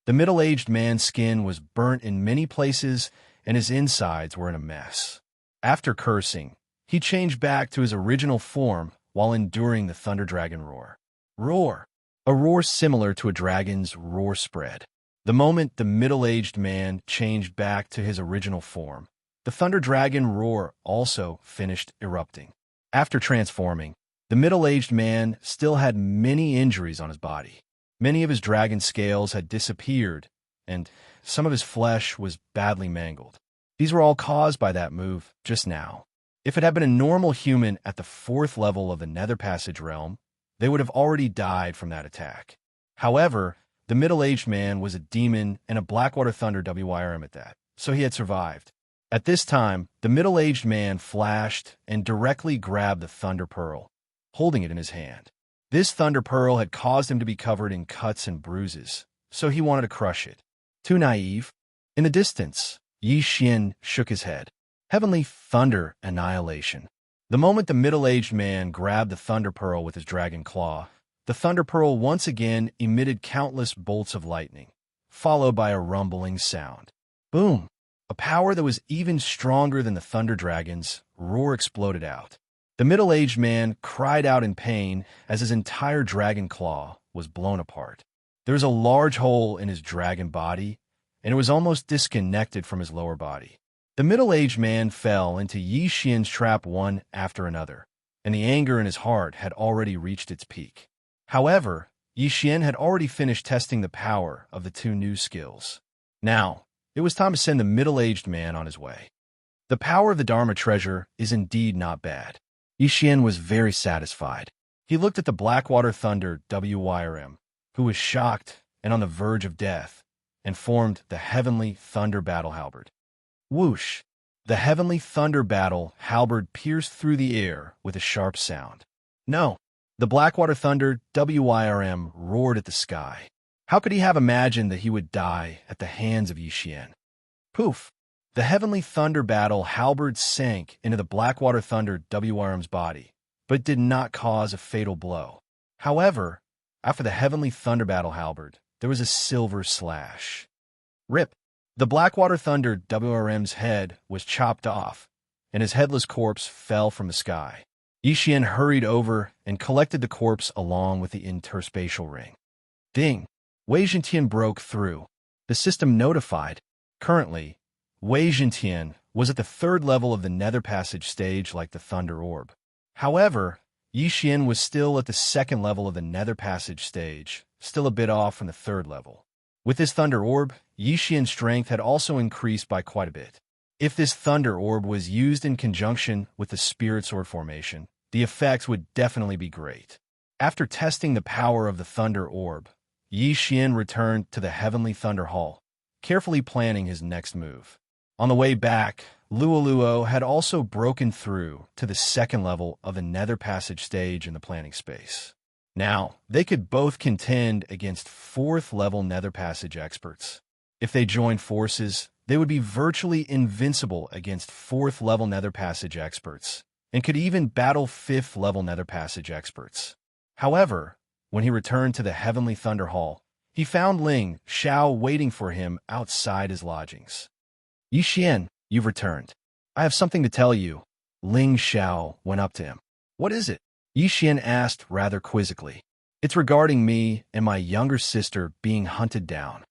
The middle-aged man's skin was burnt in many places and his insides were in a mess. After cursing, he changed back to his original form while enduring the Thunder Dragon Roar. Roar! A roar similar to a dragon's roar spread. The moment the middle-aged man changed back to his original form, the Thunder Dragon Roar also finished erupting. After transforming, the middle-aged man still had many injuries on his body. Many of his dragon scales had disappeared, and some of his flesh was badly mangled. These were all caused by that move just now. If it had been a normal human at the 4th level of the Nether Passage realm, they would have already died from that attack. However, the middle-aged man was a demon and a Blackwater Thunder WYRM at that, so he had survived. At this time, the middle-aged man flashed and directly grabbed the Thunder Pearl, holding it in his hand. This Thunder Pearl had caused him to be covered in cuts and bruises, so he wanted to crush it. Too naive. In the distance, Yi Xian shook his head. Heavenly Thunder Annihilation. The moment the middle-aged man grabbed the Thunder Pearl with his dragon claw, the Thunder Pearl once again emitted countless bolts of lightning, followed by a rumbling sound. Boom! A power that was even stronger than the Thunder Dragon's roar exploded out. The middle-aged man cried out in pain as his entire dragon claw was blown apart. There was a large hole in his dragon body, and it was almost disconnected from his lower body. The middle-aged man fell into Yi Xian's trap one after another, and the anger in his heart had already reached its peak. However, Yi Xian had already finished testing the power of the 2 new skills. Now, it was time to send the middle-aged man on his way. The power of the Dharma treasure is indeed not bad. Yi Xian was very satisfied. He looked at the Blackwater Thunder WYRM, who was shocked and on the verge of death, and formed the Heavenly Thunder Battle Halberd. Whoosh! The Heavenly Thunder Battle Halberd pierced through the air with a sharp sound. No! The Blackwater Thunder WYRM roared at the sky. How could he have imagined that he would die at the hands of Yi Xian? Poof! The Heavenly Thunder Battle Halberd sank into the Blackwater Thunder WYRM's body, but did not cause a fatal blow. However, after the Heavenly Thunder Battle Halberd, there was a silver slash. Rip! The Blackwater Thunder WRM's head was chopped off, and his headless corpse fell from the sky. Yi Xian hurried over and collected the corpse along with the interspatial ring. Ding! Wei Zhentian broke through. The system notified. Currently, Wei Zhentian was at the 3rd level of the Nether Passage stage like the Thunder Orb. However, Yi Xian was still at the 2nd level of the Nether Passage stage, still a bit off from the 3rd level. With this Thunder Orb, Yi Xian's strength had also increased by quite a bit. If this Thunder Orb was used in conjunction with the Spirit Sword formation, the effects would definitely be great. After testing the power of the Thunder Orb, Yi Xian returned to the Heavenly Thunder Hall, carefully planning his next move. On the way back, Luoluo had also broken through to the 2nd level of the Nether Passage stage in the planning space. Now, they could both contend against 4th level Nether Passage experts. If they joined forces, they would be virtually invincible against 4th level Nether Passage experts, and could even battle 5th-level Nether Passage experts. However, when he returned to the Heavenly Thunder Hall, he found Ling Xiao waiting for him outside his lodgings. "Yi Xian, you've returned. I have something to tell you." Ling Xiao went up to him. "What is it?" Yi Xian asked rather quizzically. "It's regarding me and my younger sister being hunted down."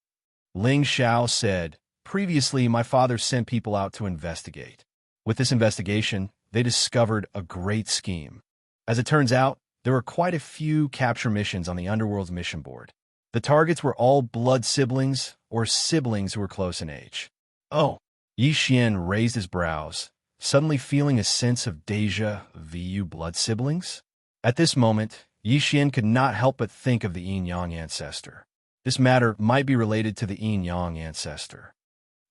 Ling Xiao said, "Previously, my father sent people out to investigate. With this investigation, they discovered a great scheme. As it turns out, there were quite a few capture missions on the Underworld's mission board. The targets were all blood siblings or siblings who were close in age." "Oh." Yi Xian raised his brows, suddenly feeling a sense of déjà vu. Blood siblings? At this moment, Yi Xian could not help but think of the Yin-Yang ancestor. This matter might be related to the Yin-Yang ancestor.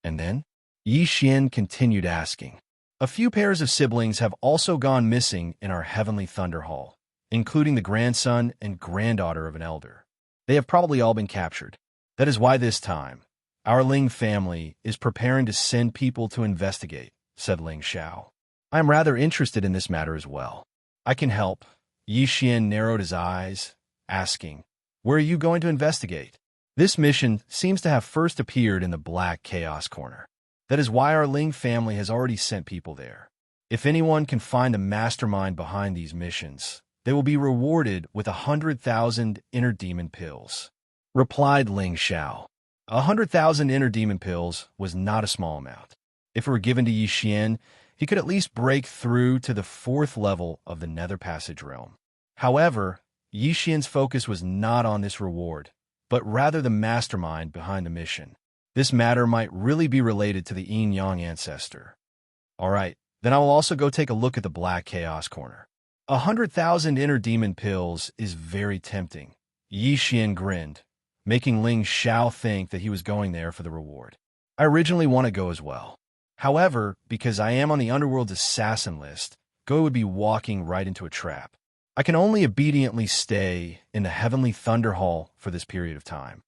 And then, Yi Xian continued asking, "A few pairs of siblings have also gone missing in our Heavenly Thunder Hall, including the grandson and granddaughter of an elder. They have probably all been captured. That is why this time, our Ling family is preparing to send people to investigate," said Ling Xiao. "I am rather interested in this matter as well. I can help." Yi Xian narrowed his eyes, asking, "Where are you going to investigate?" "This mission seems to have first appeared in the Black Chaos Corner. That is why our Ling family has already sent people there. If anyone can find the mastermind behind these missions, they will be rewarded with 100,000 inner demon pills," replied Ling Xiao. 100,000 inner demon pills was not a small amount. If it were given to Yi Xian, he could at least break through to the 4th level of the Nether Passage realm. However, Yi Xian's focus was not on this reward, but rather the mastermind behind the mission. This matter might really be related to the Yin-Yang ancestor. "All right, then I will also go take a look at the Black Chaos Corner." 100,000 inner demon pills is very tempting. Yi Xian grinned, making Ling Xiao think that he was going there for the reward. "I originally want to go as well. However, because I am on the Underworld's assassin list, Go would be walking right into a trap. I can only obediently stay in the Heavenly Thunder Hall for this period of time."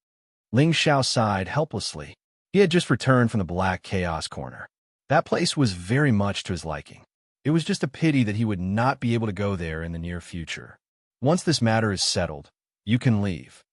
Ling Xiao sighed helplessly. He had just returned from the Black Chaos Corner. That place was very much to his liking. It was just a pity that he would not be able to go there in the near future. "Once this matter is settled, you can leave,"